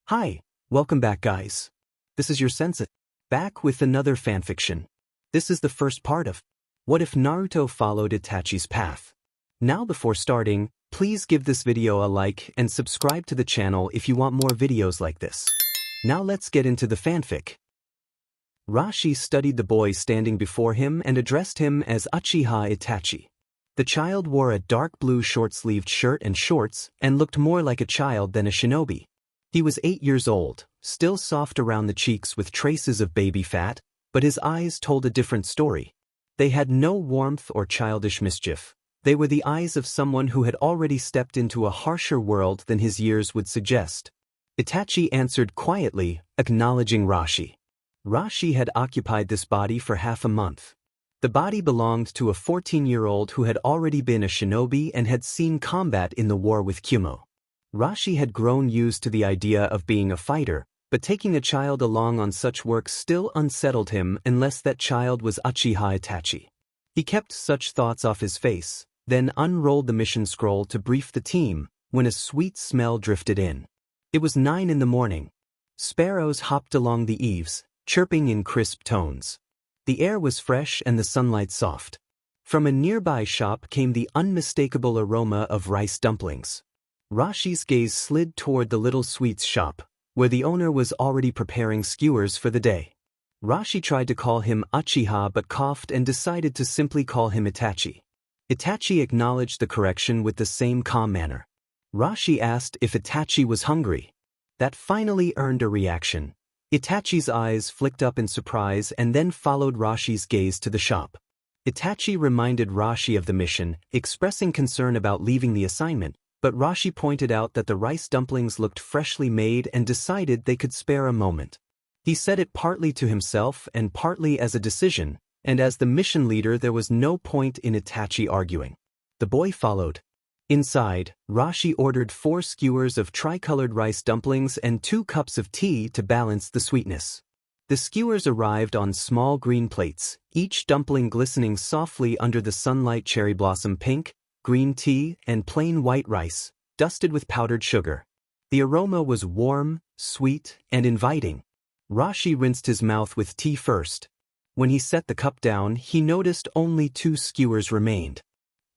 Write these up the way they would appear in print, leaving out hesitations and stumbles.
Hi, welcome back guys. This is your sensei, back with another fanfiction. This is the first part of What If Naruto Followed Itachi's Path. Now before starting, please give this video a like and subscribe to the channel if you want more videos like this. Now let's get into the fanfic. Rashi studied the boy standing before him and addressed him as Uchiha Itachi. The child wore a dark blue short-sleeved shirt and shorts and looked more like a child than a shinobi. He was 8 years old, still soft around the cheeks with traces of baby fat, but his eyes told a different story. They had no warmth or childish mischief. They were the eyes of someone who had already stepped into a harsher world than his years would suggest. Itachi answered quietly, acknowledging Rashi. Rashi had occupied this body for half a month. The body belonged to a 14-year-old who had already been a shinobi and had seen combat in the war with Kumo. Rashi had grown used to the idea of being a fighter, but taking a child along on such work still unsettled him unless that child was Uchiha Itachi. He kept such thoughts off his face, then unrolled the mission scroll to brief the team, when a sweet smell drifted in. It was 9 in the morning. Sparrows hopped along the eaves, chirping in crisp tones. The air was fresh and the sunlight soft. From a nearby shop came the unmistakable aroma of rice dumplings. Rashi's gaze slid toward the little sweets shop, where the owner was already preparing skewers for the day. Rashi tried to call him Uchiha but coughed and decided to simply call him Itachi. Itachi acknowledged the correction with the same calm manner. Rashi asked if Itachi was hungry. That finally earned a reaction. Itachi's eyes flicked up in surprise and then followed Rashi's gaze to the shop. Itachi reminded Rashi of the mission, expressing concern about leaving the assignment, but Rashi pointed out that the rice dumplings looked freshly made and decided they could spare a moment. He said it partly to himself and partly as a decision, and as the mission leader there was no point in Itachi arguing. The boy followed. Inside, Rashi ordered 4 skewers of tricolored rice dumplings and 2 cups of tea to balance the sweetness. The skewers arrived on small green plates, each dumpling glistening softly under the sunlight. Cherry blossom pink, green tea, and plain white rice, dusted with powdered sugar. The aroma was warm, sweet, and inviting. Rashi rinsed his mouth with tea first. When he set the cup down, he noticed only 2 skewers remained.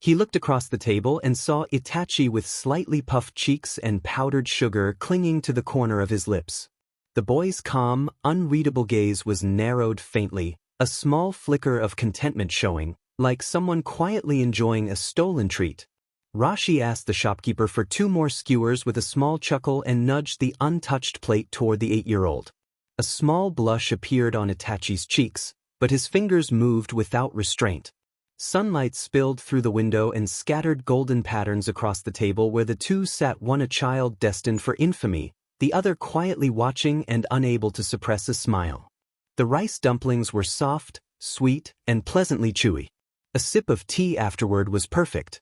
He looked across the table and saw Itachi with slightly puffed cheeks and powdered sugar clinging to the corner of his lips. The boy's calm, unreadable gaze was narrowed faintly, a small flicker of contentment showing, like someone quietly enjoying a stolen treat. Rashi asked the shopkeeper for 2 more skewers with a small chuckle and nudged the untouched plate toward the 8-year-old. A small blush appeared on Itachi's cheeks, but his fingers moved without restraint. Sunlight spilled through the window and scattered golden patterns across the table where the 2 sat, one a child destined for infamy, the other quietly watching and unable to suppress a smile. The rice dumplings were soft, sweet, and pleasantly chewy. A sip of tea afterward was perfect.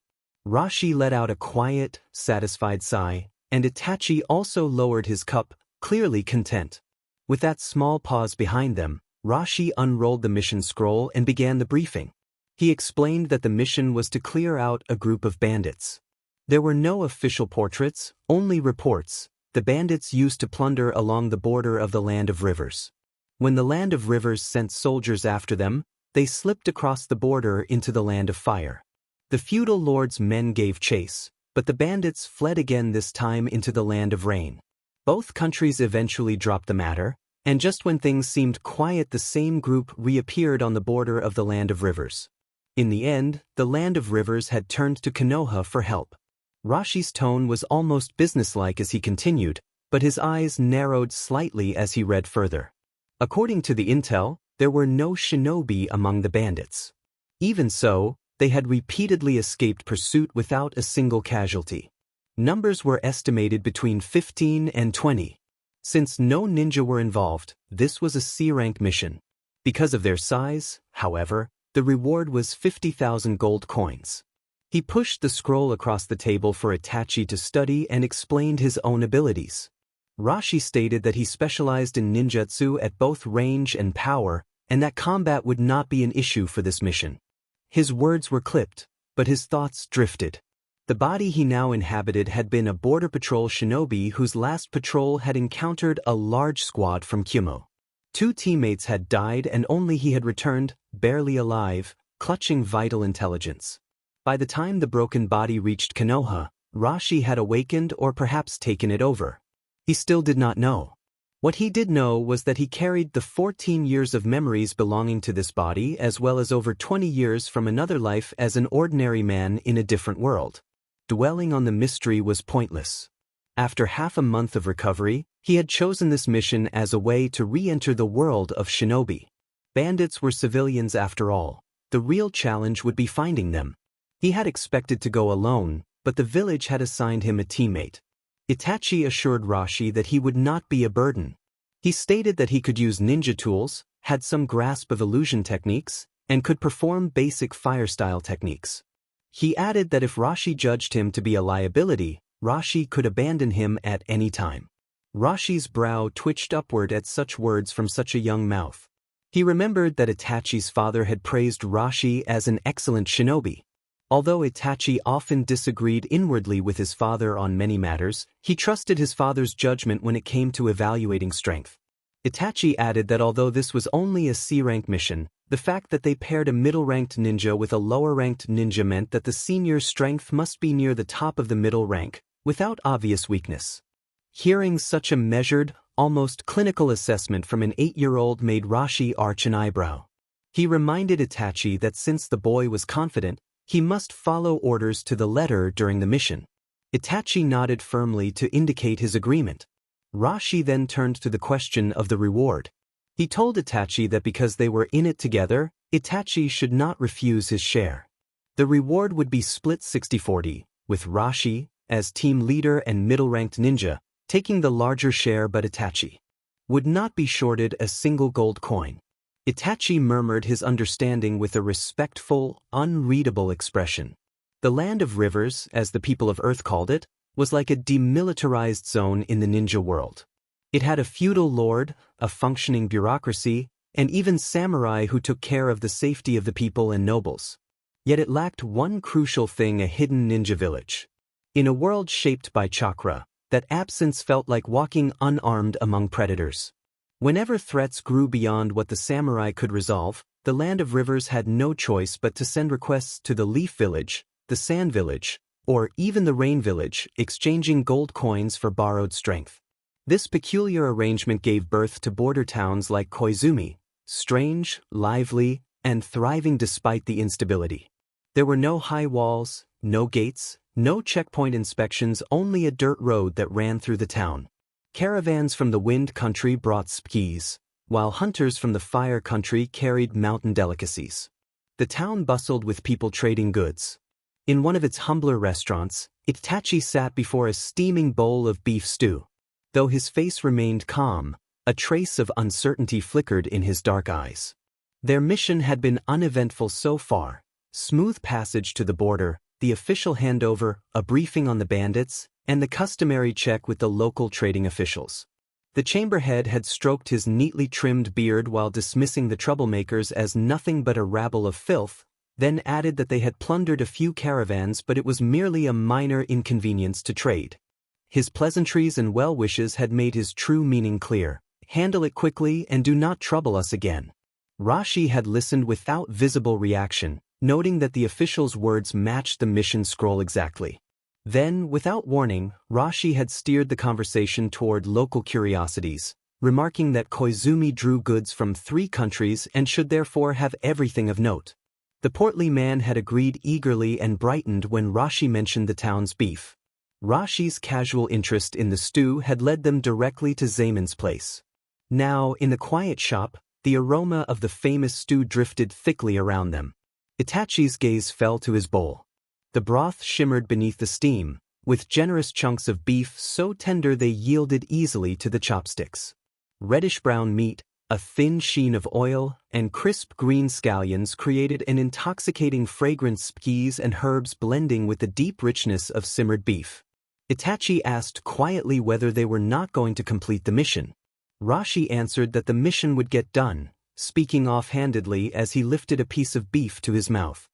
Rashi let out a quiet, satisfied sigh, and Itachi also lowered his cup, clearly content. With that small pause behind them, Rashi unrolled the mission scroll and began the briefing. He explained that the mission was to clear out a group of bandits. There were no official portraits, only reports. The bandits used to plunder along the border of the Land of Rivers. When the Land of Rivers sent soldiers after them, they slipped across the border into the Land of Fire. The feudal lord's men gave chase, but the bandits fled again, this time into the Land of Rain. Both countries eventually dropped the matter, and just when things seemed quiet the same group reappeared on the border of the Land of Rivers. In the end, the Land of Rivers had turned to Konoha for help. Rashi's tone was almost businesslike as he continued, but his eyes narrowed slightly as he read further. According to the intel, there were no shinobi among the bandits. Even so, they had repeatedly escaped pursuit without a single casualty. Numbers were estimated between 15 and 20. Since no ninja were involved, this was a C-rank mission. Because of their size, however, the reward was 50,000 gold coins. He pushed the scroll across the table for Itachi to study and explained his own abilities. Rashi stated that he specialized in ninjutsu at both range and power, and that combat would not be an issue for this mission. His words were clipped, but his thoughts drifted. The body he now inhabited had been a border patrol shinobi whose last patrol had encountered a large squad from Kumo. 2 teammates had died and only he had returned, barely alive, clutching vital intelligence. By the time the broken body reached Konoha, Rashi had awakened or perhaps taken it over. He still did not know. What he did know was that he carried the 14 years of memories belonging to this body as well as over 20 years from another life as an ordinary man in a different world. Dwelling on the mystery was pointless. After half a month of recovery, he had chosen this mission as a way to re-enter the world of shinobi. Bandits were civilians after all. The real challenge would be finding them. He had expected to go alone, but the village had assigned him a teammate. Itachi assured Rashi that he would not be a burden. He stated that he could use ninja tools, had some grasp of illusion techniques, and could perform basic fire-style techniques. He added that if Rashi judged him to be a liability, Rashi could abandon him at any time. Rashi's brow twitched upward at such words from such a young mouth. He remembered that Itachi's father had praised Rashi as an excellent shinobi. Although Itachi often disagreed inwardly with his father on many matters, he trusted his father's judgment when it came to evaluating strength. Itachi added that although this was only a C-rank mission, the fact that they paired a middle-ranked ninja with a lower-ranked ninja meant that the senior's strength must be near the top of the middle rank, without obvious weakness. Hearing such a measured, almost clinical assessment from an 8-year-old made Rashi arch an eyebrow. He reminded Itachi that since the boy was confident, he must follow orders to the letter during the mission. Itachi nodded firmly to indicate his agreement. Rashi then turned to the question of the reward. He told Itachi that because they were in it together, Itachi should not refuse his share. The reward would be split 60-40, with Rashi, as team leader and middle-ranked ninja, taking the larger share but Itachi would not be shorted a single gold coin. Itachi murmured his understanding with a respectful, unreadable expression. The Land of Rivers, as the people of Earth called it, was like a demilitarized zone in the ninja world. It had a feudal lord, a functioning bureaucracy, and even samurai who took care of the safety of the people and nobles. Yet it lacked one crucial thing: a hidden ninja village. In a world shaped by chakra, that absence felt like walking unarmed among predators. Whenever threats grew beyond what the samurai could resolve, the Land of Rivers had no choice but to send requests to the Leaf Village, the Sand Village, or even the Rain Village, exchanging gold coins for borrowed strength. This peculiar arrangement gave birth to border towns like Koizumi, strange, lively, and thriving despite the instability. There were no high walls, no gates, no checkpoint inspections, only a dirt road that ran through the town. Caravans from the Wind Country brought skis, while hunters from the Fire Country carried mountain delicacies. The town bustled with people trading goods. In one of its humbler restaurants, Itachi sat before a steaming bowl of beef stew. Though his face remained calm, a trace of uncertainty flickered in his dark eyes. Their mission had been uneventful so far: smooth passage to the border, the official handover, a briefing on the bandits, and the customary check with the local trading officials. The chamberhead had stroked his neatly trimmed beard while dismissing the troublemakers as nothing but a rabble of filth, then added that they had plundered a few caravans but it was merely a minor inconvenience to trade. His pleasantries and well-wishes had made his true meaning clear: handle it quickly and do not trouble us again. Rashi had listened without visible reaction, noting that the official's words matched the mission scroll exactly. Then, without warning, Rashi had steered the conversation toward local curiosities, remarking that Koizumi drew goods from 3 countries and should therefore have everything of note. The portly man had agreed eagerly and brightened when Rashi mentioned the town's beef. Rashi's casual interest in the stew had led them directly to Zayman's place. Now, in the quiet shop, the aroma of the famous stew drifted thickly around them. Itachi's gaze fell to his bowl. The broth shimmered beneath the steam, with generous chunks of beef so tender they yielded easily to the chopsticks. Reddish-brown meat, a thin sheen of oil, and crisp green scallions created an intoxicating fragrance, spices and herbs blending with the deep richness of simmered beef. Itachi asked quietly whether they were not going to complete the mission. Rashi answered that the mission would get done, speaking offhandedly as he lifted a piece of beef to his mouth.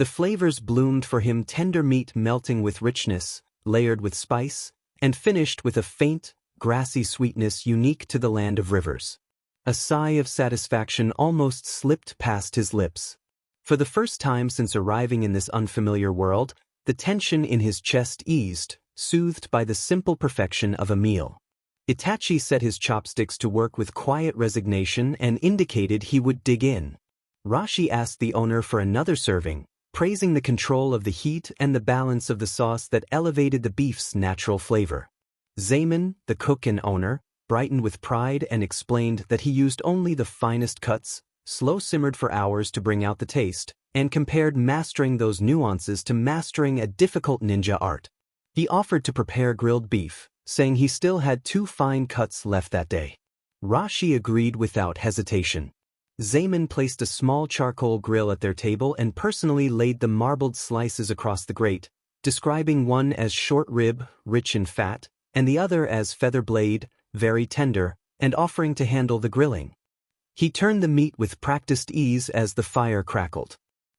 The flavors bloomed for him, tender meat melting with richness, layered with spice, and finished with a faint, grassy sweetness unique to the land of rivers. A sigh of satisfaction almost slipped past his lips. For the first time since arriving in this unfamiliar world, the tension in his chest eased, soothed by the simple perfection of a meal. Itachi set his chopsticks to work with quiet resignation and indicated he would dig in. Rashi asked the owner for another serving, praising the control of the heat and the balance of the sauce that elevated the beef's natural flavor. Zaman, the cook and owner, brightened with pride and explained that he used only the finest cuts, slow-simmered for hours to bring out the taste, and compared mastering those nuances to mastering a difficult ninja art. He offered to prepare grilled beef, saying he still had 2 fine cuts left that day. Rashi agreed without hesitation. Zaman placed a small charcoal grill at their table and personally laid the marbled slices across the grate, describing one as short rib, rich in fat, and the other as feather blade, very tender, and offering to handle the grilling. He turned the meat with practiced ease as the fire crackled.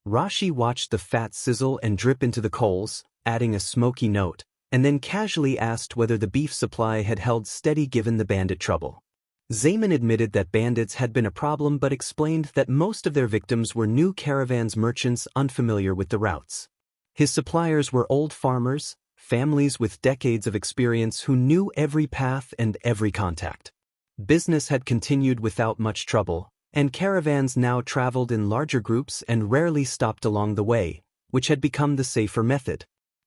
Rashi watched the fat sizzle and drip into the coals, adding a smoky note, and then casually asked whether the beef supply had held steady given the bandit trouble. Zaman admitted that bandits had been a problem but explained that most of their victims were new caravans, merchants unfamiliar with the routes. His suppliers were old farmers, families with decades of experience who knew every path and every contact. Business had continued without much trouble, and caravans now traveled in larger groups and rarely stopped along the way, which had become the safer method.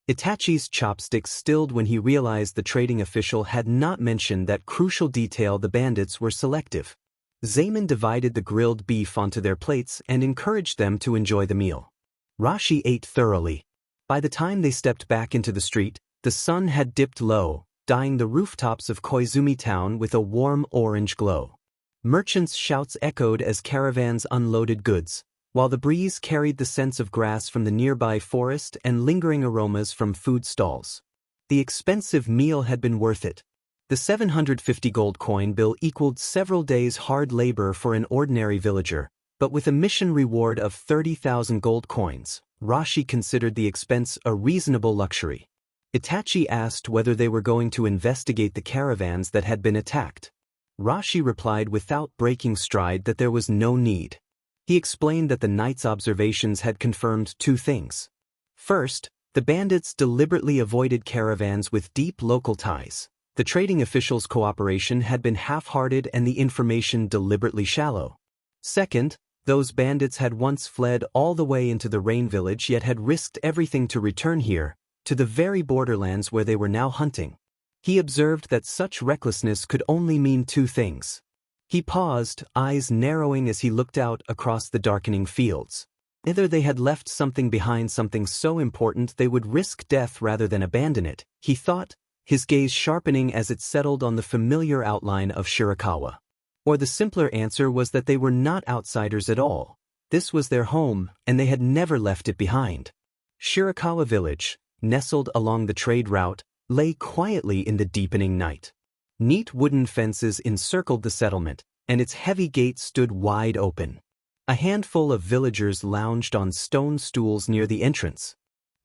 Itachi's chopsticks stilled when he realized the trading official had not mentioned that crucial detail: the bandits were selective. Zaman divided the grilled beef onto their plates and encouraged them to enjoy the meal. Rashi ate thoroughly. By the time they stepped back into the street, the sun had dipped low, dyeing the rooftops of Koizumi town with a warm orange glow. Merchants' shouts echoed as caravans unloaded goods, while the breeze carried the scents of grass from the nearby forest and lingering aromas from food stalls. The expensive meal had been worth it. The 750 gold coin bill equaled several days' hard labor for an ordinary villager, but with a mission reward of 30,000 gold coins, Rashi considered the expense a reasonable luxury. Itachi asked whether they were going to investigate the caravans that had been attacked. Rashi replied without breaking stride that there was no need. He explained that the night's observations had confirmed 2 things. First, the bandits deliberately avoided caravans with deep local ties. The trading officials' cooperation had been half-hearted and the information deliberately shallow. Second, those bandits had once fled all the way into the Rain Village yet had risked everything to return here, to the very borderlands where they were now hunting. He observed that such recklessness could only mean 2 things. He paused, eyes narrowing as he looked out across the darkening fields. Either they had left something behind, something so important they would risk death rather than abandon it, he thought, his gaze sharpening as it settled on the familiar outline of Shirakawa. Or the simpler answer was that they were not outsiders at all. This was their home, and they had never left it behind. Shirakawa village, nestled along the trade route, lay quietly in the deepening night. Neat wooden fences encircled the settlement, and its heavy gate stood wide open. A handful of villagers lounged on stone stools near the entrance,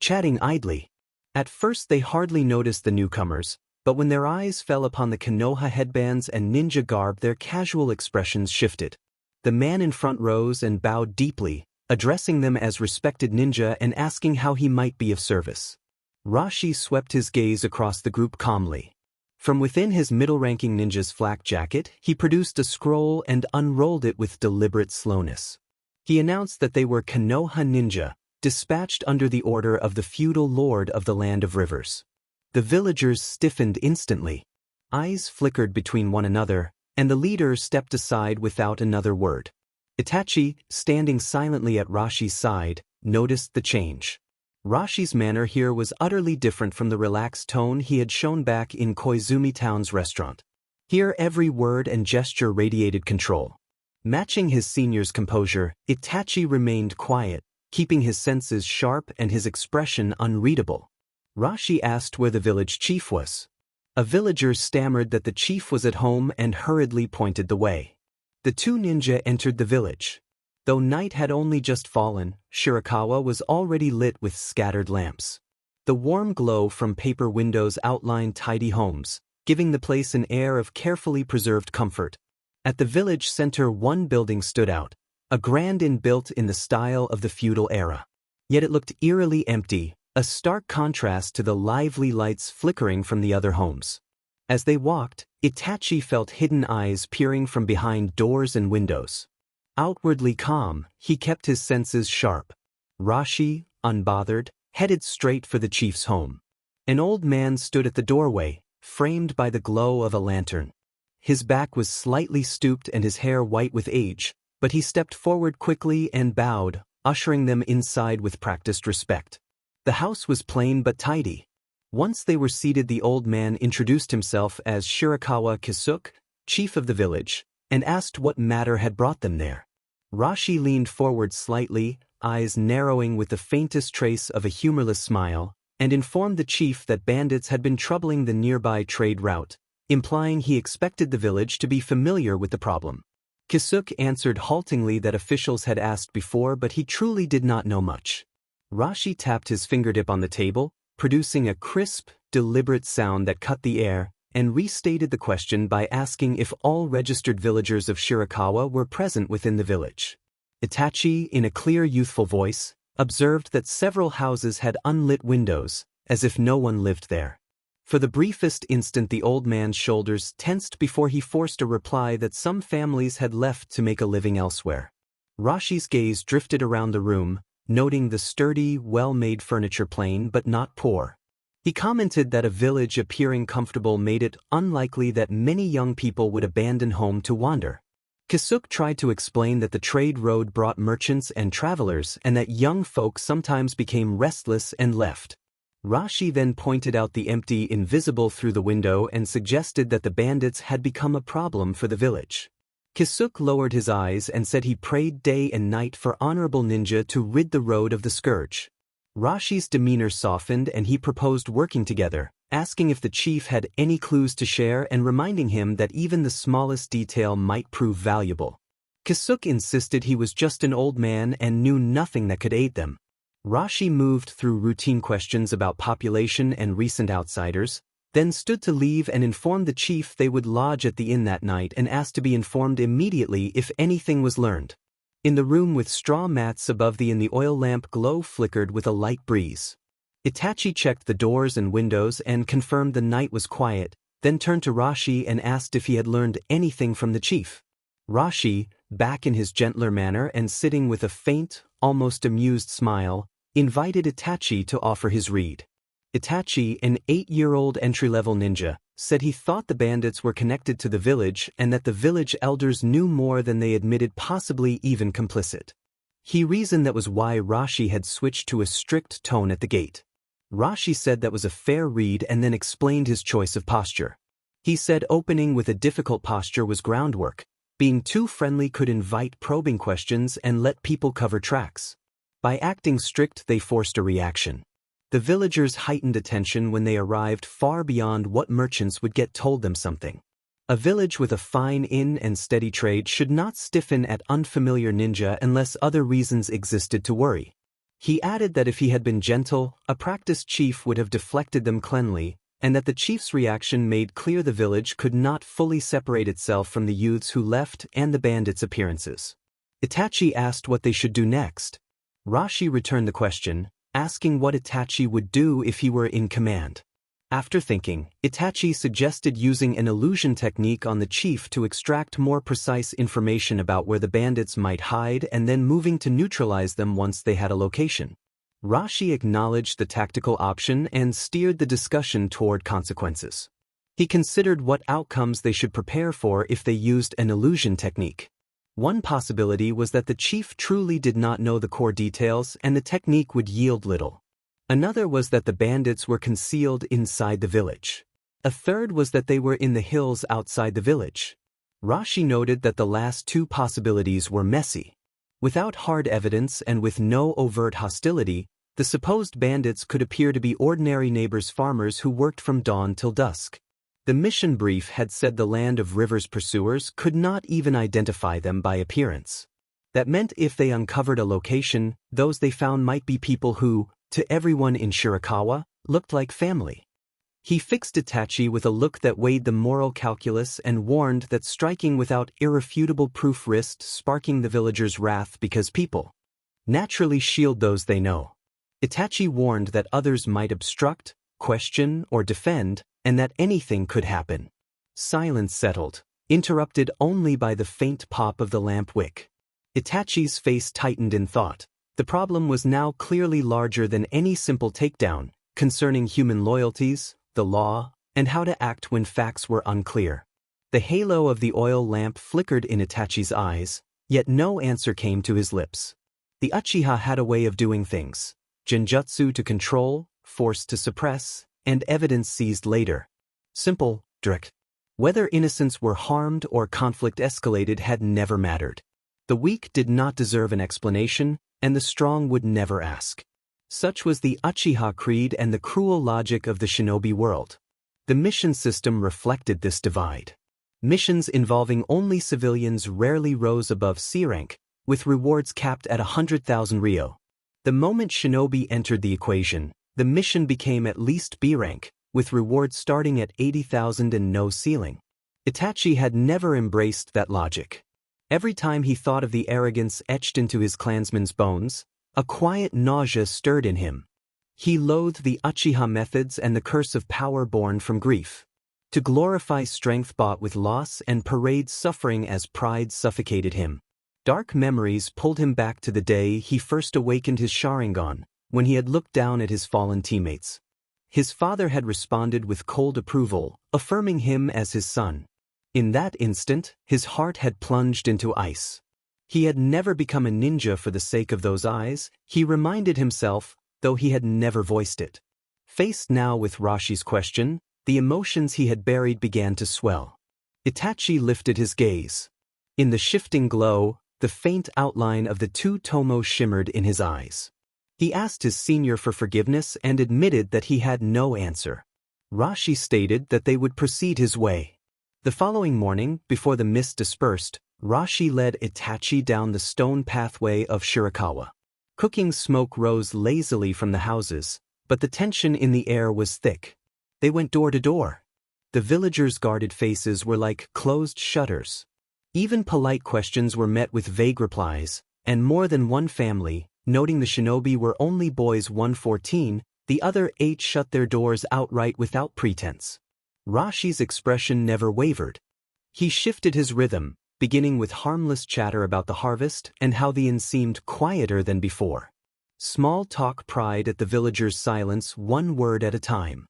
chatting idly. At first they hardly noticed the newcomers, but when their eyes fell upon the Konoha headbands and ninja garb, their casual expressions shifted. The man in front rose and bowed deeply, addressing them as respected ninja and asking how he might be of service. Rashi swept his gaze across the group calmly. From within his middle-ranking ninja's flak jacket, he produced a scroll and unrolled it with deliberate slowness. He announced that they were Konoha ninja, dispatched under the order of the feudal lord of the land of rivers. The villagers stiffened instantly. Eyes flickered between one another, and the leader stepped aside without another word. Itachi, standing silently at Rashi's side, noticed the change. Rashi's manner here was utterly different from the relaxed tone he had shown back in Koizumi town's restaurant. Here every word and gesture radiated control. Matching his senior's composure, Itachi remained quiet, keeping his senses sharp and his expression unreadable. Rashi asked where the village chief was. A villager stammered that the chief was at home and hurriedly pointed the way. The 2 ninja entered the village. Though night had only just fallen, Shirakawa was already lit with scattered lamps. The warm glow from paper windows outlined tidy homes, giving the place an air of carefully preserved comfort. At the village center, one building stood out, a grand inn built in the style of the feudal era. Yet it looked eerily empty, a stark contrast to the lively lights flickering from the other homes. As they walked, Itachi felt hidden eyes peering from behind doors and windows. Outwardly calm, he kept his senses sharp. Rashi, unbothered, headed straight for the chief's home. An old man stood at the doorway, framed by the glow of a lantern. His back was slightly stooped and his hair white with age, but he stepped forward quickly and bowed, ushering them inside with practiced respect. The house was plain but tidy. Once they were seated, the old man introduced himself as Shirakawa Kisuke, chief of the village, and asked what matter had brought them there. Rashi leaned forward slightly, eyes narrowing with the faintest trace of a humorless smile, and informed the chief that bandits had been troubling the nearby trade route, implying he expected the village to be familiar with the problem. Kisuke answered haltingly that officials had asked before, but he truly did not know much. Rashi tapped his fingertip on the table, producing a crisp, deliberate sound that cut the air, and restated the question by asking if all registered villagers of Shirakawa were present within the village. Itachi, in a clear youthful voice, observed that several houses had unlit windows, as if no one lived there. For the briefest instant the old man's shoulders tensed before he forced a reply that some families had left to make a living elsewhere. Rashi's gaze drifted around the room, noting the sturdy, well-made furniture plain but not poor. He commented that a village appearing comfortable made it unlikely that many young people would abandon home to wander. Kisuke tried to explain that the trade road brought merchants and travelers and that young folk sometimes became restless and left. Rashi then pointed out the empty invisible through the window and suggested that the bandits had become a problem for the village. Kisuke lowered his eyes and said he prayed day and night for honorable ninja to rid the road of the scourge. Rashi's demeanor softened and he proposed working together, asking if the chief had any clues to share and reminding him that even the smallest detail might prove valuable. Kisuke insisted he was just an old man and knew nothing that could aid them. Rashi moved through routine questions about population and recent outsiders, then stood to leave and informed the chief they would lodge at the inn that night and asked to be informed immediately if anything was learned. In the room with straw mats above the inn, the oil lamp glow flickered with a light breeze. Itachi checked the doors and windows and confirmed the night was quiet, then turned to Rashi and asked if he had learned anything from the chief. Rashi, back in his gentler manner and sitting with a faint, almost amused smile, invited Itachi to offer his read. Itachi, an 8-year-old entry-level ninja, said he thought the bandits were connected to the village and that the village elders knew more than they admitted, possibly even complicit. He reasoned that was why Rashi had switched to a strict tone at the gate. Rashi said that was a fair read and then explained his choice of posture. He said opening with a difficult posture was groundwork. Being too friendly could invite probing questions and let people cover tracks. By acting strict, they forced a reaction. The villagers heightened attention when they arrived far beyond what merchants would get told them something. A village with a fine inn and steady trade should not stiffen at unfamiliar ninja unless other reasons existed to worry. He added that if he had been gentle, a practiced chief would have deflected them cleanly, and that the chief's reaction made clear the village could not fully separate itself from the youths who left and the bandits' appearances. Itachi asked what they should do next. Rashi returned the question, asking what Itachi would do if he were in command. After thinking, Itachi suggested using an illusion technique on the chief to extract more precise information about where the bandits might hide and then moving to neutralize them once they had a location. Rashi acknowledged the tactical option and steered the discussion toward consequences. He considered what outcomes they should prepare for if they used an illusion technique. One possibility was that the chief truly did not know the core details and the technique would yield little. Another was that the bandits were concealed inside the village. A third was that they were in the hills outside the village. Rashi noted that the last two possibilities were messy. Without hard evidence and with no overt hostility, the supposed bandits could appear to be ordinary neighbors, farmers who worked from dawn till dusk. The mission brief had said the Land of River's pursuers could not even identify them by appearance. That meant if they uncovered a location, those they found might be people who, to everyone in Shirakawa, looked like family. He fixed Itachi with a look that weighed the moral calculus and warned that striking without irrefutable proof risked sparking the villagers' wrath because people naturally shield those they know. Itachi warned that others might obstruct, question, or defend, and that anything could happen. Silence settled, interrupted only by the faint pop of the lamp wick. Itachi's face tightened in thought. The problem was now clearly larger than any simple takedown, concerning human loyalties, the law, and how to act when facts were unclear. The halo of the oil lamp flickered in Itachi's eyes, yet no answer came to his lips. The Uchiha had a way of doing things: genjutsu to control, force to suppress, and evidence seized later. Simple, direct. Whether innocents were harmed or conflict escalated had never mattered. The weak did not deserve an explanation, and the strong would never ask. Such was the Uchiha creed and the cruel logic of the shinobi world. The mission system reflected this divide. Missions involving only civilians rarely rose above C rank, with rewards capped at 100,000 ryo. The moment shinobi entered the equation, the mission became at least B rank, with rewards starting at 80,000 and no ceiling. Itachi had never embraced that logic. Every time he thought of the arrogance etched into his clansmen's bones, a quiet nausea stirred in him. He loathed the Uchiha methods and the curse of power born from grief. To glorify strength bought with loss and parade suffering as pride suffocated him. Dark memories pulled him back to the day he first awakened his Sharingan, when he had looked down at his fallen teammates. His father had responded with cold approval, affirming him as his son. In that instant, his heart had plunged into ice. He had never become a ninja for the sake of those eyes, he reminded himself, though he had never voiced it. Faced now with Rashi's question, the emotions he had buried began to swell. Itachi lifted his gaze. In the shifting glow, the faint outline of the two tomo shimmered in his eyes. He asked his senior for forgiveness and admitted that he had no answer. Rashi stated that they would proceed his way. The following morning, before the mist dispersed, Rashi led Itachi down the stone pathway of Shirakawa. Cooking smoke rose lazily from the houses, but the tension in the air was thick. They went door to door. The villagers' guarded faces were like closed shutters. Even polite questions were met with vague replies, and more than one family, noting the shinobi were only boys 114, the other 8 shut their doors outright without pretense. Rashi's expression never wavered. He shifted his rhythm, beginning with harmless chatter about the harvest and how the inn seemed quieter than before. Small talk pried at the villagers' silence one word at a time.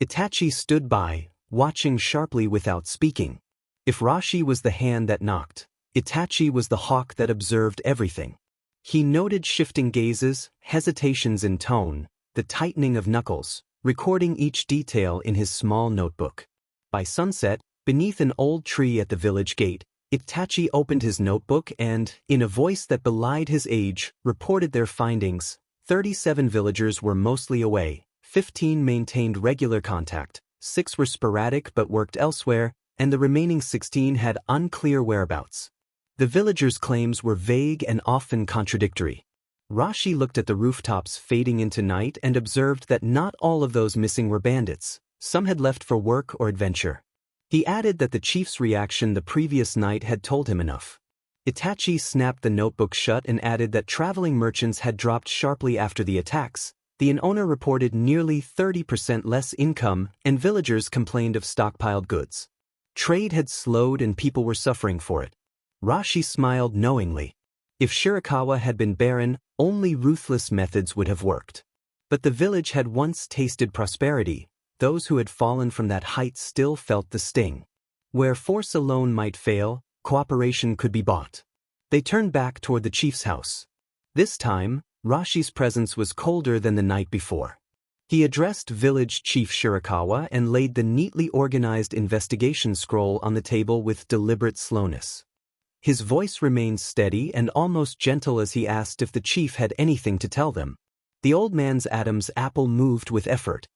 Itachi stood by, watching sharply without speaking. If Rashi was the hand that knocked, Itachi was the hawk that observed everything. He noted shifting gazes, hesitations in tone, the tightening of knuckles, recording each detail in his small notebook. By sunset, beneath an old tree at the village gate, Itachi opened his notebook and, in a voice that belied his age, reported their findings. 37 villagers were mostly away, 15 maintained regular contact, 6 were sporadic but worked elsewhere, and the remaining 16 had unclear whereabouts. The villagers' claims were vague and often contradictory. Rashi looked at the rooftops fading into night and observed that not all of those missing were bandits. Some had left for work or adventure. He added that the chief's reaction the previous night had told him enough. Itachi snapped the notebook shut and added that traveling merchants had dropped sharply after the attacks. The inn owner reported nearly 30% less income, and villagers complained of stockpiled goods. Trade had slowed and people were suffering for it. Rashi smiled knowingly. If Shirakawa had been barren, only ruthless methods would have worked. But the village had once tasted prosperity. Those who had fallen from that height still felt the sting. Where force alone might fail, cooperation could be bought. They turned back toward the chief's house. This time, Rashi's presence was colder than the night before. He addressed village chief Shirakawa and laid the neatly organized investigation scroll on the table with deliberate slowness. His voice remained steady and almost gentle as he asked if the chief had anything to tell them. The old man's Adam's apple moved with effort.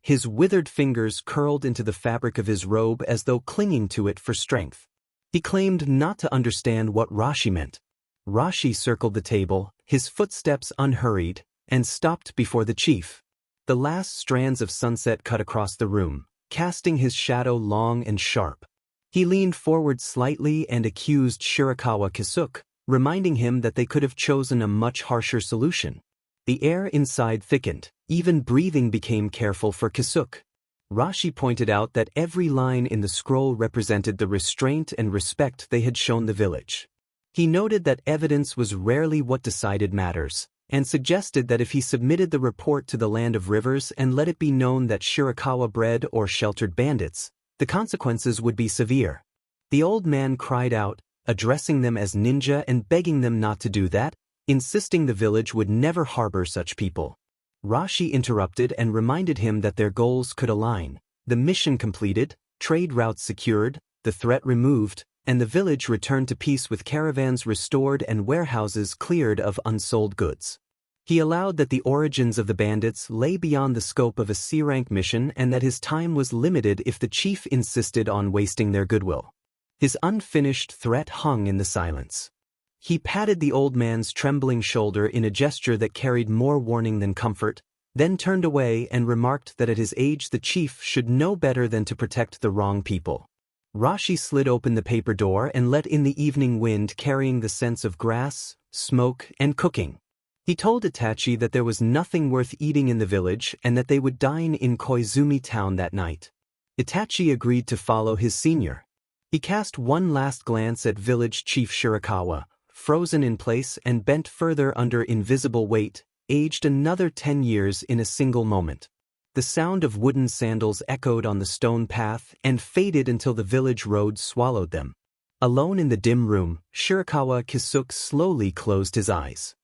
His withered fingers curled into the fabric of his robe as though clinging to it for strength. He claimed not to understand what Rashi meant. Rashi circled the table, his footsteps unhurried, and stopped before the chief. The last strands of sunset cut across the room, casting his shadow long and sharp. He leaned forward slightly and accused Shirakawa Kisuke, reminding him that they could have chosen a much harsher solution. The air inside thickened, even breathing became careful for Kisuke. Rashi pointed out that every line in the scroll represented the restraint and respect they had shown the village. He noted that evidence was rarely what decided matters, and suggested that if he submitted the report to the Land of Rivers and let it be known that Shirakawa bred or sheltered bandits, the consequences would be severe. The old man cried out, addressing them as ninja and begging them not to do that, insisting the village would never harbor such people. Rashi interrupted and reminded him that their goals could align. The mission completed, trade routes secured, the threat removed, and the village returned to peace with caravans restored and warehouses cleared of unsold goods. He allowed that the origins of the bandits lay beyond the scope of a C-rank mission and that his time was limited if the chief insisted on wasting their goodwill. His unfinished threat hung in the silence. He patted the old man's trembling shoulder in a gesture that carried more warning than comfort, then turned away and remarked that at his age the chief should know better than to protect the wrong people. Rashi slid open the paper door and let in the evening wind carrying the scents of grass, smoke, and cooking. He told Itachi that there was nothing worth eating in the village and that they would dine in Koizumi town that night. Itachi agreed to follow his senior. He cast one last glance at village chief Shirakawa, frozen in place and bent further under invisible weight, aged another 10 years in a single moment. The sound of wooden sandals echoed on the stone path and faded until the village road swallowed them. Alone in the dim room, Shirakawa Kisuke slowly closed his eyes.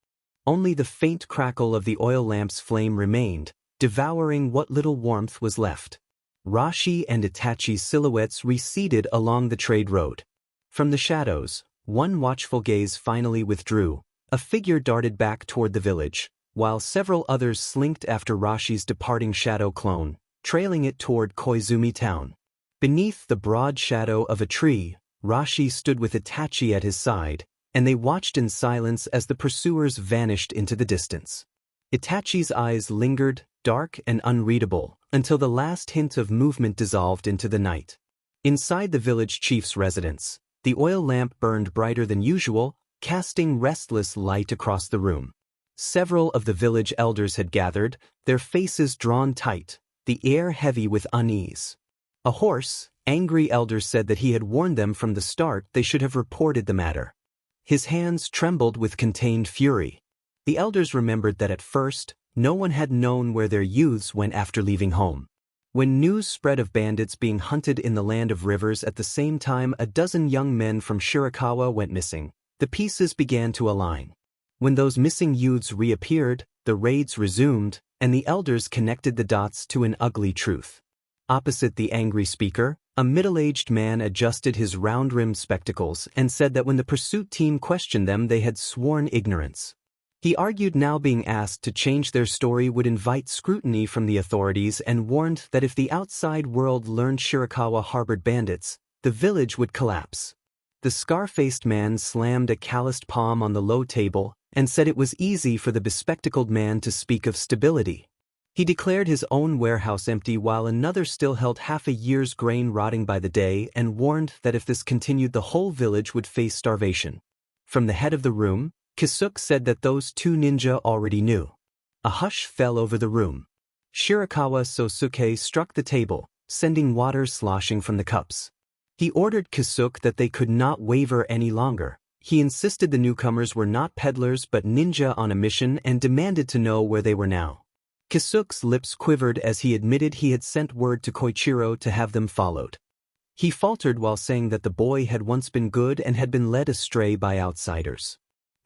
Only the faint crackle of the oil lamp's flame remained, devouring what little warmth was left. Rashi and Itachi's silhouettes receded along the trade road. From the shadows, one watchful gaze finally withdrew. A figure darted back toward the village, while several others slinked after Rashi's departing shadow clone, trailing it toward Koizumi town. Beneath the broad shadow of a tree, Rashi stood with Itachi at his side, and they watched in silence as the pursuers vanished into the distance. Itachi's eyes lingered, dark and unreadable, until the last hint of movement dissolved into the night. Inside the village chief's residence, the oil lamp burned brighter than usual, casting restless light across the room. Several of the village elders had gathered, their faces drawn tight, the air heavy with unease. A hoarse, angry elder said that he had warned them from the start they should have reported the matter. His hands trembled with contained fury. The elders remembered that at first, no one had known where their youths went after leaving home. When news spread of bandits being hunted in the Land of Rivers at the same time a dozen young men from Shirakawa went missing, the pieces began to align. When those missing youths reappeared, the raids resumed, and the elders connected the dots to an ugly truth. Opposite the angry speaker, a middle-aged man adjusted his round-rimmed spectacles and said that when the pursuit team questioned them they had sworn ignorance. He argued now being asked to change their story would invite scrutiny from the authorities and warned that if the outside world learned Shirakawa harbored bandits, the village would collapse. The scar-faced man slammed a calloused palm on the low table and said it was easy for the bespectacled man to speak of stability. He declared his own warehouse empty while another still held half a year's grain rotting by the day and warned that if this continued the whole village would face starvation. From the head of the room, Kisuke said that those two ninja already knew. A hush fell over the room. Shirakawa Sosuke struck the table, sending water sloshing from the cups. He ordered Kisuke that they could not waver any longer. He insisted the newcomers were not peddlers but ninja on a mission and demanded to know where they were now. Kisuke's lips quivered as he admitted he had sent word to Koichiro to have them followed. He faltered while saying that the boy had once been good and had been led astray by outsiders.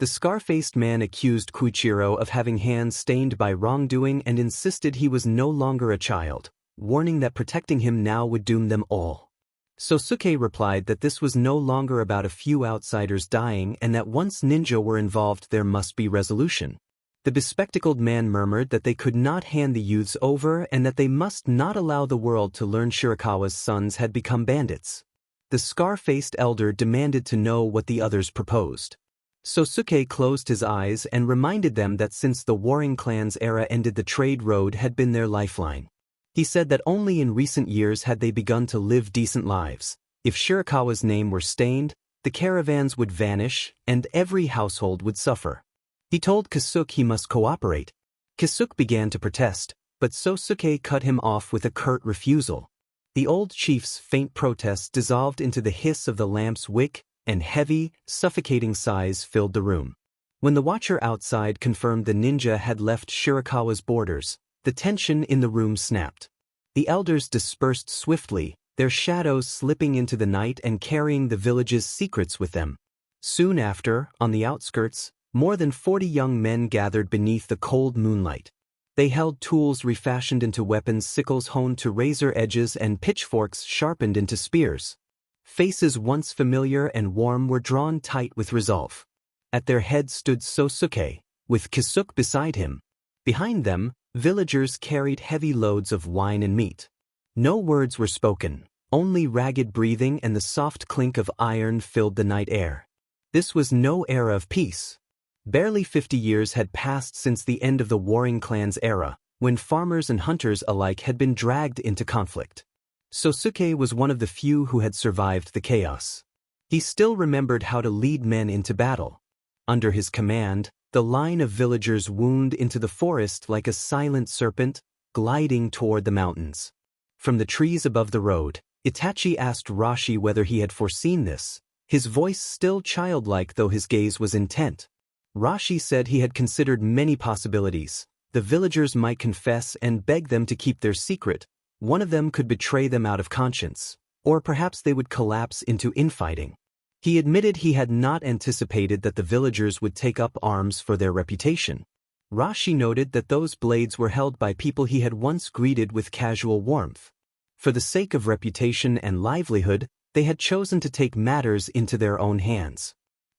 The scar-faced man accused Koichiro of having hands stained by wrongdoing and insisted he was no longer a child, warning that protecting him now would doom them all. Sosuke replied that this was no longer about a few outsiders dying and that once ninja were involved there must be resolution. The bespectacled man murmured that they could not hand the youths over and that they must not allow the world to learn Shirakawa's sons had become bandits. The scar-faced elder demanded to know what the others proposed. Sosuke closed his eyes and reminded them that since the warring clans era ended, the trade road had been their lifeline. He said that only in recent years had they begun to live decent lives. If Shirakawa's name were stained, the caravans would vanish and every household would suffer. He told Kisuke he must cooperate. Kisuke began to protest, but Sosuke cut him off with a curt refusal. The old chief's faint protests dissolved into the hiss of the lamp's wick, and heavy, suffocating sighs filled the room. When the watcher outside confirmed the ninja had left Shirakawa's borders, the tension in the room snapped. The elders dispersed swiftly, their shadows slipping into the night and carrying the village's secrets with them. Soon after, on the outskirts, more than 40 young men gathered beneath the cold moonlight. They held tools refashioned into weapons, sickles honed to razor edges, and pitchforks sharpened into spears. Faces once familiar and warm were drawn tight with resolve. At their head stood Sosuke, with Kisuke beside him. Behind them, villagers carried heavy loads of wine and meat. No words were spoken, only ragged breathing and the soft clink of iron filled the night air. This was no era of peace. Barely 50 years had passed since the end of the warring clans era, when farmers and hunters alike had been dragged into conflict. Sosuke was one of the few who had survived the chaos. He still remembered how to lead men into battle. Under his command, the line of villagers wound into the forest like a silent serpent, gliding toward the mountains. From the trees above the road, Itachi asked Rashi whether he had foreseen this, his voice still childlike though his gaze was intent. Rashi said he had considered many possibilities. The villagers might confess and beg them to keep their secret. One of them could betray them out of conscience, or perhaps they would collapse into infighting. He admitted he had not anticipated that the villagers would take up arms for their reputation. Rashi noted that those blades were held by people he had once greeted with casual warmth. For the sake of reputation and livelihood, they had chosen to take matters into their own hands.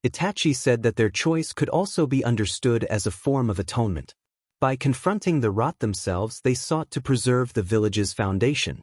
Itachi said that their choice could also be understood as a form of atonement. By confronting the rot themselves, they sought to preserve the village's foundation.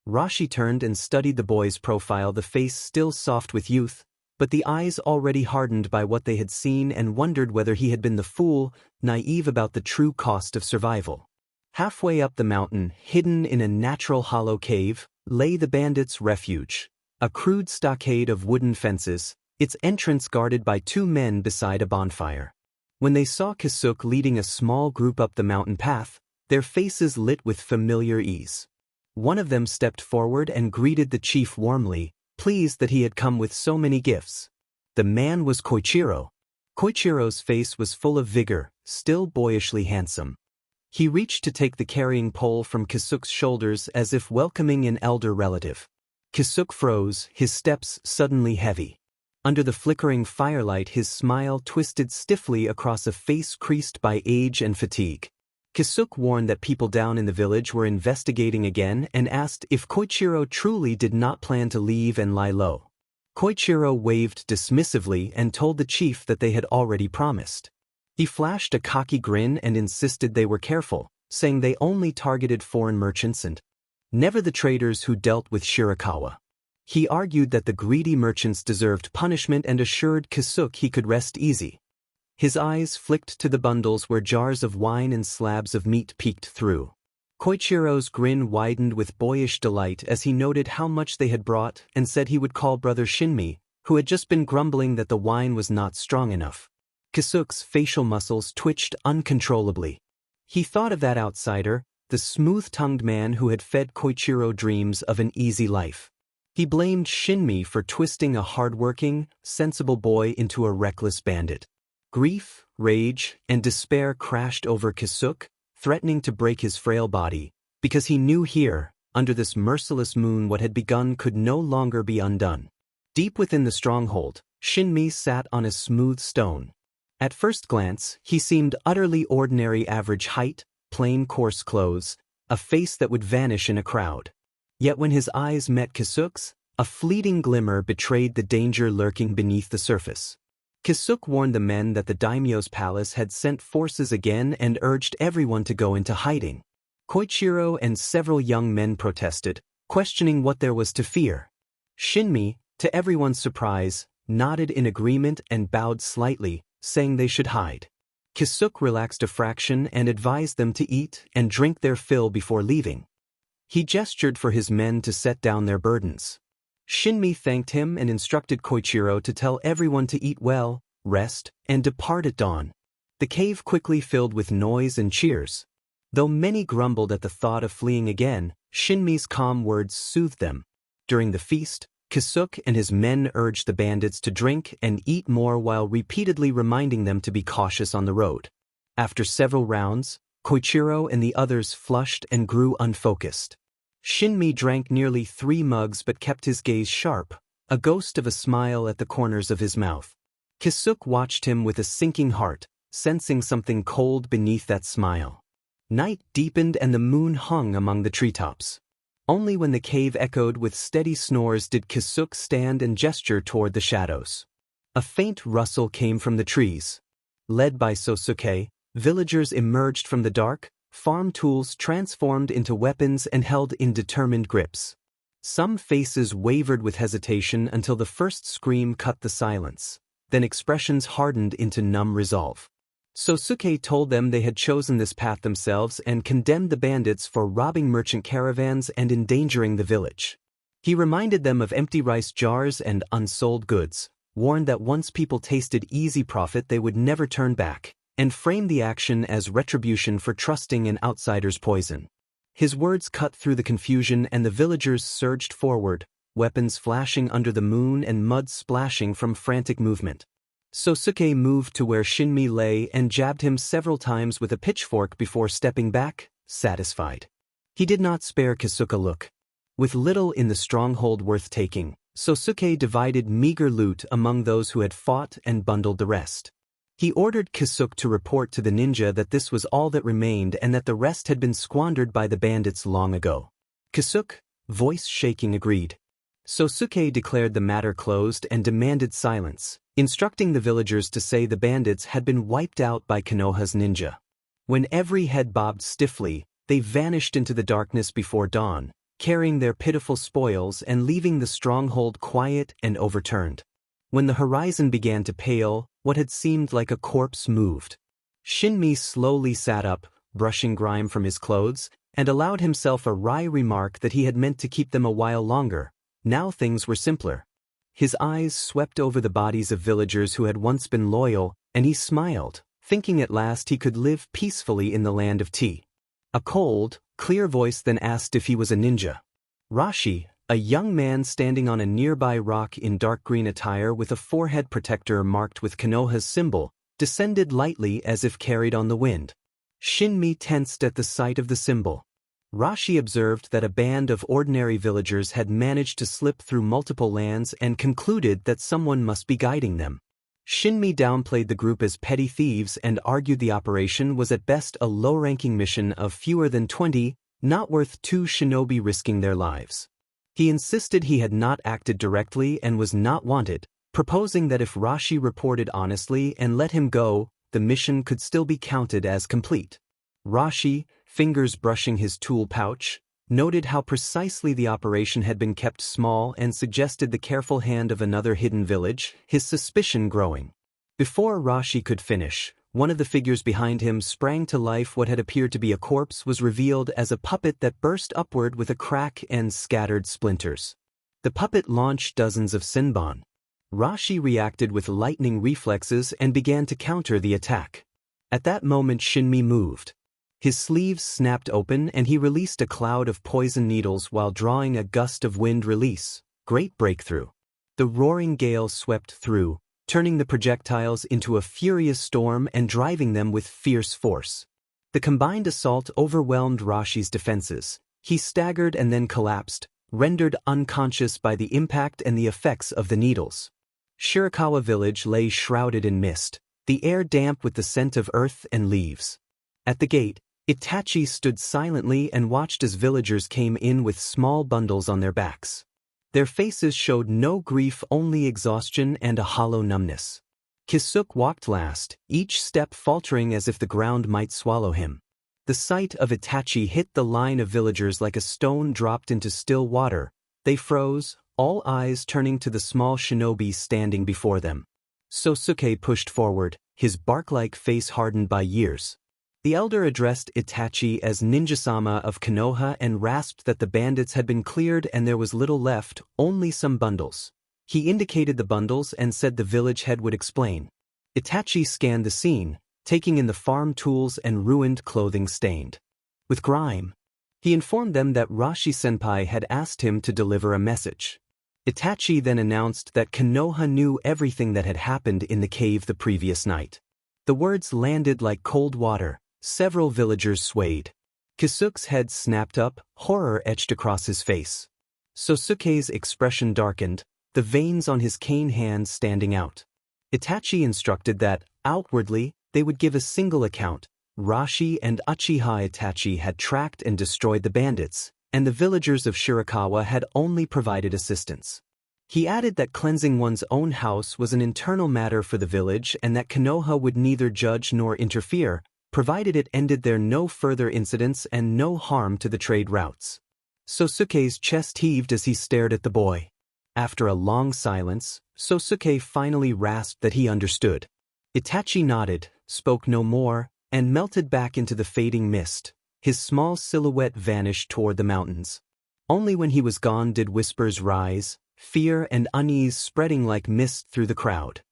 Rashi turned and studied the boy's profile, the face still soft with youth, but the eyes already hardened by what they had seen, and wondered whether he had been the fool, naive about the true cost of survival. Halfway up the mountain, hidden in a natural hollow cave, lay the bandits' refuge, a crude stockade of wooden fences, its entrance guarded by 2 men beside a bonfire. When they saw Kisuke leading a small group up the mountain path, their faces lit with familiar ease. One of them stepped forward and greeted the chief warmly, pleased that he had come with so many gifts. The man was Koichiro. Koichiro's face was full of vigor, still boyishly handsome. He reached to take the carrying pole from Kisuke's shoulders as if welcoming an elder relative. Kisuke froze, his steps suddenly heavy. Under the flickering firelight, his smile twisted stiffly across a face creased by age and fatigue. Kisuke warned that people down in the village were investigating again and asked if Koichiro truly did not plan to leave and lie low. Koichiro waved dismissively and told the chief that they had already promised. He flashed a cocky grin and insisted they were careful, saying they only targeted foreign merchants and never the traders who dealt with Shirakawa. He argued that the greedy merchants deserved punishment and assured Kisuke he could rest easy. His eyes flicked to the bundles where jars of wine and slabs of meat peeked through. Koichiro's grin widened with boyish delight as he noted how much they had brought and said he would call brother Shinmi, who had just been grumbling that the wine was not strong enough. Kisuke's facial muscles twitched uncontrollably. He thought of that outsider, the smooth-tongued man who had fed Koichiro dreams of an easy life. He blamed Shinmi for twisting a hard-working, sensible boy into a reckless bandit. Grief, rage, and despair crashed over Kisuke, threatening to break his frail body, because he knew here, under this merciless moon, what had begun could no longer be undone. Deep within the stronghold, Shinmi sat on a smooth stone. At first glance, he seemed utterly ordinary, average height, plain coarse clothes, a face that would vanish in a crowd. Yet when his eyes met Kisuke's, a fleeting glimmer betrayed the danger lurking beneath the surface. Kisuke warned the men that the daimyo's palace had sent forces again and urged everyone to go into hiding. Koichiro and several young men protested, questioning what there was to fear. Shinmi, to everyone's surprise, nodded in agreement and bowed slightly, saying they should hide. Kisuke relaxed a fraction and advised them to eat and drink their fill before leaving. He gestured for his men to set down their burdens. Shinmi thanked him and instructed Koichiro to tell everyone to eat well, rest, and depart at dawn. The cave quickly filled with noise and cheers. Though many grumbled at the thought of fleeing again, Shinmi's calm words soothed them. During the feast, Kisuke and his men urged the bandits to drink and eat more while repeatedly reminding them to be cautious on the road. After several rounds, Koichiro and the others flushed and grew unfocused. Shinmi drank nearly 3 mugs but kept his gaze sharp, a ghost of a smile at the corners of his mouth. Kisuke watched him with a sinking heart, sensing something cold beneath that smile. Night deepened and the moon hung among the treetops. Only when the cave echoed with steady snores did Kisuke stand and gesture toward the shadows. A faint rustle came from the trees. Led by Sosuke, villagers emerged from the dark, farm tools transformed into weapons and held in determined grips. Some faces wavered with hesitation until the first scream cut the silence. Then expressions hardened into numb resolve. Sosuke told them they had chosen this path themselves and condemned the bandits for robbing merchant caravans and endangering the village. He reminded them of empty rice jars and unsold goods, warned that once people tasted easy profit they would never turn back, and framed the action as retribution for trusting an outsider's poison. His words cut through the confusion and the villagers surged forward, weapons flashing under the moon and mud splashing from frantic movement. Sosuke moved to where Shinmi lay and jabbed him several times with a pitchfork before stepping back, satisfied. He did not spare Kisuke a look. With little in the stronghold worth taking, Sosuke divided meager loot among those who had fought and bundled the rest. He ordered Kisuke to report to the ninja that this was all that remained and that the rest had been squandered by the bandits long ago. Kisuke, voice shaking, agreed. Sosuke declared the matter closed and demanded silence, instructing the villagers to say the bandits had been wiped out by Konoha's ninja. When every head bobbed stiffly, they vanished into the darkness before dawn, carrying their pitiful spoils and leaving the stronghold quiet and overturned. When the horizon began to pale, what had seemed like a corpse moved. Shinmi slowly sat up, brushing grime from his clothes, and allowed himself a wry remark that he had meant to keep them a while longer. Now things were simpler. His eyes swept over the bodies of villagers who had once been loyal, and he smiled, thinking at last he could live peacefully in the land of tea. A cold, clear voice then asked if he was a ninja. Rashi, a young man standing on a nearby rock in dark green attire with a forehead protector marked with Konoha's symbol, descended lightly as if carried on the wind. Shinmi tensed at the sight of the symbol. Rashi observed that a band of ordinary villagers had managed to slip through multiple lands and concluded that someone must be guiding them. Shinmi downplayed the group as petty thieves and argued the operation was at best a low-ranking mission of fewer than 20, not worth 2 shinobi risking their lives. He insisted he had not acted directly and was not wanted, proposing that if Rashi reported honestly and let him go, the mission could still be counted as complete. Rashi, fingers brushing his tool pouch, noted how precisely the operation had been kept small and suggested the careful hand of another hidden village, his suspicion growing. Before Rashi could finish, one of the figures behind him sprang to life. What had appeared to be a corpse was revealed as a puppet that burst upward with a crack and scattered splinters. The puppet launched dozens of senbon. Rashi reacted with lightning reflexes and began to counter the attack. At that moment Shinmi moved. His sleeves snapped open and he released a cloud of poison needles while drawing a gust of wind release. Great breakthrough. The roaring gale swept through, turning the projectiles into a furious storm and driving them with fierce force. The combined assault overwhelmed Rashi's defenses. He staggered and then collapsed, rendered unconscious by the impact and the effects of the needles. Shirakawa village lay shrouded in mist, the air damp with the scent of earth and leaves. At the gate, Itachi stood silently and watched as villagers came in with small bundles on their backs. Their faces showed no grief, only exhaustion and a hollow numbness. Kisuke walked last, each step faltering as if the ground might swallow him. The sight of Itachi hit the line of villagers like a stone dropped into still water. They froze, all eyes turning to the small shinobi standing before them. Sosuke pushed forward, his bark-like face hardened by years. The elder addressed Itachi as Ninja-sama of Konoha and rasped that the bandits had been cleared and there was little left, only some bundles. He indicated the bundles and said the village head would explain. Itachi scanned the scene, taking in the farm tools and ruined clothing stained with grime. He informed them that Rashi-senpai had asked him to deliver a message. Itachi then announced that Konoha knew everything that had happened in the cave the previous night. The words landed like cold water. Several villagers swayed. Kisuke's head snapped up, horror etched across his face. Sosuke's expression darkened, the veins on his cane hands standing out. Itachi instructed that, outwardly, they would give a single account. Rashi and Uchiha Itachi had tracked and destroyed the bandits, and the villagers of Shirakawa had only provided assistance. He added that cleansing one's own house was an internal matter for the village and that Konoha would neither judge nor interfere, provided it ended there no further incidents and no harm to the trade routes. Sosuke's chest heaved as he stared at the boy. After a long silence, Sosuke finally rasped that he understood. Itachi nodded, spoke no more, and melted back into the fading mist. His small silhouette vanished toward the mountains. Only when he was gone did whispers rise, fear and unease spreading like mist through the crowd.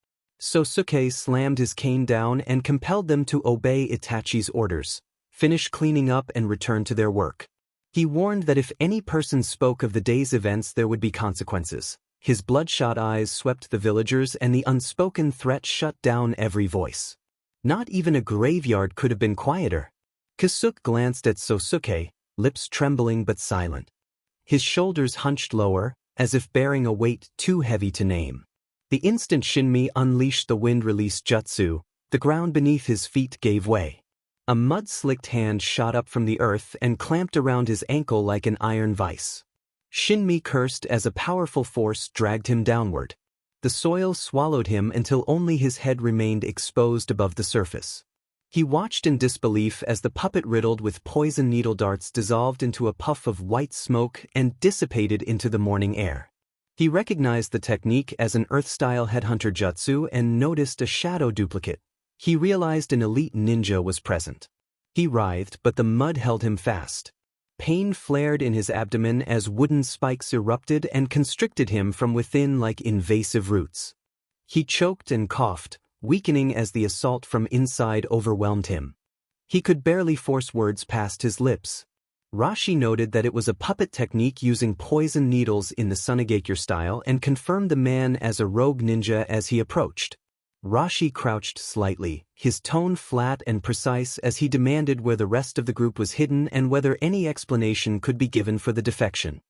Sosuke slammed his cane down and compelled them to obey Itachi's orders, finish cleaning up and return to their work. He warned that if any person spoke of the day's events there would be consequences. His bloodshot eyes swept the villagers and the unspoken threat shut down every voice. Not even a graveyard could have been quieter. Kisuke glanced at Sosuke, lips trembling but silent. His shoulders hunched lower, as if bearing a weight too heavy to name. The instant Shinmi unleashed the wind-release jutsu, the ground beneath his feet gave way. A mud-slicked hand shot up from the earth and clamped around his ankle like an iron vice. Shinmi cursed as a powerful force dragged him downward. The soil swallowed him until only his head remained exposed above the surface. He watched in disbelief as the puppet riddled with poison needle darts dissolved into a puff of white smoke and dissipated into the morning air. He recognized the technique as an Earth-style headhunter jutsu and noticed a shadow duplicate. He realized an elite ninja was present. He writhed, but the mud held him fast. Pain flared in his abdomen as wooden spikes erupted and constricted him from within like invasive roots. He choked and coughed, weakening as the assault from inside overwhelmed him. He could barely force words past his lips. Rashi noted that it was a puppet technique using poison needles in the Sunagakure style and confirmed the man as a rogue ninja as he approached. Rashi crouched slightly, his tone flat and precise as he demanded where the rest of the group was hidden and whether any explanation could be given for the defection.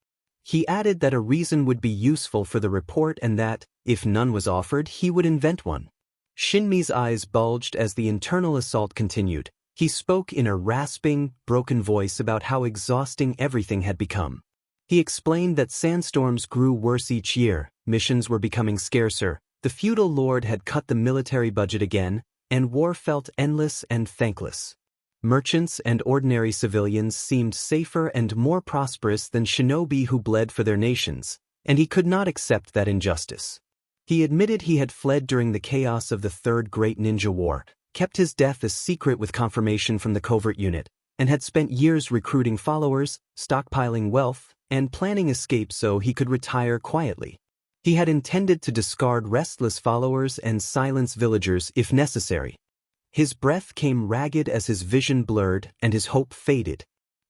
He added that a reason would be useful for the report and that, if none was offered, he would invent one. Shinmi's eyes bulged as the internal assault continued. He spoke in a rasping, broken voice about how exhausting everything had become. He explained that sandstorms grew worse each year, missions were becoming scarcer, the feudal lord had cut the military budget again, and war felt endless and thankless. Merchants and ordinary civilians seemed safer and more prosperous than shinobi who bled for their nations, and he could not accept that injustice. He admitted he had fled during the chaos of the Third Great Ninja War, kept his death a secret with confirmation from the covert unit, and had spent years recruiting followers, stockpiling wealth, and planning escape so he could retire quietly. He had intended to discard restless followers and silence villagers if necessary. His breath came ragged as his vision blurred and his hope faded.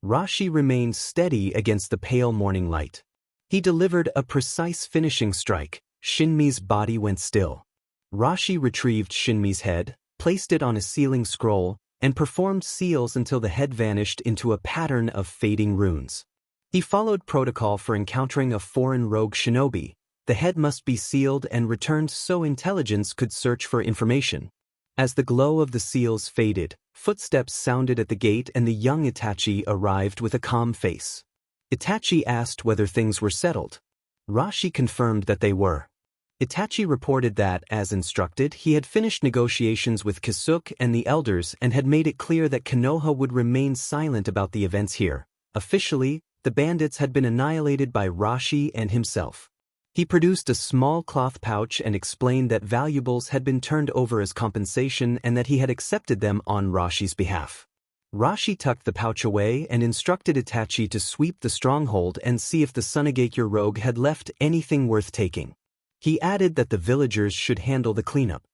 Rashi remained steady against the pale morning light. He delivered a precise finishing strike. Shinmi's body went still. Rashi retrieved Shinmi's head, placed it on a sealing scroll, and performed seals until the head vanished into a pattern of fading runes. He followed protocol for encountering a foreign rogue shinobi. The head must be sealed and returned so intelligence could search for information. As the glow of the seals faded, footsteps sounded at the gate and the young Itachi arrived with a calm face. Itachi asked whether things were settled. Rashi confirmed that they were. Itachi reported that, as instructed, he had finished negotiations with Kisuke and the elders and had made it clear that Konoha would remain silent about the events here. Officially, the bandits had been annihilated by Rashi and himself. He produced a small cloth pouch and explained that valuables had been turned over as compensation and that he had accepted them on Rashi's behalf. Rashi tucked the pouch away and instructed Itachi to sweep the stronghold and see if the Sunagakure rogue had left anything worth taking. He added that the villagers should handle the cleanup.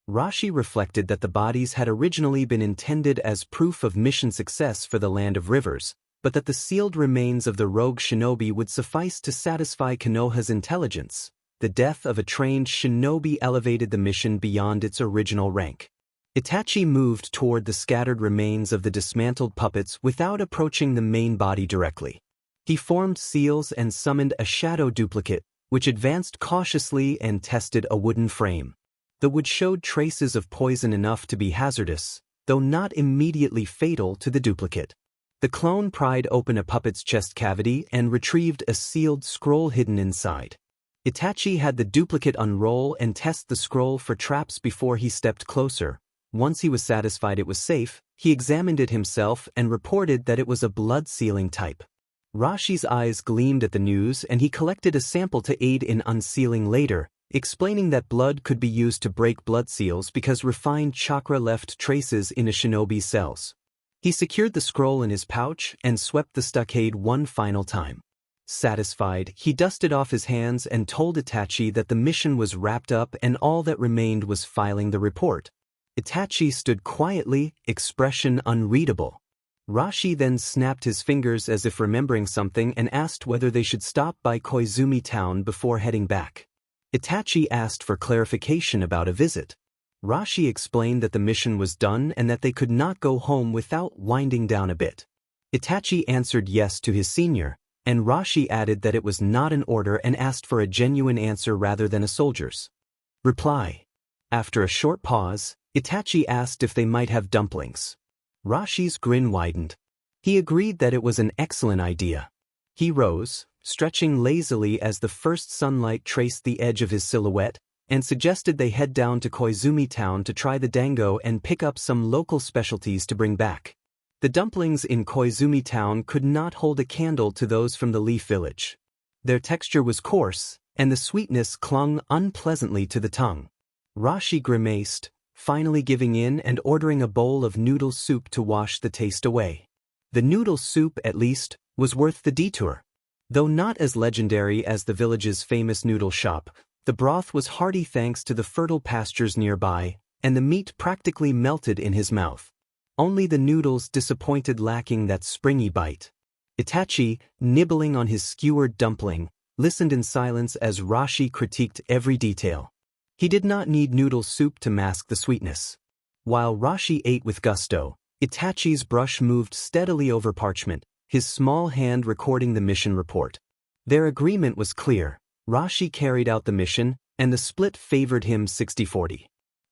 Rashi reflected that the bodies had originally been intended as proof of mission success for the Land of Rivers, but that the sealed remains of the rogue shinobi would suffice to satisfy Konoha's intelligence. The death of a trained shinobi elevated the mission beyond its original rank. Itachi moved toward the scattered remains of the dismantled puppets without approaching the main body directly. He formed seals and summoned a shadow duplicate, which advanced cautiously and tested a wooden frame. The wood showed traces of poison enough to be hazardous, though not immediately fatal to the duplicate. The clone pried open a puppet's chest cavity and retrieved a sealed scroll hidden inside. Itachi had the duplicate unroll and test the scroll for traps before he stepped closer. Once he was satisfied it was safe, he examined it himself and reported that it was a blood-sealing type. Rashi's eyes gleamed at the news and he collected a sample to aid in unsealing later, explaining that blood could be used to break blood seals because refined chakra left traces in a shinobi's cells. He secured the scroll in his pouch and swept the stockade one final time. Satisfied, he dusted off his hands and told Itachi that the mission was wrapped up and all that remained was filing the report. Itachi stood quietly, expression unreadable. Rashi then snapped his fingers as if remembering something and asked whether they should stop by Koizumi town before heading back. Itachi asked for clarification about a visit. Rashi explained that the mission was done and that they could not go home without winding down a bit. Itachi answered yes to his senior, and Rashi added that it was not an order and asked for a genuine answer rather than a soldier's reply. After a short pause, Itachi asked if they might have dumplings. Rashi's grin widened. He agreed that it was an excellent idea. He rose, stretching lazily as the first sunlight traced the edge of his silhouette, and suggested they head down to Koizumi town to try the dango and pick up some local specialties to bring back. The dumplings in Koizumi town could not hold a candle to those from the Leaf Village. Their texture was coarse, and the sweetness clung unpleasantly to the tongue. Rashi grimaced, finally giving in and ordering a bowl of noodle soup to wash the taste away. The noodle soup, at least, was worth the detour. Though not as legendary as the village's famous noodle shop, the broth was hearty thanks to the fertile pastures nearby, and the meat practically melted in his mouth. Only the noodles disappointed, lacking that springy bite. Itachi, nibbling on his skewered dumpling, listened in silence as Rashi critiqued every detail. He did not need noodle soup to mask the sweetness. While Rashi ate with gusto, Itachi's brush moved steadily over parchment, his small hand recording the mission report. Their agreement was clear. Rashi carried out the mission, and the split favored him 60-40.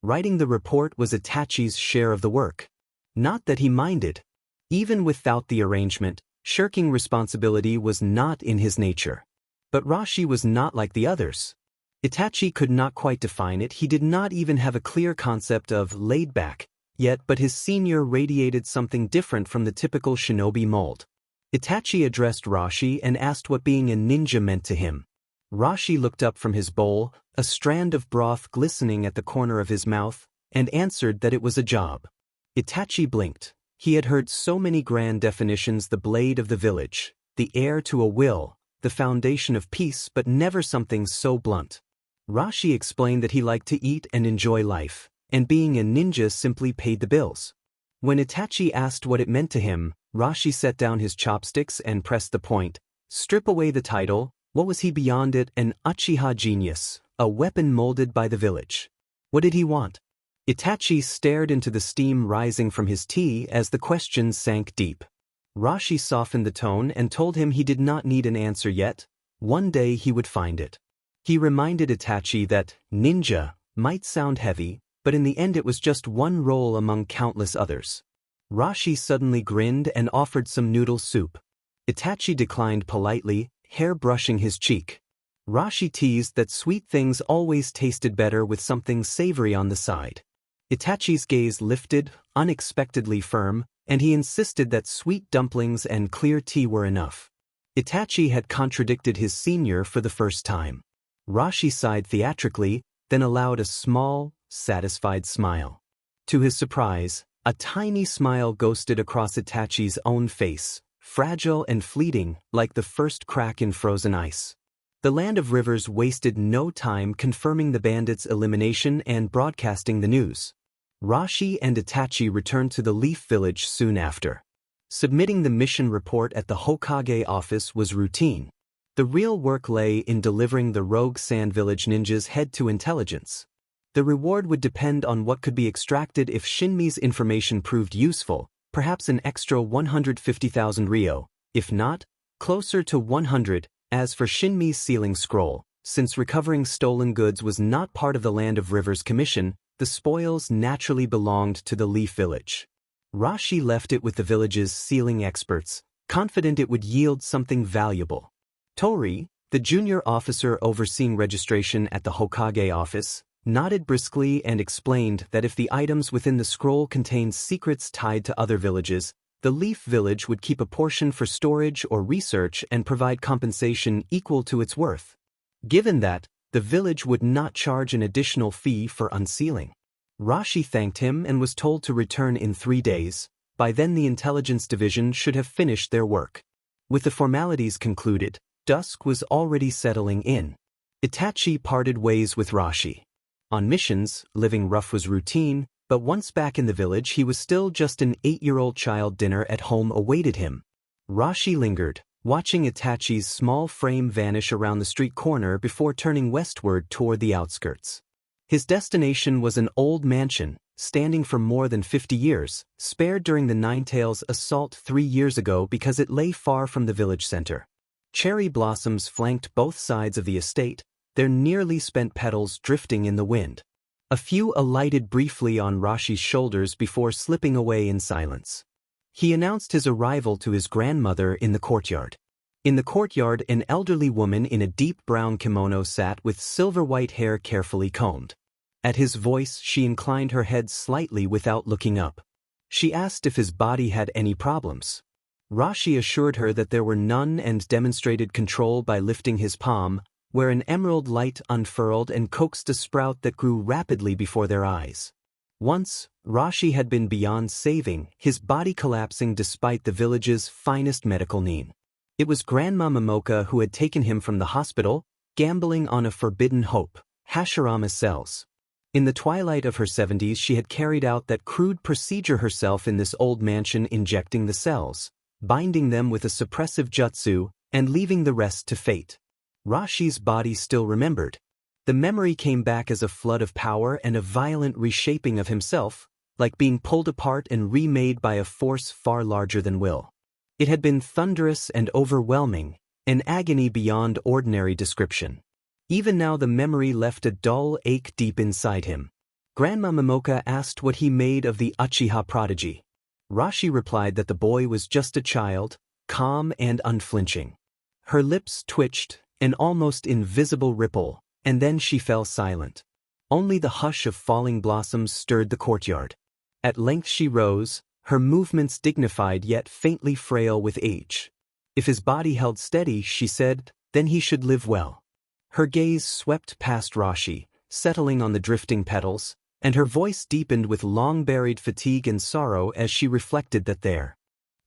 Writing the report was Itachi's share of the work. Not that he minded. Even without the arrangement, shirking responsibility was not in his nature. But Rashi was not like the others. Itachi could not quite define it. He did not even have a clear concept of laid back, yet but his senior radiated something different from the typical shinobi mold. Itachi addressed Rashi and asked what being a ninja meant to him. Rashi looked up from his bowl, a strand of broth glistening at the corner of his mouth, and answered that it was a job. Itachi blinked. He had heard so many grand definitions: the blade of the village, the heir to a will, the foundation of peace, but never something so blunt. Rashi explained that he liked to eat and enjoy life, and being a ninja simply paid the bills. When Itachi asked what it meant to him, Rashi set down his chopsticks and pressed the point. Strip away the title. What was he beyond it? An Uchiha genius, a weapon molded by the village. What did he want? Itachi stared into the steam rising from his tea as the question sank deep. Rashi softened the tone and told him he did not need an answer yet. One day he would find it. He reminded Itachi that ninja might sound heavy, but in the end it was just one role among countless others. Rashi suddenly grinned and offered some noodle soup. Itachi declined politely, hair brushing his cheek. Rashi teased that sweet things always tasted better with something savory on the side. Itachi's gaze lifted, unexpectedly firm, and he insisted that sweet dumplings and clear tea were enough. Itachi had contradicted his senior for the first time. Rashi sighed theatrically, then allowed a small, satisfied smile. To his surprise, a tiny smile ghosted across Itachi's own face, fragile and fleeting, like the first crack in frozen ice. The Land of Rivers wasted no time confirming the bandits' elimination and broadcasting the news. Rashi and Itachi returned to the Leaf Village soon after. Submitting the mission report at the Hokage office was routine. The real work lay in delivering the rogue Sand Village ninja's head to intelligence. The reward would depend on what could be extracted if Shinmi's information proved useful, perhaps an extra 150,000 ryo, if not, closer to 100. As for Shinmi's sealing scroll, since recovering stolen goods was not part of the Land of Rivers commission, the spoils naturally belonged to the Leaf Village. Rashi left it with the village's sealing experts, confident it would yield something valuable. Tori, the junior officer overseeing registration at the Hokage office, nodded briskly and explained that if the items within the scroll contained secrets tied to other villages, the Leaf Village would keep a portion for storage or research and provide compensation equal to its worth. Given that, the village would not charge an additional fee for unsealing. Rashi thanked him and was told to return in 3 days. By then the intelligence division should have finished their work. With the formalities concluded, dusk was already settling in. Itachi parted ways with Rashi. On missions, living rough was routine, but once back in the village he was still just an 8-year-old child. Dinner at home awaited him. Rashi lingered, watching Itachi's small frame vanish around the street corner before turning westward toward the outskirts. His destination was an old mansion, standing for more than 50 years, spared during the Ninetales assault 3 years ago because it lay far from the village center. Cherry blossoms flanked both sides of the estate, their nearly spent petals drifting in the wind. A few alighted briefly on Rashi's shoulders before slipping away in silence. He announced his arrival to his grandmother in the courtyard. In the courtyard, an elderly woman in a deep brown kimono sat with silver-white hair carefully combed. At his voice, she inclined her head slightly without looking up. She asked if his body had any problems. Rashi assured her that there were none and demonstrated control by lifting his palm, where an emerald light unfurled and coaxed a sprout that grew rapidly before their eyes. Once, Rashi had been beyond saving, his body collapsing despite the village's finest medical need. It was Grandma Momoka who had taken him from the hospital, gambling on a forbidden hope, Hashirama cells. In the twilight of her 70s she had carried out that crude procedure herself in this old mansion, injecting the cells, binding them with a suppressive jutsu, and leaving the rest to fate. Rashi's body still remembered. The memory came back as a flood of power and a violent reshaping of himself, like being pulled apart and remade by a force far larger than will. It had been thunderous and overwhelming, an agony beyond ordinary description. Even now the memory left a dull ache deep inside him. Grandma Momoka asked what he made of the Uchiha prodigy. Rashi replied that the boy was just a child, calm and unflinching. Her lips twitched, an almost invisible ripple, and then she fell silent. Only the hush of falling blossoms stirred the courtyard. At length she rose, her movements dignified yet faintly frail with age. If his body held steady, she said, then he should live well. Her gaze swept past Rashi, settling on the drifting petals, and her voice deepened with long-buried fatigue and sorrow as she reflected that their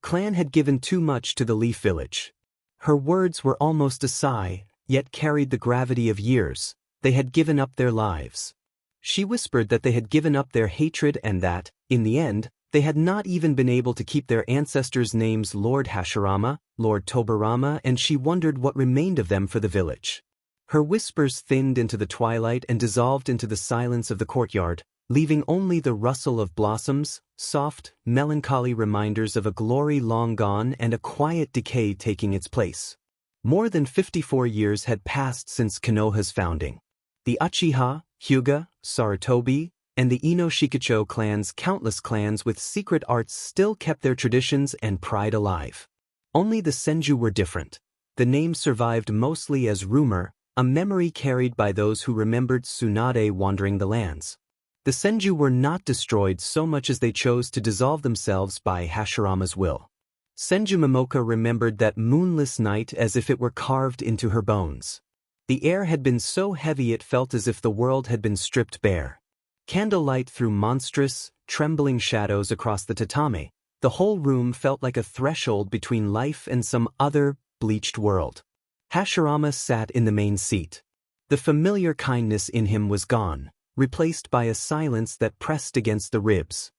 clan had given too much to the Leaf Village. Her words were almost a sigh, yet carried the gravity of years. They had given up their lives. She whispered that they had given up their hatred and that, in the end, they had not even been able to keep their ancestors' names, Lord Hashirama, Lord Tobarama, and she wondered what remained of them for the village. Her whispers thinned into the twilight and dissolved into the silence of the courtyard, leaving only the rustle of blossoms, soft, melancholy reminders of a glory long gone and a quiet decay taking its place. More than 54 years had passed since Konoha's founding. The Uchiha, Hyuga, Sarutobi, and the Ino Shikacho clans, countless clans with secret arts, still kept their traditions and pride alive. Only the Senju were different. The name survived mostly as rumor, a memory carried by those who remembered Tsunade wandering the lands. The Senju were not destroyed so much as they chose to dissolve themselves by Hashirama's will. Senju Momoka remembered that moonless night as if it were carved into her bones. The air had been so heavy it felt as if the world had been stripped bare. Candlelight threw monstrous, trembling shadows across the tatame. The whole room felt like a threshold between life and some other, bleached world. Hashirama sat in the main seat. The familiar kindness in him was gone, replaced by a silence that pressed against the ribs.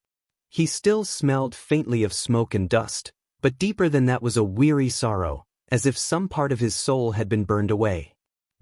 He still smelled faintly of smoke and dust, but deeper than that was a weary sorrow, as if some part of his soul had been burned away.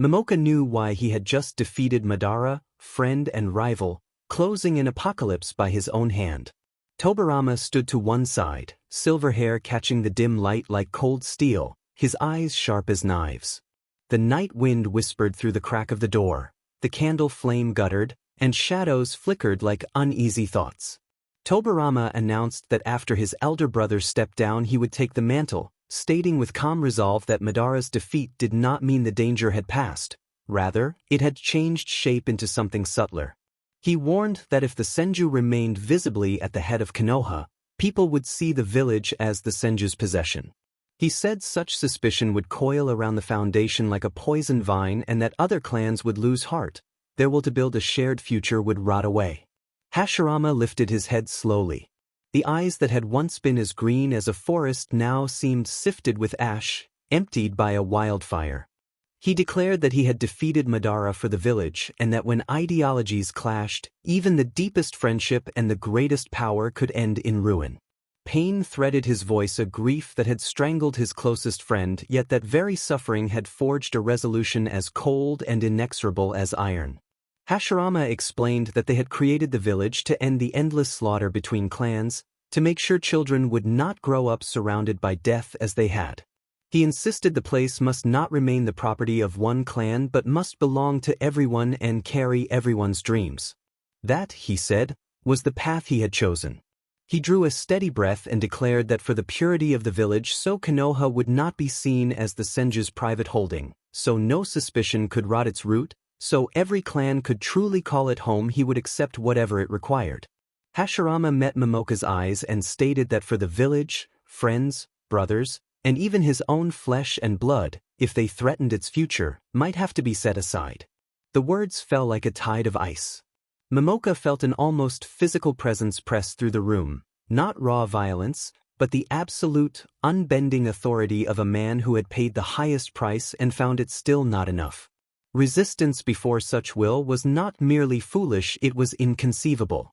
Momoka knew why he had just defeated Madara, friend and rival, closing an apocalypse by his own hand. Tobirama stood to one side, silver hair catching the dim light like cold steel, his eyes sharp as knives. The night wind whispered through the crack of the door, the candle flame guttered, and shadows flickered like uneasy thoughts. Tobirama announced that after his elder brother stepped down he would take the mantle, stating with calm resolve that Madara's defeat did not mean the danger had passed. Rather, it had changed shape into something subtler. He warned that if the Senju remained visibly at the head of Konoha, people would see the village as the Senju's possession. He said such suspicion would coil around the foundation like a poison vine and that other clans would lose heart. Their will to build a shared future would rot away. Hashirama lifted his head slowly. The eyes that had once been as green as a forest now seemed sifted with ash, emptied by a wildfire. He declared that he had defeated Madara for the village and that when ideologies clashed, even the deepest friendship and the greatest power could end in ruin. Pain threaded his voice, a grief that had strangled his closest friend, yet that very suffering had forged a resolution as cold and inexorable as iron. Hashirama explained that they had created the village to end the endless slaughter between clans, to make sure children would not grow up surrounded by death as they had. He insisted the place must not remain the property of one clan but must belong to everyone and carry everyone's dreams. That, he said, was the path he had chosen. He drew a steady breath and declared that for the purity of the village, so Konoha would not be seen as the Senju's private holding, so no suspicion could rot its root, so every clan could truly call it home. He would accept whatever it required. Hashirama met Momoka's eyes and stated that for the village, friends, brothers, and even his own flesh and blood, if they threatened its future, might have to be set aside. The words fell like a tide of ice. Momoka felt an almost physical presence press through the room, not raw violence, but the absolute, unbending authority of a man who had paid the highest price and found it still not enough. Resistance before such will was not merely foolish, it was inconceivable.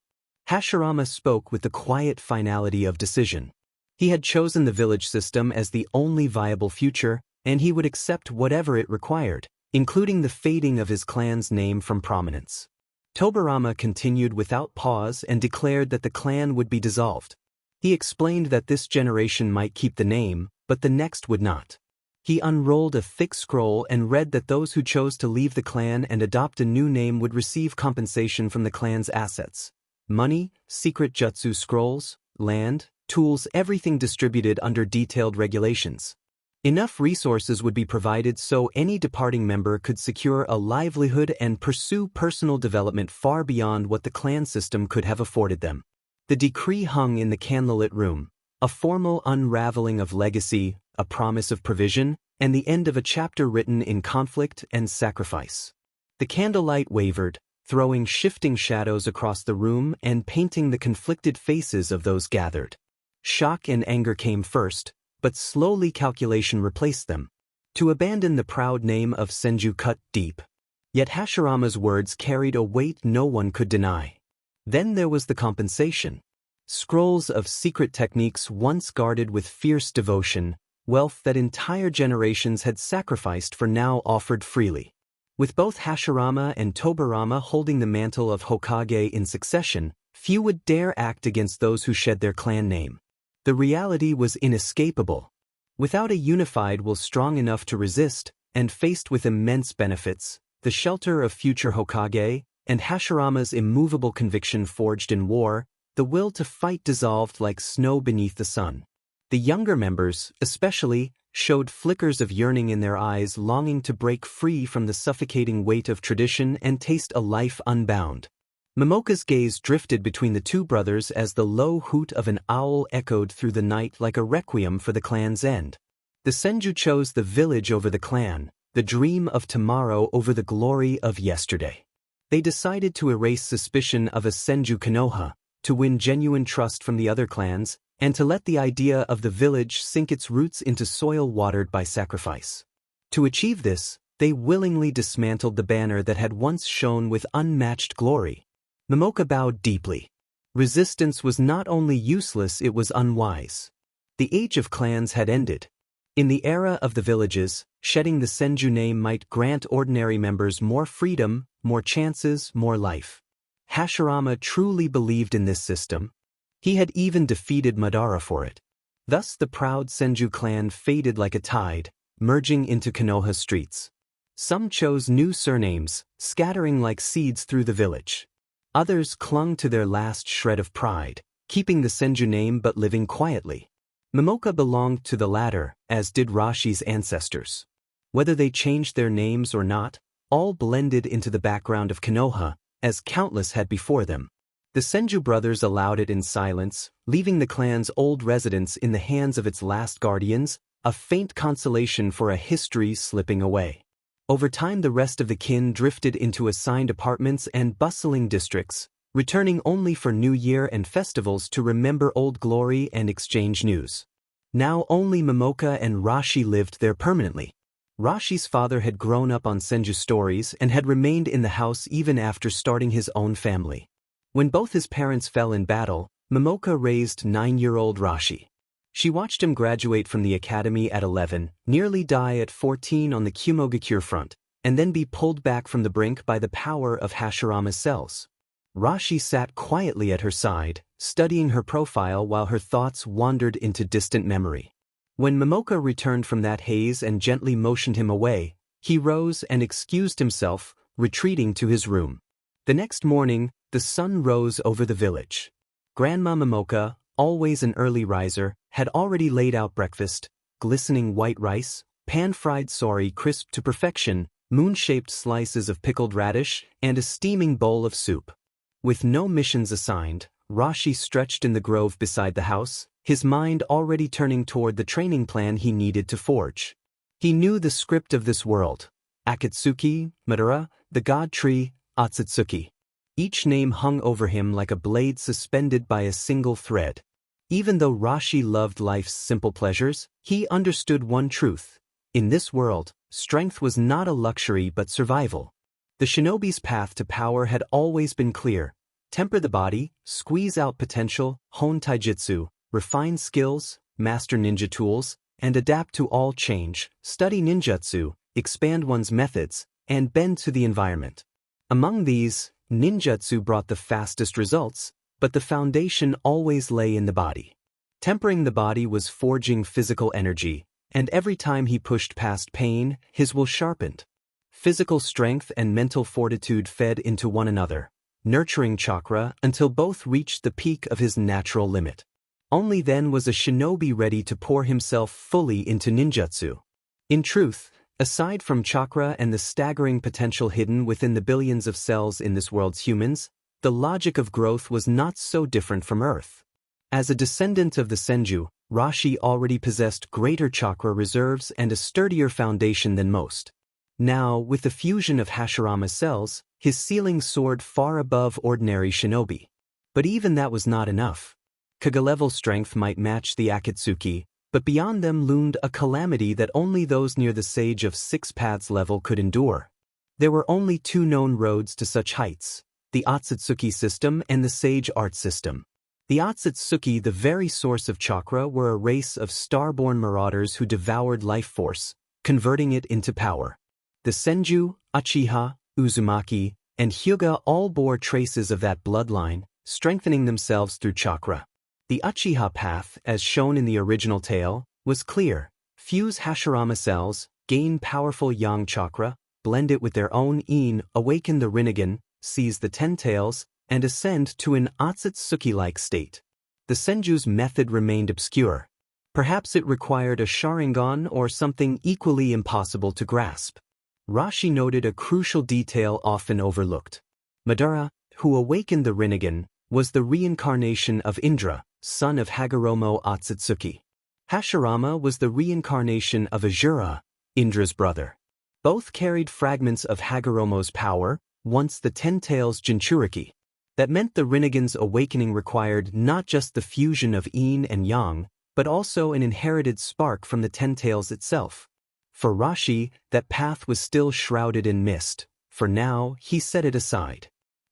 Hashirama spoke with the quiet finality of decision. He had chosen the village system as the only viable future, and he would accept whatever it required, including the fading of his clan's name from prominence. Tobirama continued without pause and declared that the clan would be dissolved. He explained that this generation might keep the name, but the next would not. He unrolled a thick scroll and read that those who chose to leave the clan and adopt a new name would receive compensation from the clan's assets. Money, secret jutsu scrolls, land, tools, everything distributed under detailed regulations. Enough resources would be provided so any departing member could secure a livelihood and pursue personal development far beyond what the clan system could have afforded them. The decree hung in the candlelit room, a formal unraveling of legacy, a promise of provision, and the end of a chapter written in conflict and sacrifice. The candlelight wavered, throwing shifting shadows across the room and painting the conflicted faces of those gathered. Shock and anger came first, but slowly calculation replaced them. To abandon the proud name of Senju cut deep. Yet Hashirama's words carried a weight no one could deny. Then there was the compensation. Scrolls of secret techniques once guarded with fierce devotion, wealth that entire generations had sacrificed for now offered freely. With both Hashirama and Tobirama holding the mantle of Hokage in succession, few would dare act against those who shed their clan name. The reality was inescapable. Without a unified will strong enough to resist, and faced with immense benefits, the shelter of future Hokage, and Hashirama's immovable conviction forged in war, the will to fight dissolved like snow beneath the sun. The younger members, especially, showed flickers of yearning in their eyes, longing to break free from the suffocating weight of tradition and taste a life unbound. Momoka's gaze drifted between the two brothers as the low hoot of an owl echoed through the night like a requiem for the clan's end. The Senju chose the village over the clan, the dream of tomorrow over the glory of yesterday. They decided to erase suspicion of a Senju Konoha, to win genuine trust from the other clans, and to let the idea of the village sink its roots into soil watered by sacrifice. To achieve this, they willingly dismantled the banner that had once shone with unmatched glory. Momoka bowed deeply. Resistance was not only useless, it was unwise. The age of clans had ended. In the era of the villages, shedding the Senju name might grant ordinary members more freedom, more chances, more life. Hashirama truly believed in this system. He had even defeated Madara for it. Thus the proud Senju clan faded like a tide, merging into Konoha streets. Some chose new surnames, scattering like seeds through the village. Others clung to their last shred of pride, keeping the Senju name but living quietly. Momoka belonged to the latter, as did Rashi's ancestors. Whether they changed their names or not, all blended into the background of Konoha, as countless had before them. The Senju brothers allowed it in silence, leaving the clan's old residence in the hands of its last guardians, a faint consolation for a history slipping away. Over time the rest of the kin drifted into assigned apartments and bustling districts, returning only for New Year and festivals to remember old glory and exchange news. Now only Momoka and Rashi lived there permanently. Rashi's father had grown up on Senju stories and had remained in the house even after starting his own family. When both his parents fell in battle, Momoka raised 9-year-old Rashi. She watched him graduate from the academy at 11, nearly die at 14 on the Kumogakure front, and then be pulled back from the brink by the power of Hashirama's cells. Rashi sat quietly at her side, studying her profile while her thoughts wandered into distant memory. When Momoka returned from that haze and gently motioned him away, he rose and excused himself, retreating to his room. The next morning, the sun rose over the village. Grandma Momoka, always an early riser, had already laid out breakfast: glistening white rice, pan-fried sori crisped to perfection, moon-shaped slices of pickled radish, and a steaming bowl of soup. With no missions assigned, Rashi stretched in the grove beside the house, his mind already turning toward the training plan he needed to forge. He knew the script of this world: Akatsuki, Madara, the God Tree, Otsutsuki. Each name hung over him like a blade suspended by a single thread. Even though Rashi loved life's simple pleasures, he understood one truth: in this world, strength was not a luxury but survival. The shinobi's path to power had always been clear: temper the body, squeeze out potential, hone taijutsu, refine skills, master ninja tools, and adapt to all change, study ninjutsu, expand one's methods, and bend to the environment. Among these, ninjutsu brought the fastest results, but the foundation always lay in the body. Tempering the body was forging physical energy, and every time he pushed past pain, his will sharpened. Physical strength and mental fortitude fed into one another, nurturing chakra until both reached the peak of his natural limit. Only then was a shinobi ready to pour himself fully into ninjutsu. In truth, aside from chakra and the staggering potential hidden within the billions of cells in this world's humans, the logic of growth was not so different from Earth. As a descendant of the Senju, Rashi already possessed greater chakra reserves and a sturdier foundation than most. Now, with the fusion of Hashirama's cells, his ceiling soared far above ordinary shinobi. But even that was not enough. Kage-level strength might match the Akatsuki, but beyond them loomed a calamity that only those near the Sage of Six Paths level could endure. There were only two known roads to such heights: the Otsutsuki system and the Sage Art system. The Otsutsuki, the very source of chakra, were a race of star-born marauders who devoured life force, converting it into power. The Senju, Uchiha, Uzumaki, and Hyuga all bore traces of that bloodline, strengthening themselves through chakra. The Uchiha path, as shown in the original tale, was clear: fuse Hashirama cells, gain powerful yang chakra, blend it with their own yin, awaken the Rinnegan, seize the Ten Tails, and ascend to an Otsutsuki-like state. The Senju's method remained obscure. Perhaps it required a Sharingan or something equally impossible to grasp. Rashi noted a crucial detail often overlooked. Madara, who awakened the Rinnegan, was the reincarnation of Indra, son of Hagoromo Otsutsuki. Hashirama was the reincarnation of Azura, Indra's brother. Both carried fragments of Hagoromo's power, once the Ten Tails Jinchuriki. That meant the Rinnegan's awakening required not just the fusion of yin and yang, but also an inherited spark from the Ten Tails itself. For Rashi, that path was still shrouded in mist. For now, he set it aside.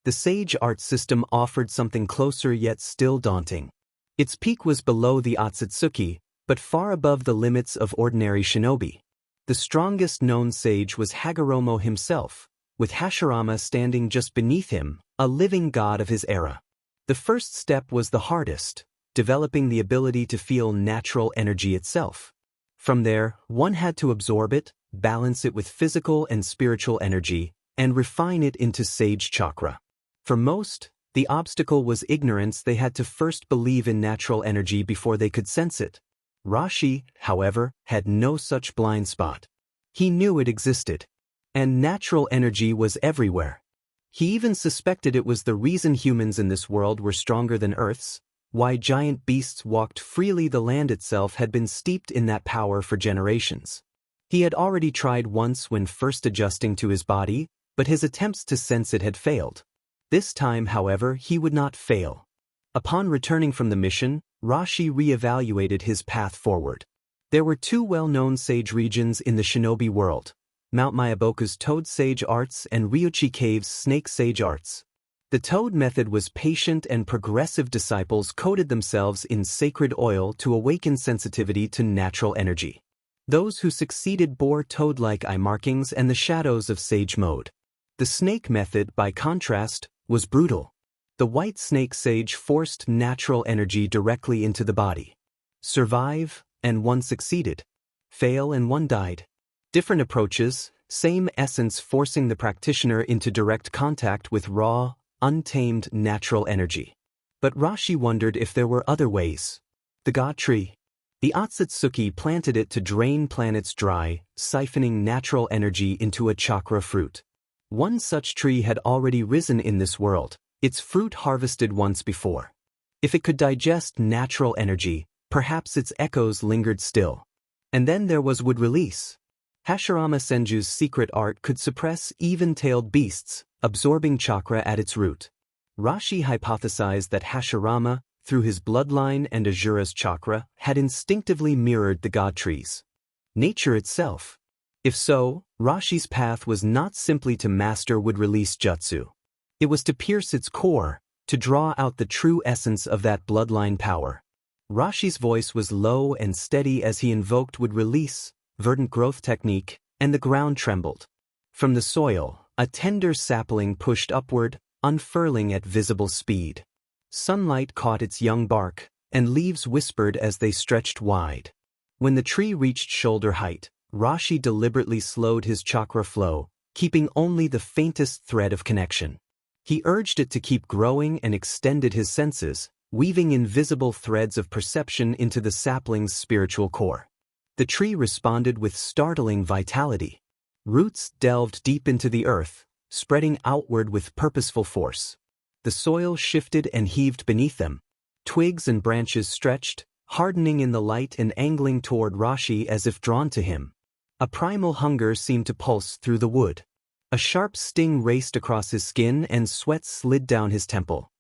The Sage Art system offered something closer yet still daunting. Its peak was below the Otsutsuki, but far above the limits of ordinary shinobi. The strongest known sage was Hagoromo himself, with Hashirama standing just beneath him, a living god of his era. The first step was the hardest, developing the ability to feel natural energy itself. From there, one had to absorb it, balance it with physical and spiritual energy, and refine it into sage chakra. For most, the obstacle was ignorance. They had to first believe in natural energy before they could sense it. Rashi, however, had no such blind spot. He knew it existed. And natural energy was everywhere. He even suspected it was the reason humans in this world were stronger than Earth's, why giant beasts walked freely. The land itself had been steeped in that power for generations. He had already tried once when first adjusting to his body, but his attempts to sense it had failed. This time, however, he would not fail. Upon returning from the mission, Rashi re-evaluated his path forward. There were two well-known sage regions in the shinobi world: Mount Miyaboku's Toad Sage Arts and Ryuchi Cave's Snake Sage Arts. The Toad method was patient and progressive. Disciples coated themselves in sacred oil to awaken sensitivity to natural energy. Those who succeeded bore toad-like eye markings and the shadows of sage mode. The snake method, by contrast, was brutal. The white snake sage forced natural energy directly into the body. Survive, and one succeeded. Fail, and one died. Different approaches, same essence, forcing the practitioner into direct contact with raw, untamed natural energy. But Rashi wondered if there were other ways. The God Tree. The Otsutsuki planted it to drain planets dry, siphoning natural energy into a chakra fruit. One such tree had already risen in this world, its fruit harvested once before. If it could digest natural energy, perhaps its echoes lingered still. And then there was wood release. Hashirama Senju's secret art could suppress even-tailed beasts, absorbing chakra at its root. Rashi hypothesized that Hashirama, through his bloodline and Asura's chakra, had instinctively mirrored the god trees. Nature itself. If so, Rashi's path was not simply to master wood release jutsu. It was to pierce its core, to draw out the true essence of that bloodline power. Rashi's voice was low and steady as he invoked wood release, verdant growth technique, and the ground trembled. From the soil, a tender sapling pushed upward, unfurling at visible speed. Sunlight caught its young bark, and leaves whispered as they stretched wide. When the tree reached shoulder height, Rashi deliberately slowed his chakra flow, keeping only the faintest thread of connection. He urged it to keep growing and extended his senses, weaving invisible threads of perception into the sapling's spiritual core. The tree responded with startling vitality. Roots delved deep into the earth, spreading outward with purposeful force. The soil shifted and heaved beneath them. Twigs and branches stretched, hardening in the light and angling toward Rashi as if drawn to him. A primal hunger seemed to pulse through the wood. A sharp sting raced across his skin and sweat slid down his temple.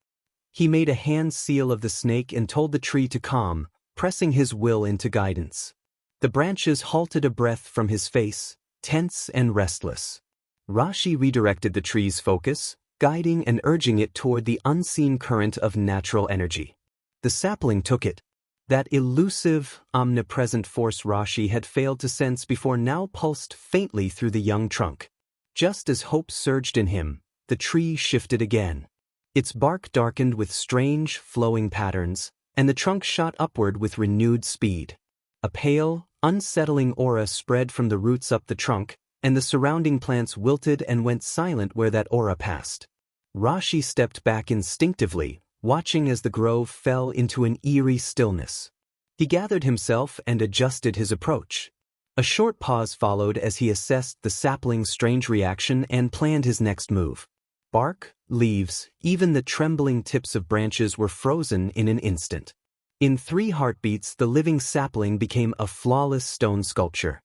He made a hand seal of the snake and told the tree to calm, pressing his will into guidance. The branches halted a breath from his face, tense and restless. Rashi redirected the tree's focus, guiding and urging it toward the unseen current of natural energy. The sapling took it. That elusive, omnipresent force Rashi had failed to sense before now pulsed faintly through the young trunk. Just as hope surged in him, the tree shifted again. Its bark darkened with strange, flowing patterns, and the trunk shot upward with renewed speed. A pale, unsettling aura spread from the roots up the trunk, and the surrounding plants wilted and went silent where that aura passed. Rashi stepped back instinctively, watching as the grove fell into an eerie stillness. He gathered himself and adjusted his approach. A short pause followed as he assessed the sapling's strange reaction and planned his next move. Bark, leaves, even the trembling tips of branches were frozen in an instant. In 3 heartbeats, the living sapling became a flawless stone sculpture.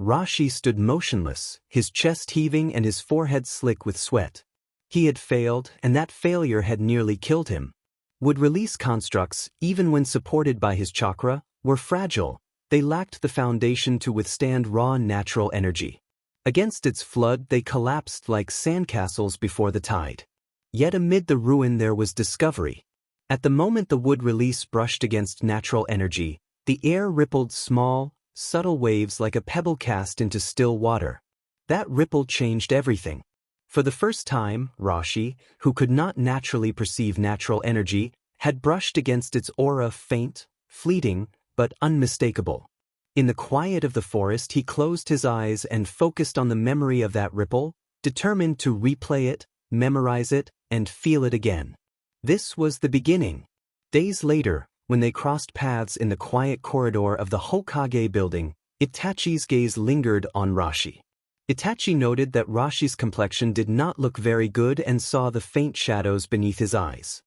Rashi stood motionless, his chest heaving and his forehead slick with sweat. He had failed, and that failure had nearly killed him. Wood-release constructs, even when supported by his chakra, were fragile. They lacked the foundation to withstand raw natural energy. Against its flood they collapsed like sandcastles before the tide. Yet amid the ruin there was discovery. At the moment the wood release brushed against natural energy, the air rippled small, subtle waves like a pebble cast into still water. That ripple changed everything. For the first time, Rashi, who could not naturally perceive natural energy, had brushed against its aura, faint, fleeting, but unmistakable. In the quiet of the forest he closed his eyes and focused on the memory of that ripple, determined to replay it, memorize it, and feel it again. This was the beginning. Days later, when they crossed paths in the quiet corridor of the Hokage building, Itachi's gaze lingered on Rashi. Itachi noted that Rashi's complexion did not look very good and saw the faint shadows beneath his eyes.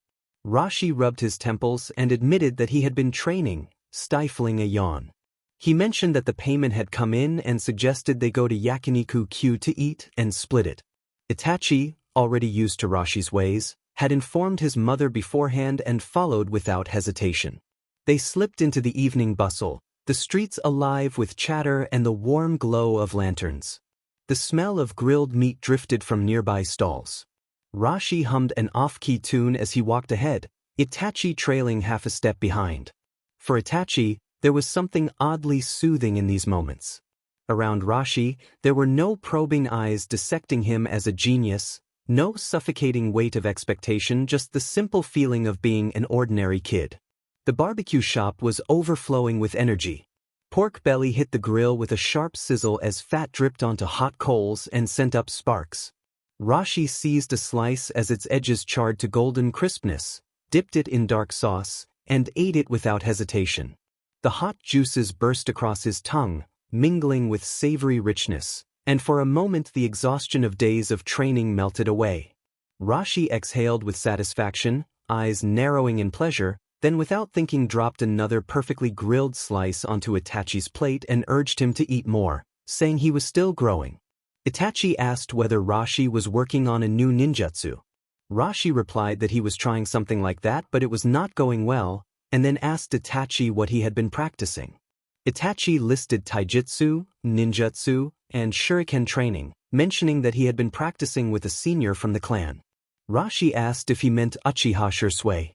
Rashi rubbed his temples and admitted that he had been training, stifling a yawn. He mentioned that the payment had come in and suggested they go to Yakiniku-Q to eat and split it. Itachi, already used to Rashi's ways, had informed his mother beforehand and followed without hesitation. They slipped into the evening bustle, the streets alive with chatter and the warm glow of lanterns. The smell of grilled meat drifted from nearby stalls. Rashi hummed an off-key tune as he walked ahead, Itachi trailing half a step behind. For Itachi, there was something oddly soothing in these moments. Around Rashi, there were no probing eyes dissecting him as a genius, no suffocating weight of expectation, just the simple feeling of being an ordinary kid. The barbecue shop was overflowing with energy. Pork belly hit the grill with a sharp sizzle as fat dripped onto hot coals and sent up sparks. Rashi seized a slice as its edges charred to golden crispness, dipped it in dark sauce, and ate it without hesitation. The hot juices burst across his tongue, mingling with savory richness, and for a moment the exhaustion of days of training melted away. Rashi exhaled with satisfaction, eyes narrowing in pleasure, then without thinking dropped another perfectly grilled slice onto Itachi's plate and urged him to eat more, saying he was still growing. Itachi asked whether Rashi was working on a new ninjutsu. Rashi replied that he was trying something like that but it was not going well, and then asked Itachi what he had been practicing. Itachi listed taijutsu, ninjutsu, and shuriken training, mentioning that he had been practicing with a senior from the clan. Rashi asked if he meant Uchiha Shursui.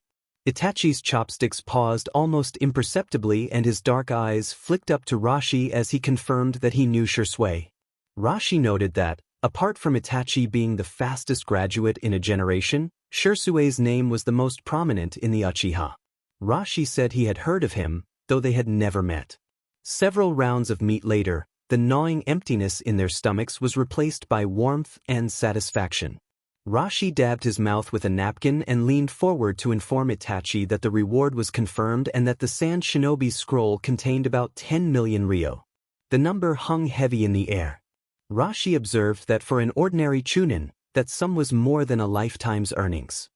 Itachi's chopsticks paused almost imperceptibly and his dark eyes flicked up to Rashi as he confirmed that he knew Shursui. Rashi noted that, apart from Itachi being the fastest graduate in a generation, Shursui's name was the most prominent in the Uchiha. Rashi said he had heard of him, though they had never met. Several rounds of meat later, the gnawing emptiness in their stomachs was replaced by warmth and satisfaction. Rashi dabbed his mouth with a napkin and leaned forward to inform Itachi that the reward was confirmed and that the Sand Shinobi scroll contained about 10 million ryo. The number hung heavy in the air. Rashi observed that for an ordinary chunin, that sum was more than a lifetime's earnings.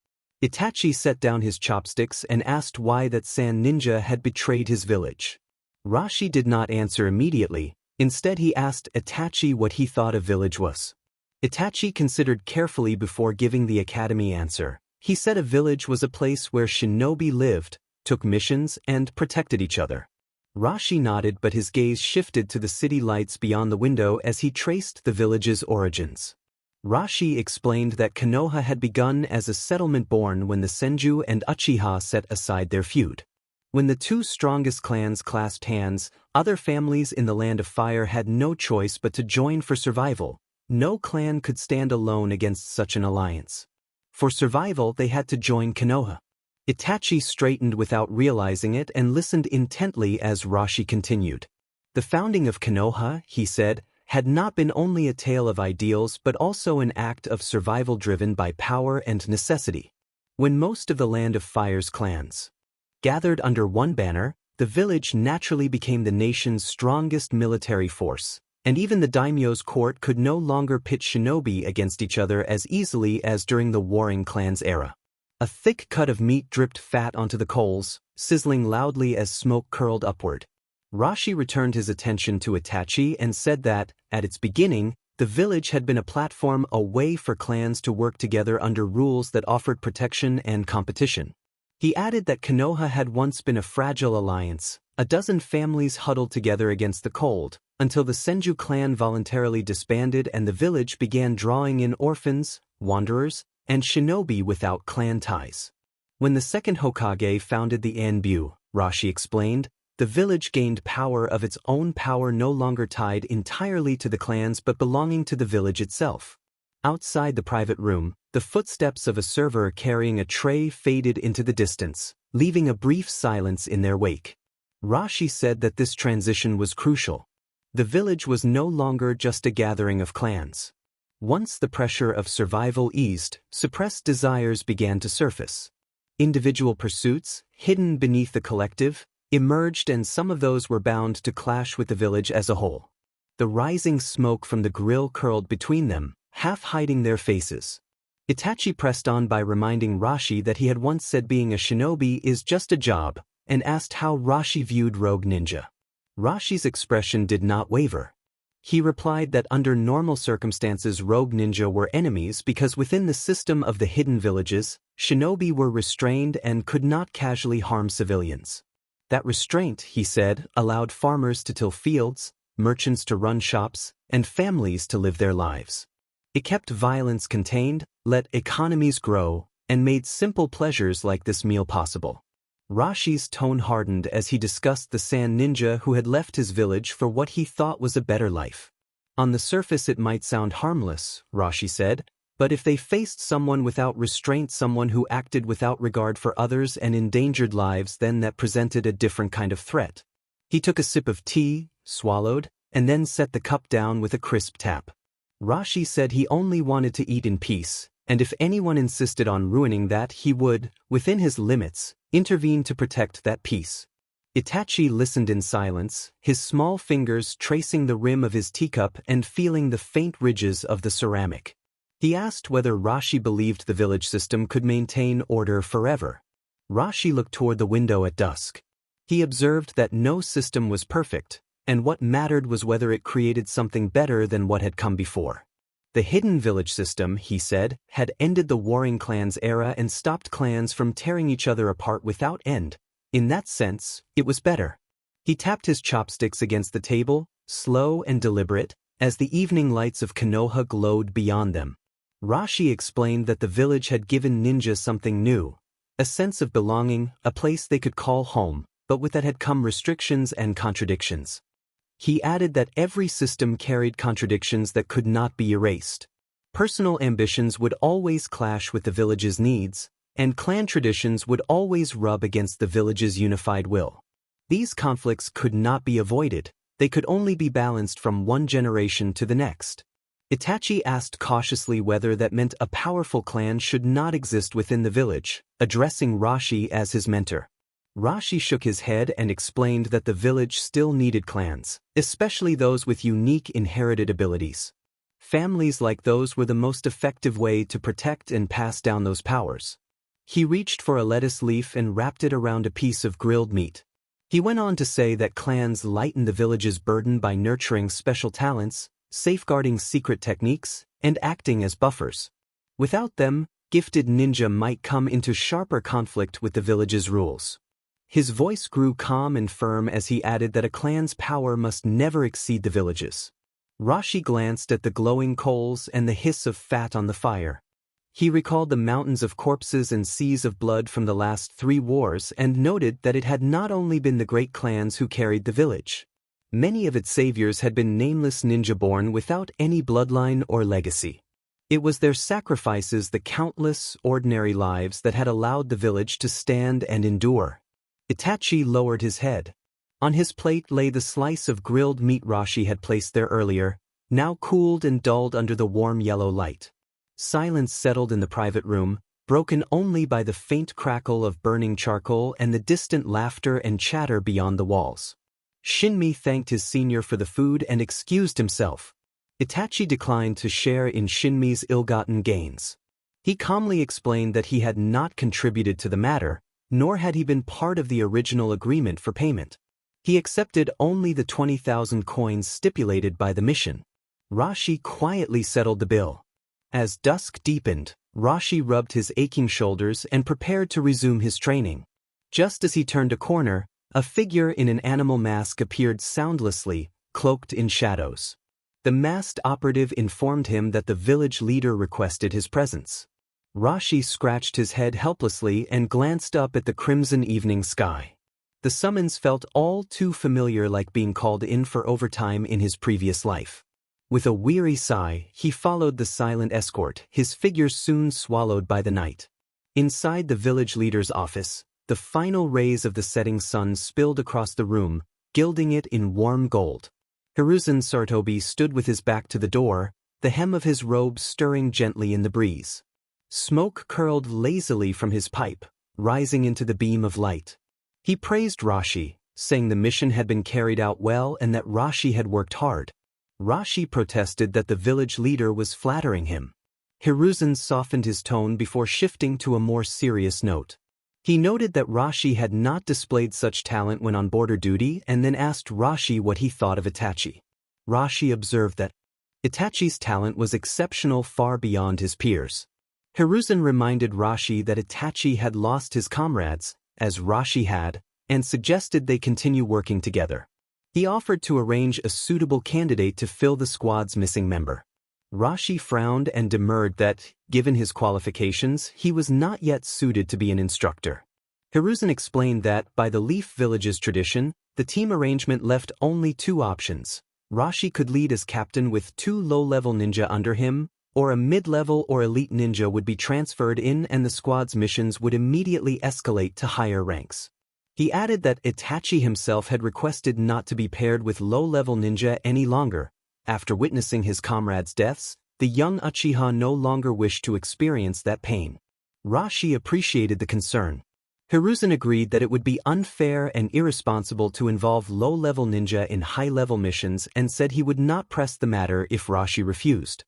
Itachi set down his chopsticks and asked why that sand ninja had betrayed his village. Rashi did not answer immediately, instead he asked Itachi what he thought a village was. Itachi considered carefully before giving the academy answer. He said a village was a place where shinobi lived, took missions, and protected each other. Rashi nodded but his gaze shifted to the city lights beyond the window as he traced the village's origins. Rashi explained that Konoha had begun as a settlement born when the Senju and Uchiha set aside their feud. When the two strongest clans clasped hands, other families in the Land of Fire had no choice but to join for survival. No clan could stand alone against such an alliance. For survival they had to join Konoha. Itachi straightened without realizing it and listened intently as Rashi continued. The founding of Konoha, he said, had not been only a tale of ideals but also an act of survival driven by power and necessity. When most of the Land of Fire's clans gathered under one banner, the village naturally became the nation's strongest military force, and even the daimyo's court could no longer pit shinobi against each other as easily as during the warring clans era. A thick cut of meat dripped fat onto the coals, sizzling loudly as smoke curled upward. Rashi returned his attention to Itachi and said that, at its beginning, the village had been a platform, a way for clans to work together under rules that offered protection and competition. He added that Konoha had once been a fragile alliance, a dozen families huddled together against the cold, until the Senju clan voluntarily disbanded and the village began drawing in orphans, wanderers, and shinobi without clan ties. When the second Hokage founded the Anbu, Rashi explained, the village gained power of its own power, no longer tied entirely to the clans but belonging to the village itself. Outside the private room, the footsteps of a server carrying a tray faded into the distance, leaving a brief silence in their wake. Rashi said that this transition was crucial. The village was no longer just a gathering of clans. Once the pressure of survival eased, suppressed desires began to surface. Individual pursuits, hidden beneath the collective, emerged, and some of those were bound to clash with the village as a whole. The rising smoke from the grill curled between them, half hiding their faces. Itachi pressed on by reminding Rashi that he had once said being a shinobi is just a job, and asked how Rashi viewed rogue ninja. Rashi's expression did not waver. He replied that under normal circumstances rogue ninja were enemies because within the system of the hidden villages, shinobi were restrained and could not casually harm civilians. That restraint, he said, allowed farmers to till fields, merchants to run shops, and families to live their lives. It kept violence contained, let economies grow, and made simple pleasures like this meal possible. Rashi's tone hardened as he discussed the sand ninja who had left his village for what he thought was a better life. On the surface it might sound harmless, Rashi said, but if they faced someone without restraint, someone who acted without regard for others and endangered lives, then that presented a different kind of threat. He took a sip of tea, swallowed, and then set the cup down with a crisp tap. Rashi said he only wanted to eat in peace, and if anyone insisted on ruining that, he would, within his limits, intervene to protect that peace. Itachi listened in silence, his small fingers tracing the rim of his teacup and feeling the faint ridges of the ceramic. He asked whether Rashi believed the village system could maintain order forever. Rashi looked toward the window at dusk. He observed that no system was perfect, and what mattered was whether it created something better than what had come before. The hidden village system, he said, had ended the warring clans era and stopped clans from tearing each other apart without end. In that sense, it was better. He tapped his chopsticks against the table, slow and deliberate, as the evening lights of Konoha glowed beyond them. Rashi explained that the village had given ninja something new, a sense of belonging, a place they could call home, but with that had come restrictions and contradictions. He added that every system carried contradictions that could not be erased. Personal ambitions would always clash with the village's needs, and clan traditions would always rub against the village's unified will. These conflicts could not be avoided, they could only be balanced from one generation to the next. Itachi asked cautiously whether that meant a powerful clan should not exist within the village, addressing Rashi as his mentor. Rashi shook his head and explained that the village still needed clans, especially those with unique inherited abilities. Families like those were the most effective way to protect and pass down those powers. He reached for a lettuce leaf and wrapped it around a piece of grilled meat. He went on to say that clans lighten the village's burden by nurturing special talents, safeguarding secret techniques, and acting as buffers. Without them, gifted ninja might come into sharper conflict with the village's rules. His voice grew calm and firm as he added that a clan's power must never exceed the village's. Rashi glanced at the glowing coals and the hiss of fat on the fire. He recalled the mountains of corpses and seas of blood from the last 3 wars and noted that it had not only been the great clans who carried the village. Many of its saviors had been nameless ninja born without any bloodline or legacy. It was their sacrifices, the countless, ordinary lives that had allowed the village to stand and endure. Itachi lowered his head. On his plate lay the slice of grilled meat Rashi had placed there earlier, now cooled and dulled under the warm yellow light. Silence settled in the private room, broken only by the faint crackle of burning charcoal and the distant laughter and chatter beyond the walls. Shinmi thanked his senior for the food and excused himself. Itachi declined to share in Shinmi's ill-gotten gains. He calmly explained that he had not contributed to the matter, nor had he been part of the original agreement for payment. He accepted only the 20,000 coins stipulated by the mission. Rashi quietly settled the bill. As dusk deepened, Rashi rubbed his aching shoulders and prepared to resume his training. Just as he turned a corner, a figure in an animal mask appeared soundlessly, cloaked in shadows. The masked operative informed him that the village leader requested his presence. Rashi scratched his head helplessly and glanced up at the crimson evening sky. The summons felt all too familiar, like being called in for overtime in his previous life. With a weary sigh, he followed the silent escort, his figure soon swallowed by the night. Inside the village leader's office, the final rays of the setting sun spilled across the room, gilding it in warm gold. Hiruzen Sartobi stood with his back to the door, the hem of his robe stirring gently in the breeze. Smoke curled lazily from his pipe, rising into the beam of light. He praised Rashi, saying the mission had been carried out well and that Rashi had worked hard. Rashi protested that the village leader was flattering him. Hiruzen softened his tone before shifting to a more serious note. He noted that Rashi had not displayed such talent when on border duty and then asked Rashi what he thought of Itachi. Rashi observed that Itachi's talent was exceptional, far beyond his peers. Hiruzen reminded Rashi that Itachi had lost his comrades, as Rashi had, and suggested they continue working together. He offered to arrange a suitable candidate to fill the squad's missing member. Rashi frowned and demurred that, given his qualifications, he was not yet suited to be an instructor. Hiruzen explained that, by the Leaf Village's tradition, the team arrangement left only two options. Rashi could lead as captain with 2 low-level ninja under him, or a mid-level or elite ninja would be transferred in and the squad's missions would immediately escalate to higher ranks. He added that Itachi himself had requested not to be paired with low-level ninja any longer. After witnessing his comrades' deaths, the young Uchiha no longer wished to experience that pain. Rashi appreciated the concern. Hiruzen agreed that it would be unfair and irresponsible to involve low-level ninja in high-level missions and said he would not press the matter if Rashi refused.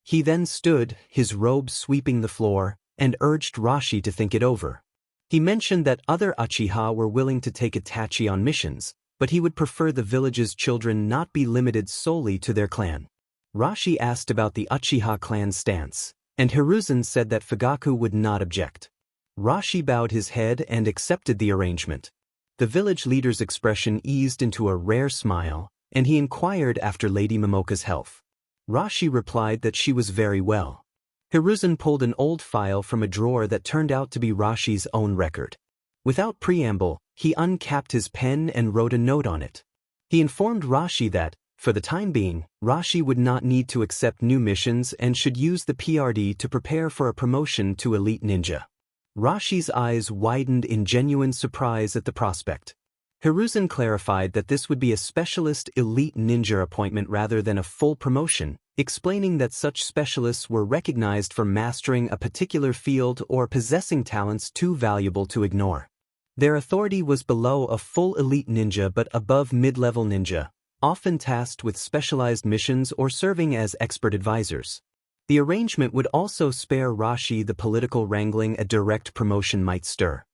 He then stood, his robe sweeping the floor, and urged Rashi to think it over. He mentioned that other Uchiha were willing to take Itachi on missions, but he would prefer the village's children not be limited solely to their clan. Rashi asked about the Uchiha clan's stance, and Hiruzen said that Fugaku would not object. Rashi bowed his head and accepted the arrangement. The village leader's expression eased into a rare smile, and he inquired after Lady Momoka's health. Rashi replied that she was very well. Hiruzen pulled an old file from a drawer that turned out to be Rashi's own record. Without preamble, he uncapped his pen and wrote a note on it. He informed Rashi that, for the time being, Rashi would not need to accept new missions and should use the PRD to prepare for a promotion to Elite Ninja. Rashi's eyes widened in genuine surprise at the prospect. Hiruzen clarified that this would be a specialist Elite Ninja appointment rather than a full promotion, explaining that such specialists were recognized for mastering a particular field or possessing talents too valuable to ignore. Their authority was below a full elite ninja but above mid-level ninja, often tasked with specialized missions or serving as expert advisors. The arrangement would also spare Rashi the political wrangling a direct promotion might stir.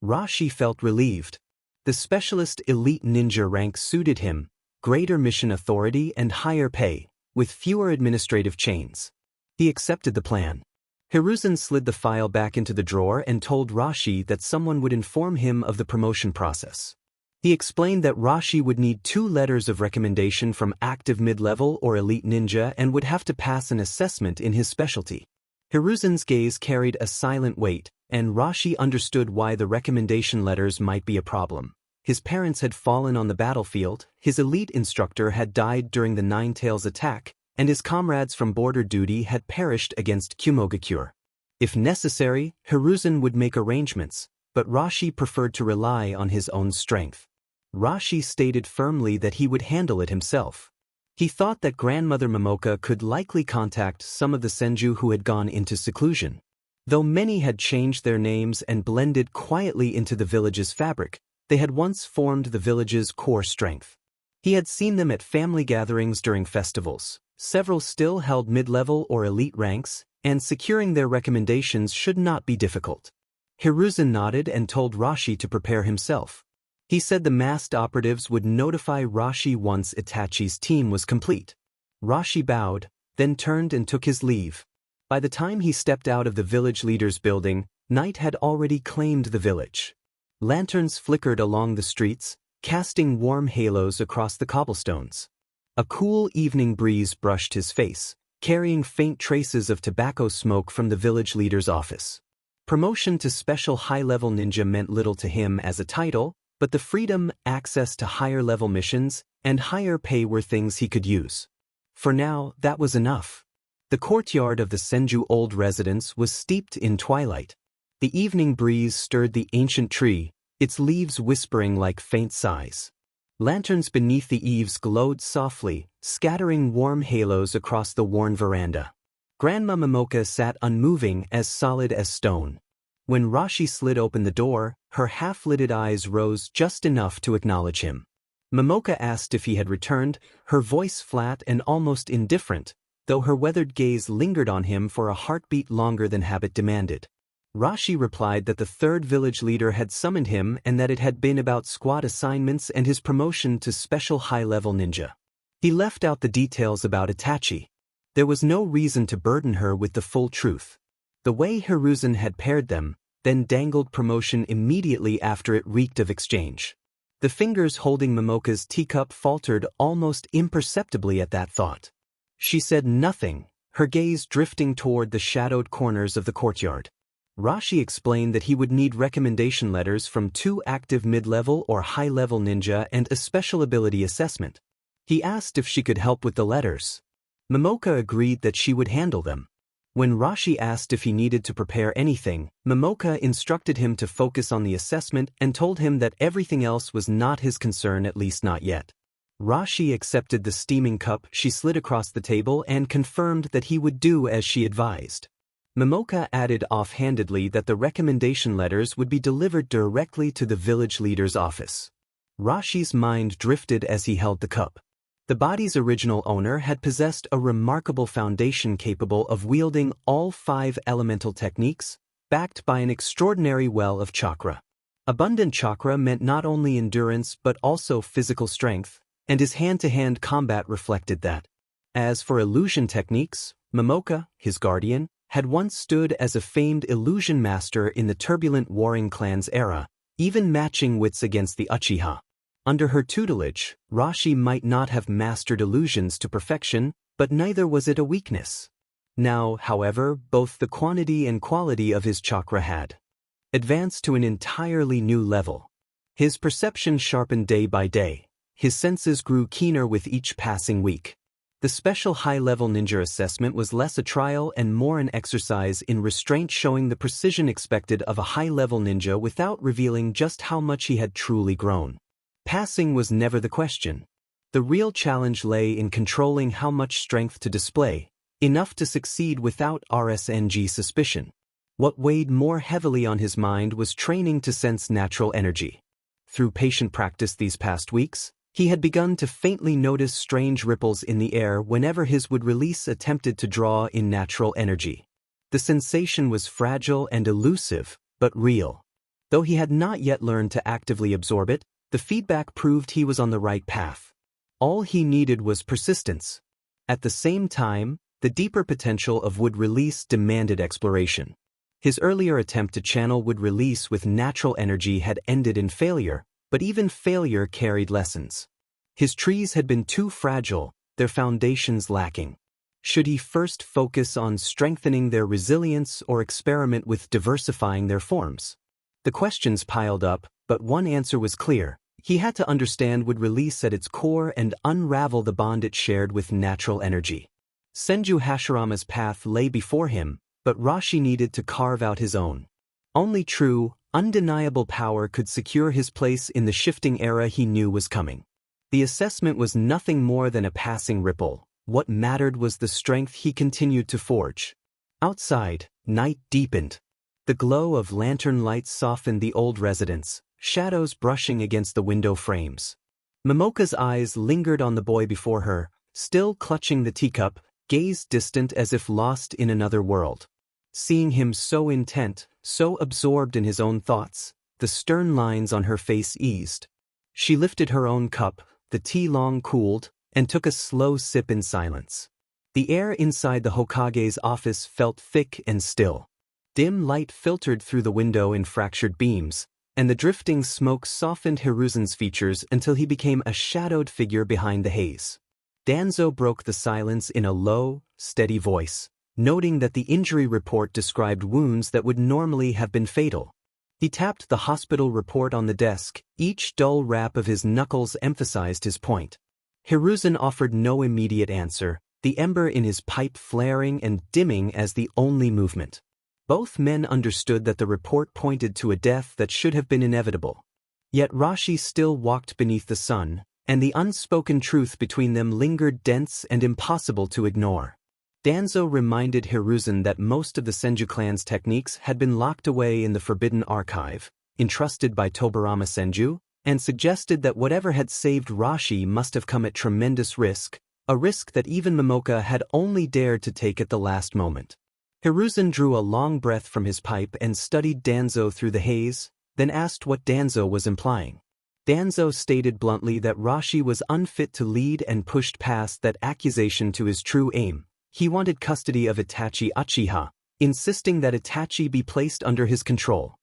Rashi felt relieved. The specialist elite ninja rank suited him, greater mission authority and higher pay, with fewer administrative chains. He accepted the plan. Hiruzen slid the file back into the drawer and told Rashi that someone would inform him of the promotion process. He explained that Rashi would need 2 letters of recommendation from active mid-level or elite ninja and would have to pass an assessment in his specialty. Hiruzen's gaze carried a silent weight, and Rashi understood why the recommendation letters might be a problem. His parents had fallen on the battlefield, his elite instructor had died during the Nine Tails attack, and his comrades from border duty had perished against Kumogakure. If necessary, Hiruzen would make arrangements, but Rashi preferred to rely on his own strength. Rashi stated firmly that he would handle it himself. He thought that grandmother Momoka could likely contact some of the senju who had gone into seclusion. Though many had changed their names and blended quietly into the village's fabric, they had once formed the village's core strength. He had seen them at family gatherings during festivals. Several still held mid-level or elite ranks, and securing their recommendations should not be difficult. Hiruzen nodded and told Rashi to prepare himself. He said the masked operatives would notify Rashi once Itachi's team was complete. Rashi bowed, then turned and took his leave. By the time he stepped out of the village leader's building, night had already claimed the village. Lanterns flickered along the streets, casting warm halos across the cobblestones. A cool evening breeze brushed his face, carrying faint traces of tobacco smoke from the village leader's office. Promotion to special high-level ninja meant little to him as a title, but the freedom, access to higher-level missions, and higher pay were things he could use. For now, that was enough. The courtyard of the Senju old residence was steeped in twilight. The evening breeze stirred the ancient tree, its leaves whispering like faint sighs. Lanterns beneath the eaves glowed softly, scattering warm halos across the worn veranda. Grandma Momoka sat unmoving, as solid as stone. When Rashi slid open the door, her half-lidded eyes rose just enough to acknowledge him. Momoka asked if he had returned, her voice flat and almost indifferent, though her weathered gaze lingered on him for a heartbeat longer than habit demanded. Rashi replied that the third village leader had summoned him and that it had been about squad assignments and his promotion to special high-level ninja. He left out the details about Itachi. There was no reason to burden her with the full truth. The way Hiruzen had paired them, then dangled promotion immediately after it reeked of exchange. The fingers holding Momoka's teacup faltered almost imperceptibly at that thought. She said nothing, her gaze drifting toward the shadowed corners of the courtyard. Rashi explained that he would need recommendation letters from 2 active mid-level or high-level ninja and a special ability assessment. He asked if she could help with the letters. Momoka agreed that she would handle them. When Rashi asked if he needed to prepare anything, Momoka instructed him to focus on the assessment and told him that everything else was not his concern, at least not yet. Rashi accepted the steaming cup she slid across the table and confirmed that he would do as she advised. Momoka added offhandedly that the recommendation letters would be delivered directly to the village leader's office. Rashi's mind drifted as he held the cup. The body's original owner had possessed a remarkable foundation capable of wielding all 5 elemental techniques, backed by an extraordinary well of chakra. Abundant chakra meant not only endurance but also physical strength, and his hand-to-hand combat reflected that. As for illusion techniques, Momoka, his guardian, had once stood as a famed illusion master in the turbulent warring clans era, even matching wits against the Uchiha. Under her tutelage, Rashi might not have mastered illusions to perfection, but neither was it a weakness. Now, however, both the quantity and quality of his chakra had advanced to an entirely new level. His perception sharpened day by day. His senses grew keener with each passing week. The special high-level ninja assessment was less a trial and more an exercise in restraint, showing the precision expected of a high-level ninja without revealing just how much he had truly grown. Passing was never the question. The real challenge lay in controlling how much strength to display, enough to succeed without RSNG suspicion. What weighed more heavily on his mind was training to sense natural energy. Through patient practice these past weeks, he had begun to faintly notice strange ripples in the air whenever his would release attempted to draw in natural energy. The sensation was fragile and elusive, but real. Though he had not yet learned to actively absorb it, the feedback proved he was on the right path. All he needed was persistence. At the same time, the deeper potential of wood release demanded exploration. His earlier attempt to channel wood release with natural energy had ended in failure, but even failure carried lessons. His trees had been too fragile, their foundations lacking. Should he first focus on strengthening their resilience or experiment with diversifying their forms? The questions piled up, but one answer was clear. He had to understand wood release at its core and unravel the bond it shared with natural energy. Senju Hashirama's path lay before him, but Rashi needed to carve out his own. Only true, undeniable power could secure his place in the shifting era he knew was coming. The assessment was nothing more than a passing ripple. What mattered was the strength he continued to forge. Outside, night deepened. The glow of lantern lights softened the old residence, shadows brushing against the window frames. Momoka's eyes lingered on the boy before her, still clutching the teacup, gaze distant as if lost in another world. Seeing him so intent, so absorbed in his own thoughts, the stern lines on her face eased. She lifted her own cup, the tea long cooled, and took a slow sip in silence. The air inside the Hokage's office felt thick and still. Dim light filtered through the window in fractured beams, and the drifting smoke softened Hiruzen's features until he became a shadowed figure behind the haze. Danzo broke the silence in a low, steady voice, noting that the injury report described wounds that would normally have been fatal. He tapped the hospital report on the desk, each dull rap of his knuckles emphasized his point. Hiruzen offered no immediate answer, the ember in his pipe flaring and dimming as the only movement. Both men understood that the report pointed to a death that should have been inevitable. Yet Rashi still walked beneath the sun, and the unspoken truth between them lingered dense and impossible to ignore. Danzo reminded Hiruzen that most of the Senju clan's techniques had been locked away in the Forbidden Archive, entrusted by Tobarama Senju, and suggested that whatever had saved Rashi must have come at tremendous risk, a risk that even Momoka had only dared to take at the last moment. Hiruzen drew a long breath from his pipe and studied Danzo through the haze, then asked what Danzo was implying. Danzo stated bluntly that Rashi was unfit to lead and pushed past that accusation to his true aim. He wanted custody of Itachi Uchiha, insisting that Itachi be placed under his control.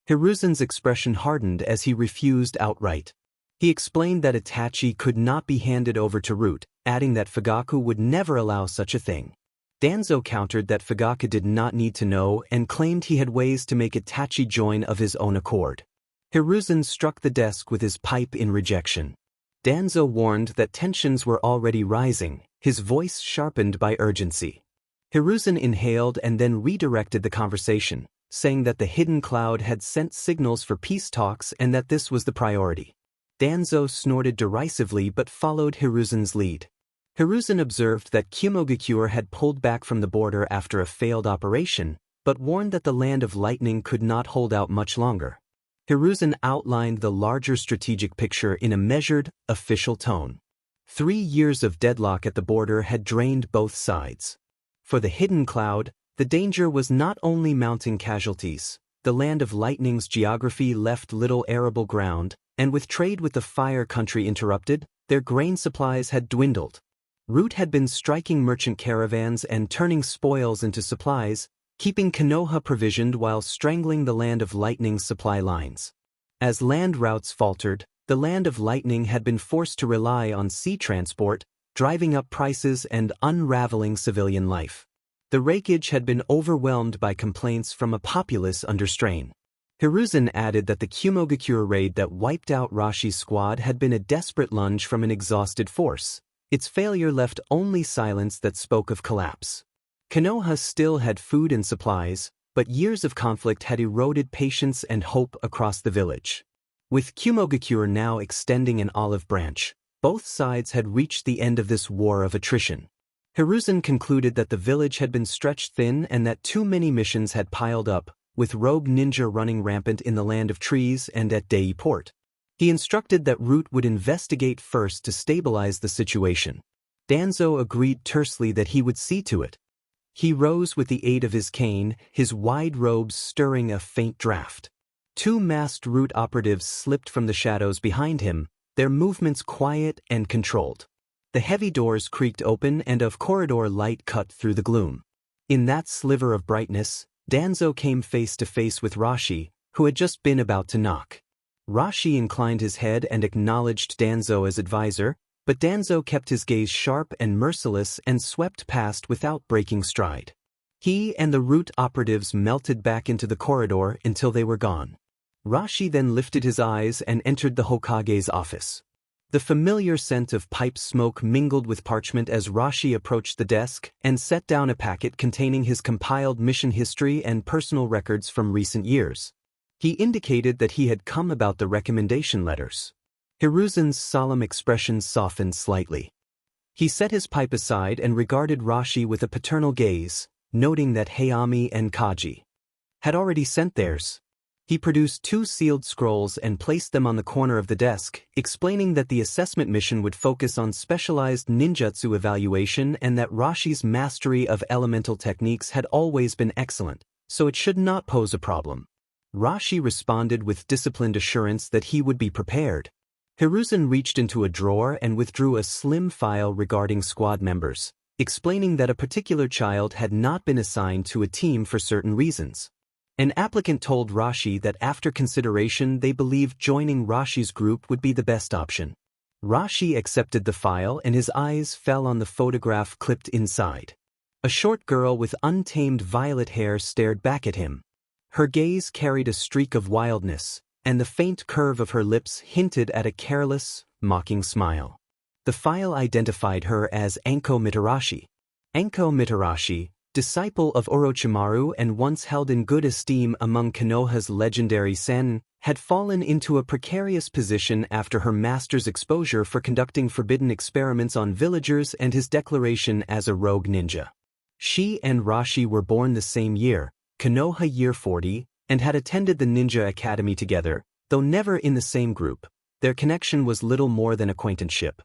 Hiruzen's expression hardened as he refused outright. He explained that Itachi could not be handed over to Root, adding that Fugaku would never allow such a thing. Danzo countered that Fugaku did not need to know and claimed he had ways to make Itachi join of his own accord. Hiruzen struck the desk with his pipe in rejection. Danzo warned that tensions were already rising, his voice sharpened by urgency. Hiruzen inhaled and then redirected the conversation, saying that the hidden cloud had sent signals for peace talks and that this was the priority. Danzo snorted derisively but followed Hiruzen's lead. Hiruzen observed that Kumogakure had pulled back from the border after a failed operation, but warned that the Land of Lightning could not hold out much longer. Hiruzen outlined the larger strategic picture in a measured, official tone. 3 years of deadlock at the border had drained both sides. For the hidden cloud, the danger was not only mounting casualties. The Land of Lightning's geography left little arable ground, and with trade with the Fire Country interrupted, their grain supplies had dwindled. Root had been striking merchant caravans and turning spoils into supplies, keeping Konoha provisioned while strangling the Land of Lightning's supply lines. As land routes faltered, the Land of Lightning had been forced to rely on sea transport, driving up prices and unraveling civilian life. The rakeage had been overwhelmed by complaints from a populace under strain. Hiruzen added that the Kumogakure raid that wiped out Rashi's squad had been a desperate lunge from an exhausted force. Its failure left only silence that spoke of collapse. Konoha still had food and supplies, but years of conflict had eroded patience and hope across the village. With Kumogakure now extending an olive branch, both sides had reached the end of this war of attrition. Hiruzen concluded that the village had been stretched thin and that too many missions had piled up, with rogue ninja running rampant in the Land of Trees and at Dei Port. He instructed that Root would investigate first to stabilize the situation. Danzo agreed tersely that he would see to it. He rose with the aid of his cane, his wide robes stirring a faint draft. 2 masked Root operatives slipped from the shadows behind him, their movements quiet and controlled. The heavy doors creaked open and a corridor light cut through the gloom. In that sliver of brightness, Danzo came face to face with Rashi, who had just been about to knock. Rashi inclined his head and acknowledged Danzo as advisor, but Danzo kept his gaze sharp and merciless and swept past without breaking stride. He and the Root operatives melted back into the corridor until they were gone. Rashi then lifted his eyes and entered the Hokage's office. The familiar scent of pipe smoke mingled with parchment as Rashi approached the desk and set down a packet containing his compiled mission history and personal records from recent years. He indicated that he had come about the recommendation letters. Hiruzen's solemn expression softened slightly. He set his pipe aside and regarded Rashi with a paternal gaze, noting that Hayami and Kaji had already sent theirs. He produced 2 sealed scrolls and placed them on the corner of the desk, explaining that the assessment mission would focus on specialized ninjutsu evaluation and that Rashi's mastery of elemental techniques had always been excellent, so it should not pose a problem. Rashi responded with disciplined assurance that he would be prepared. Hiruzen reached into a drawer and withdrew a slim file regarding squad members, explaining that a particular child had not been assigned to a team for certain reasons. An applicant told Rashi that after consideration they believed joining Rashi's group would be the best option. Rashi accepted the file and his eyes fell on the photograph clipped inside. A short girl with untamed violet hair stared back at him. Her gaze carried a streak of wildness, and the faint curve of her lips hinted at a careless, mocking smile. The file identified her as Anko Mitarashi. Anko Mitarashi, disciple of Orochimaru and once held in good esteem among Konoha's legendary Sen, had fallen into a precarious position after her master's exposure for conducting forbidden experiments on villagers and his declaration as a rogue ninja. She and Rashi were born the same year, Konoha year 40, and had attended the ninja academy together, though never in the same group. Their connection was little more than acquaintanceship.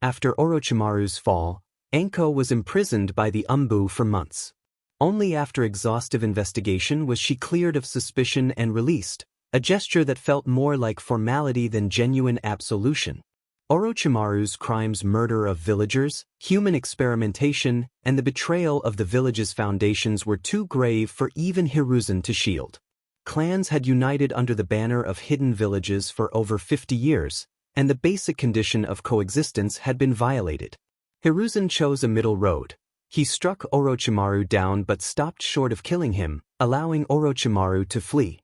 After Orochimaru's fall, Anko was imprisoned by the Umbu for months. Only after exhaustive investigation was she cleared of suspicion and released, a gesture that felt more like formality than genuine absolution. Orochimaru's crimes, murder of villagers, human experimentation, and the betrayal of the village's foundations were too grave for even Hiruzen to shield. Clans had united under the banner of hidden villages for over 50 years, and the basic condition of coexistence had been violated. Hiruzen chose a middle road. He struck Orochimaru down but stopped short of killing him, allowing Orochimaru to flee.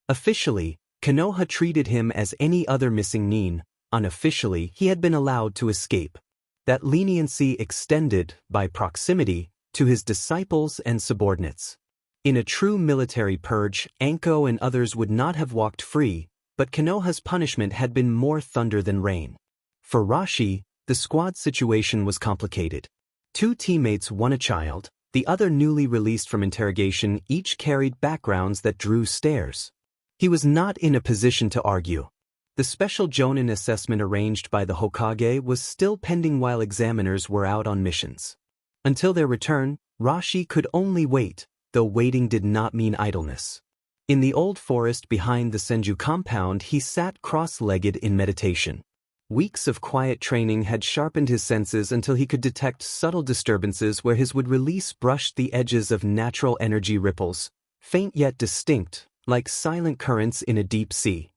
Officially, Konoha treated him as any other missing nin. Unofficially, he had been allowed to escape. That leniency extended, by proximity, to his disciples and subordinates. In a true military purge, Anko and others would not have walked free, but Konoha's punishment had been more thunder than rain. For Rashi, the squad situation was complicated. 2 teammates, one a child, the other newly released from interrogation, each carried backgrounds that drew stares. He was not in a position to argue. The special Jonin assessment arranged by the Hokage was still pending while examiners were out on missions. Until their return, Rashi could only wait, though waiting did not mean idleness. In the old forest behind the Senju compound, he sat cross-legged in meditation. Weeks of quiet training had sharpened his senses until he could detect subtle disturbances where his would release brushed the edges of natural energy ripples, faint yet distinct, like silent currents in a deep sea.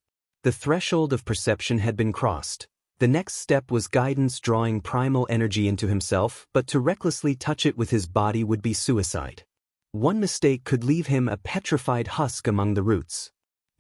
The threshold of perception had been crossed. The next step was guidance, drawing primal energy into himself, but to recklessly touch it with his body would be suicide. One mistake could leave him a petrified husk among the roots.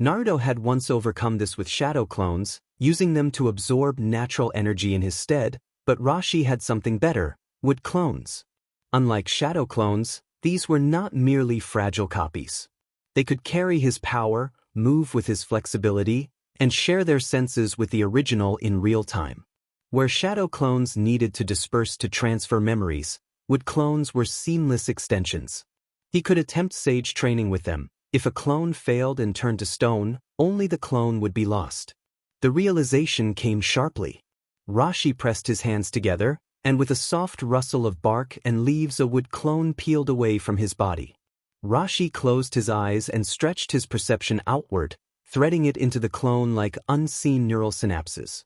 Naruto had once overcome this with shadow clones, using them to absorb natural energy in his stead, but Rashi had something better: wood clones. Unlike shadow clones, these were not merely fragile copies. They could carry his power, move with his flexibility, and share their senses with the original in real time. Where shadow clones needed to disperse to transfer memories, wood clones were seamless extensions. He could attempt sage training with them. If a clone failed and turned to stone, only the clone would be lost. The realization came sharply. Rashi pressed his hands together, and with a soft rustle of bark and leaves a wood clone peeled away from his body. Rashi closed his eyes and stretched his perception outward, threading it into the clone like unseen neural synapses.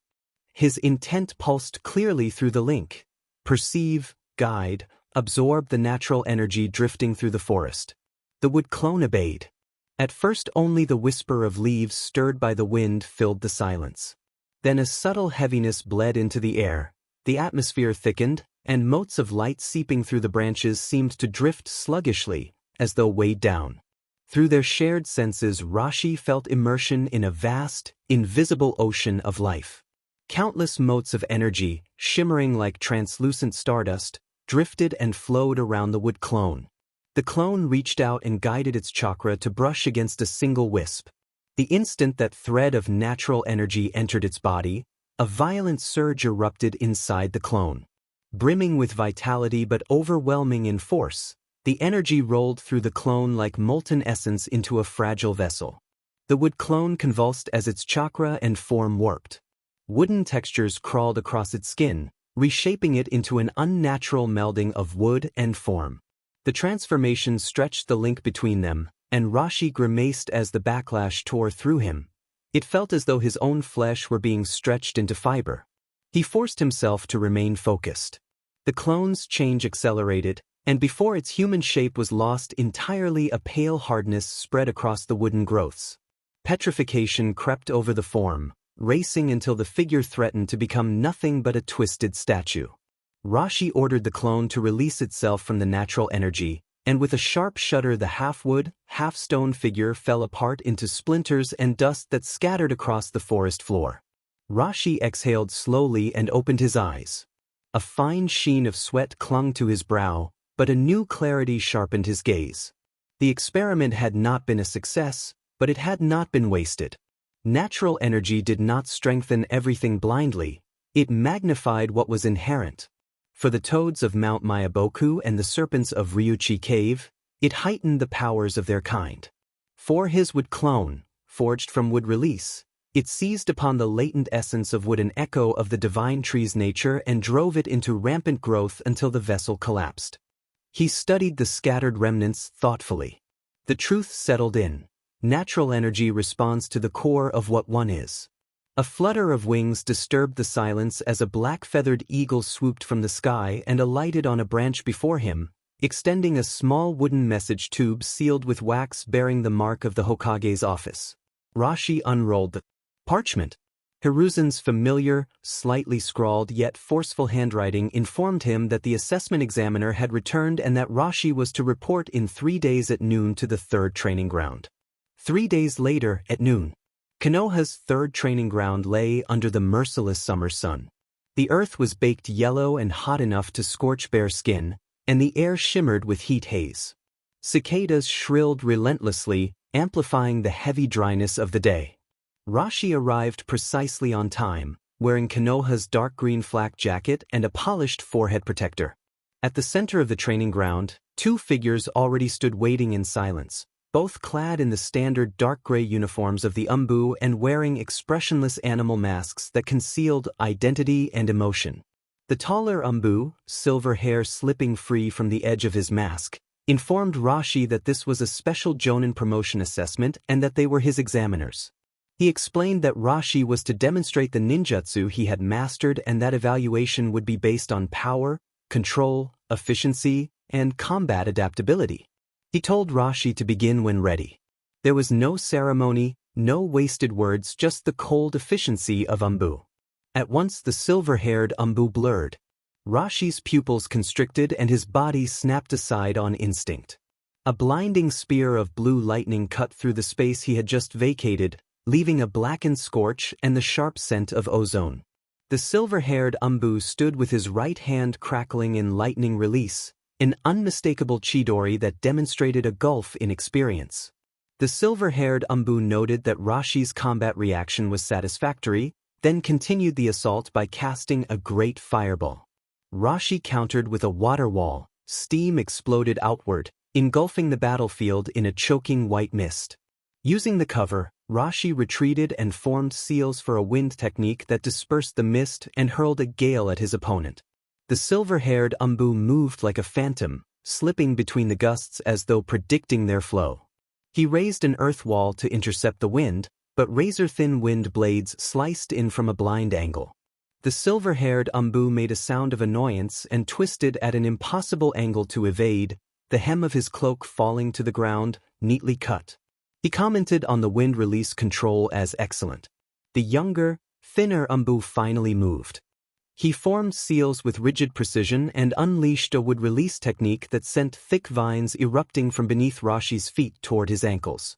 His intent pulsed clearly through the link. Perceive, guide, absorb the natural energy drifting through the forest. The wood clone obeyed. At first only the whisper of leaves stirred by the wind filled the silence. Then a subtle heaviness bled into the air, the atmosphere thickened, and motes of light seeping through the branches seemed to drift sluggishly, as though weighed down. Through their shared senses, Rashi felt immersion in a vast, invisible ocean of life. Countless motes of energy, shimmering like translucent stardust, drifted and flowed around the wood clone. The clone reached out and guided its chakra to brush against a single wisp. The instant that thread of natural energy entered its body, a violent surge erupted inside the clone. Brimming with vitality but overwhelming in force, the energy rolled through the clone like molten essence into a fragile vessel. The wood clone convulsed as its chakra and form warped. Wooden textures crawled across its skin, reshaping it into an unnatural melding of wood and form. The transformation stretched the link between them, and Rashi grimaced as the backlash tore through him. It felt as though his own flesh were being stretched into fiber. He forced himself to remain focused. The clone's change accelerated, and before its human shape was lost entirely, a pale hardness spread across the wooden growths. Petrification crept over the form, racing until the figure threatened to become nothing but a twisted statue. Rashi ordered the clone to release itself from the natural energy, and with a sharp shudder the half-wood, half-stone figure fell apart into splinters and dust that scattered across the forest floor. Rashi exhaled slowly and opened his eyes. A fine sheen of sweat clung to his brow, but a new clarity sharpened his gaze. The experiment had not been a success, but it had not been wasted. Natural energy did not strengthen everything blindly, it magnified what was inherent. For the toads of Mount Myaboku and the serpents of Ryuchi Cave, it heightened the powers of their kind. For his wood clone, forged from wood release, it seized upon the latent essence of wood, an echo of the divine tree's nature, and drove it into rampant growth until the vessel collapsed. He studied the scattered remnants thoughtfully. The truth settled in. Natural energy responds to the core of what one is. A flutter of wings disturbed the silence as a black-feathered eagle swooped from the sky and alighted on a branch before him, extending a small wooden message tube sealed with wax bearing the mark of the Hokage's office. Rashi unrolled the parchment. Hiruzen's familiar, slightly scrawled yet forceful handwriting informed him that the assessment examiner had returned and that Rashi was to report in 3 days at noon to the third training ground. 3 days later, at noon, Konoha's third training ground lay under the merciless summer sun. The earth was baked yellow and hot enough to scorch bare skin, and the air shimmered with heat haze. Cicadas shrilled relentlessly, amplifying the heavy dryness of the day. Rashi arrived precisely on time, wearing Konoha's dark green flak jacket and a polished forehead protector. At the center of the training ground, 2 figures already stood waiting in silence, both clad in the standard dark gray uniforms of the Umbu and wearing expressionless animal masks that concealed identity and emotion. The taller Umbu, silver hair slipping free from the edge of his mask, informed Rashi that this was a special Jonin promotion assessment and that they were his examiners. He explained that Rashi was to demonstrate the ninjutsu he had mastered and that evaluation would be based on power, control, efficiency, and combat adaptability. He told Rashi to begin when ready. There was no ceremony, no wasted words, just the cold efficiency of Umbu. At once the silver-haired Umbu blurred. Rashi's pupils constricted and his body snapped aside on instinct. A blinding spear of blue lightning cut through the space he had just vacated, leaving a blackened scorch and the sharp scent of ozone. The silver-haired Umbu stood with his right hand crackling in lightning release, an unmistakable Chidori that demonstrated a gulf in experience. The silver-haired Umbu noted that Rashi's combat reaction was satisfactory, then continued the assault by casting a great fireball. Rashi countered with a water wall, steam exploded outward, engulfing the battlefield in a choking white mist. Using the cover, Rashi retreated and formed seals for a wind technique that dispersed the mist and hurled a gale at his opponent. The silver-haired Umbu moved like a phantom, slipping between the gusts as though predicting their flow. He raised an earth wall to intercept the wind, but razor-thin wind blades sliced in from a blind angle. The silver-haired Umbu made a sound of annoyance and twisted at an impossible angle to evade, the hem of his cloak falling to the ground, neatly cut. He commented on the wind release control as excellent. The younger, thinner Umbu finally moved. He formed seals with rigid precision and unleashed a wood release technique that sent thick vines erupting from beneath Rashi's feet toward his ankles.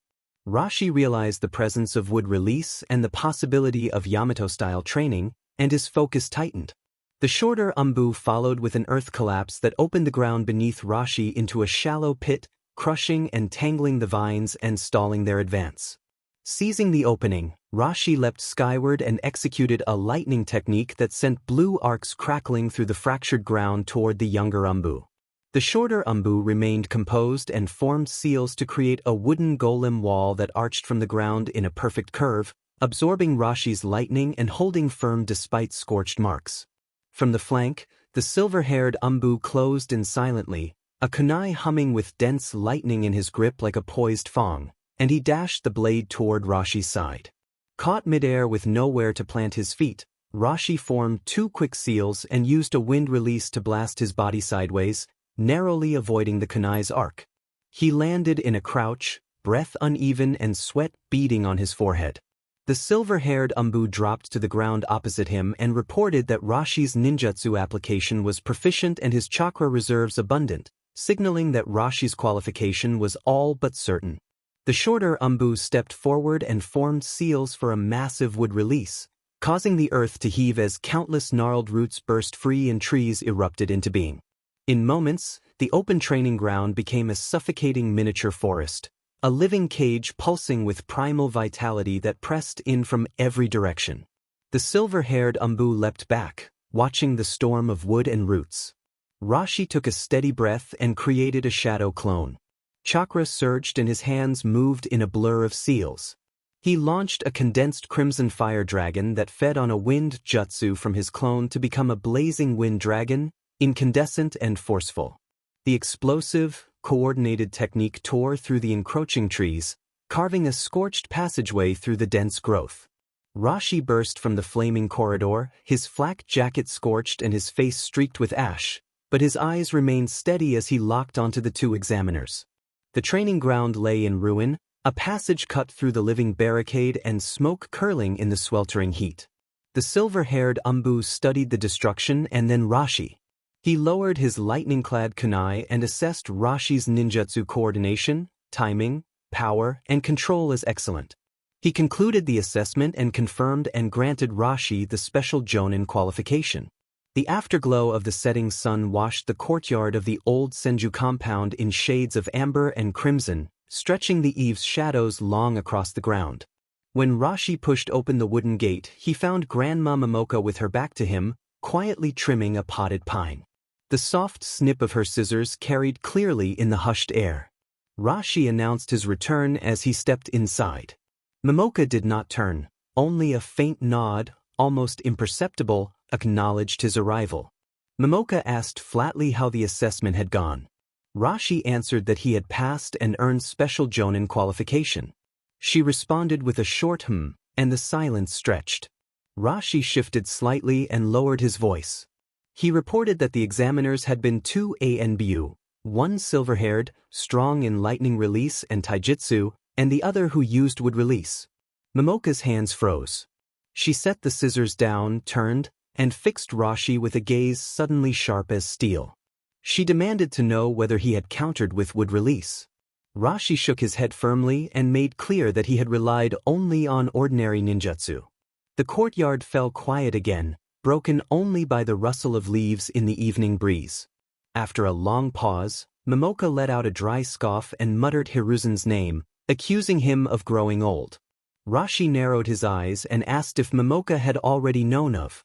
Rashi realized the presence of wood release and the possibility of Yamato-style training, and his focus tightened. The shorter Umbu followed with an earth collapse that opened the ground beneath Rashi into a shallow pit, crushing and tangling the vines and stalling their advance. Seizing the opening, Rashi leapt skyward and executed a lightning technique that sent blue arcs crackling through the fractured ground toward the younger Umbu. The shorter Umbu remained composed and formed seals to create a wooden golem wall that arched from the ground in a perfect curve, absorbing Rashi's lightning and holding firm despite scorched marks. From the flank, the silver-haired Umbu closed in silently, a kunai humming with dense lightning in his grip like a poised fong, and he dashed the blade toward Rashi's side. Caught midair with nowhere to plant his feet, Rashi formed 2 quick seals and used a wind release to blast his body sideways, narrowly avoiding the kunai's arc. He landed in a crouch, breath uneven and sweat beading on his forehead. The silver-haired Umbu dropped to the ground opposite him and reported that Rashi's ninjutsu application was proficient and his chakra reserves abundant, signaling that Rashi's qualification was all but certain. The shorter Umbu stepped forward and formed seals for a massive wood release, causing the earth to heave as countless gnarled roots burst free and trees erupted into being. In moments, the open training ground became a suffocating miniature forest, a living cage pulsing with primal vitality that pressed in from every direction. The silver-haired Umbu leapt back, watching the storm of wood and roots. Rashi took a steady breath and created a shadow clone. Chakra surged and his hands moved in a blur of seals. He launched a condensed crimson fire dragon that fed on a wind jutsu from his clone to become a blazing wind dragon, incandescent and forceful. The explosive, coordinated technique tore through the encroaching trees, carving a scorched passageway through the dense growth. Rashi burst from the flaming corridor, his flak jacket scorched and his face streaked with ash, but his eyes remained steady as he locked onto the 2 examiners. The training ground lay in ruin, a passage cut through the living barricade and smoke curling in the sweltering heat. The silver-haired Umbu studied the destruction and then Rashi. He lowered his lightning-clad kunai and assessed Rashi's ninjutsu coordination, timing, power, and control as excellent. He concluded the assessment and confirmed and granted Rashi the special Jonin qualification. The afterglow of the setting sun washed the courtyard of the old Senju compound in shades of amber and crimson, stretching the eaves shadows long across the ground. When Rashi pushed open the wooden gate, he found Grandma Momoka with her back to him, quietly trimming a potted pine. The soft snip of her scissors carried clearly in the hushed air. Rashi announced his return as he stepped inside. Momoka did not turn, only a faint nod, almost imperceptible, acknowledged his arrival. Momoka asked flatly how the assessment had gone. Rashi answered that he had passed and earned special Jonin qualification. She responded with a short and the silence stretched. Rashi shifted slightly and lowered his voice. He reported that the examiners had been 2 ANBU, one silver-haired, strong in lightning release and taijutsu, and the other who used wood release. Momoka's hands froze. She set the scissors down, turned, and fixed Rashi with a gaze suddenly sharp as steel. She demanded to know whether he had countered with wood release. Rashi shook his head firmly and made clear that he had relied only on ordinary ninjutsu. The courtyard fell quiet again, broken only by the rustle of leaves in the evening breeze. After a long pause, Momoka let out a dry scoff and muttered Hiruzen's name, accusing him of growing old. Rashi narrowed his eyes and asked if Momoka had already known of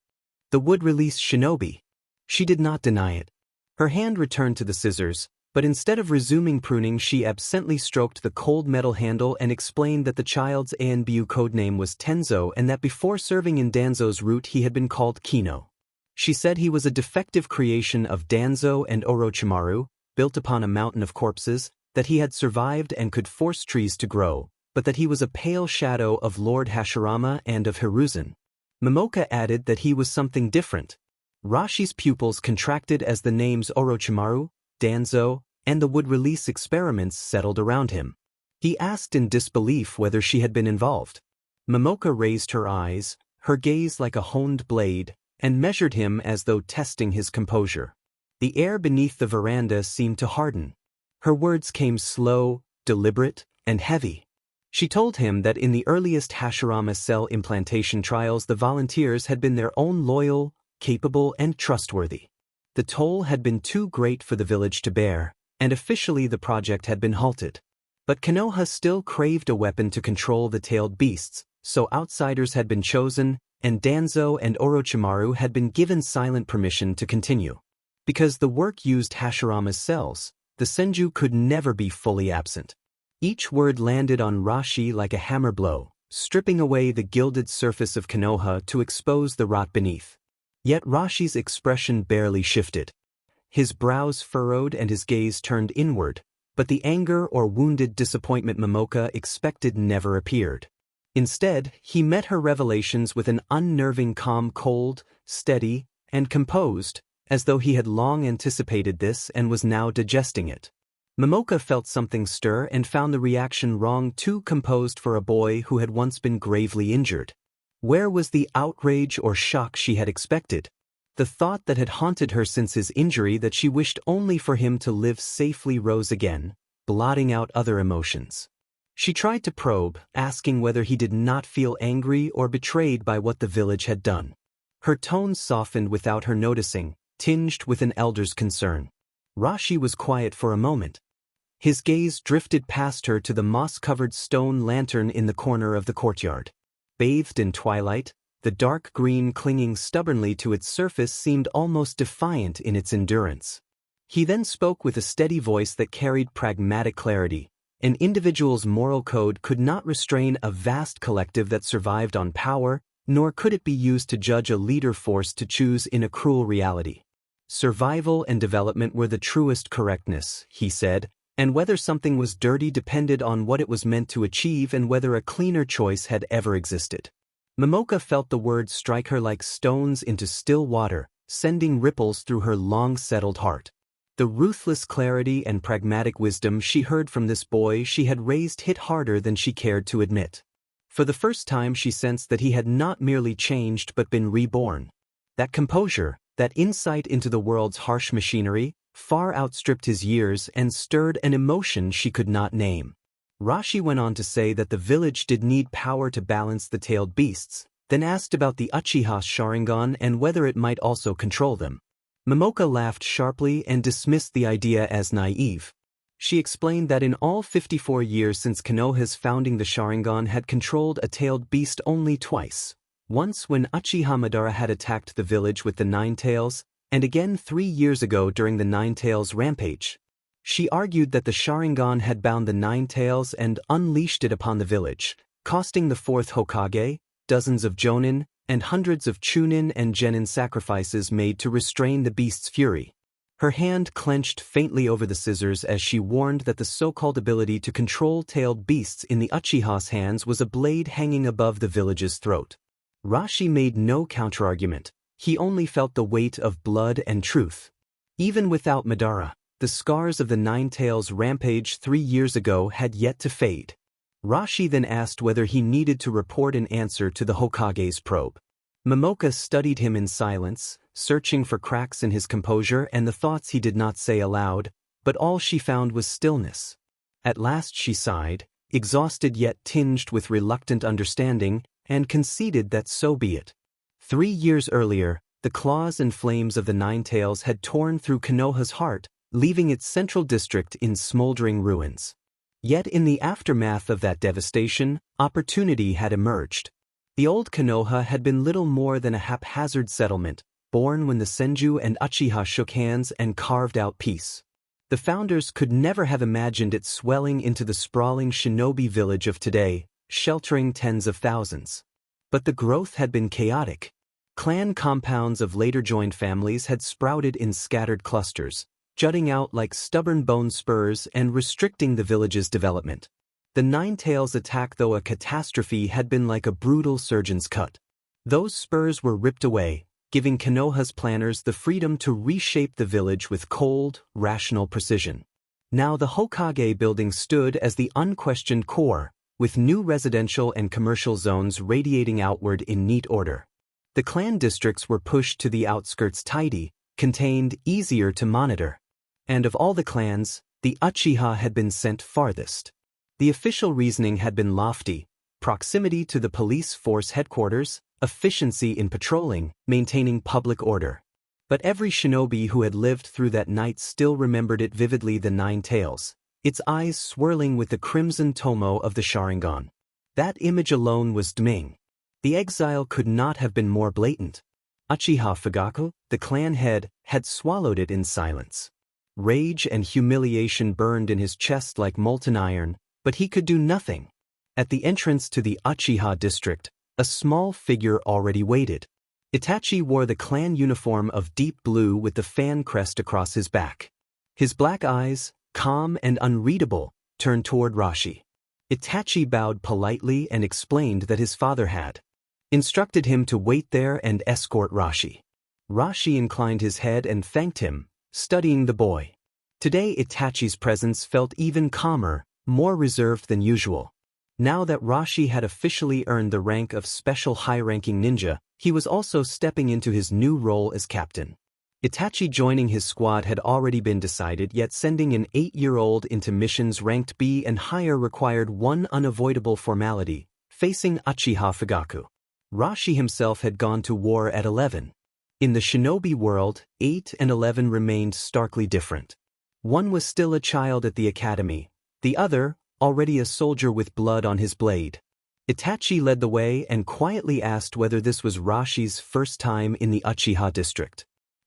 the wood-release Shinobi. She did not deny it. Her hand returned to the scissors, but instead of resuming pruning she absently stroked the cold metal handle and explained that the child's ANBU codename was Tenzo and that before serving in Danzo's route he had been called Kino. She said he was a defective creation of Danzo and Orochimaru, built upon a mountain of corpses, that he had survived and could force trees to grow, but that he was a pale shadow of Lord Hashirama and of Hiruzen. Momoka added that he was something different. Rashi's pupils contracted as the names Orochimaru, Danzo, and the wood-release experiments settled around him. He asked in disbelief whether she had been involved. Momoka raised her eyes, her gaze like a honed blade, and measured him as though testing his composure. The air beneath the veranda seemed to harden. Her words came slow, deliberate, and heavy. She told him that in the earliest Hashirama cell implantation trials the volunteers had been their own loyal, capable, and trustworthy. The toll had been too great for the village to bear, and officially the project had been halted. But Konoha still craved a weapon to control the tailed beasts, so outsiders had been chosen, and Danzo and Orochimaru had been given silent permission to continue. Because the work used Hashirama's cells, the Senju could never be fully absent. Each word landed on Rashi like a hammer blow, stripping away the gilded surface of Konoha to expose the rot beneath. Yet Rashi's expression barely shifted. His brows furrowed and his gaze turned inward, but the anger or wounded disappointment Momoka expected never appeared. Instead, he met her revelations with an unnerving calm, cold, steady, and composed, as though he had long anticipated this and was now digesting it. Momoka felt something stir and found the reaction wrong, too composed for a boy who had once been gravely injured. Where was the outrage or shock she had expected? The thought that had haunted her since his injury, that she wished only for him to live safely, rose again, blotting out other emotions. She tried to probe, asking whether he did not feel angry or betrayed by what the village had done. Her tone softened without her noticing, tinged with an elder's concern. Rashi was quiet for a moment. His gaze drifted past her to the moss-covered stone lantern in the corner of the courtyard. Bathed in twilight, the dark green clinging stubbornly to its surface seemed almost defiant in its endurance. He then spoke with a steady voice that carried pragmatic clarity. An individual's moral code could not restrain a vast collective that survived on power, nor could it be used to judge a leader forced to choose in a cruel reality. Survival and development were the truest correctness, he said, and whether something was dirty depended on what it was meant to achieve and whether a cleaner choice had ever existed. Momoka felt the words strike her like stones into still water, sending ripples through her long-settled heart. The ruthless clarity and pragmatic wisdom she heard from this boy she had raised hit harder than she cared to admit. For the first time she sensed that he had not merely changed but been reborn. That composure, that insight into the world's harsh machinery, far outstripped his years and stirred an emotion she could not name. Rashi went on to say that the village did need power to balance the tailed beasts, then asked about the Uchiha's Sharingan and whether it might also control them. Momoka laughed sharply and dismissed the idea as naive. She explained that in all 54 years since Konoha's founding, the Sharingan had controlled a tailed beast only twice. Once when Uchiha Madara had attacked the village with the Nine Tails, and again 3 years ago during the Nine Tails rampage. She argued that the Sharingan had bound the Nine Tails and unleashed it upon the village, costing the fourth Hokage, dozens of Jonin, and hundreds of Chunin and Genin sacrifices made to restrain the beast's fury. Her hand clenched faintly over the scissors as she warned that the so-called ability to control tailed beasts in the Uchiha's hands was a blade hanging above the village's throat. Rashi made no counterargument. He only felt the weight of blood and truth. Even without Madara, the scars of the Nine Tails rampage 3 years ago had yet to fade. Rashi then asked whether he needed to report an answer to the Hokage's probe. Momoka studied him in silence, searching for cracks in his composure and the thoughts he did not say aloud, but all she found was stillness. At last she sighed, exhausted yet tinged with reluctant understanding, and conceded that so be it. 3 years earlier, the claws and flames of the Nine Tails had torn through Konoha's heart, leaving its central district in smoldering ruins. Yet in the aftermath of that devastation, opportunity had emerged. The old Konoha had been little more than a haphazard settlement, born when the Senju and Uchiha shook hands and carved out peace. The founders could never have imagined it swelling into the sprawling Shinobi village of today, sheltering tens of thousands. But the growth had been chaotic. Clan compounds of later joined families had sprouted in scattered clusters, jutting out like stubborn bone spurs and restricting the village's development. The Nine Tails attack, though a catastrophe, had been like a brutal surgeon's cut. Those spurs were ripped away, giving Konoha's planners the freedom to reshape the village with cold, rational precision. Now the Hokage building stood as the unquestioned core, with new residential and commercial zones radiating outward in neat order. The clan districts were pushed to the outskirts, tidy, contained, easier to monitor. And of all the clans, the Uchiha had been sent farthest. The official reasoning had been lofty: proximity to the police force headquarters, efficiency in patrolling, maintaining public order. But every shinobi who had lived through that night still remembered it vividly: the Nine Tails, its eyes swirling with the crimson tomo of the Sharingan. That image alone was damning. The exile could not have been more blatant. Uchiha Fugaku, the clan head, had swallowed it in silence. Rage and humiliation burned in his chest like molten iron, but he could do nothing. At the entrance to the Uchiha district, a small figure already waited. Itachi wore the clan uniform of deep blue with the fan crest across his back. His black eyes, calm and unreadable, turned toward Rashi. Itachi bowed politely and explained that his father had instructed him to wait there and escort Rashi. Rashi inclined his head and thanked him, studying the boy. Today Itachi's presence felt even calmer, more reserved than usual. Now that Rashi had officially earned the rank of special high-ranking ninja, he was also stepping into his new role as captain. Itachi joining his squad had already been decided, yet sending an 8-year-old into missions ranked B and higher required one unavoidable formality: facing Uchiha Fugaku. Rashi himself had gone to war at 11. In the Shinobi world, 8 and 11 remained starkly different. One was still a child at the academy, the other, already a soldier with blood on his blade. Itachi led the way and quietly asked whether this was Rashi's first time in the Uchiha district.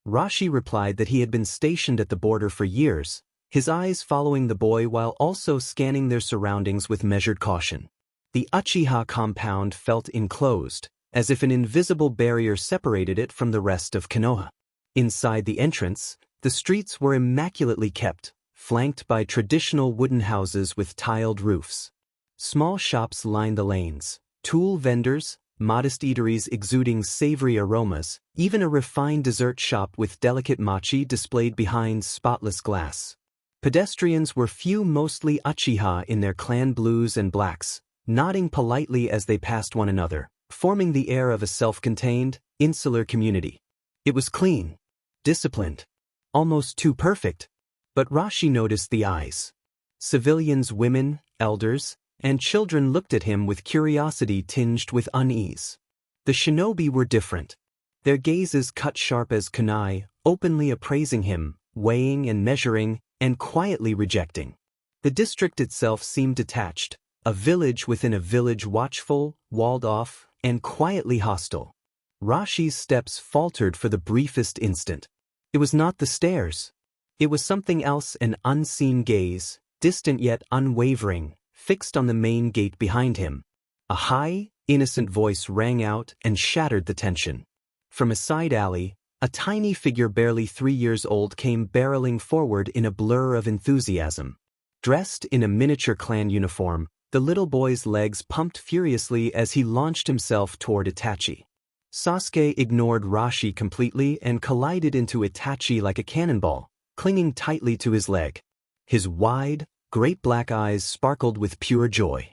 Rashi replied that he had been stationed at the border for years, his eyes following the boy while also scanning their surroundings with measured caution. The Uchiha compound felt enclosed, as if an invisible barrier separated it from the rest of Konoha. Inside the entrance, the streets were immaculately kept, flanked by traditional wooden houses with tiled roofs. Small shops lined the lanes, tool vendors, modest eateries exuding savory aromas, even a refined dessert shop with delicate mochi displayed behind spotless glass. Pedestrians were few, mostly Uchiha in their clan blues and blacks, nodding politely as they passed one another, forming the air of a self-contained, insular community. It was clean, disciplined, almost too perfect. But Rashi noticed the eyes. Civilians, women, elders, and children looked at him with curiosity tinged with unease. The shinobi were different. Their gazes cut sharp as kunai, openly appraising him, weighing and measuring, and quietly rejecting. The district itself seemed detached, a village within a village, watchful, walled off, and quietly hostile. Rashi's steps faltered for the briefest instant. It was not the stairs. It was something else, an unseen gaze, distant yet unwavering, fixed on the main gate behind him. A high, innocent voice rang out and shattered the tension. From a side alley, a tiny figure barely 3 years old came barreling forward in a blur of enthusiasm. Dressed in a miniature clan uniform, the little boy's legs pumped furiously as he launched himself toward Itachi. Sasuke ignored Rashi completely and collided into Itachi like a cannonball, clinging tightly to his leg. His wide, great black eyes sparkled with pure joy.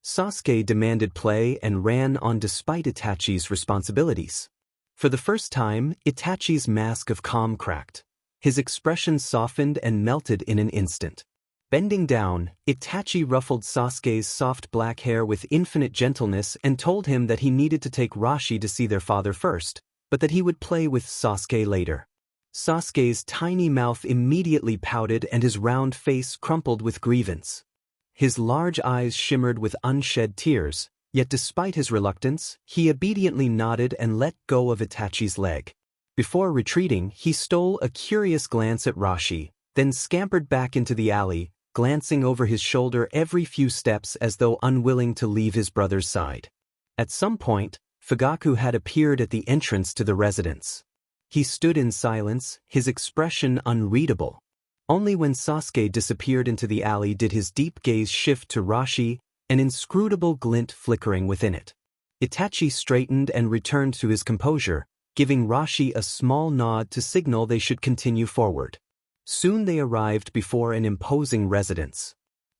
Sasuke demanded play and ran on despite Itachi's responsibilities. For the first time, Itachi's mask of calm cracked. His expression softened and melted in an instant. Bending down, Itachi ruffled Sasuke's soft black hair with infinite gentleness and told him that he needed to take Rashi to see their father first, but that he would play with Sasuke later. Sasuke's tiny mouth immediately pouted and his round face crumpled with grievance. His large eyes shimmered with unshed tears, yet despite his reluctance, he obediently nodded and let go of Itachi's leg. Before retreating, he stole a curious glance at Rashi, then scampered back into the alley, glancing over his shoulder every few steps as though unwilling to leave his brother's side. At some point, Fugaku had appeared at the entrance to the residence. He stood in silence, his expression unreadable. Only when Sasuke disappeared into the alley did his deep gaze shift to Rashi, an inscrutable glint flickering within it. Itachi straightened and returned to his composure, giving Rashi a small nod to signal they should continue forward. Soon they arrived before an imposing residence.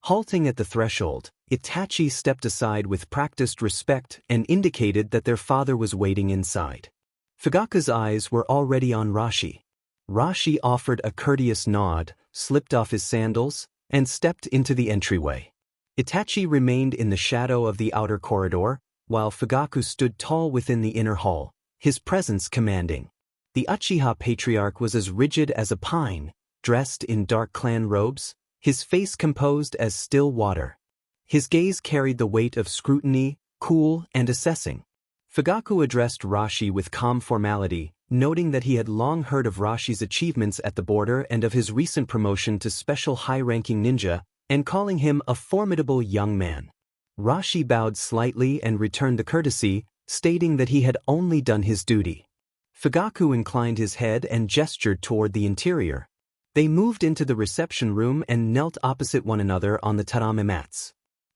Halting at the threshold, Itachi stepped aside with practiced respect and indicated that their father was waiting inside. Fugaku's eyes were already on Rashi. Rashi offered a courteous nod, slipped off his sandals, and stepped into the entryway. Itachi remained in the shadow of the outer corridor, while Fugaku stood tall within the inner hall, his presence commanding. The Uchiha patriarch was as rigid as a pine, dressed in dark clan robes, his face composed as still water. His gaze carried the weight of scrutiny, cool and assessing. Fugaku addressed Rashi with calm formality, noting that he had long heard of Rashi's achievements at the border and of his recent promotion to special high-ranking ninja, and calling him a formidable young man. Rashi bowed slightly and returned the courtesy, stating that he had only done his duty. Fugaku inclined his head and gestured toward the interior. They moved into the reception room and knelt opposite one another on the tatami mats.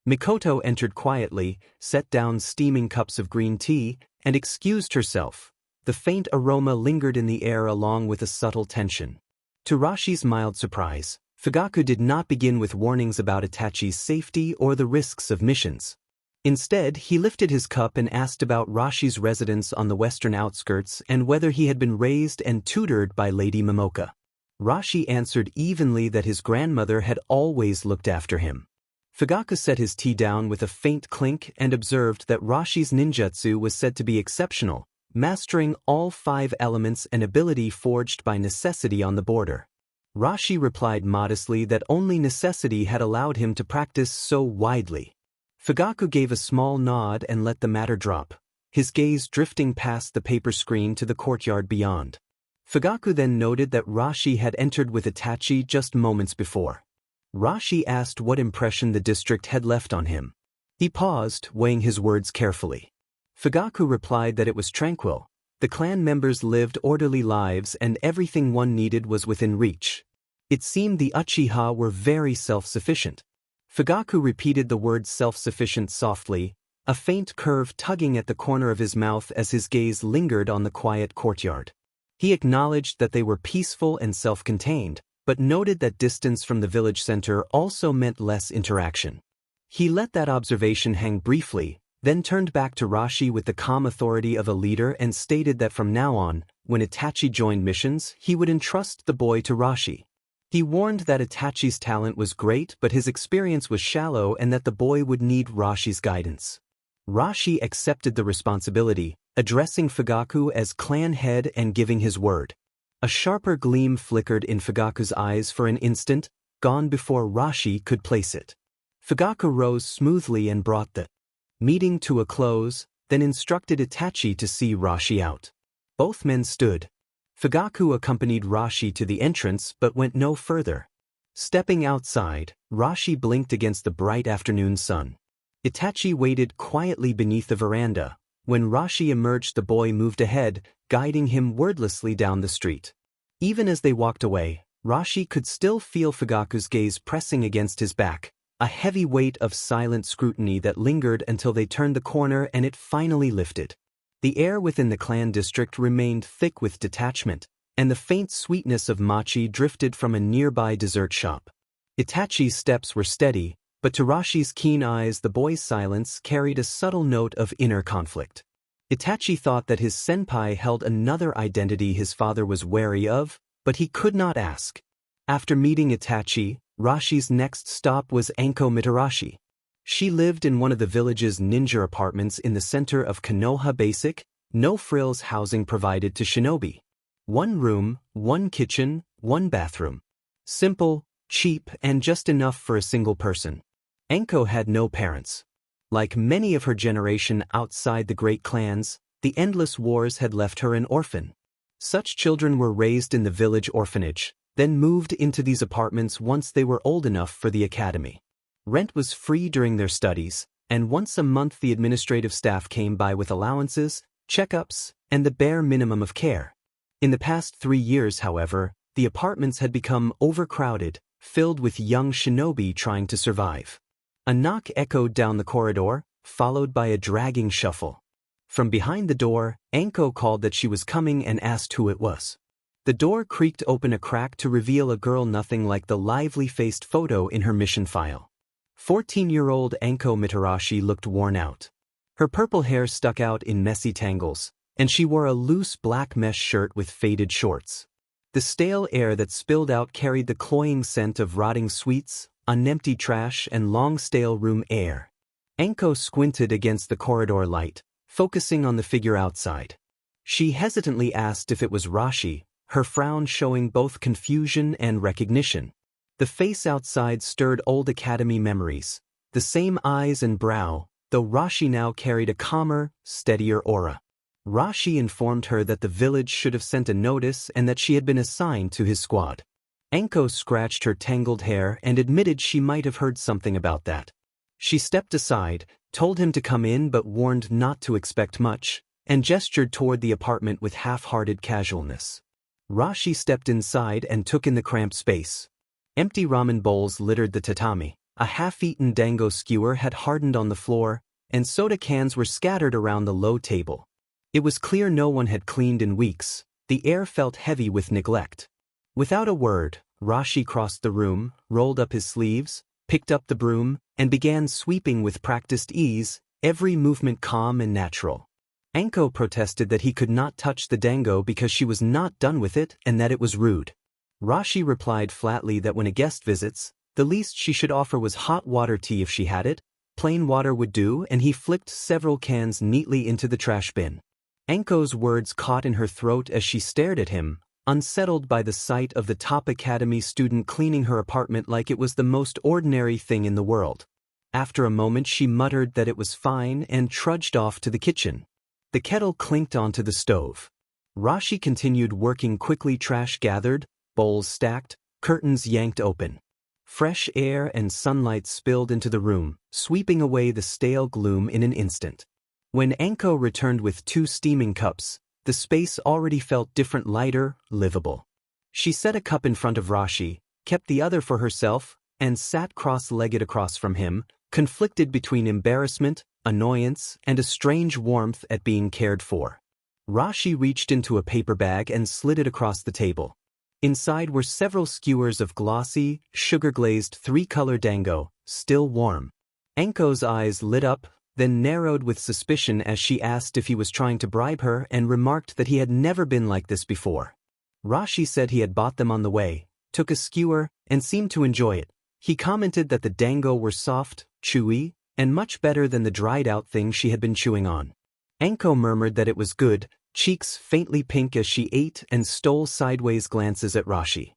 Mikoto entered quietly, set down steaming cups of green tea, and excused herself. The faint aroma lingered in the air along with a subtle tension. To Rashi's mild surprise, Fugaku did not begin with warnings about Itachi's safety or the risks of missions. Instead, he lifted his cup and asked about Rashi's residence on the western outskirts and whether he had been raised and tutored by Lady Momoka. Rashi answered evenly that his grandmother had always looked after him. Fugaku set his tea down with a faint clink and observed that Rashi's ninjutsu was said to be exceptional, mastering all 5 elements, an ability forged by necessity on the border. Rashi replied modestly that only necessity had allowed him to practice so widely. Fugaku gave a small nod and let the matter drop, his gaze drifting past the paper screen to the courtyard beyond. Fugaku then noted that Rashi had entered with Itachi just moments before. Rashi asked what impression the district had left on him. He paused, weighing his words carefully. Fugaku replied that it was tranquil. The clan members lived orderly lives and everything one needed was within reach. It seemed the Uchiha were very self-sufficient. Fugaku repeated the word self-sufficient softly, a faint curve tugging at the corner of his mouth as his gaze lingered on the quiet courtyard. He acknowledged that they were peaceful and self-contained, but noted that distance from the village center also meant less interaction. He let that observation hang briefly, then turned back to Rashi with the calm authority of a leader and stated that from now on, when Itachi joined missions, he would entrust the boy to Rashi. He warned that Itachi's talent was great but his experience was shallow and that the boy would need Rashi's guidance. Rashi accepted the responsibility, addressing Fugaku as clan head and giving his word. A sharper gleam flickered in Fugaku's eyes for an instant, gone before Rashi could place it. Fugaku rose smoothly and brought the meeting to a close, then instructed Itachi to see Rashi out. Both men stood. Fugaku accompanied Rashi to the entrance but went no further. Stepping outside, Rashi blinked against the bright afternoon sun. Itachi waited quietly beneath the veranda. When Rashi emerged, the boy moved ahead, guiding him wordlessly down the street. Even as they walked away, Rashi could still feel Fugaku's gaze pressing against his back, a heavy weight of silent scrutiny that lingered until they turned the corner and it finally lifted. The air within the clan district remained thick with detachment, and the faint sweetness of mochi drifted from a nearby dessert shop. Itachi's steps were steady, but to Rashi's keen eyes the boy's silence carried a subtle note of inner conflict. Itachi thought that his senpai held another identity his father was wary of, but he could not ask. After meeting Itachi, Rashi's next stop was Anko Mitarashi. She lived in one of the village's ninja apartments in the center of Konoha. Basic, no-frills housing provided to Shinobi. 1 room, 1 kitchen, 1 bathroom. Simple, cheap, and just enough for a single person. Anko had no parents. Like many of her generation outside the great clans, the endless wars had left her an orphan. Such children were raised in the village orphanage, then moved into these apartments once they were old enough for the academy. Rent was free during their studies, and once a month the administrative staff came by with allowances, checkups, and the bare minimum of care. In the past 3 years, however, the apartments had become overcrowded, filled with young shinobi trying to survive. A knock echoed down the corridor, followed by a dragging shuffle. From behind the door, Anko called that she was coming and asked who it was. The door creaked open a crack to reveal a girl nothing like the lively-faced photo in her mission file. 14-year-old Anko Mitarashi looked worn out. Her purple hair stuck out in messy tangles, and she wore a loose black mesh shirt with faded shorts. The stale air that spilled out carried the cloying scent of rotting sweets, unemptied trash, and long stale room air. Anko squinted against the corridor light, focusing on the figure outside. She hesitantly asked if it was Rashi, her frown showing both confusion and recognition. The face outside stirred old academy memories, the same eyes and brow, though Rashi now carried a calmer, steadier aura. Rashi informed her that the village should have sent a notice and that she had been assigned to his squad. Anko scratched her tangled hair and admitted she might have heard something about that. She stepped aside, told him to come in but warned not to expect much, and gestured toward the apartment with half-hearted casualness. Rashi stepped inside and took in the cramped space. Empty ramen bowls littered the tatami, A half-eaten dango skewer had hardened on the floor, and soda cans were scattered around the low table. It was clear no one had cleaned in weeks. The air felt heavy with neglect. Without a word, Rashi crossed the room, rolled up his sleeves, picked up the broom, and began sweeping with practiced ease, every movement calm and natural. Anko protested that he could not touch the dango because she was not done with it and that it was rude. Rashi replied flatly that when a guest visits, the least she should offer was hot water tea if she had it, plain water would do, and he flicked several cans neatly into the trash bin. Anko's words caught in her throat as she stared at him, unsettled by the sight of the top academy student cleaning her apartment like it was the most ordinary thing in the world. After a moment she muttered that it was fine and trudged off to the kitchen. The kettle clinked onto the stove. Rashi continued working quickly, trash gathered, bowls stacked, curtains yanked open. Fresh air and sunlight spilled into the room, sweeping away the stale gloom in an instant. When Anko returned with 2 steaming cups, the space already felt different, lighter, livable. She set a cup in front of Rashi, kept the other for herself, and sat cross-legged across from him, conflicted between embarrassment, annoyance, and a strange warmth at being cared for. Rashi reached into a paper bag and slid it across the table. Inside were several skewers of glossy, sugar-glazed 3-color dango, still warm. Anko's eyes lit up, then narrowed with suspicion as she asked if he was trying to bribe her and remarked that he had never been like this before. Rashi said he had bought them on the way, took a skewer, and seemed to enjoy it. He commented that the dango were soft, chewy, and much better than the dried-out thing she had been chewing on. Anko murmured that it was good, cheeks faintly pink as she ate, and stole sideways glances at Rashi.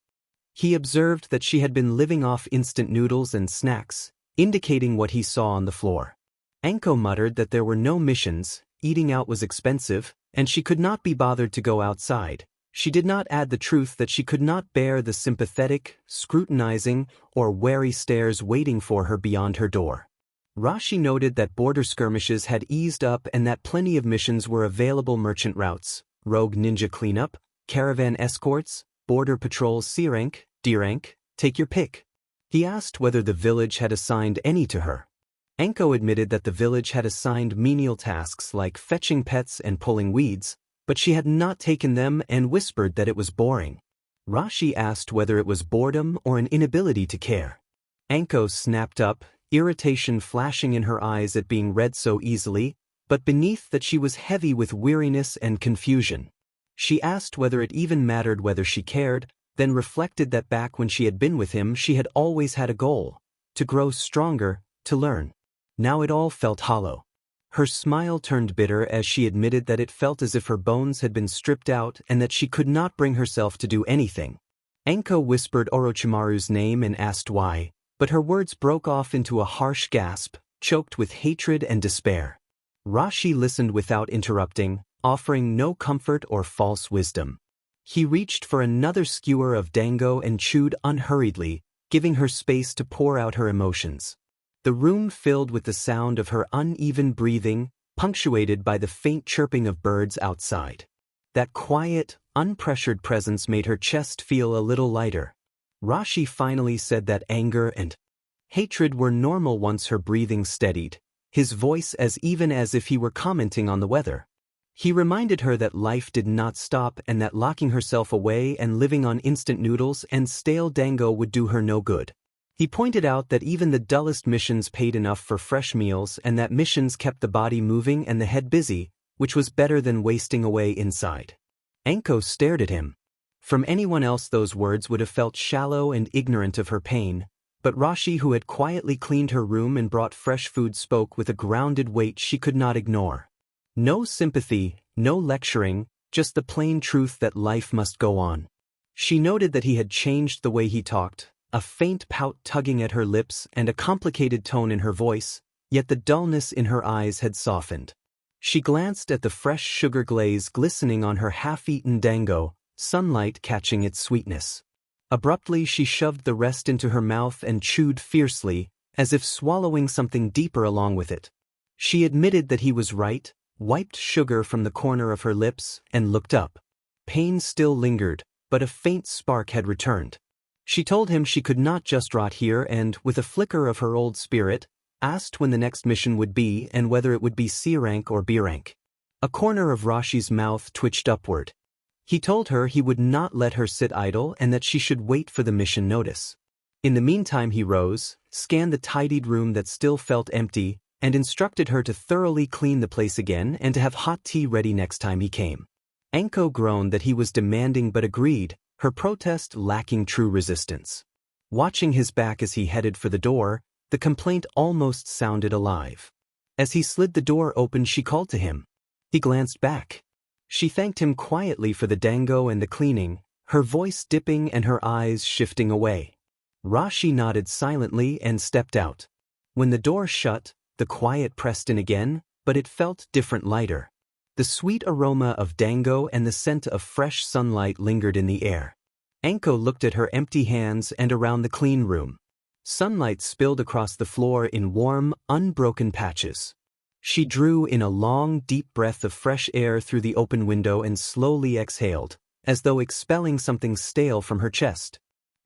He observed that she had been living off instant noodles and snacks, indicating what he saw on the floor. Anko muttered that there were no missions, eating out was expensive, and she could not be bothered to go outside. She did not add the truth that she could not bear the sympathetic, scrutinizing, or wary stares waiting for her beyond her door. Rashi noted that border skirmishes had eased up and that plenty of missions were available: merchant routes, rogue ninja cleanup, caravan escorts, border patrols, C rank, D rank, take your pick. He asked whether the village had assigned any to her. Anko admitted that the village had assigned menial tasks like fetching pets and pulling weeds, but she had not taken them and whispered that it was boring. Rashi asked whether it was boredom or an inability to care. Anko snapped up, irritation flashing in her eyes at being read so easily, but beneath that she was heavy with weariness and confusion. She asked whether it even mattered whether she cared, then reflected that back when she had been with him she had always had a goal: to grow stronger, to learn. Now it all felt hollow. Her smile turned bitter as she admitted that it felt as if her bones had been stripped out and that she could not bring herself to do anything. Anko whispered Orochimaru's name and asked why, but her words broke off into a harsh gasp, choked with hatred and despair. Rashi listened without interrupting, offering no comfort or false wisdom. He reached for another skewer of dango and chewed unhurriedly, giving her space to pour out her emotions. The room filled with the sound of her uneven breathing, punctuated by the faint chirping of birds outside. That quiet, unpressured presence made her chest feel a little lighter. Rashi finally said that anger and hatred were normal once her breathing steadied, his voice as even as if he were commenting on the weather. He reminded her that life did not stop and that locking herself away and living on instant noodles and stale dango would do her no good. He pointed out that even the dullest missions paid enough for fresh meals and that missions kept the body moving and the head busy, which was better than wasting away inside. Anko stared at him. From anyone else those words would have felt shallow and ignorant of her pain, but Rashi, who had quietly cleaned her room and brought fresh food, spoke with a grounded weight she could not ignore. No sympathy, no lecturing, just the plain truth that life must go on. She noted that he had changed the way he talked, a faint pout tugging at her lips and a complicated tone in her voice, yet the dullness in her eyes had softened. She glanced at the fresh sugar glaze glistening on her half-eaten dango, sunlight catching its sweetness. Abruptly she shoved the rest into her mouth and chewed fiercely, as if swallowing something deeper along with it. She admitted that he was right, wiped sugar from the corner of her lips, and looked up. Pain still lingered, but a faint spark had returned. She told him she could not just rot here and, with a flicker of her old spirit, asked when the next mission would be and whether it would be C rank or B rank. A corner of Rashi's mouth twitched upward. He told her he would not let her sit idle and that she should wait for the mission notice. In the meantime he rose, scanned the tidied room that still felt empty, and instructed her to thoroughly clean the place again and to have hot tea ready next time he came. Anko groaned that he was demanding but agreed, her protest lacking true resistance. Watching his back as he headed for the door, the complaint almost sounded alive. As he slid the door open, she called to him. He glanced back. She thanked him quietly for the dango and the cleaning, her voice dipping and her eyes shifting away. Rashi nodded silently and stepped out. When the door shut, the quiet pressed in again, but it felt different, lighter. The sweet aroma of dango and the scent of fresh sunlight lingered in the air. Anko looked at her empty hands and around the clean room. Sunlight spilled across the floor in warm, unbroken patches. She drew in a long, deep breath of fresh air through the open window and slowly exhaled, as though expelling something stale from her chest.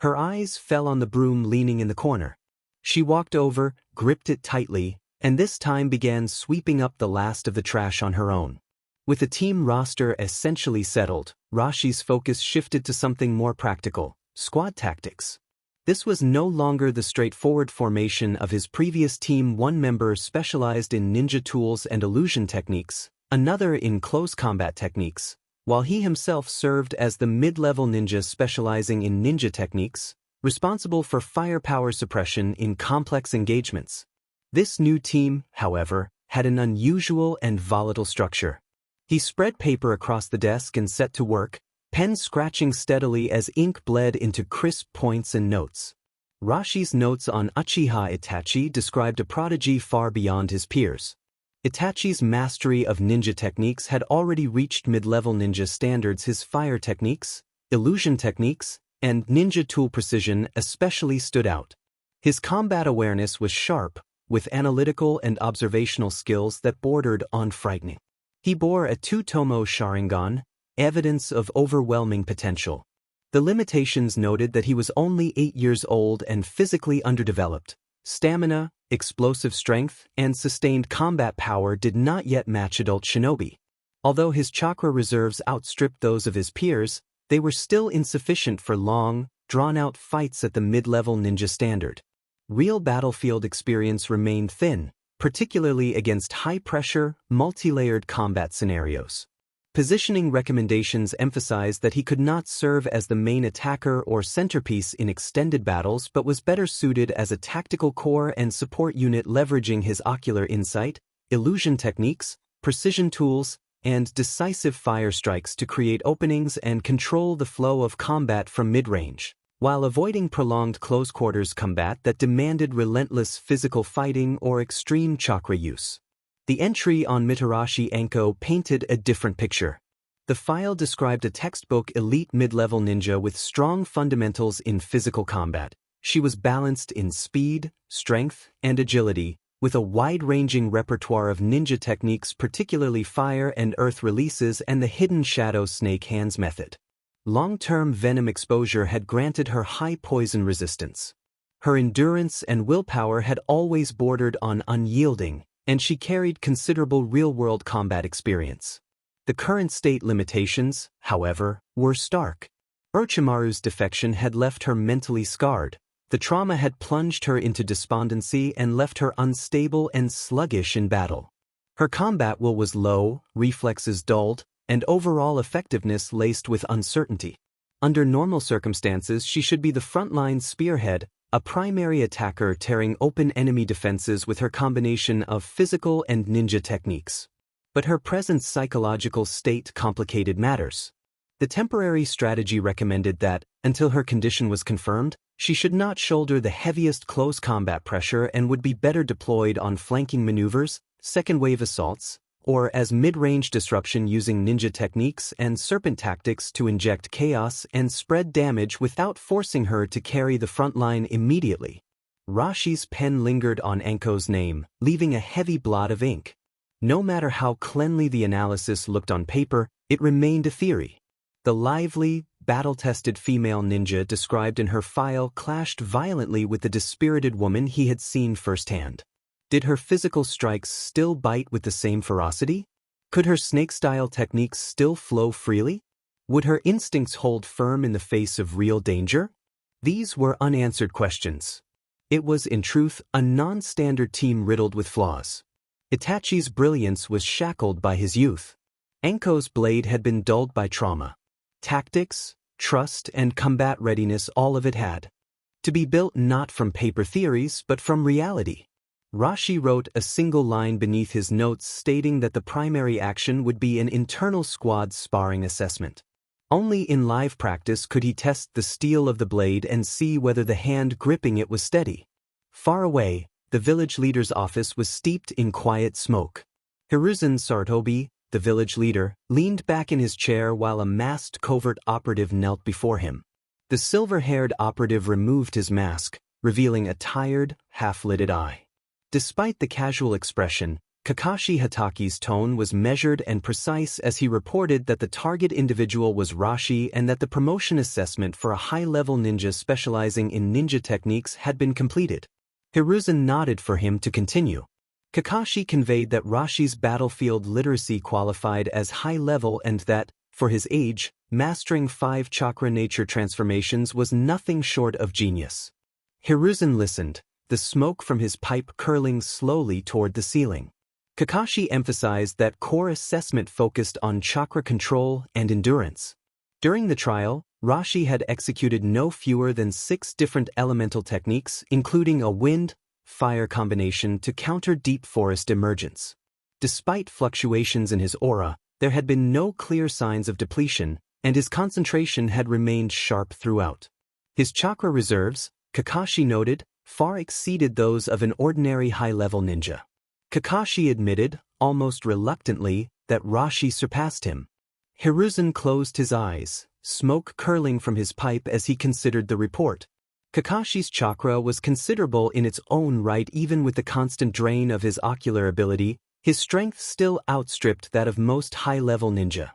Her eyes fell on the broom leaning in the corner. She walked over, gripped it tightly, and this time began sweeping up the last of the trash on her own. With the team roster essentially settled, Rashi's focus shifted to something more practical: squad tactics. This was no longer the straightforward formation of his previous team. One member specialized in ninja tools and illusion techniques, another in close combat techniques, while he himself served as the mid-level ninja specializing in ninja techniques, responsible for firepower suppression in complex engagements. This new team, however, had an unusual and volatile structure. He spread paper across the desk and set to work, pen scratching steadily as ink bled into crisp points and notes. Rashi's notes on Uchiha Itachi described a prodigy far beyond his peers. Itachi's mastery of ninja techniques had already reached mid-level ninja standards. His fire techniques, illusion techniques, and ninja tool precision especially stood out. His combat awareness was sharp, with analytical and observational skills that bordered on frightening. He bore a two-tomo Sharingan, evidence of overwhelming potential. The limitations noted that he was only 8 years old and physically underdeveloped. Stamina, explosive strength, and sustained combat power did not yet match adult Shinobi. Although his chakra reserves outstripped those of his peers, they were still insufficient for long, drawn-out fights at the mid-level ninja standard. Real battlefield experience remained thin, particularly against high-pressure, multi-layered combat scenarios. Positioning recommendations emphasized that he could not serve as the main attacker or centerpiece in extended battles but was better suited as a tactical core and support unit, leveraging his ocular insight, illusion techniques, precision tools, and decisive fire strikes to create openings and control the flow of combat from mid-range, while avoiding prolonged close-quarters combat that demanded relentless physical fighting or extreme chakra use. The entry on Mitarashi Anko painted a different picture. The file described a textbook elite mid-level ninja with strong fundamentals in physical combat. She was balanced in speed, strength, and agility, with a wide-ranging repertoire of ninja techniques, particularly fire and earth releases and the hidden shadow snake hands method. Long-term venom exposure had granted her high poison resistance. Her endurance and willpower had always bordered on unyielding, and she carried considerable real-world combat experience. The current state limitations, however, were stark. Orochimaru's defection had left her mentally scarred. The trauma had plunged her into despondency and left her unstable and sluggish in battle. Her combat will was low, reflexes dulled, and overall effectiveness laced with uncertainty. Under normal circumstances, she should be the frontline spearhead, a primary attacker tearing open enemy defenses with her combination of physical and ninja techniques. But her present psychological state complicated matters. The temporary strategy recommended that, until her condition was confirmed, she should not shoulder the heaviest close combat pressure and would be better deployed on flanking maneuvers, second-wave assaults, or as mid-range disruption using ninja techniques and serpent tactics to inject chaos and spread damage without forcing her to carry the front line immediately. Rashi's pen lingered on Anko's name, leaving a heavy blot of ink. No matter how cleanly the analysis looked on paper, it remained a theory. The lively, battle-tested female ninja described in her file clashed violently with the dispirited woman he had seen firsthand. Did her physical strikes still bite with the same ferocity? Could her snake-style techniques still flow freely? Would her instincts hold firm in the face of real danger? These were unanswered questions. It was, in truth, a non-standard team riddled with flaws. Itachi's brilliance was shackled by his youth. Enko's blade had been dulled by trauma. Tactics, trust, and combat readiness, all of it had to be built not from paper theories but from reality. Rashi wrote a single line beneath his notes stating that the primary action would be an internal squad sparring assessment. Only in live practice could he test the steel of the blade and see whether the hand gripping it was steady. Far away, the village leader's office was steeped in quiet smoke. Hiruzen Sartobi, the village leader, leaned back in his chair while a masked covert operative knelt before him. The silver-haired operative removed his mask, revealing a tired, half-lidded eye. Despite the casual expression, Kakashi Hataki's tone was measured and precise as he reported that the target individual was Rashi and that the promotion assessment for a high-level ninja specializing in ninja techniques had been completed. Hiruzen nodded for him to continue. Kakashi conveyed that Rashi's battlefield literacy qualified as high-level and that, for his age, mastering 5 chakra nature transformations was nothing short of genius. Hiruzen listened, the smoke from his pipe curling slowly toward the ceiling. Kakashi emphasized that core assessment focused on chakra control and endurance. During the trial, Rashi had executed no fewer than 6 different elemental techniques, including a wind-fire combination to counter deep forest emergence. Despite fluctuations in his aura, there had been no clear signs of depletion, and his concentration had remained sharp throughout. His chakra reserves, Kakashi noted, far exceeded those of an ordinary high-level ninja. Kakashi admitted, almost reluctantly, that Rashi surpassed him. Hiruzen closed his eyes, smoke curling from his pipe as he considered the report. Kakashi's chakra was considerable in its own right. Even with the constant drain of his ocular ability, his strength still outstripped that of most high-level ninja.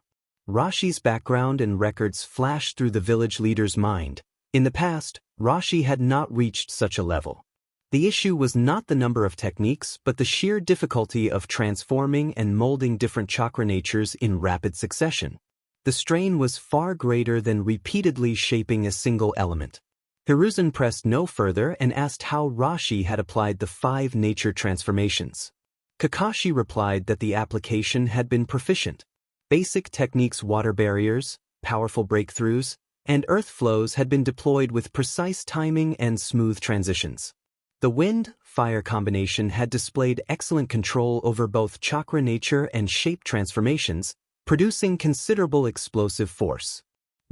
Rashi's background and records flashed through the village leader's mind. In the past, Rashi had not reached such a level. The issue was not the number of techniques but the sheer difficulty of transforming and molding different chakra natures in rapid succession. The strain was far greater than repeatedly shaping a single element. Hiruzen pressed no further and asked how Rashi had applied the 5 nature transformations. Kakashi replied that the application had been proficient. Basic techniques, water barriers, powerful breakthroughs, and earth flows had been deployed with precise timing and smooth transitions. The wind-fire combination had displayed excellent control over both chakra nature and shape transformations, producing considerable explosive force.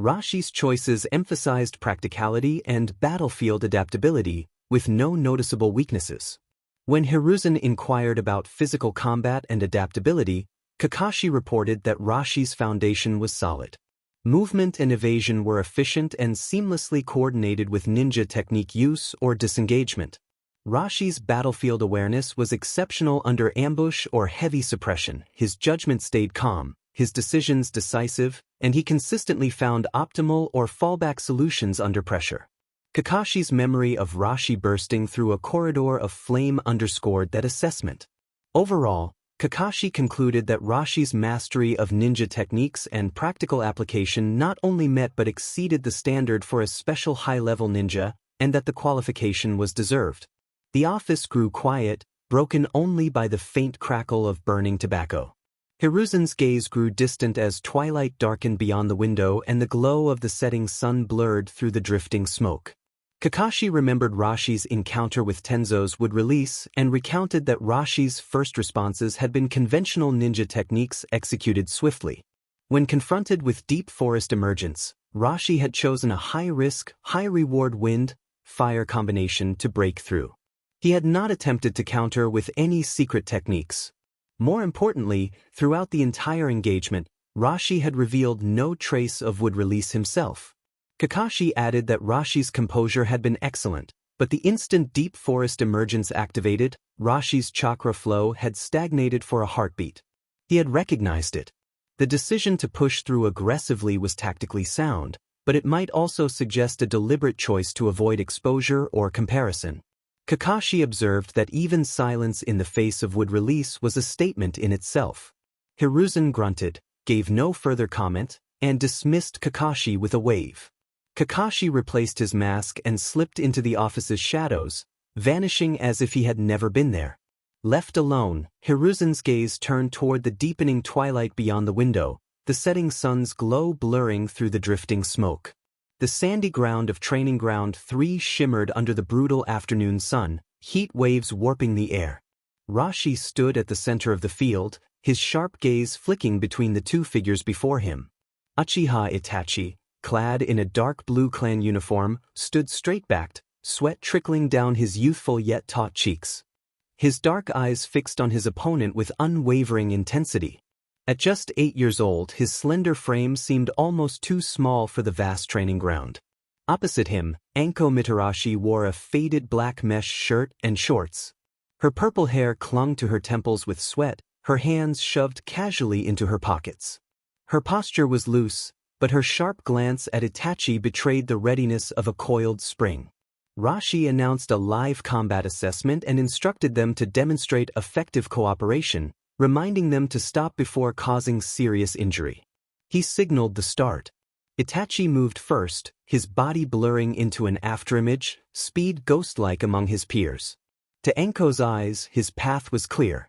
Rashi's choices emphasized practicality and battlefield adaptability, with no noticeable weaknesses. When Hiruzen inquired about physical combat and adaptability, Kakashi reported that Rashi's foundation was solid. Movement and evasion were efficient and seamlessly coordinated with ninja technique use or disengagement. Rashi's battlefield awareness was exceptional under ambush or heavy suppression. His judgment stayed calm, his decisions decisive, and he consistently found optimal or fallback solutions under pressure. Kakashi's memory of Rashi bursting through a corridor of flame underscored that assessment. Overall, Kakashi concluded that Rashi's mastery of ninja techniques and practical application not only met but exceeded the standard for a special high-level ninja, and that the qualification was deserved. The office grew quiet, broken only by the faint crackle of burning tobacco. Hiruzen's gaze grew distant as twilight darkened beyond the window and the glow of the setting sun blurred through the drifting smoke. Kakashi remembered Rashi's encounter with Tenzo's would release and recounted that Rashi's first responses had been conventional ninja techniques executed swiftly. When confronted with deep forest emergence, Rashi had chosen a high-risk, high-reward wind-fire combination to break through. He had not attempted to counter with any secret techniques. More importantly, throughout the entire engagement, Rashi had revealed no trace of would release himself. Kakashi added that Rashi's composure had been excellent, but the instant deep forest emergence activated, Rashi's chakra flow had stagnated for a heartbeat. He had recognized it. The decision to push through aggressively was tactically sound, but it might also suggest a deliberate choice to avoid exposure or comparison. Kakashi observed that even silence in the face of wood release was a statement in itself. Hiruzen grunted, gave no further comment, and dismissed Kakashi with a wave. Kakashi replaced his mask and slipped into the office's shadows, vanishing as if he had never been there. Left alone, Hiruzen's gaze turned toward the deepening twilight beyond the window, the setting sun's glow blurring through the drifting smoke. The sandy ground of Training Ground 3 shimmered under the brutal afternoon sun, heat waves warping the air. Rashi stood at the center of the field, his sharp gaze flicking between the two figures before him. Uchiha Itachi, clad in a dark blue clan uniform, stood straight-backed, sweat trickling down his youthful yet taut cheeks. His dark eyes fixed on his opponent with unwavering intensity. At just 8 years old, his slender frame seemed almost too small for the vast training ground. Opposite him, Anko Mitarashi wore a faded black mesh shirt and shorts. Her purple hair clung to her temples with sweat, her hands shoved casually into her pockets. Her posture was loose, but her sharp glance at Itachi betrayed the readiness of a coiled spring. Rashi announced a live combat assessment and instructed them to demonstrate effective cooperation, reminding them to stop before causing serious injury. He signaled the start. Itachi moved first, his body blurring into an afterimage, speed ghost-like among his peers. To Anko's eyes, his path was clear.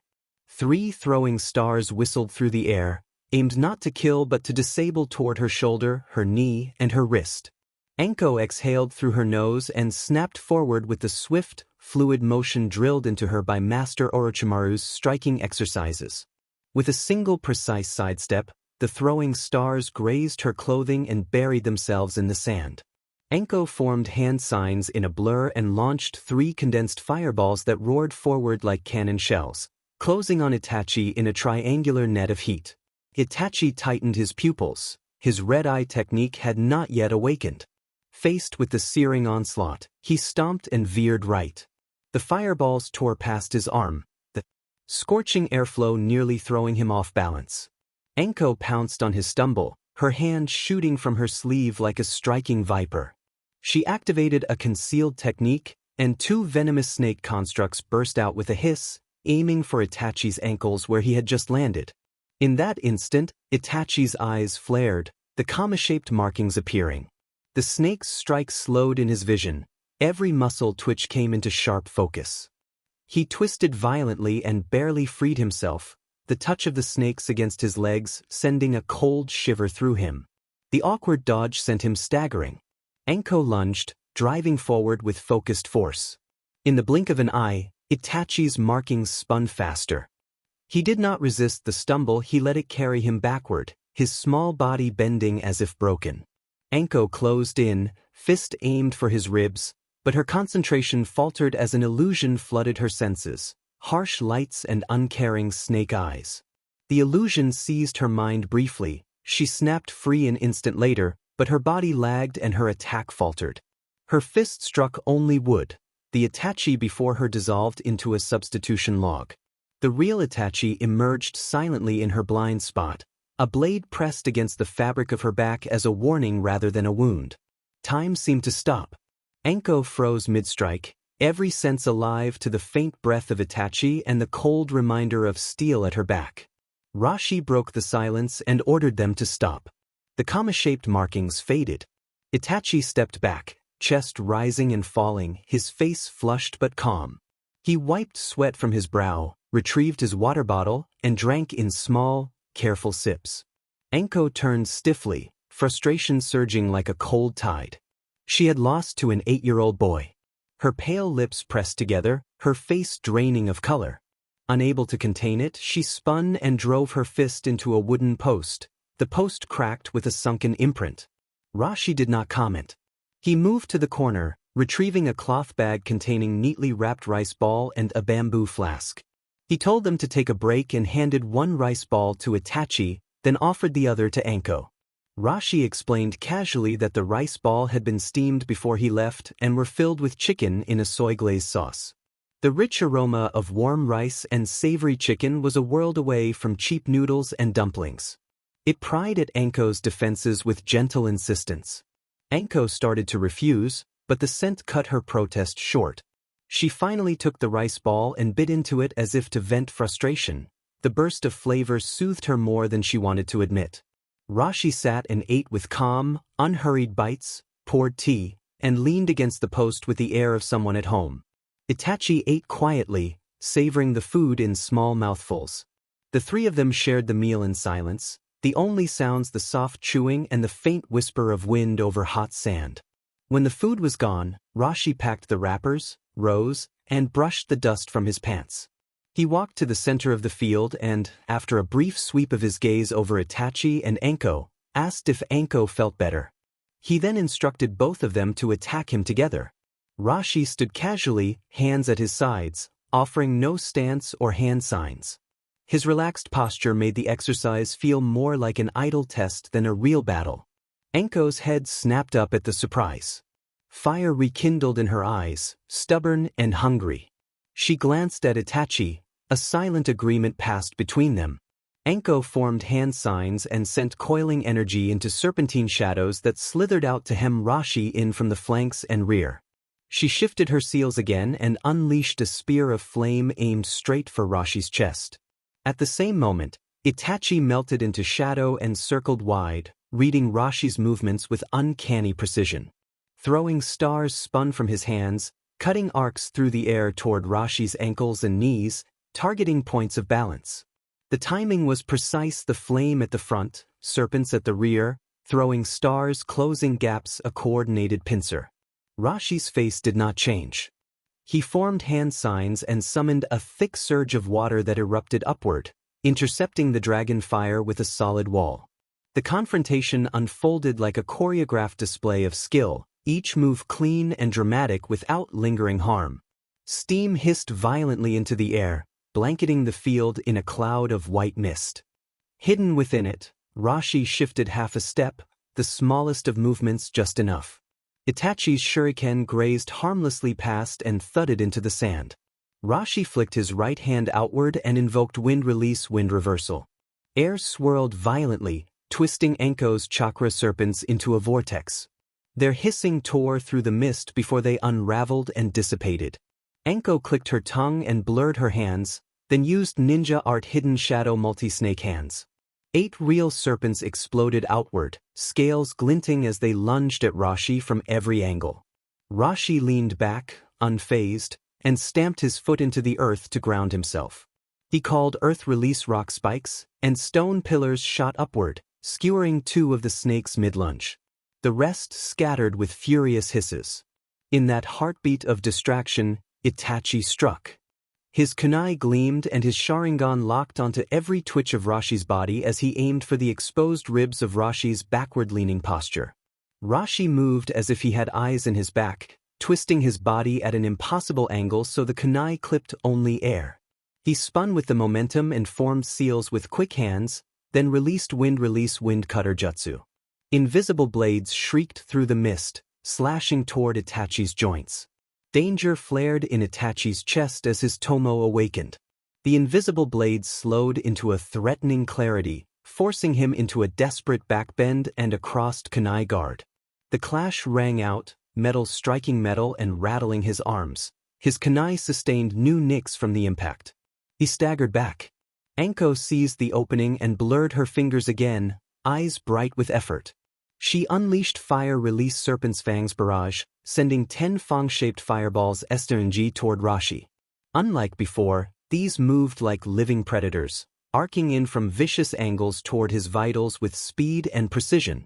3 throwing stars whistled through the air, aimed not to kill but to disable toward her shoulder, her knee, and her wrist. Anko exhaled through her nose and snapped forward with the swift, fluid motion drilled into her by Master Orochimaru's striking exercises. With a single precise sidestep, the throwing stars grazed her clothing and buried themselves in the sand. Anko formed hand signs in a blur and launched 3 condensed fireballs that roared forward like cannon shells, closing on Itachi in a triangular net of heat. Itachi tightened his pupils. His red-eye technique had not yet awakened. Faced with the searing onslaught, he stomped and veered right. The fireballs tore past his arm, the scorching airflow nearly throwing him off balance. Anko pounced on his stumble, her hand shooting from her sleeve like a striking viper. She activated a concealed technique, and 2 venomous snake constructs burst out with a hiss, aiming for Itachi's ankles where he had just landed. In that instant, Itachi's eyes flared, the comma-shaped markings appearing. The snake's strike slowed in his vision. Every muscle twitch came into sharp focus. He twisted violently and barely freed himself, the touch of the snakes against his legs sending a cold shiver through him. The awkward dodge sent him staggering. Anko lunged, driving forward with focused force. In the blink of an eye, Itachi's markings spun faster. He did not resist the stumble, he let it carry him backward, his small body bending as if broken. Anko closed in, fist aimed for his ribs, but her concentration faltered as an illusion flooded her senses, harsh lights and uncaring snake eyes. The illusion seized her mind briefly, she snapped free an instant later, but her body lagged and her attack faltered. Her fist struck only wood. The Itachi before her dissolved into a substitution log. The real Itachi emerged silently in her blind spot, a blade pressed against the fabric of her back as a warning rather than a wound. Time seemed to stop. Anko froze mid-strike, every sense alive to the faint breath of Itachi and the cold reminder of steel at her back. Rashi broke the silence and ordered them to stop. The comma-shaped markings faded. Itachi stepped back, chest rising and falling, his face flushed but calm. He wiped sweat from his brow, retrieved his water bottle, and drank in small, careful sips. Anko turned stiffly, frustration surging like a cold tide. She had lost to an 8-year-old boy. Her pale lips pressed together, her face draining of color. Unable to contain it, she spun and drove her fist into a wooden post. The post cracked with a sunken imprint. Rashi did not comment. He moved to the corner, retrieving a cloth bag containing neatly wrapped rice ball and a bamboo flask. He told them to take a break and handed 1 rice ball to Itachi, then offered the other to Anko. Rashi explained casually that the rice ball had been steamed before he left and were filled with chicken in a soy glaze sauce. The rich aroma of warm rice and savory chicken was a world away from cheap noodles and dumplings. It pried at Anko's defenses with gentle insistence. Anko started to refuse, but the scent cut her protest short. She finally took the rice ball and bit into it as if to vent frustration. The burst of flavor soothed her more than she wanted to admit. Rashi sat and ate with calm, unhurried bites, poured tea, and leaned against the post with the air of someone at home. Itachi ate quietly, savoring the food in small mouthfuls. The three of them shared the meal in silence, the only sounds the soft chewing and the faint whisper of wind over hot sand. When the food was gone, Rashi packed the wrappers, rose, and brushed the dust from his pants. He walked to the center of the field and, after a brief sweep of his gaze over Itachi and Anko, asked if Anko felt better. He then instructed both of them to attack him together. Rashi stood casually, hands at his sides, offering no stance or hand signs. His relaxed posture made the exercise feel more like an idle test than a real battle. Anko's head snapped up at the surprise. Fire rekindled in her eyes, stubborn and hungry. She glanced at Itachi. A silent agreement passed between them. Anko formed hand signs and sent coiling energy into serpentine shadows that slithered out to hem Rashi in from the flanks and rear. She shifted her seals again and unleashed a spear of flame aimed straight for Rashi's chest. At the same moment, Itachi melted into shadow and circled wide, reading Rashi's movements with uncanny precision. Throwing stars spun from his hands, cutting arcs through the air toward Rashi's ankles and knees, targeting points of balance. The timing was precise, the flame at the front, serpents at the rear, throwing stars, closing gaps, a coordinated pincer. Rashi's face did not change. He formed hand signs and summoned a thick surge of water that erupted upward, intercepting the dragon fire with a solid wall. The confrontation unfolded like a choreographed display of skill, each move clean and dramatic without lingering harm. Steam hissed violently into the air, blanketing the field in a cloud of white mist. Hidden within it, Rashi shifted half a step, the smallest of movements just enough. Itachi's shuriken grazed harmlessly past and thudded into the sand. Rashi flicked his right hand outward and invoked wind release, wind reversal. Air swirled violently, twisting Anko's chakra serpents into a vortex. Their hissing tore through the mist before they unraveled and dissipated. Anko clicked her tongue and blurred her hands, then used ninja art hidden shadow multi-snake hands. 8 real serpents exploded outward, scales glinting as they lunged at Rashi from every angle. Rashi leaned back, unfazed, and stamped his foot into the earth to ground himself. He called earth release rock spikes, and stone pillars shot upward, skewering 2 of the snakes mid-lunge. The rest scattered with furious hisses. In that heartbeat of distraction, Itachi struck. His kunai gleamed and his Sharingan locked onto every twitch of Rashi's body as he aimed for the exposed ribs of Rashi's backward-leaning posture. Rashi moved as if he had eyes in his back, twisting his body at an impossible angle so the kunai clipped only air. He spun with the momentum and formed seals with quick hands, then released wind release wind cutter jutsu. Invisible blades shrieked through the mist, slashing toward Itachi's joints. Danger flared in Itachi's chest as his tomo awakened. The invisible blades slowed into a threatening clarity, forcing him into a desperate backbend and a crossed kunai guard. The clash rang out, metal striking metal and rattling his arms. His kunai sustained new nicks from the impact. He staggered back. Anko seized the opening and blurred her fingers again, eyes bright with effort. She unleashed fire release Serpent's Fangs barrage, sending 10 fang-shaped fireballs STNG toward Rashi. Unlike before, these moved like living predators, arcing in from vicious angles toward his vitals with speed and precision.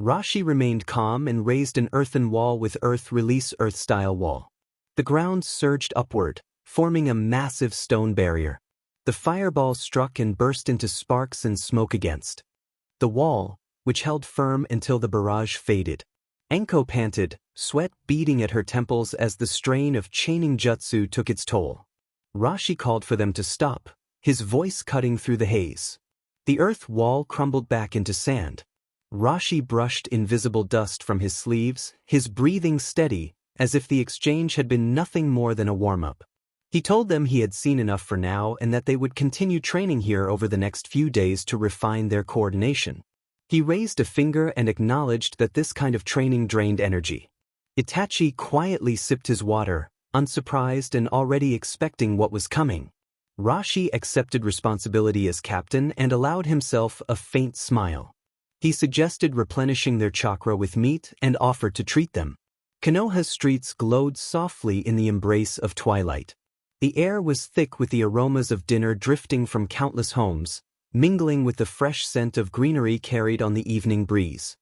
Rashi remained calm and raised an earthen wall with earth release earth-style wall. The ground surged upward, forming a massive stone barrier. The fireball struck and burst into sparks and smoke against the wall, which held firm until the barrage faded. Anko panted, sweat beading at her temples as the strain of chaining jutsu took its toll. Rashi called for them to stop, his voice cutting through the haze. The earth wall crumbled back into sand. Rashi brushed invisible dust from his sleeves, his breathing steady, as if the exchange had been nothing more than a warm-up. He told them he had seen enough for now and that they would continue training here over the next few days to refine their coordination. He raised a finger and acknowledged that this kind of training drained energy. Itachi quietly sipped his water, unsurprised and already expecting what was coming. Rashi accepted responsibility as captain and allowed himself a faint smile. He suggested replenishing their chakra with meat and offered to treat them. Konoha's streets glowed softly in the embrace of twilight. The air was thick with the aromas of dinner drifting from countless homes, mingling with the fresh scent of greenery carried on the evening breeze.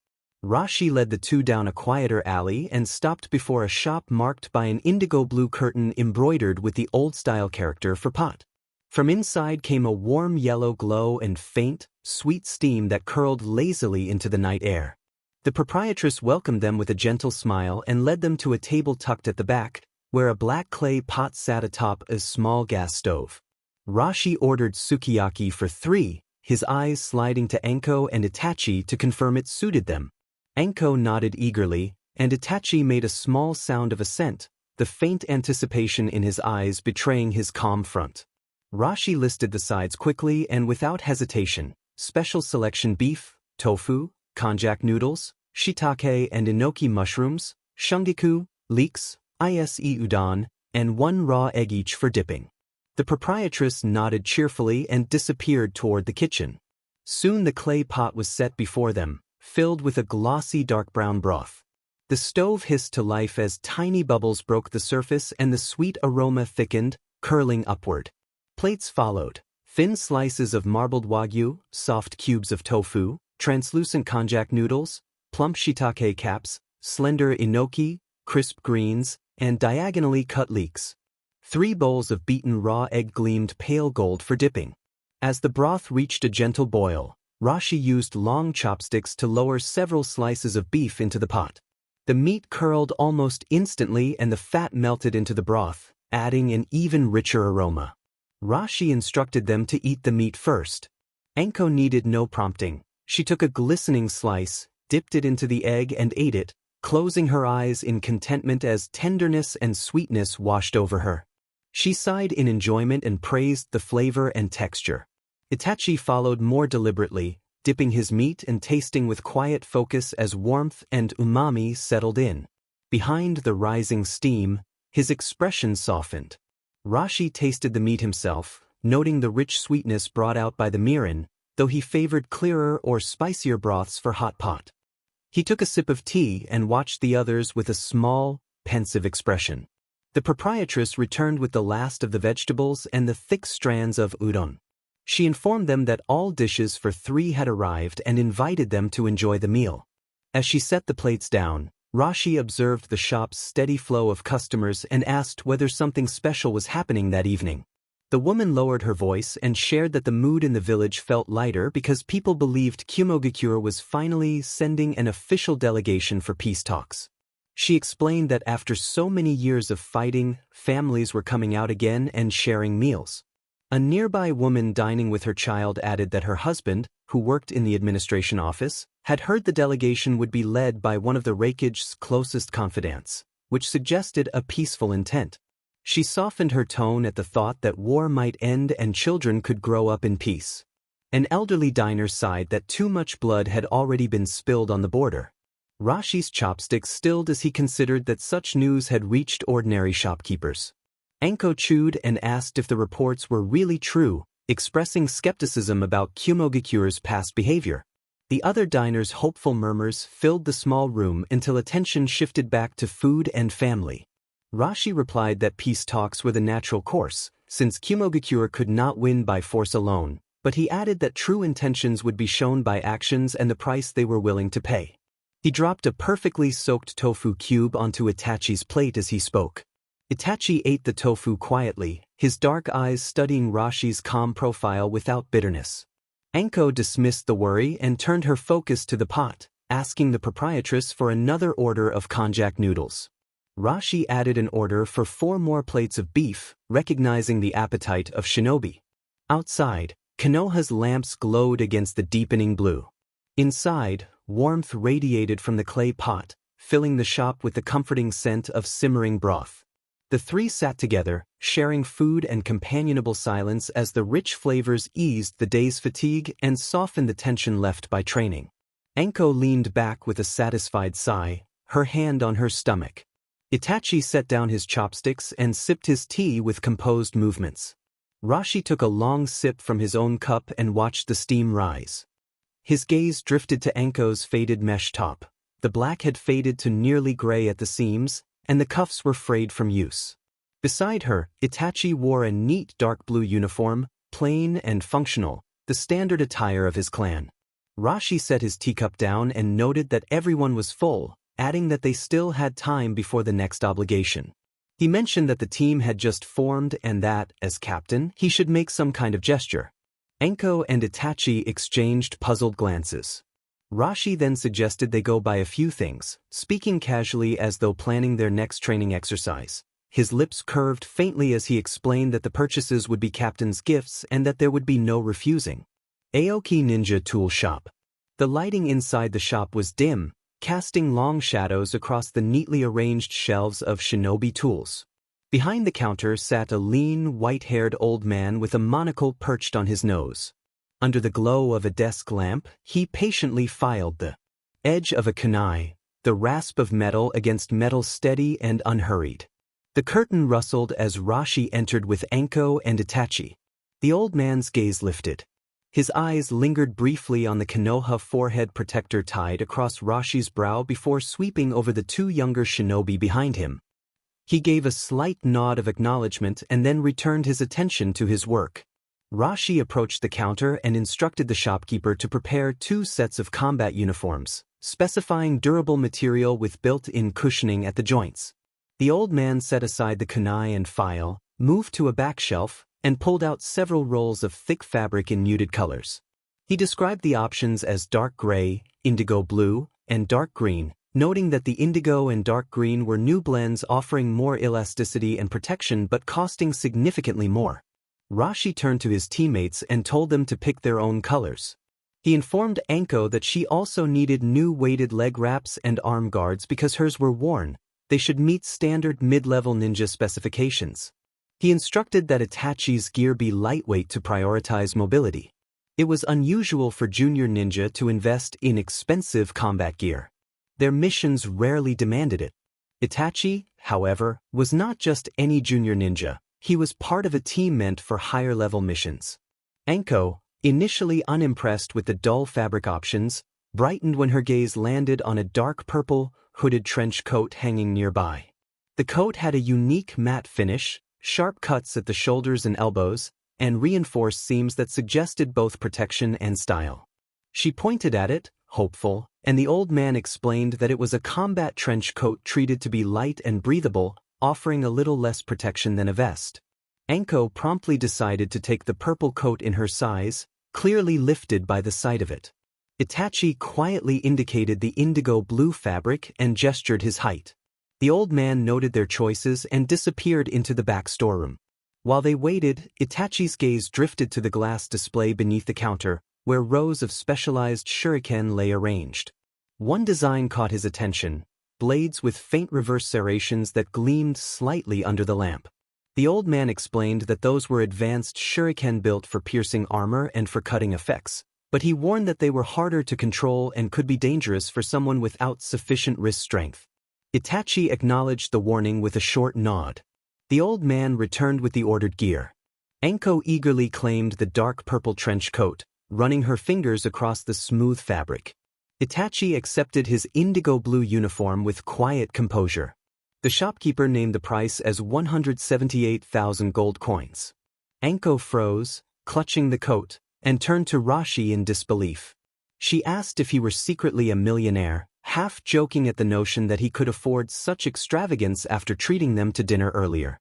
Rashi led the two down a quieter alley and stopped before a shop marked by an indigo-blue curtain embroidered with the old-style character for pot. From inside came a warm yellow glow and faint, sweet steam that curled lazily into the night air. The proprietress welcomed them with a gentle smile and led them to a table tucked at the back, where a black clay pot sat atop a small gas stove. Rashi ordered sukiyaki for 3, his eyes sliding to Anko and Itachi to confirm it suited them. Anko nodded eagerly, and Itachi made a small sound of assent, the faint anticipation in his eyes betraying his calm front. Rashi listed the sides quickly and without hesitation: special selection beef, tofu, konjac noodles, shiitake and enoki mushrooms, shungiku, leeks, ise udon, and 1 raw egg each for dipping. The proprietress nodded cheerfully and disappeared toward the kitchen. Soon the clay pot was set before them, filled with a glossy dark brown broth. The stove hissed to life as tiny bubbles broke the surface and the sweet aroma thickened, curling upward. Plates followed: thin slices of marbled wagyu, soft cubes of tofu, translucent konjac noodles, plump shiitake caps, slender enoki, crisp greens, and diagonally cut leeks. 3 bowls of beaten raw egg gleamed pale gold for dipping. As the broth reached a gentle boil, Rashi used long chopsticks to lower several slices of beef into the pot. The meat curled almost instantly and the fat melted into the broth, adding an even richer aroma. Rashi instructed them to eat the meat first. Anko needed no prompting. She took a glistening slice, dipped it into the egg and ate it, closing her eyes in contentment as tenderness and sweetness washed over her. She sighed in enjoyment and praised the flavor and texture. Itachi followed more deliberately, dipping his meat and tasting with quiet focus as warmth and umami settled in. Behind the rising steam, his expression softened. Rashi tasted the meat himself, noting the rich sweetness brought out by the mirin, though he favored clearer or spicier broths for hot pot. He took a sip of tea and watched the others with a small, pensive expression. The proprietress returned with the last of the vegetables and the thick strands of udon. She informed them that all dishes for 3 had arrived and invited them to enjoy the meal. As she set the plates down, Rashi observed the shop's steady flow of customers and asked whether something special was happening that evening. The woman lowered her voice and shared that the mood in the village felt lighter because people believed Kumogakure was finally sending an official delegation for peace talks. She explained that after so many years of fighting, families were coming out again and sharing meals. A nearby woman dining with her child added that her husband, who worked in the administration office, had heard the delegation would be led by one of the Reikage's closest confidants, which suggested a peaceful intent. She softened her tone at the thought that war might end and children could grow up in peace. An elderly diner sighed that too much blood had already been spilled on the border. Rashi's chopsticks stilled as he considered that such news had reached ordinary shopkeepers. Anko chewed and asked if the reports were really true, expressing skepticism about Kumogakure's past behavior. The other diners' hopeful murmurs filled the small room until attention shifted back to food and family. Rashi replied that peace talks were the natural course, since Kumogakure could not win by force alone, but he added that true intentions would be shown by actions and the price they were willing to pay. He dropped a perfectly soaked tofu cube onto Itachi's plate as he spoke. Itachi ate the tofu quietly, his dark eyes studying Rashi's calm profile without bitterness. Anko dismissed the worry and turned her focus to the pot, asking the proprietress for another order of konjac noodles. Rashi added an order for 4 more plates of beef, recognizing the appetite of Shinobi. Outside, Konoha's lamps glowed against the deepening blue. Inside, warmth radiated from the clay pot, filling the shop with the comforting scent of simmering broth. The 3 sat together, sharing food and companionable silence as the rich flavors eased the day's fatigue and softened the tension left by training. Anko leaned back with a satisfied sigh, her hand on her stomach. Itachi set down his chopsticks and sipped his tea with composed movements. Rashi took a long sip from his own cup and watched the steam rise. His gaze drifted to Anko's faded mesh top. The black had faded to nearly gray at the seams, and the cuffs were frayed from use. Beside her, Itachi wore a neat dark blue uniform, plain and functional, the standard attire of his clan. Rashi set his teacup down and noted that everyone was full, adding that they still had time before the next obligation. He mentioned that the team had just formed and that, as captain, he should make some kind of gesture. Anko and Itachi exchanged puzzled glances. Rashi then suggested they go buy a few things, speaking casually as though planning their next training exercise. His lips curved faintly as he explained that the purchases would be captain's gifts and that there would be no refusing. Aoki Ninja Tool Shop. The lighting inside the shop was dim, casting long shadows across the neatly arranged shelves of shinobi tools. Behind the counter sat a lean, white-haired old man with a monocle perched on his nose. Under the glow of a desk lamp, he patiently filed the edge of a kunai, the rasp of metal against metal steady and unhurried. The curtain rustled as Rashi entered with Anko and Itachi. The old man's gaze lifted. His eyes lingered briefly on the Konoha forehead protector tied across Rashi's brow before sweeping over the two younger shinobi behind him. He gave a slight nod of acknowledgement and then returned his attention to his work. Rashi approached the counter and instructed the shopkeeper to prepare 2 sets of combat uniforms, specifying durable material with built-in cushioning at the joints. The old man set aside the kunai and file, moved to a back shelf, and pulled out several rolls of thick fabric in muted colors. He described the options as dark gray, indigo blue, and dark green, noting that the indigo and dark green were new blends offering more elasticity and protection but costing significantly more. Rashi turned to his teammates and told them to pick their own colors. He informed Anko that she also needed new weighted leg wraps and arm guards because hers were worn. They should meet standard mid-level ninja specifications. He instructed that Itachi's gear be lightweight to prioritize mobility. It was unusual for junior ninja to invest in expensive combat gear. Their missions rarely demanded it. Itachi, however, was not just any junior ninja. He was part of a team meant for higher-level missions. Anko, initially unimpressed with the dull fabric options, brightened when her gaze landed on a dark purple, hooded trench coat hanging nearby. The coat had a unique matte finish, sharp cuts at the shoulders and elbows, and reinforced seams that suggested both protection and style. She pointed at it, hopeful, and the old man explained that it was a combat trench coat treated to be light and breathable, offering a little less protection than a vest. Anko promptly decided to take the purple coat in her size, clearly lifted by the sight of it. Itachi quietly indicated the indigo blue fabric and gestured his height. The old man noted their choices and disappeared into the back storeroom. While they waited, Itachi's gaze drifted to the glass display beneath the counter, where rows of specialized shuriken lay arranged. One design caught his attention, blades with faint reverse serrations that gleamed slightly under the lamp. The old man explained that those were advanced shuriken built for piercing armor and for cutting effects, but he warned that they were harder to control and could be dangerous for someone without sufficient wrist strength. Itachi acknowledged the warning with a short nod. The old man returned with the ordered gear. Anko eagerly claimed the dark purple trench coat, running her fingers across the smooth fabric. Itachi accepted his indigo blue uniform with quiet composure. The shopkeeper named the price as 178,000 gold coins. Anko froze, clutching the coat, and turned to Rashi in disbelief. She asked if he were secretly a millionaire, half joking at the notion that he could afford such extravagance after treating them to dinner earlier.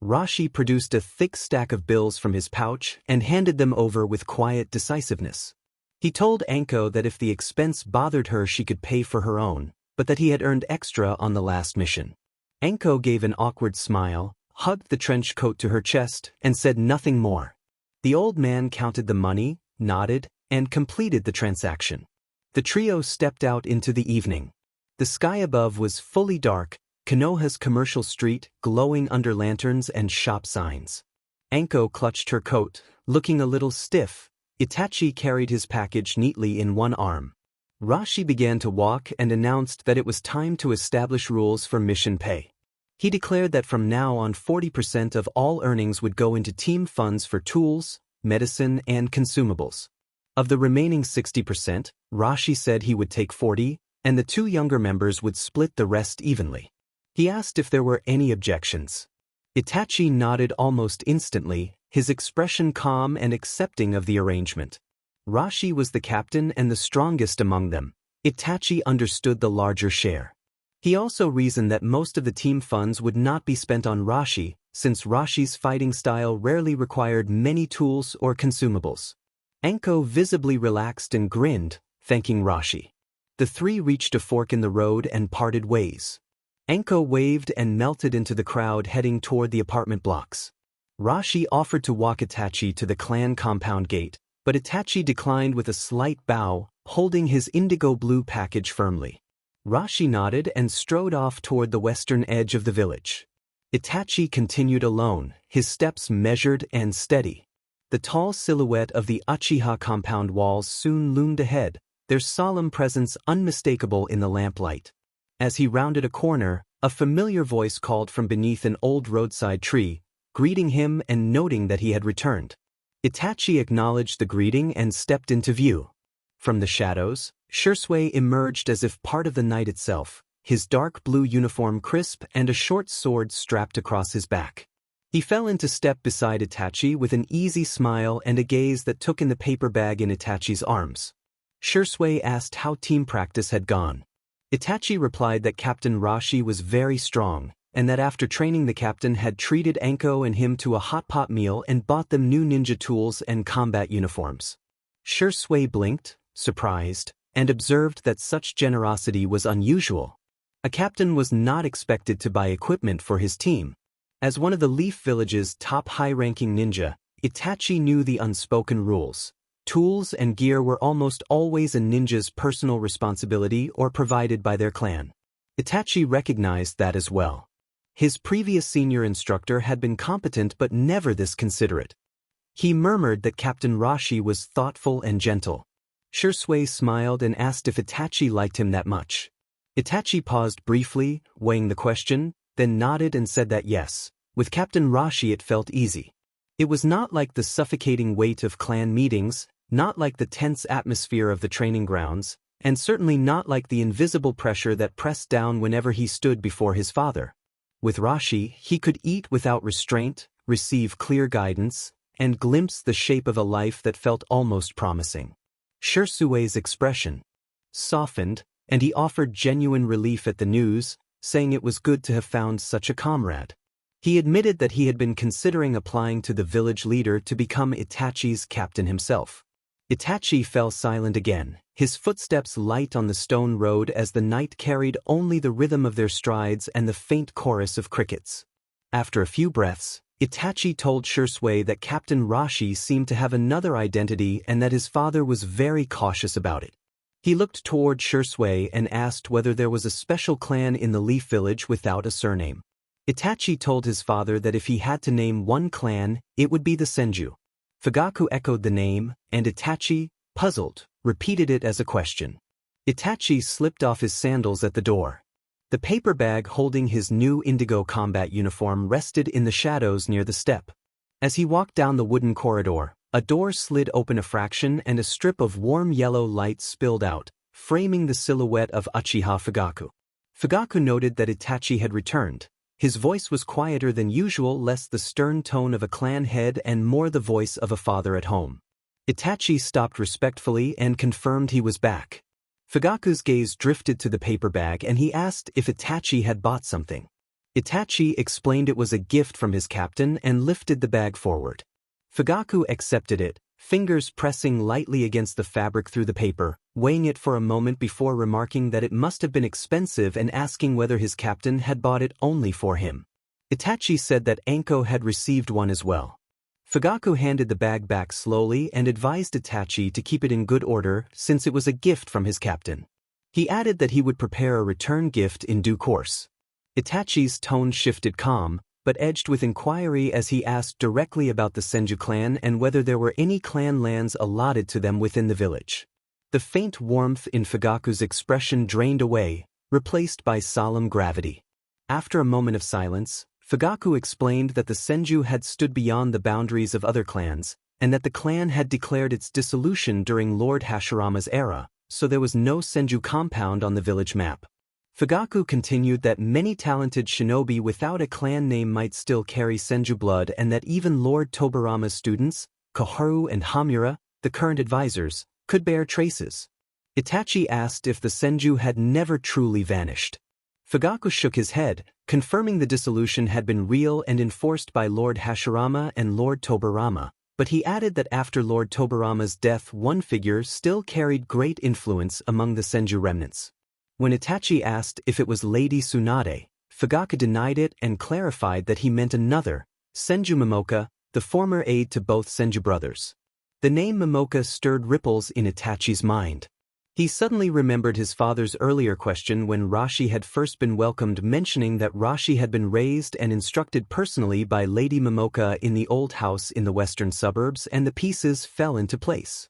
Rashi produced a thick stack of bills from his pouch and handed them over with quiet decisiveness. He told Anko that if the expense bothered her she could pay for her own, but that he had earned extra on the last mission. Anko gave an awkward smile, hugged the trench coat to her chest, and said nothing more. The old man counted the money, nodded, and completed the transaction. The trio stepped out into the evening. The sky above was fully dark, Konoha's commercial street glowing under lanterns and shop signs. Anko clutched her coat, looking a little stiff. Itachi carried his package neatly in one arm. Rashi began to walk and announced that it was time to establish rules for mission pay. He declared that from now on 40% of all earnings would go into team funds for tools, medicine, and consumables. Of the remaining 60%, Rashi said he would take 40%, and the two younger members would split the rest evenly. He asked if there were any objections. Itachi nodded almost instantly, his expression calm and accepting of the arrangement. Rashi was the captain and the strongest among them. Itachi understood the larger share. He also reasoned that most of the team funds would not be spent on Rashi, since Rashi's fighting style rarely required many tools or consumables. Anko visibly relaxed and grinned, thanking Rashi. The three reached a fork in the road and parted ways. Anko waved and melted into the crowd heading toward the apartment blocks. Rashi offered to walk Itachi to the clan compound gate, but Itachi declined with a slight bow, holding his indigo blue package firmly. Rashi nodded and strode off toward the western edge of the village. Itachi continued alone, his steps measured and steady. The tall silhouette of the Uchiha compound walls soon loomed ahead, their solemn presence unmistakable in the lamplight. As he rounded a corner, a familiar voice called from beneath an old roadside tree, greeting him and noting that he had returned. Itachi acknowledged the greeting and stepped into view. From the shadows, Shursui emerged as if part of the night itself, his dark blue uniform crisp and a short sword strapped across his back. He fell into step beside Itachi with an easy smile and a gaze that took in the paper bag in Itachi's arms. Shursui asked how team practice had gone. Itachi replied that Captain Rashi was very strong, and that after training the captain had treated Anko and him to a hot pot meal and bought them new ninja tools and combat uniforms. Shursui blinked, surprised, and observed that such generosity was unusual. A captain was not expected to buy equipment for his team. As one of the Leaf Village's top high-ranking ninja, Itachi knew the unspoken rules. Tools and gear were almost always a ninja's personal responsibility or provided by their clan. Itachi recognized that as well. His previous senior instructor had been competent but never this considerate. He murmured that Captain Rashi was thoughtful and gentle. Shursui smiled and asked if Itachi liked him that much. Itachi paused briefly, weighing the question, then nodded and said that yes, with Captain Rashi it felt easy. It was not like the suffocating weight of clan meetings, not like the tense atmosphere of the training grounds, and certainly not like the invisible pressure that pressed down whenever he stood before his father. With Rashi, he could eat without restraint, receive clear guidance, and glimpse the shape of a life that felt almost promising. Shursui's expression softened, and he offered genuine relief at the news, saying it was good to have found such a comrade. He admitted that he had been considering applying to the village leader to become Itachi's captain himself. Itachi fell silent again, his footsteps light on the stone road as the night carried only the rhythm of their strides and the faint chorus of crickets. After a few breaths, Itachi told Shursui that Captain Rashi seemed to have another identity and that his father was very cautious about it. He looked toward Shursui and asked whether there was a special clan in the Leaf Village without a surname. Itachi told his father that if he had to name one clan, it would be the Senju. Fugaku echoed the name, and Itachi, puzzled, repeated it as a question. Itachi slipped off his sandals at the door. The paper bag holding his new indigo combat uniform rested in the shadows near the step. As he walked down the wooden corridor, a door slid open a fraction and a strip of warm yellow light spilled out, framing the silhouette of Uchiha Fugaku. Fugaku noted that Itachi had returned. His voice was quieter than usual, less the stern tone of a clan head and more the voice of a father at home. Itachi stopped respectfully and confirmed he was back. Fugaku's gaze drifted to the paper bag and he asked if Itachi had bought something. Itachi explained it was a gift from his captain and lifted the bag forward. Fugaku accepted it, fingers pressing lightly against the fabric through the paper, weighing it for a moment before remarking that it must have been expensive and asking whether his captain had bought it only for him. Itachi said that Anko had received one as well. Fugaku handed the bag back slowly and advised Itachi to keep it in good order since it was a gift from his captain. He added that he would prepare a return gift in due course. Itachi's tone shifted calm, but edged with inquiry as he asked directly about the Senju clan and whether there were any clan lands allotted to them within the village. The faint warmth in Fugaku's expression drained away, replaced by solemn gravity. After a moment of silence, Fugaku explained that the Senju had stood beyond the boundaries of other clans, and that the clan had declared its dissolution during Lord Hashirama's era, so there was no Senju compound on the village map. Fugaku continued that many talented shinobi without a clan name might still carry Senju blood and that even Lord Tobarama's students, Koharu and Hamura, the current advisors, could bear traces. Itachi asked if the Senju had never truly vanished. Fugaku shook his head, confirming the dissolution had been real and enforced by Lord Hashirama and Lord Tobarama, but he added that after Lord Tobarama's death one figure still carried great influence among the Senju remnants. When Itachi asked if it was Lady Tsunade, Fugaku denied it and clarified that he meant another, Senju Momoka, the former aide to both Senju brothers. The name Momoka stirred ripples in Itachi's mind. He suddenly remembered his father's earlier question when Rashi had first been welcomed, mentioning that Rashi had been raised and instructed personally by Lady Momoka in the old house in the western suburbs, and the pieces fell into place.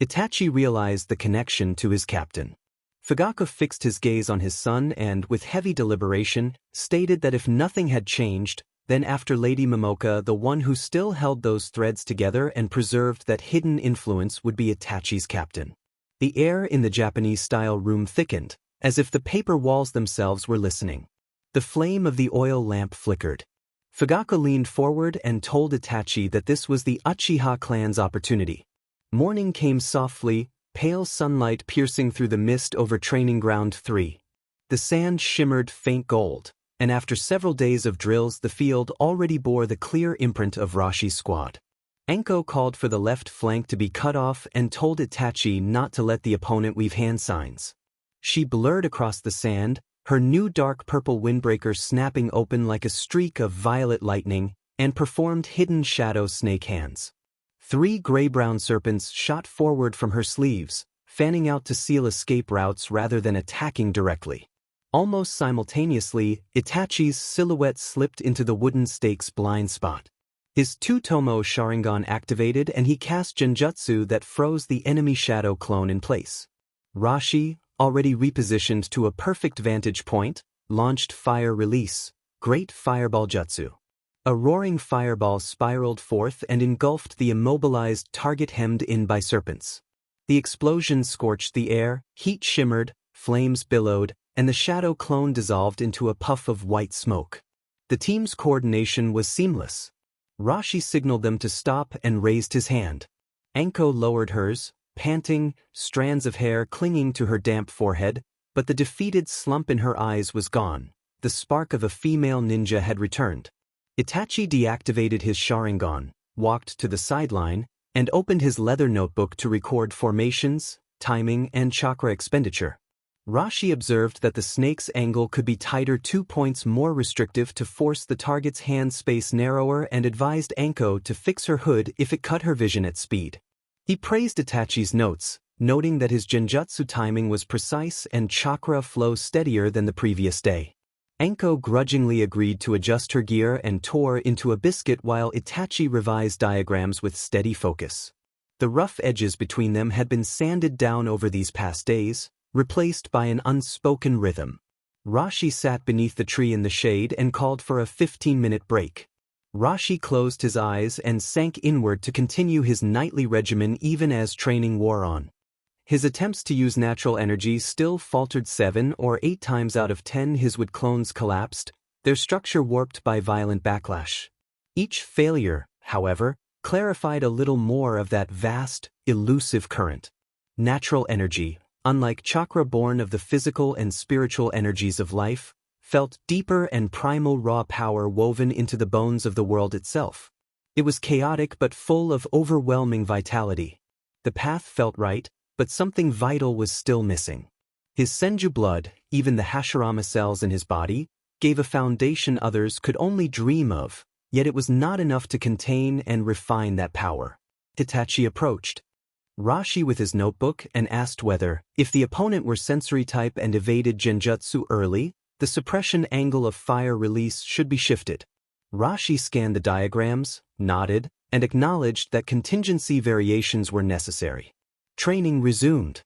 Itachi realized the connection to his captain. Fugaku fixed his gaze on his son and, with heavy deliberation, stated that if nothing had changed, then after Lady Momoka the one who still held those threads together and preserved that hidden influence would be Itachi's captain. The air in the Japanese-style room thickened, as if the paper walls themselves were listening. The flame of the oil lamp flickered. Fugaku leaned forward and told Itachi that this was the Uchiha clan's opportunity. Morning came softly, pale sunlight piercing through the mist over Training Ground 3. The sand shimmered faint gold, and after several days of drills the field already bore the clear imprint of Rashi's squad. Anko called for the left flank to be cut off and told Itachi not to let the opponent weave hand signs. She blurred across the sand, her new dark purple windbreaker snapping open like a streak of violet lightning, and performed hidden shadow snake hands. 3 gray-brown serpents shot forward from her sleeves, fanning out to seal escape routes rather than attacking directly. Almost simultaneously, Itachi's silhouette slipped into the wooden stake's blind spot. His Two-Tomo Sharingan activated and he cast Genjutsu that froze the enemy shadow clone in place. Rashi, already repositioned to a perfect vantage point, launched Fire Release, Great Fireball Jutsu. A roaring fireball spiraled forth and engulfed the immobilized target hemmed in by serpents. The explosion scorched the air, heat shimmered, flames billowed, and the shadow clone dissolved into a puff of white smoke. The team's coordination was seamless. Rashi signaled them to stop and raised his hand. Anko lowered hers, panting, strands of hair clinging to her damp forehead, but the defeated slump in her eyes was gone. The spark of a female ninja had returned. Itachi deactivated his Sharingan, walked to the sideline, and opened his leather notebook to record formations, timing, and chakra expenditure. Rashi observed that the snake's angle could be tighter 2 points more restrictive to force the target's hand space narrower and advised Anko to fix her hood if it cut her vision at speed. He praised Itachi's notes, noting that his Genjutsu timing was precise and chakra flow steadier than the previous day. Anko grudgingly agreed to adjust her gear and tore into a biscuit while Itachi revised diagrams with steady focus. The rough edges between them had been sanded down over these past days, replaced by an unspoken rhythm. Rashi sat beneath the tree in the shade and called for a 15-minute break. Rashi closed his eyes and sank inward to continue his nightly regimen even as training wore on. His attempts to use natural energy still faltered. 7 or 8 times out of 10 his wood clones collapsed, their structure warped by violent backlash. Each failure, however, clarified a little more of that vast, elusive current. Natural energy, unlike chakra born of the physical and spiritual energies of life, felt deeper and primal raw power woven into the bones of the world itself. It was chaotic but full of overwhelming vitality. The path felt right, but something vital was still missing. His Senju blood, even the Hashirama cells in his body, gave a foundation others could only dream of, yet it was not enough to contain and refine that power. Itachi approached Rashi with his notebook and asked whether, if the opponent were sensory type and evaded Genjutsu early, the suppression angle of fire release should be shifted. Rashi scanned the diagrams, nodded, and acknowledged that contingency variations were necessary. Training resumed.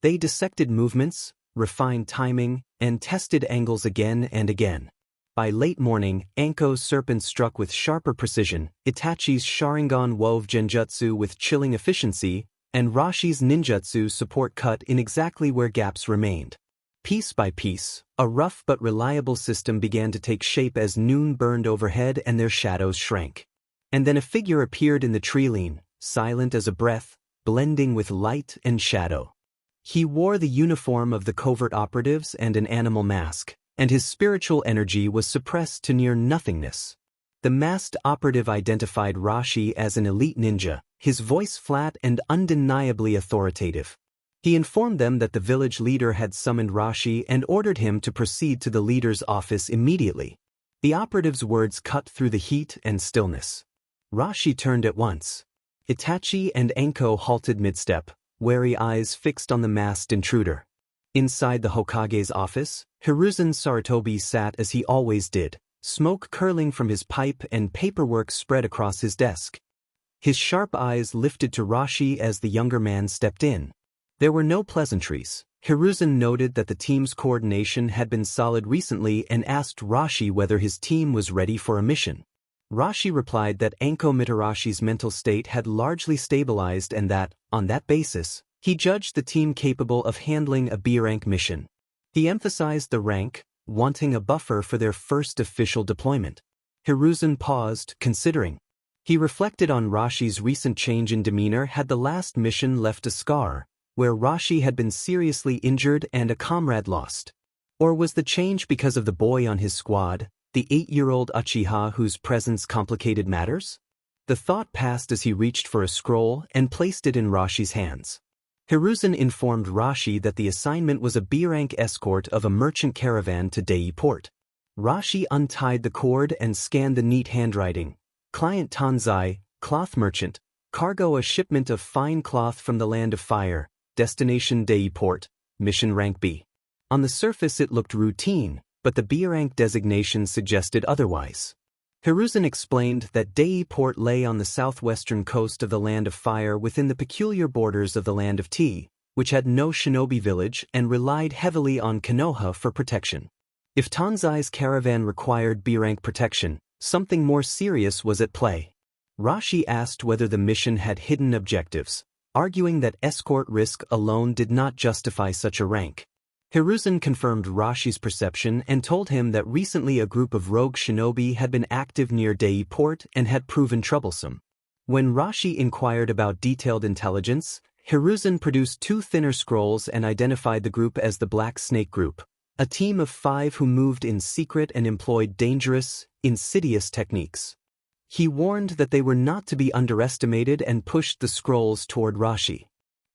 They dissected movements, refined timing, and tested angles again and again. By late morning, Anko's serpent struck with sharper precision, Itachi's Sharingan wove genjutsu with chilling efficiency, and Rashi's ninjutsu support cut in exactly where gaps remained. Piece by piece, a rough but reliable system began to take shape as noon burned overhead and their shadows shrank. And then a figure appeared in the tree line, silent as a breath, blending with light and shadow. He wore the uniform of the covert operatives and an animal mask, and his spiritual energy was suppressed to near nothingness. The masked operative identified Rashi as an elite ninja, his voice flat and undeniably authoritative. He informed them that the village leader had summoned Rashi and ordered him to proceed to the leader's office immediately. The operative's words cut through the heat and stillness. Rashi turned at once. Itachi and Anko halted mid-step, wary eyes fixed on the masked intruder. Inside the Hokage's office, Hiruzen Sarutobi sat as he always did, smoke curling from his pipe and paperwork spread across his desk. His sharp eyes lifted to Rashi as the younger man stepped in. There were no pleasantries. Hiruzen noted that the team's coordination had been solid recently and asked Rashi whether his team was ready for a mission. Rashi replied that Anko Mitarashi's mental state had largely stabilized and that, on that basis, he judged the team capable of handling a B-rank mission. He emphasized the rank, wanting a buffer for their first official deployment. Hiruzen paused, considering. He reflected on Rashi's recent change in demeanor. Had the last mission left a scar, where Rashi had been seriously injured and a comrade lost? Or was the change because of the boy on his squad, the 8-year-old Uchiha whose presence complicated matters? The thought passed as he reached for a scroll and placed it in Rashi's hands. Hiruzen informed Rashi that the assignment was a B-rank escort of a merchant caravan to Dei port. Rashi untied the cord and scanned the neat handwriting. Client Tanzai, cloth merchant, cargo a shipment of fine cloth from the land of fire, destination Dei port, mission rank B. On the surface it looked routine, but the B-rank designation suggested otherwise. Hiruzen explained that Dei port lay on the southwestern coast of the Land of Fire within the peculiar borders of the Land of Tea, which had no shinobi village and relied heavily on Konoha for protection. If Tanzai's caravan required B-rank protection, something more serious was at play. Rashi asked whether the mission had hidden objectives, arguing that escort risk alone did not justify such a rank. Hiruzen confirmed Rashi's perception and told him that recently a group of rogue shinobi had been active near Dei port and had proven troublesome. When Rashi inquired about detailed intelligence, Hiruzen produced 2 thinner scrolls and identified the group as the Black Snake Group, a team of 5 who moved in secret and employed dangerous, insidious techniques. He warned that they were not to be underestimated and pushed the scrolls toward Rashi.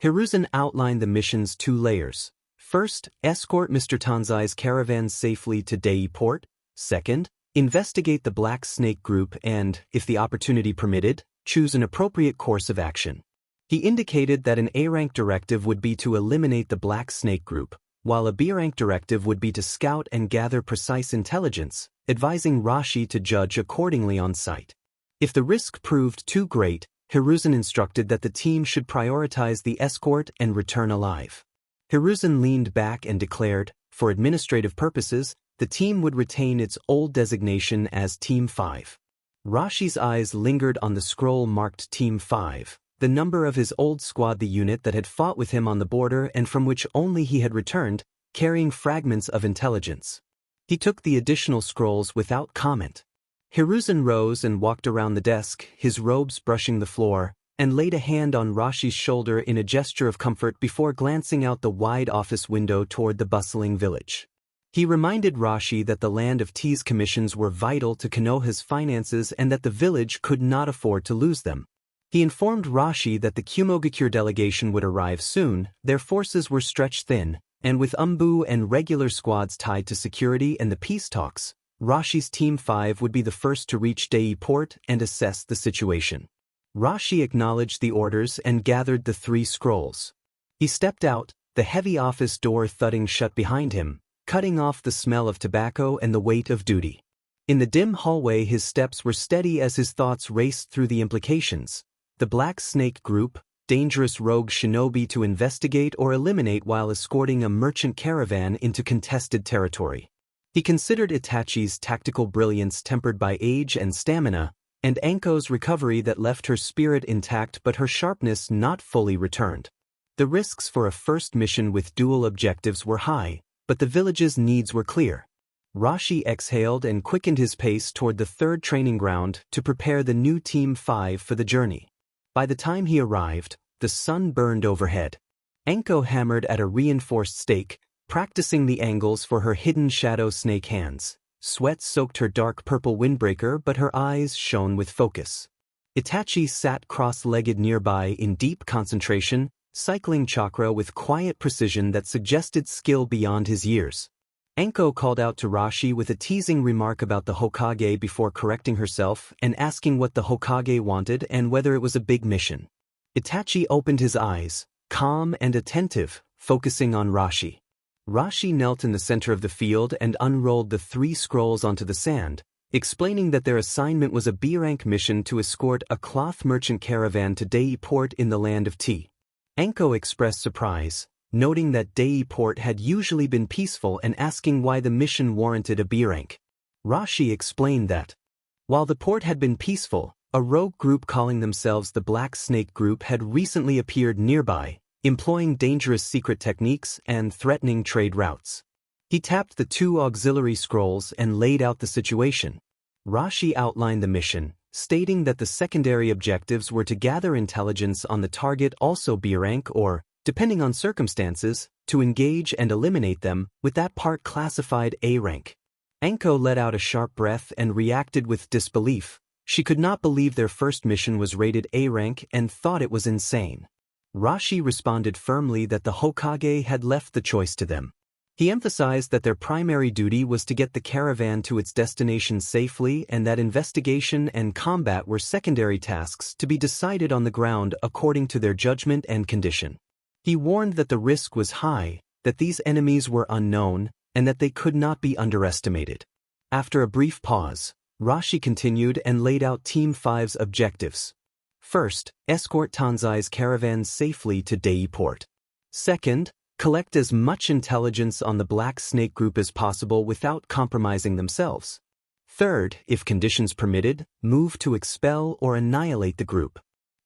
Hiruzen outlined the mission's 2 layers. First, escort Mr. Tanzai's caravan safely to Dei port. Second, investigate the Black Snake Group and, if the opportunity permitted, choose an appropriate course of action. He indicated that an A-rank directive would be to eliminate the Black Snake Group, while a B-rank directive would be to scout and gather precise intelligence, advising Rashi to judge accordingly on site. If the risk proved too great, Hiruzen instructed that the team should prioritize the escort and return alive. Hiruzen leaned back and declared, for administrative purposes, the team would retain its old designation as Team 5. Rashi's eyes lingered on the scroll marked Team 5, the number of his old squad, the unit that had fought with him on the border and from which only he had returned, carrying fragments of intelligence. He took the additional scrolls without comment. Hiruzen rose and walked around the desk, his robes brushing the floor, and laid a hand on Rashi's shoulder in a gesture of comfort before glancing out the wide office window toward the bustling village. He reminded Rashi that the Land of Tea's commissions were vital to Konoha's finances and that the village could not afford to lose them. He informed Rashi that the Kumogakure delegation would arrive soon. Their forces were stretched thin, and with Umbu and regular squads tied to security and the peace talks, Rashi's Team 5 would be the first to reach Dei port and assess the situation. Rashi acknowledged the orders and gathered the 3 scrolls. He stepped out, the heavy office door thudding shut behind him, cutting off the smell of tobacco and the weight of duty. In the dim hallway his steps were steady as his thoughts raced through the implications. The Black Snake Group, dangerous rogue shinobi to investigate or eliminate while escorting a merchant caravan into contested territory. He considered Itachi's tactical brilliance tempered by age and stamina, and Anko's recovery that left her spirit intact but her sharpness not fully returned. The risks for a first mission with dual objectives were high, but the village's needs were clear. Rashi exhaled and quickened his pace toward the third training ground to prepare the new Team 5 for the journey. By the time he arrived, the sun burned overhead. Anko hammered at a reinforced stake, practicing the angles for her hidden shadow snake hands. Sweat soaked her dark purple windbreaker, but her eyes shone with focus. Itachi sat cross-legged nearby in deep concentration, cycling chakra with quiet precision that suggested skill beyond his years. Anko called out to Rashi with a teasing remark about the Hokage before correcting herself and asking what the Hokage wanted and whether it was a big mission. Itachi opened his eyes, calm and attentive, focusing on Rashi. Rashi knelt in the center of the field and unrolled the 3 scrolls onto the sand, explaining that their assignment was a B-rank mission to escort a cloth merchant caravan to Dei Port in the land of tea. Anko expressed surprise, noting that Dei Port had usually been peaceful and asking why the mission warranted a B-rank. Rashi explained that, while the port had been peaceful, a rogue group calling themselves the Black Snake Group had recently appeared nearby, employing dangerous secret techniques and threatening trade routes. He tapped the 2 auxiliary scrolls and laid out the situation. Rashi outlined the mission, stating that the secondary objectives were to gather intelligence on the target, also B-rank, or, depending on circumstances, to engage and eliminate them, with that part classified A-rank. Anko let out a sharp breath and reacted with disbelief. She could not believe their first mission was rated A-rank and thought it was insane. Rashi responded firmly that the Hokage had left the choice to them. He emphasized that their primary duty was to get the caravan to its destination safely and that investigation and combat were secondary tasks to be decided on the ground according to their judgment and condition. He warned that the risk was high, that these enemies were unknown, and that they could not be underestimated. After a brief pause, Rashi continued and laid out Team 5's objectives. First, escort Tanzai's caravan safely to Dei Port. Second, collect as much intelligence on the Black Snake Group as possible without compromising themselves. Third, if conditions permitted, move to expel or annihilate the group.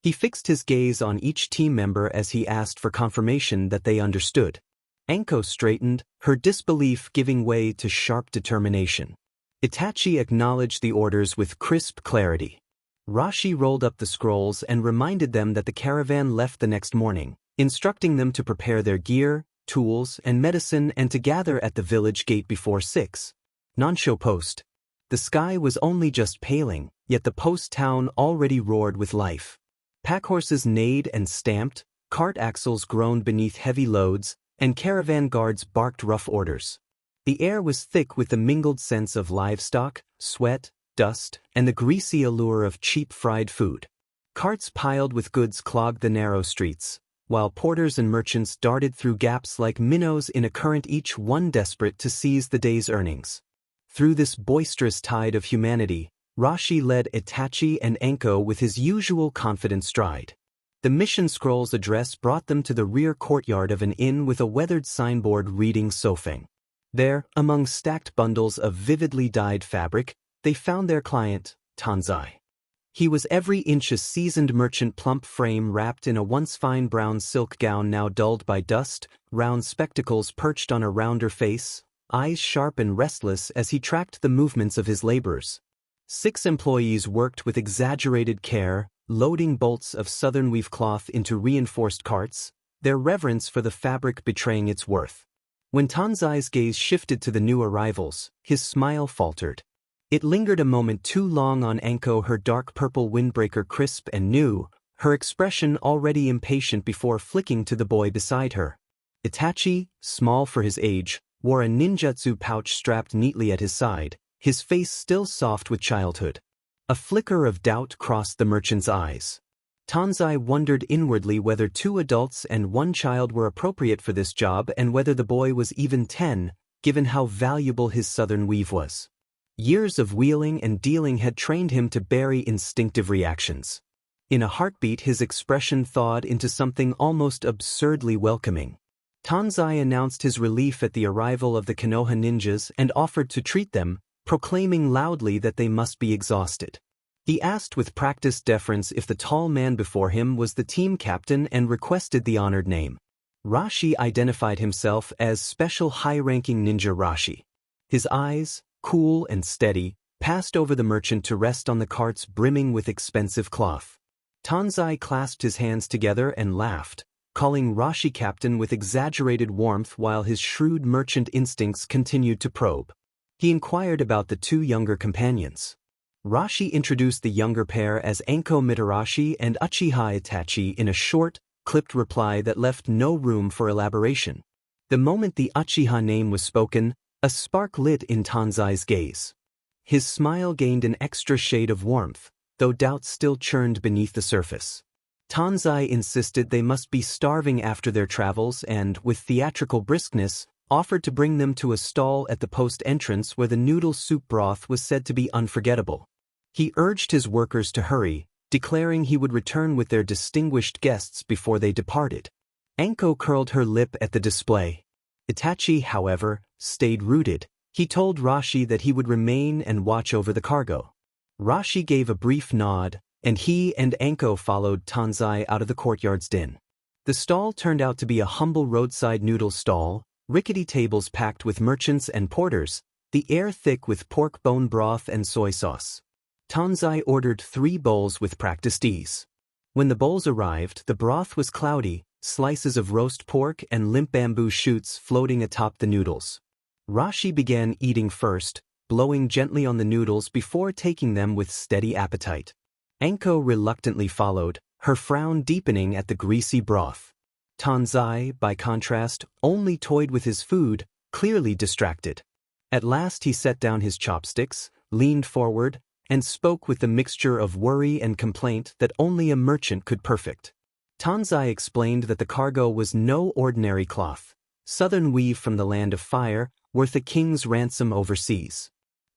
He fixed his gaze on each team member as he asked for confirmation that they understood. Anko straightened, her disbelief giving way to sharp determination. Itachi acknowledged the orders with crisp clarity. Rashi rolled up the scrolls and reminded them that the caravan left the next morning, instructing them to prepare their gear, tools, and medicine and to gather at the village gate before 6. Non-show post. The sky was only just paling, yet the post town already roared with life. Packhorses neighed and stamped, cart axles groaned beneath heavy loads, and caravan guards barked rough orders. The air was thick with the mingled scents of livestock, sweat, dust, and the greasy allure of cheap fried food. Carts piled with goods clogged the narrow streets, while porters and merchants darted through gaps like minnows in a current, each one desperate to seize the day's earnings. Through this boisterous tide of humanity, Rashi led Itachi and Anko with his usual confident stride. The mission scroll's address brought them to the rear courtyard of an inn with a weathered signboard reading Sofeng. There, among stacked bundles of vividly dyed fabric, they found their client, Tanzai. He was every inch a seasoned merchant, plump frame wrapped in a once fine brown silk gown now dulled by dust, round spectacles perched on a rounder face, eyes sharp and restless as he tracked the movements of his laborers. 6 employees worked with exaggerated care, loading bolts of southern weave cloth into reinforced carts, their reverence for the fabric betraying its worth. When Tanzai's gaze shifted to the new arrivals, his smile faltered. It lingered a moment too long on Anko, her dark purple windbreaker crisp and new, her expression already impatient before flicking to the boy beside her. Itachi, small for his age, wore a ninjutsu pouch strapped neatly at his side, his face still soft with childhood. A flicker of doubt crossed the merchant's eyes. Tanzai wondered inwardly whether 2 adults and 1 child were appropriate for this job and whether the boy was even 10, given how valuable his southern weave was. Years of wheeling and dealing had trained him to bury instinctive reactions. In a heartbeat, his expression thawed into something almost absurdly welcoming. Tanzai announced his relief at the arrival of the Konoha ninjas and offered to treat them, proclaiming loudly that they must be exhausted. He asked with practiced deference if the tall man before him was the team captain and requested the honored name. Rashi identified himself as Special High-Ranking Ninja Rashi. His eyes, cool and steady, passed over the merchant to rest on the carts brimming with expensive cloth. Tanzai clasped his hands together and laughed, calling Rashi captain with exaggerated warmth while his shrewd merchant instincts continued to probe. He inquired about the two younger companions. Rashi introduced the younger pair as Anko Mitarashi and Uchiha Itachi in a short, clipped reply that left no room for elaboration. The moment the Uchiha name was spoken, a spark lit in Tanzai's gaze. His smile gained an extra shade of warmth, though doubts still churned beneath the surface. Tanzai insisted they must be starving after their travels and, with theatrical briskness, offered to bring them to a stall at the post entrance where the noodle soup broth was said to be unforgettable. He urged his workers to hurry, declaring he would return with their distinguished guests before they departed. Anko curled her lip at the display. Itachi, however, stayed rooted. He told Rashi that he would remain and watch over the cargo. Rashi gave a brief nod, and he and Anko followed Tanzai out of the courtyard's din. The stall turned out to be a humble roadside noodle stall, rickety tables packed with merchants and porters, the air thick with pork bone broth and soy sauce. Tanzai ordered 3 bowls with practiced ease. When the bowls arrived, the broth was cloudy, slices of roast pork and limp bamboo shoots floating atop the noodles. Rashi began eating first, blowing gently on the noodles before taking them with steady appetite. Anko reluctantly followed, her frown deepening at the greasy broth. Tanzai, by contrast, only toyed with his food, clearly distracted. At last he set down his chopsticks, leaned forward, and spoke with the mixture of worry and complaint that only a merchant could perfect. Tanzai explained that the cargo was no ordinary cloth, southern weave from the land of fire, worth a king's ransom overseas.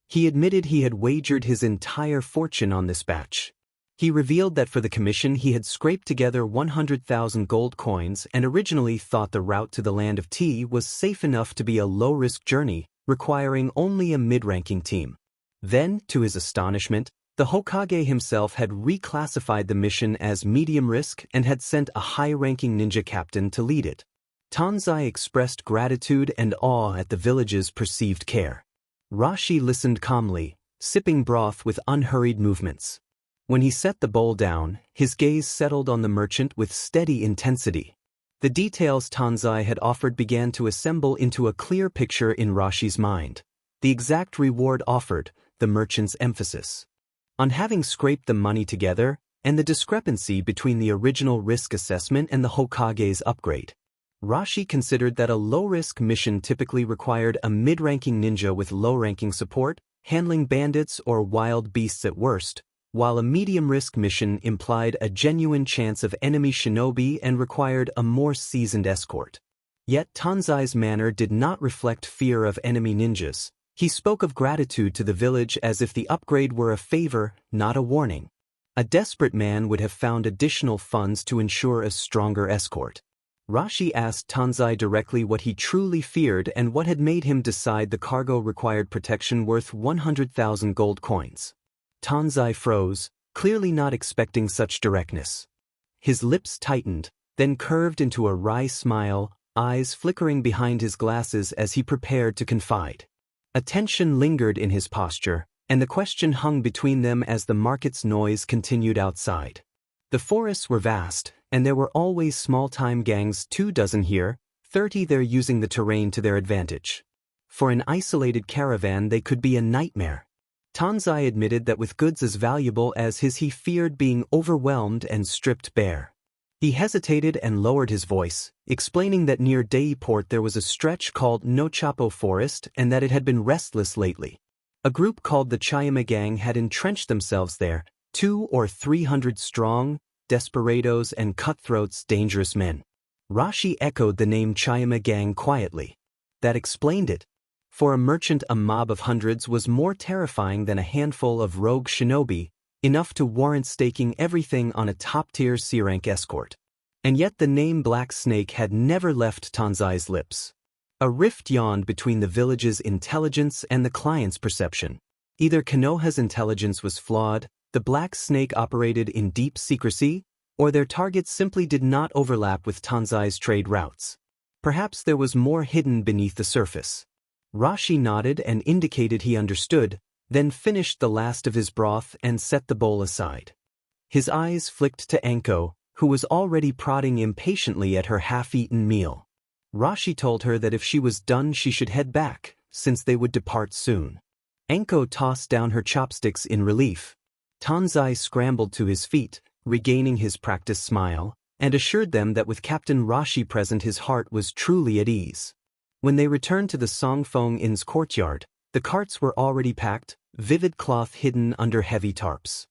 He admitted he had wagered his entire fortune on this batch. He revealed that for the commission he had scraped together 100,000 gold coins and originally thought the route to the land of tea was safe enough to be a low-risk journey, requiring only a mid-ranking team. Then, to his astonishment, the Hokage himself had reclassified the mission as medium risk and had sent a high-ranking ninja captain to lead it. Tanzai expressed gratitude and awe at the village's perceived care. Rashi listened calmly, sipping broth with unhurried movements. When he set the bowl down, his gaze settled on the merchant with steady intensity. The details Tanzai had offered began to assemble into a clear picture in Rashi's mind. The exact reward offered, the merchant's emphasis on having scraped the money together, and the discrepancy between the original risk assessment and the Hokage's upgrade. Rashi considered that a low-risk mission typically required a mid-ranking ninja with low-ranking support, handling bandits or wild beasts at worst, while a medium-risk mission implied a genuine chance of enemy shinobi and required a more seasoned escort. Yet Tanzai's manner did not reflect fear of enemy ninjas. He spoke of gratitude to the village as if the upgrade were a favor, not a warning. A desperate man would have found additional funds to ensure a stronger escort. Rashi asked Tanzai directly what he truly feared and what had made him decide the cargo required protection worth 100,000 gold coins. Tanzai froze, clearly not expecting such directness. His lips tightened, then curved into a wry smile, eyes flickering behind his glasses as he prepared to confide. A tension lingered in his posture, and the question hung between them as the market's noise continued outside. The forests were vast, and there were always small-time gangs, 24 here, 30 there, using the terrain to their advantage. For an isolated caravan they could be a nightmare. Tanzai admitted that with goods as valuable as his he feared being overwhelmed and stripped bare. He hesitated and lowered his voice, explaining that near Daiport there was a stretch called No Chapo Forest and that it had been restless lately. A group called the Chayama Gang had entrenched themselves there, 200 or 300 strong, desperados and cutthroats, dangerous men. Rashi echoed the name Chayama Gang quietly. That explained it. For a merchant, a mob of hundreds was more terrifying than a handful of rogue shinobi, enough to warrant staking everything on a top-tier C-rank escort. And yet the name Black Snake had never left Tanzai's lips. A rift yawned between the village's intelligence and the client's perception. Either Konoha's intelligence was flawed, the Black Snake operated in deep secrecy, or their targets simply did not overlap with Tanzai's trade routes. Perhaps there was more hidden beneath the surface. Rashi nodded and indicated he understood, then finished the last of his broth and set the bowl aside. His eyes flicked to Anko, who was already prodding impatiently at her half-eaten meal. Rashi told her that if she was done she should head back, since they would depart soon. Anko tossed down her chopsticks in relief. Tanzai scrambled to his feet, regaining his practiced smile, and assured them that with Captain Rashi present his heart was truly at ease. When they returned to the Songfeng Inn's courtyard, the carts were already packed, vivid cloth hidden under heavy tarps.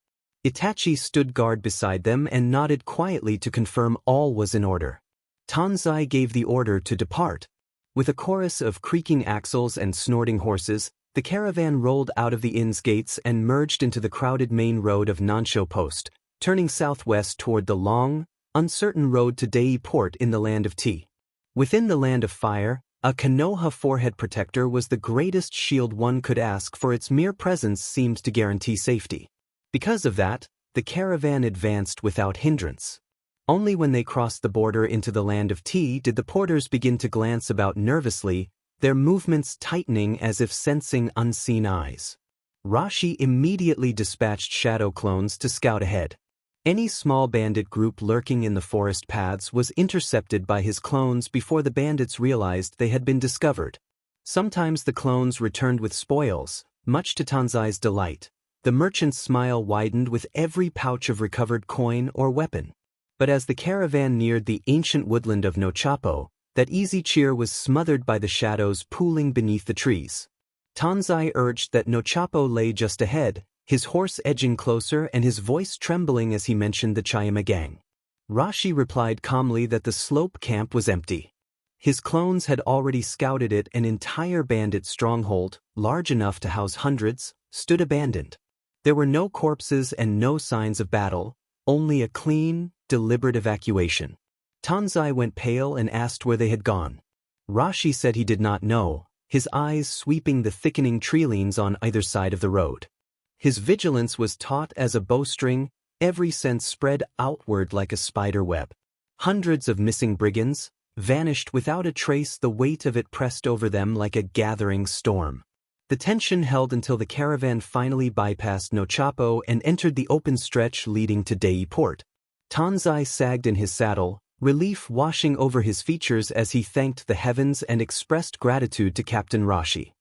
Itachi stood guard beside them and nodded quietly to confirm all was in order. Tanzai gave the order to depart. With a chorus of creaking axles and snorting horses, the caravan rolled out of the inn's gates and merged into the crowded main road of Nansho Post, turning southwest toward the long, uncertain road to Dei Port in the Land of Tea. Within the Land of Fire, a Konoha forehead protector was the greatest shield one could ask, for its mere presence seemed to guarantee safety. Because of that, the caravan advanced without hindrance. Only when they crossed the border into the Land of Tea did the porters begin to glance about nervously, their movements tightening as if sensing unseen eyes. Rashi immediately dispatched shadow clones to scout ahead. Any small bandit group lurking in the forest paths was intercepted by his clones before the bandits realized they had been discovered. Sometimes the clones returned with spoils, much to Tanzai's delight. The merchant's smile widened with every pouch of recovered coin or weapon. But as the caravan neared the ancient woodland of Nochapo, that easy cheer was smothered by the shadows pooling beneath the trees. Tanzai urged that Nochapo lay just ahead, his horse edging closer and his voice trembling as he mentioned the Chayama gang. Rashi replied calmly that the slope camp was empty. His clones had already scouted it. An entire bandit stronghold, large enough to house hundreds, stood abandoned. There were no corpses and no signs of battle, only a clean, deliberate evacuation. Tanzai went pale and asked where they had gone. Rashi said he did not know, his eyes sweeping the thickening treelines on either side of the road. His vigilance was taut as a bowstring, every sense spread outward like a spider web. Hundreds of missing brigands vanished without a trace, the weight of it pressed over them like a gathering storm. The tension held until the caravan finally bypassed Nochapo and entered the open stretch leading to Dei Port. Tanzai sagged in his saddle, relief washing over his features as he thanked the heavens and expressed gratitude to Captain Rashi.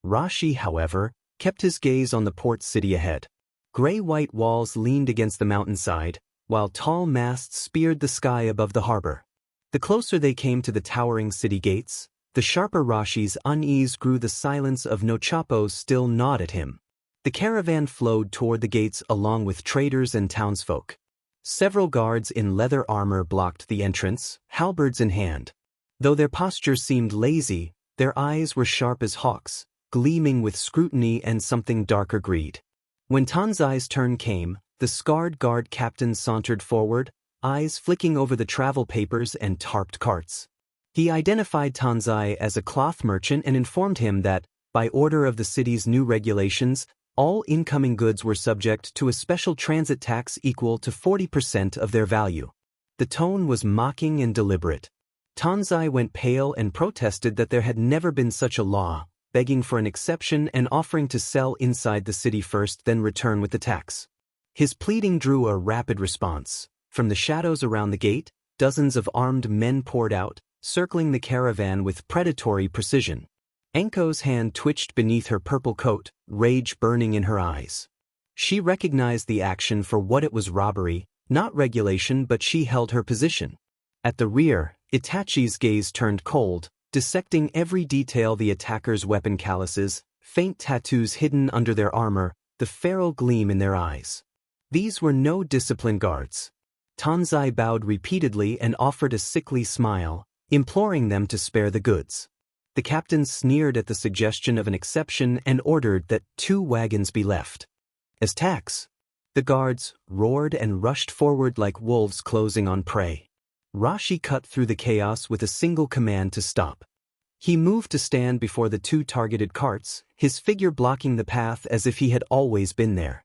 Rashi, however, kept his gaze on the port city ahead. Gray-white walls leaned against the mountainside, while tall masts speared the sky above the harbor. The closer they came to the towering city gates, the sharper Rashi's unease grew. The silence of Nochapo still gnawed at him. The caravan flowed toward the gates along with traders and townsfolk. Several guards in leather armor blocked the entrance, halberds in hand. Though their posture seemed lazy, their eyes were sharp as hawks, gleaming with scrutiny and something darker greed. When Tanzai's turn came, the scarred guard captain sauntered forward, eyes flicking over the travel papers and tarped carts. He identified Tanzai as a cloth merchant and informed him that, by order of the city's new regulations, all incoming goods were subject to a special transit tax equal to 40% of their value. The tone was mocking and deliberate. Tanzai went pale and protested that there had never been such a law, begging for an exception and offering to sell inside the city first, then return with the tax. His pleading drew a rapid response. From the shadows around the gate, dozens of armed men poured out, circling the caravan with predatory precision. Anko's hand twitched beneath her purple coat, rage burning in her eyes. She recognized the action for what it was: robbery, not regulation, but she held her position. At the rear, Itachi's gaze turned cold, dissecting every detail: the attackers' weapon calluses, faint tattoos hidden under their armor, the feral gleam in their eyes. These were no disciplined guards. Tanzai bowed repeatedly and offered a sickly smile, imploring them to spare the goods. The captain sneered at the suggestion of an exception and ordered that 2 wagons be left. As tax. The guards roared and rushed forward like wolves closing on prey. Rashi cut through the chaos with a single command to stop. He moved to stand before the two targeted carts, his figure blocking the path as if he had always been there.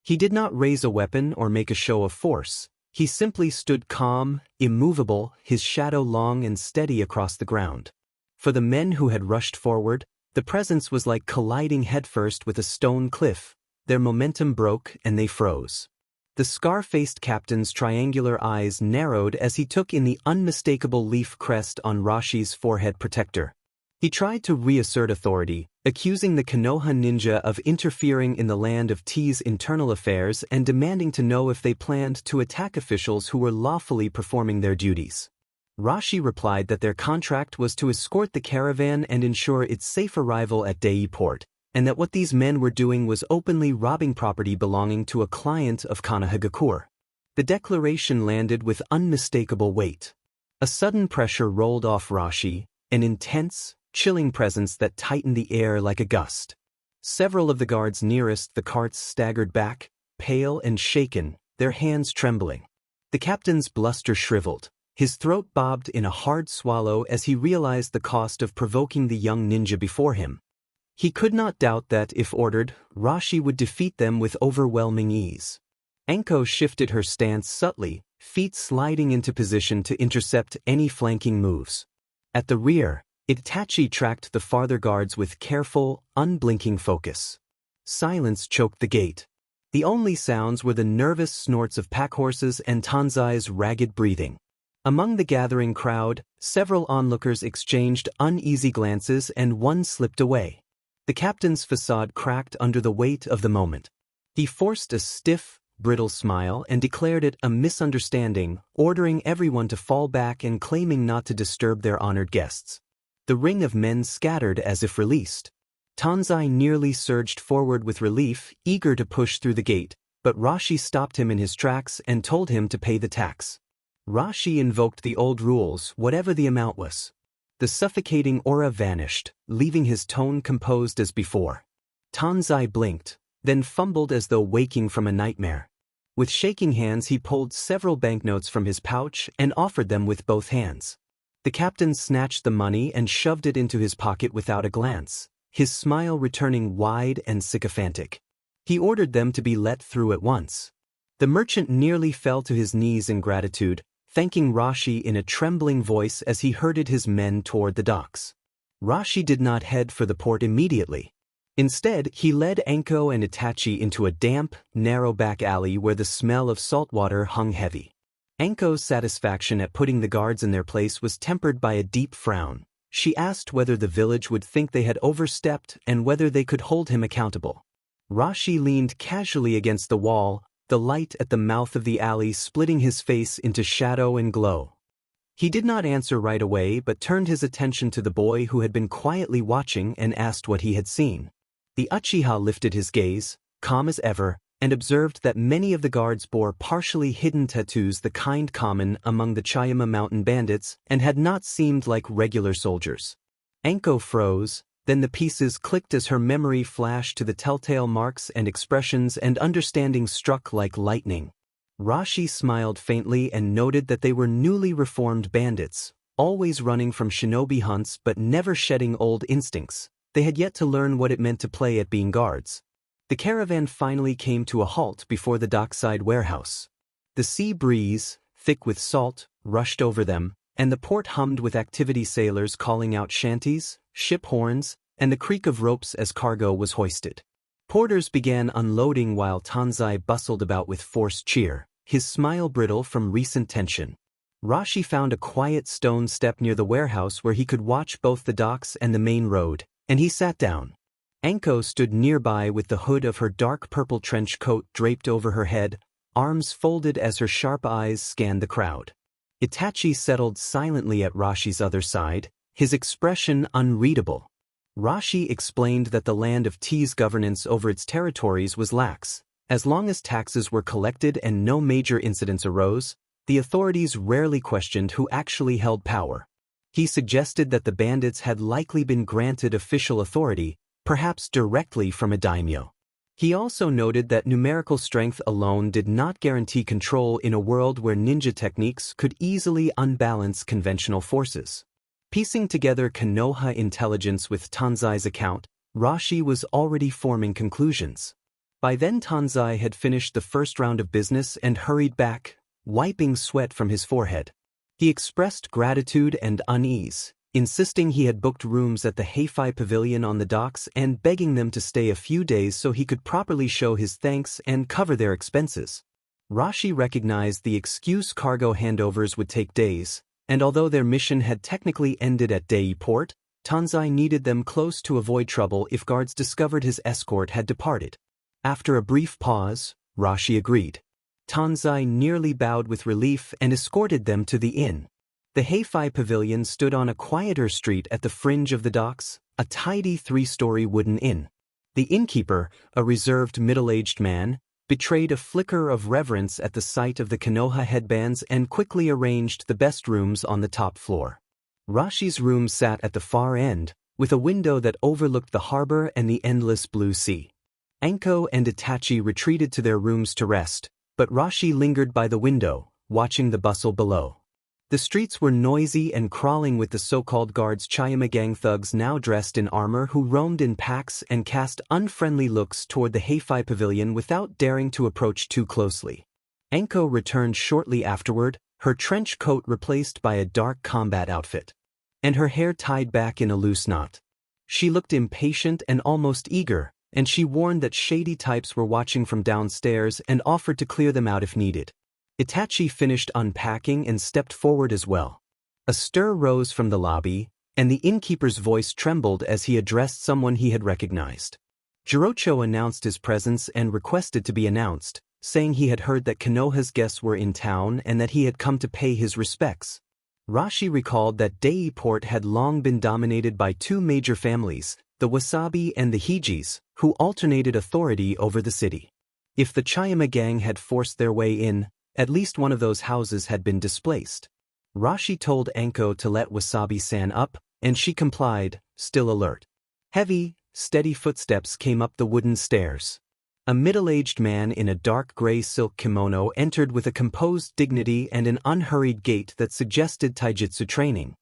He did not raise a weapon or make a show of force. He simply stood calm, immovable, his shadow long and steady across the ground. For the men who had rushed forward, the presence was like colliding headfirst with a stone cliff. Their momentum broke and they froze. The scar-faced captain's triangular eyes narrowed as he took in the unmistakable leaf crest on Rashi's forehead protector. He tried to reassert authority, accusing the Konoha ninja of interfering in the land of T's internal affairs and demanding to know if they planned to attack officials who were lawfully performing their duties. Rashi replied that their contract was to escort the caravan and ensure its safe arrival at Dei port, and that what these men were doing was openly robbing property belonging to a client of Konohagakure. The declaration landed with unmistakable weight. A sudden pressure rolled off Rashi, an intense, chilling presence that tightened the air like a gust. Several of the guards nearest the carts staggered back, pale and shaken, their hands trembling. The captain's bluster shriveled. His throat bobbed in a hard swallow as he realized the cost of provoking the young ninja before him. He could not doubt that, if ordered, Rashi would defeat them with overwhelming ease. Anko shifted her stance subtly, feet sliding into position to intercept any flanking moves. At the rear, Itachi tracked the farther guards with careful, unblinking focus. Silence choked the gate. The only sounds were the nervous snorts of pack horses and Tanzai's ragged breathing. Among the gathering crowd, several onlookers exchanged uneasy glances and one slipped away. The captain's facade cracked under the weight of the moment. He forced a stiff, brittle smile and declared it a misunderstanding, ordering everyone to fall back and claiming not to disturb their honored guests. The ring of men scattered as if released. Tanzai nearly surged forward with relief, eager to push through the gate, but Rashi stopped him in his tracks and told him to pay the tax. Rashi invoked the old rules, whatever the amount was. The suffocating aura vanished, leaving his tone composed as before. Tanzai blinked, then fumbled as though waking from a nightmare. With shaking hands he pulled several banknotes from his pouch and offered them with both hands. The captain snatched the money and shoved it into his pocket without a glance, his smile returning wide and sycophantic. He ordered them to be let through at once. The merchant nearly fell to his knees in gratitude, thanking Rashi in a trembling voice as he herded his men toward the docks. Rashi did not head for the port immediately. Instead, he led Anko and Itachi into a damp, narrow back alley where the smell of salt water hung heavy. Anko's satisfaction at putting the guards in their place was tempered by a deep frown. She asked whether the village would think they had overstepped and whether they could hold him accountable. Rashi leaned casually against the wall, the light at the mouth of the alley splitting his face into shadow and glow. He did not answer right away but turned his attention to the boy who had been quietly watching and asked what he had seen. The Uchiha lifted his gaze, calm as ever, and observed that many of the guards bore partially hidden tattoos, the kind common among the Chayama mountain bandits, and had not seemed like regular soldiers. Anko froze. Then the pieces clicked as her memory flashed to the telltale marks and expressions, and understanding struck like lightning. Rashi smiled faintly and noted that they were newly reformed bandits, always running from shinobi hunts but never shedding old instincts. They had yet to learn what it meant to play at being guards. The caravan finally came to a halt before the dockside warehouse. The sea breeze, thick with salt, rushed over them, and the port hummed with activity, sailors calling out shanties, ship horns, and the creak of ropes as cargo was hoisted. Porters began unloading while Tanzai bustled about with forced cheer, his smile brittle from recent tension. Rashi found a quiet stone step near the warehouse where he could watch both the docks and the main road, and he sat down. Anko stood nearby with the hood of her dark purple trench coat draped over her head, arms folded as her sharp eyes scanned the crowd. Itachi settled silently at Rashi's other side, his expression unreadable. Rashi explained that the land of T's governance over its territories was lax. As long as taxes were collected and no major incidents arose, the authorities rarely questioned who actually held power. He suggested that the bandits had likely been granted official authority, perhaps directly from a daimyo. He also noted that numerical strength alone did not guarantee control in a world where ninja techniques could easily unbalance conventional forces. Piecing together Konoha intelligence with Tanzai's account, Rashi was already forming conclusions. By then Tanzai had finished the first round of business and hurried back, wiping sweat from his forehead. He expressed gratitude and unease, insisting he had booked rooms at the Heifi Pavilion on the docks and begging them to stay a few days so he could properly show his thanks and cover their expenses. Rashi recognized the excuse cargo handovers would take days, and although their mission had technically ended at Dei port, Tanzai needed them close to avoid trouble if guards discovered his escort had departed. After a brief pause, Rashi agreed. Tanzai nearly bowed with relief and escorted them to the inn. The Heifi Pavilion stood on a quieter street at the fringe of the docks, a tidy 3-story wooden inn. The innkeeper, a reserved middle-aged man, betrayed a flicker of reverence at the sight of the Konoha headbands and quickly arranged the best rooms on the top floor. Rashi's room sat at the far end, with a window that overlooked the harbor and the endless blue sea. Anko and Itachi retreated to their rooms to rest, but Rashi lingered by the window, watching the bustle below. The streets were noisy and crawling with the so-called guards, Chayama gang thugs now dressed in armor who roamed in packs and cast unfriendly looks toward the Heifi Pavilion without daring to approach too closely. Anko returned shortly afterward, her trench coat replaced by a dark combat outfit, and her hair tied back in a loose knot. She looked impatient and almost eager, and she warned that shady types were watching from downstairs and offered to clear them out if needed. Itachi finished unpacking and stepped forward as well. A stir rose from the lobby, and the innkeeper's voice trembled as he addressed someone he had recognized. Jirocho announced his presence and requested to be announced, saying he had heard that Konoha's guests were in town and that he had come to pay his respects. Rashi recalled that Dei port had long been dominated by 2 major families, the Wasabi and the Hijis, who alternated authority over the city. If the Chayama gang had forced their way in, at least one of those houses had been displaced. Rashi told Anko to let Wasabi-san up, and she complied, still alert. Heavy, steady footsteps came up the wooden stairs. A middle-aged man in a dark gray silk kimono entered with a composed dignity and an unhurried gait that suggested taijutsu training.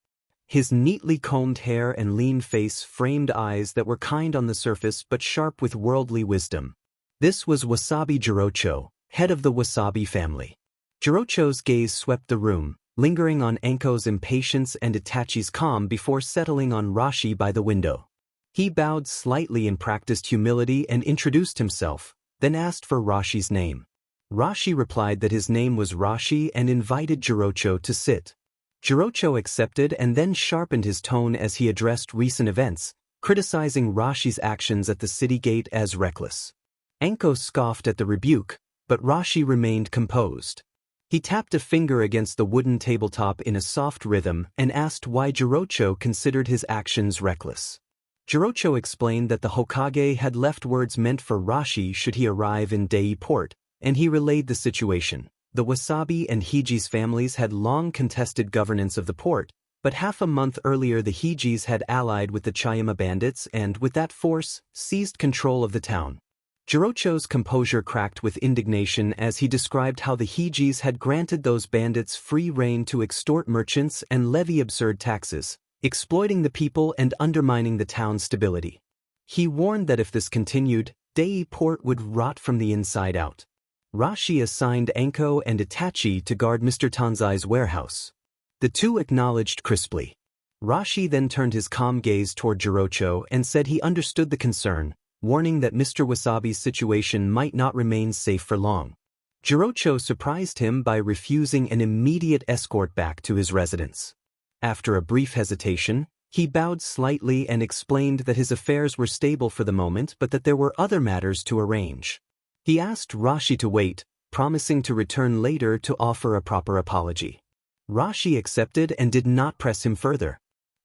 His neatly combed hair and lean face framed eyes that were kind on the surface but sharp with worldly wisdom. This was Wasabi Jirocho, head of the Wasabi family. Jirocho's gaze swept the room, lingering on Anko's impatience and Itachi's calm before settling on Rashi by the window. He bowed slightly in practiced humility and introduced himself, then asked for Rashi's name. Rashi replied that his name was Rashi and invited Jirocho to sit. Jirocho accepted and then sharpened his tone as he addressed recent events, criticizing Rashi's actions at the city gate as reckless. Anko scoffed at the rebuke, but Rashi remained composed. He tapped a finger against the wooden tabletop in a soft rhythm and asked why Jirocho considered his actions reckless. Jirocho explained that the Hokage had left words meant for Rashi should he arrive in Dei port, and he relayed the situation. The Wasabi and Hijis families had long contested governance of the port, but half a month earlier the Hijis had allied with the Chayama bandits and, with that force, seized control of the town. Jirocho's composure cracked with indignation as he described how the Hijis had granted those bandits free rein to extort merchants and levy absurd taxes, exploiting the people and undermining the town's stability. He warned that if this continued, Dei port would rot from the inside out. Rashi assigned Anko and Itachi to guard Mr. Tanzai's warehouse. The two acknowledged crisply. Rashi then turned his calm gaze toward Jirocho and said he understood the concern, warning that Mr. Wasabi's situation might not remain safe for long. Jirocho surprised him by refusing an immediate escort back to his residence. After a brief hesitation, he bowed slightly and explained that his affairs were stable for the moment but that there were other matters to arrange. He asked Rashi to wait, promising to return later to offer a proper apology. Rashi accepted and did not press him further.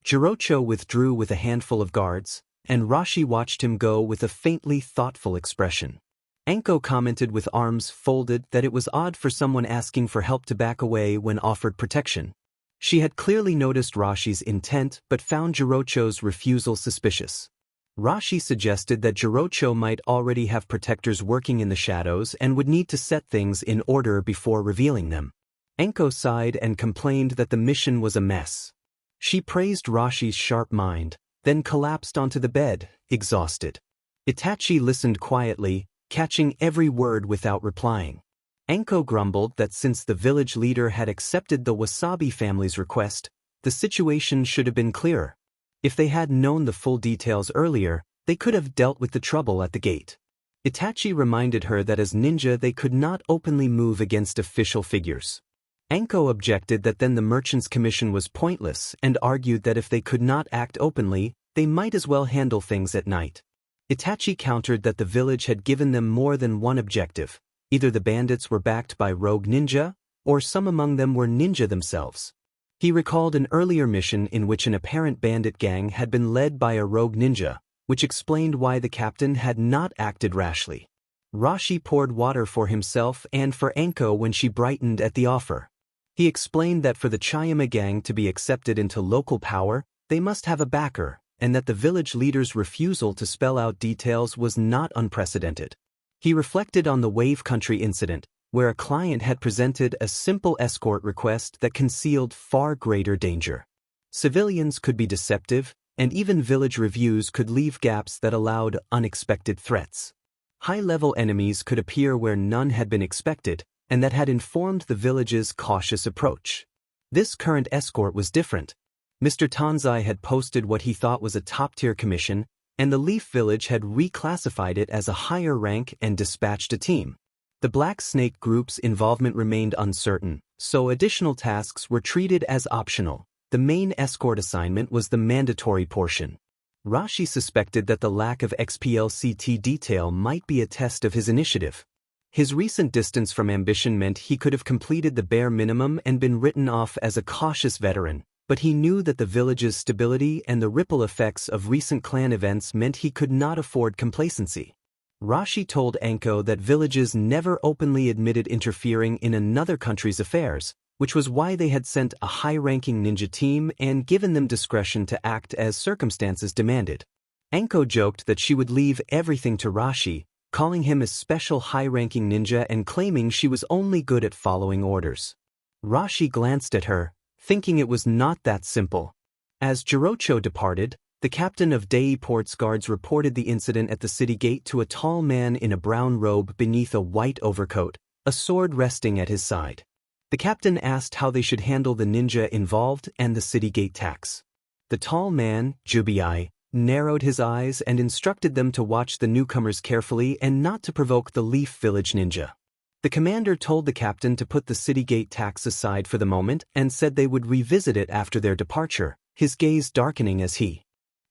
Jirocho withdrew with a handful of guards, and Rashi watched him go with a faintly thoughtful expression. Anko commented with arms folded that it was odd for someone asking for help to back away when offered protection. She had clearly noticed Rashi's intent but found Jirocho's refusal suspicious. Rashi suggested that Jirocho might already have protectors working in the shadows and would need to set things in order before revealing them. Enko sighed and complained that the mission was a mess. She praised Rashi's sharp mind, then collapsed onto the bed, exhausted. Itachi listened quietly, catching every word without replying. Enko grumbled that since the village leader had accepted the Wasabi family's request, the situation should have been clearer. If they had known the full details earlier, they could have dealt with the trouble at the gate. Itachi reminded her that as ninja they could not openly move against official figures. Enko objected that then the merchant's commission was pointless and argued that if they could not act openly, they might as well handle things at night. Itachi countered that the village had given them more than one objective. Either the bandits were backed by rogue ninja, or some among them were ninja themselves. He recalled an earlier mission in which an apparent bandit gang had been led by a rogue ninja, which explained why the captain had not acted rashly. Rashi poured water for himself and for Enko when she brightened at the offer. He explained that for the Chayama gang to be accepted into local power, they must have a backer, and that the village leader's refusal to spell out details was not unprecedented. He reflected on the Wave Country incident, where a client had presented a simple escort request that concealed far greater danger. Civilians could be deceptive, and even village reviews could leave gaps that allowed unexpected threats. High-level enemies could appear where none had been expected, and that had informed the village's cautious approach. This current escort was different. Mr. Tanzai had posted what he thought was a top-tier commission, and the Leaf Village had reclassified it as a higher rank and dispatched a team. The Black Snake Group's involvement remained uncertain, so additional tasks were treated as optional. The main escort assignment was the mandatory portion. Rashi suspected that the lack of XPLCT detail might be a test of his initiative. His recent distance from ambition meant he could have completed the bare minimum and been written off as a cautious veteran, but he knew that the village's stability and the ripple effects of recent clan events meant he could not afford complacency. Rashi told Enko that villages never openly admitted interfering in another country's affairs, which was why they had sent a high-ranking ninja team and given them discretion to act as circumstances demanded. Enko joked that she would leave everything to Rashi, calling him a special high-ranking ninja and claiming she was only good at following orders. Rashi glanced at her, thinking it was not that simple. As Jirocho departed, the captain of Dei Port's guards reported the incident at the city gate to a tall man in a brown robe beneath a white overcoat, a sword resting at his side. The captain asked how they should handle the ninja involved and the city gate tax. The tall man, Jubi, narrowed his eyes and instructed them to watch the newcomers carefully and not to provoke the Leaf Village ninja. The commander told the captain to put the city gate tax aside for the moment and said they would revisit it after their departure, his gaze darkening as he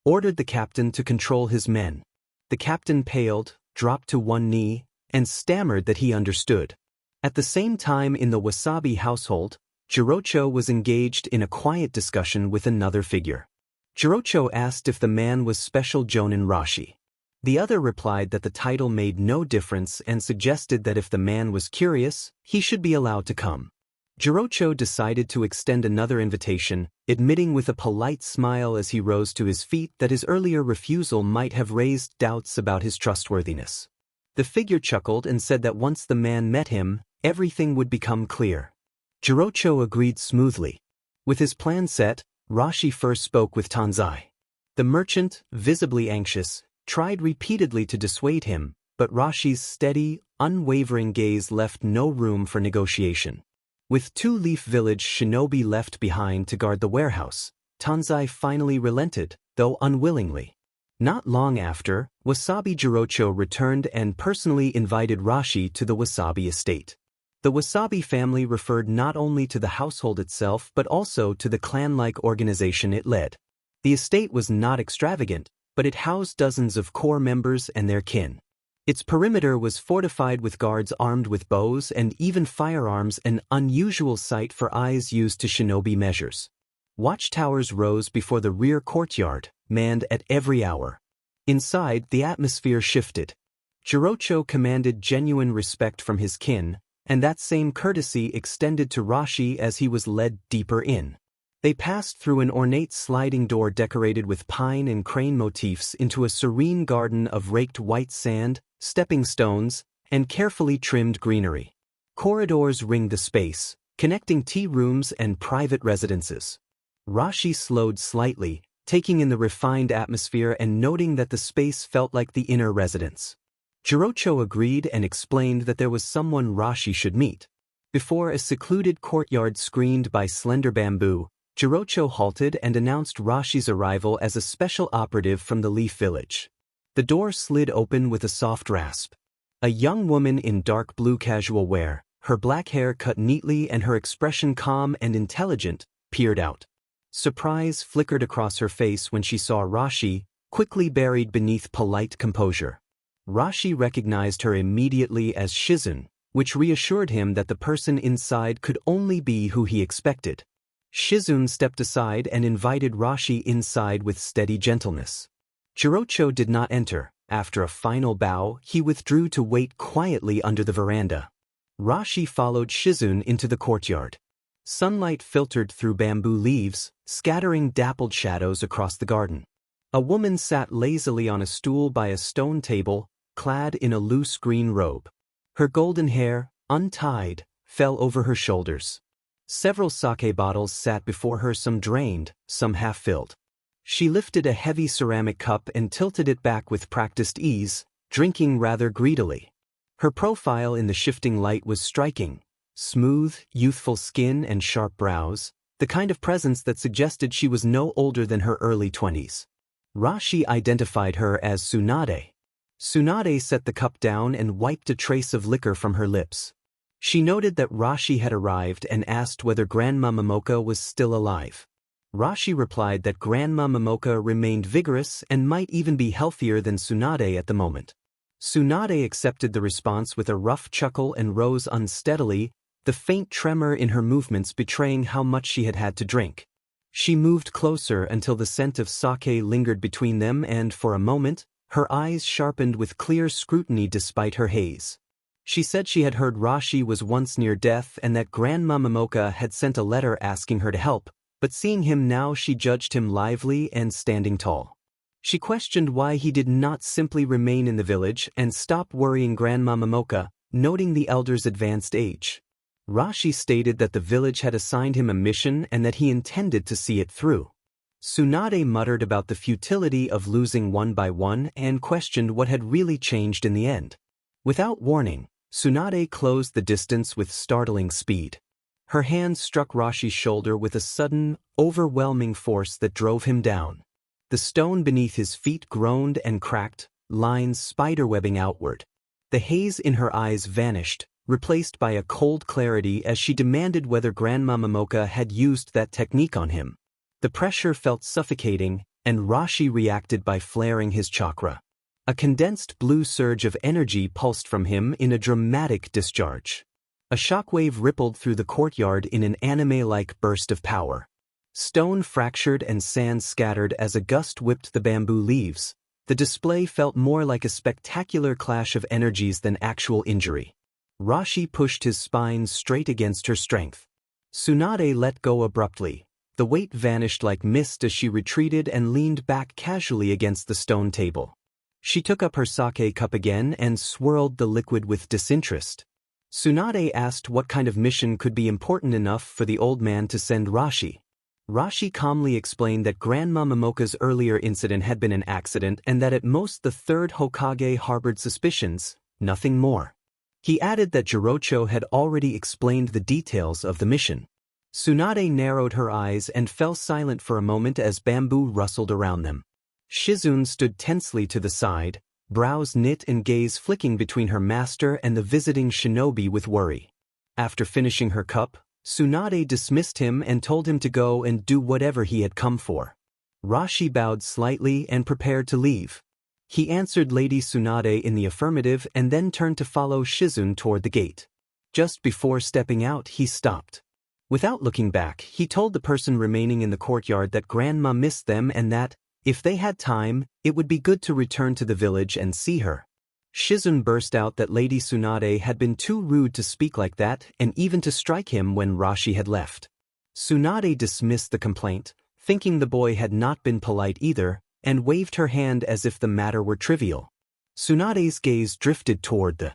ordered the captain to control his men. The captain paled, dropped to one knee, and stammered that he understood. At the same time in the Wasabi household, Jirocho was engaged in a quiet discussion with another figure. Jirocho asked if the man was Special Jonin Rashi. The other replied that the title made no difference and suggested that if the man was curious, he should be allowed to come. Jirocho decided to extend another invitation, admitting with a polite smile as he rose to his feet that his earlier refusal might have raised doubts about his trustworthiness. The figure chuckled and said that once the man met him, everything would become clear. Jirocho agreed smoothly. With his plan set, Rashi first spoke with Tanzai. The merchant, visibly anxious, tried repeatedly to dissuade him, but Rashi's steady, unwavering gaze left no room for negotiation. With 2 Leaf Village Shinobi left behind to guard the warehouse, Tanzai finally relented, though unwillingly. Not long after, Wasabi Jirocho returned and personally invited Rashi to the Wasabi estate. The Wasabi family referred not only to the household itself but also to the clan-like organization it led. The estate was not extravagant, but it housed dozens of core members and their kin. Its perimeter was fortified with guards armed with bows and even firearms, an unusual sight for eyes used to shinobi measures. Watchtowers rose before the rear courtyard, manned at every hour. Inside, the atmosphere shifted. Jirocho commanded genuine respect from his kin, and that same courtesy extended to Rashi as he was led deeper in. They passed through an ornate sliding door decorated with pine and crane motifs into a serene garden of raked white sand, stepping stones, and carefully trimmed greenery. Corridors ringed the space, connecting tea rooms and private residences. Rashi slowed slightly, taking in the refined atmosphere and noting that the space felt like the inner residence. Jirocho agreed and explained that there was someone Rashi should meet. Before a secluded courtyard screened by slender bamboo, Jirocho halted and announced Rashi's arrival as a special operative from the Leaf Village. The door slid open with a soft rasp. A young woman in dark blue casual wear, her black hair cut neatly and her expression calm and intelligent, peered out. Surprise flickered across her face when she saw Rashi, quickly buried beneath polite composure. Rashi recognized her immediately as Shizun, which reassured him that the person inside could only be who he expected. Shizun stepped aside and invited Rashi inside with steady gentleness. Jirocho did not enter. After a final bow, he withdrew to wait quietly under the veranda. Rashi followed Shizun into the courtyard. Sunlight filtered through bamboo leaves, scattering dappled shadows across the garden. A woman sat lazily on a stool by a stone table, clad in a loose green robe. Her golden hair, untied, fell over her shoulders. Several sake bottles sat before her, some drained, some half-filled. She lifted a heavy ceramic cup and tilted it back with practiced ease, drinking rather greedily. Her profile in the shifting light was striking. Smooth, youthful skin and sharp brows, the kind of presence that suggested she was no older than her early 20s. Rashi identified her as Tsunade. Tsunade set the cup down and wiped a trace of liquor from her lips. She noted that Rashi had arrived and asked whether Grandma Momoka was still alive. Rashi replied that Grandma Momoka remained vigorous and might even be healthier than Tsunade at the moment. Tsunade accepted the response with a rough chuckle and rose unsteadily, the faint tremor in her movements betraying how much she had had to drink. She moved closer until the scent of sake lingered between them and, for a moment, her eyes sharpened with clear scrutiny despite her haze. She said she had heard Rashi was once near death and that Grandma Momoka had sent a letter asking her to help, but seeing him now she judged him lively and standing tall. She questioned why he did not simply remain in the village and stop worrying Grandma Momoka, noting the elder's advanced age. Rashi stated that the village had assigned him a mission and that he intended to see it through. Tsunade muttered about the futility of losing one by one and questioned what had really changed in the end. Without warning, Tsunade closed the distance with startling speed. Her hand struck Rashi's shoulder with a sudden, overwhelming force that drove him down. The stone beneath his feet groaned and cracked, lines spiderwebbing outward. The haze in her eyes vanished, replaced by a cold clarity as she demanded whether Grandma Momoka had used that technique on him. The pressure felt suffocating, and Rashi reacted by flaring his chakra. A condensed blue surge of energy pulsed from him in a dramatic discharge. A shockwave rippled through the courtyard in an anime-like burst of power. Stone fractured and sand scattered as a gust whipped the bamboo leaves. The display felt more like a spectacular clash of energies than actual injury. Rashi pushed his spine straight against her strength. Tsunade let go abruptly. The weight vanished like mist as she retreated and leaned back casually against the stone table. She took up her sake cup again and swirled the liquid with disinterest. Tsunade asked what kind of mission could be important enough for the old man to send Rashi. Rashi calmly explained that Grandma Momoka's earlier incident had been an accident and that at most the third Hokage harbored suspicions, nothing more. He added that Jirocho had already explained the details of the mission. Tsunade narrowed her eyes and fell silent for a moment as bamboo rustled around them. Shizun stood tensely to the side, brows knit and gaze flicking between her master and the visiting shinobi with worry. After finishing her cup, Tsunade dismissed him and told him to go and do whatever he had come for. Rashi bowed slightly and prepared to leave. He answered Lady Tsunade in the affirmative and then turned to follow Shizun toward the gate. Just before stepping out, he stopped. Without looking back, he told the person remaining in the courtyard that Grandma missed them and that, if they had time, it would be good to return to the village and see her. Shizun burst out that Lady Tsunade had been too rude to speak like that and even to strike him when Rashi had left. Tsunade dismissed the complaint, thinking the boy had not been polite either, and waved her hand as if the matter were trivial. Tsunade's gaze drifted toward the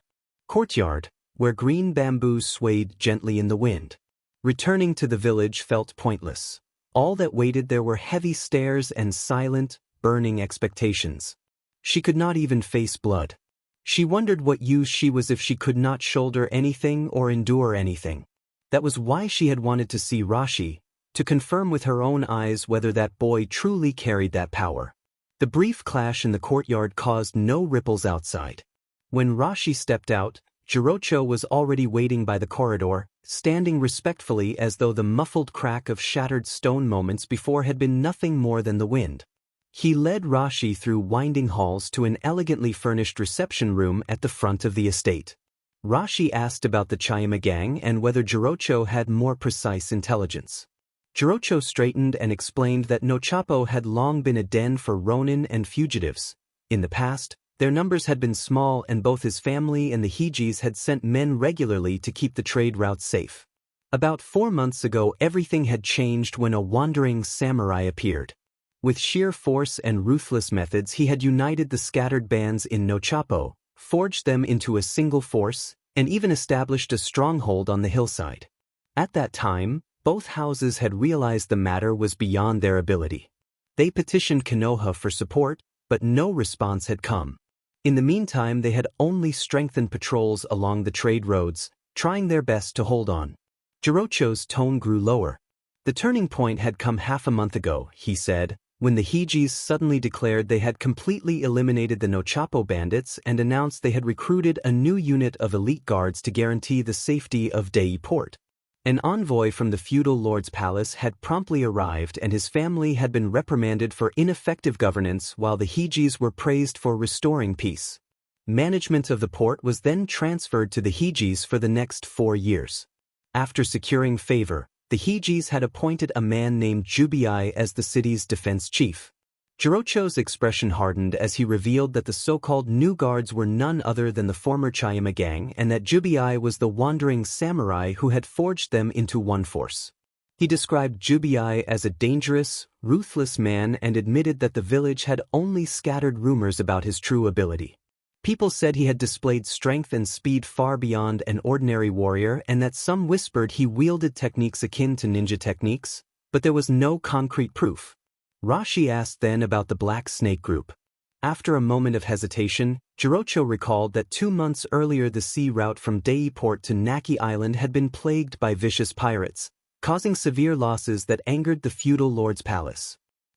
courtyard, where green bamboos swayed gently in the wind. Returning to the village felt pointless. All that waited there were heavy stares and silent, burning expectations. She could not even face blood. She wondered what use she was if she could not shoulder anything or endure anything. That was why she had wanted to see Rashi, to confirm with her own eyes whether that boy truly carried that power. The brief clash in the courtyard caused no ripples outside. When Rashi stepped out, Jirocho was already waiting by the corridor, standing respectfully as though the muffled crack of shattered stone moments before had been nothing more than the wind. He led Rashi through winding halls to an elegantly furnished reception room at the front of the estate. Rashi asked about the Chayama gang and whether Jirocho had more precise intelligence. Jirocho straightened and explained that Nochapo had long been a den for ronin and fugitives. In the past, their numbers had been small and both his family and the Hijis had sent men regularly to keep the trade routes safe. About 4 months ago everything had changed when a wandering samurai appeared. With sheer force and ruthless methods he had united the scattered bands in Nochapo, forged them into a single force, and even established a stronghold on the hillside. At that time, both houses had realized the matter was beyond their ability. They petitioned Konoha for support, but no response had come. In the meantime they had only strengthened patrols along the trade roads, trying their best to hold on. Jirocho's tone grew lower. The turning point had come half a month ago, he said, when the Hijis suddenly declared they had completely eliminated the Nochapo bandits and announced they had recruited a new unit of elite guards to guarantee the safety of Dei Port. An envoy from the feudal lord's palace had promptly arrived and his family had been reprimanded for ineffective governance while the Hijis were praised for restoring peace. Management of the port was then transferred to the Hijis for the next 4 years. After securing favor, the Hijis had appointed a man named Jubi as the city's defense chief. Jirocho's expression hardened as he revealed that the so-called new guards were none other than the former Chayama gang and that Jubi was the wandering samurai who had forged them into one force. He described Jubi as a dangerous, ruthless man and admitted that the village had only scattered rumors about his true ability. People said he had displayed strength and speed far beyond an ordinary warrior and that some whispered he wielded techniques akin to ninja techniques, but there was no concrete proof. Rashi asked then about the Black Snake Group. After a moment of hesitation, Jirocho recalled that 2 months earlier the sea route from Dei Port to Naki Island had been plagued by vicious pirates, causing severe losses that angered the feudal lord's palace.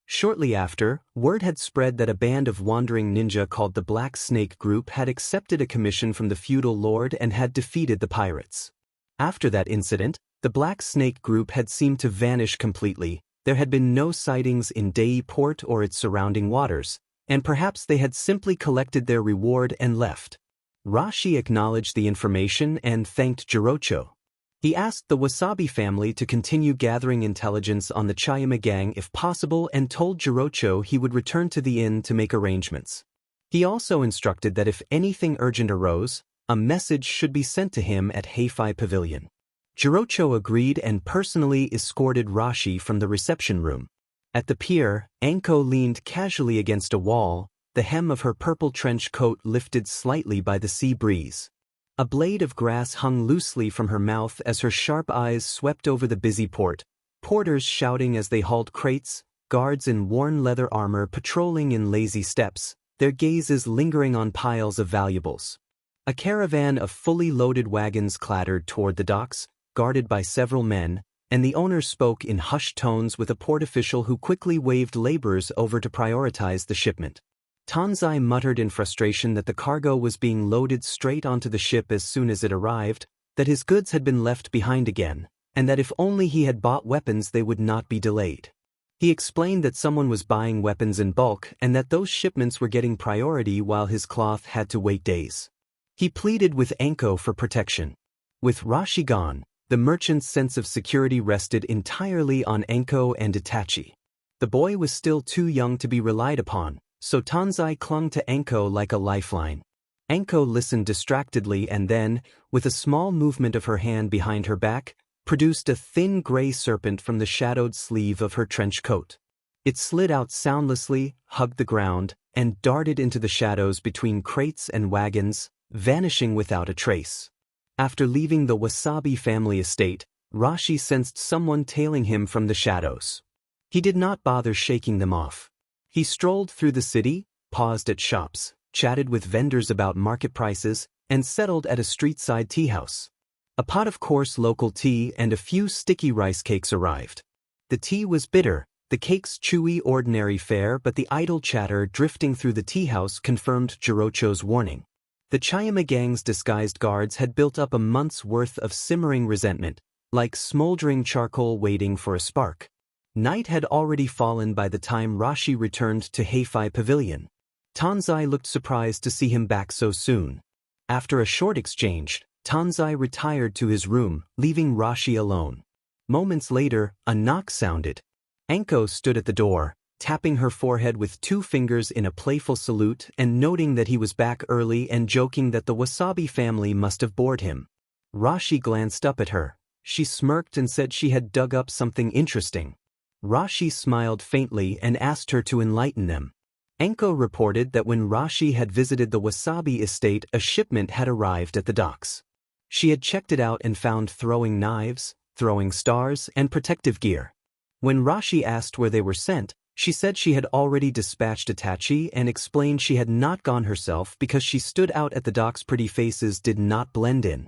Shortly after, word had spread that a band of wandering ninja called the Black Snake Group had accepted a commission from the feudal lord and had defeated the pirates. After that incident, the Black Snake Group had seemed to vanish completely. There had been no sightings in Dei Port or its surrounding waters, and perhaps they had simply collected their reward and left. Rashi acknowledged the information and thanked Jirocho. He asked the Wasabi family to continue gathering intelligence on the Chayama gang if possible and told Jirocho he would return to the inn to make arrangements. He also instructed that if anything urgent arose, a message should be sent to him at Heifei Pavilion. Jirocho agreed and personally escorted Rashi from the reception room. At the pier, Anko leaned casually against a wall, the hem of her purple trench coat lifted slightly by the sea breeze. A blade of grass hung loosely from her mouth as her sharp eyes swept over the busy port, porters shouting as they hauled crates, guards in worn leather armor patrolling in lazy steps, their gazes lingering on piles of valuables. A caravan of fully loaded wagons clattered toward the docks, guarded by several men, and the owner spoke in hushed tones with a port official who quickly waved laborers over to prioritize the shipment. Tanzai muttered in frustration that the cargo was being loaded straight onto the ship as soon as it arrived, that his goods had been left behind again, and that if only he had bought weapons they would not be delayed. He explained that someone was buying weapons in bulk and that those shipments were getting priority while his cloth had to wait days. He pleaded with Anko for protection. With Rashi gone, the merchant's sense of security rested entirely on Anko and Itachi. The boy was still too young to be relied upon, so Tanzai clung to Anko like a lifeline. Anko listened distractedly and then, with a small movement of her hand behind her back, produced a thin gray serpent from the shadowed sleeve of her trench coat. It slid out soundlessly, hugged the ground, and darted into the shadows between crates and wagons, vanishing without a trace. After leaving the Wasabi family estate, Rashi sensed someone tailing him from the shadows. He did not bother shaking them off. He strolled through the city, paused at shops, chatted with vendors about market prices, and settled at a street-side tea house. A pot of coarse local tea and a few sticky rice cakes arrived. The tea was bitter, the cakes chewy ordinary fare, but the idle chatter drifting through the tea house confirmed Jirocho's warning. The Chayama gang's disguised guards had built up a month's worth of simmering resentment, like smoldering charcoal waiting for a spark. Night had already fallen by the time Rashi returned to Heifei Pavilion. Tanzai looked surprised to see him back so soon. After a short exchange, Tanzai retired to his room, leaving Rashi alone. Moments later, a knock sounded. Anko stood at the door, tapping her forehead with 2 fingers in a playful salute and noting that he was back early and joking that the Wasabi family must have bored him. Rashi glanced up at her. She smirked and said she had dug up something interesting. Rashi smiled faintly and asked her to enlighten them. Anko reported that when Rashi had visited the Wasabi estate, a shipment had arrived at the docks. She had checked it out and found throwing knives, throwing stars, and protective gear. When Rashi asked where they were sent, she said she had already dispatched Itachi and explained she had not gone herself because she stood out at the docks. Pretty faces did not blend in.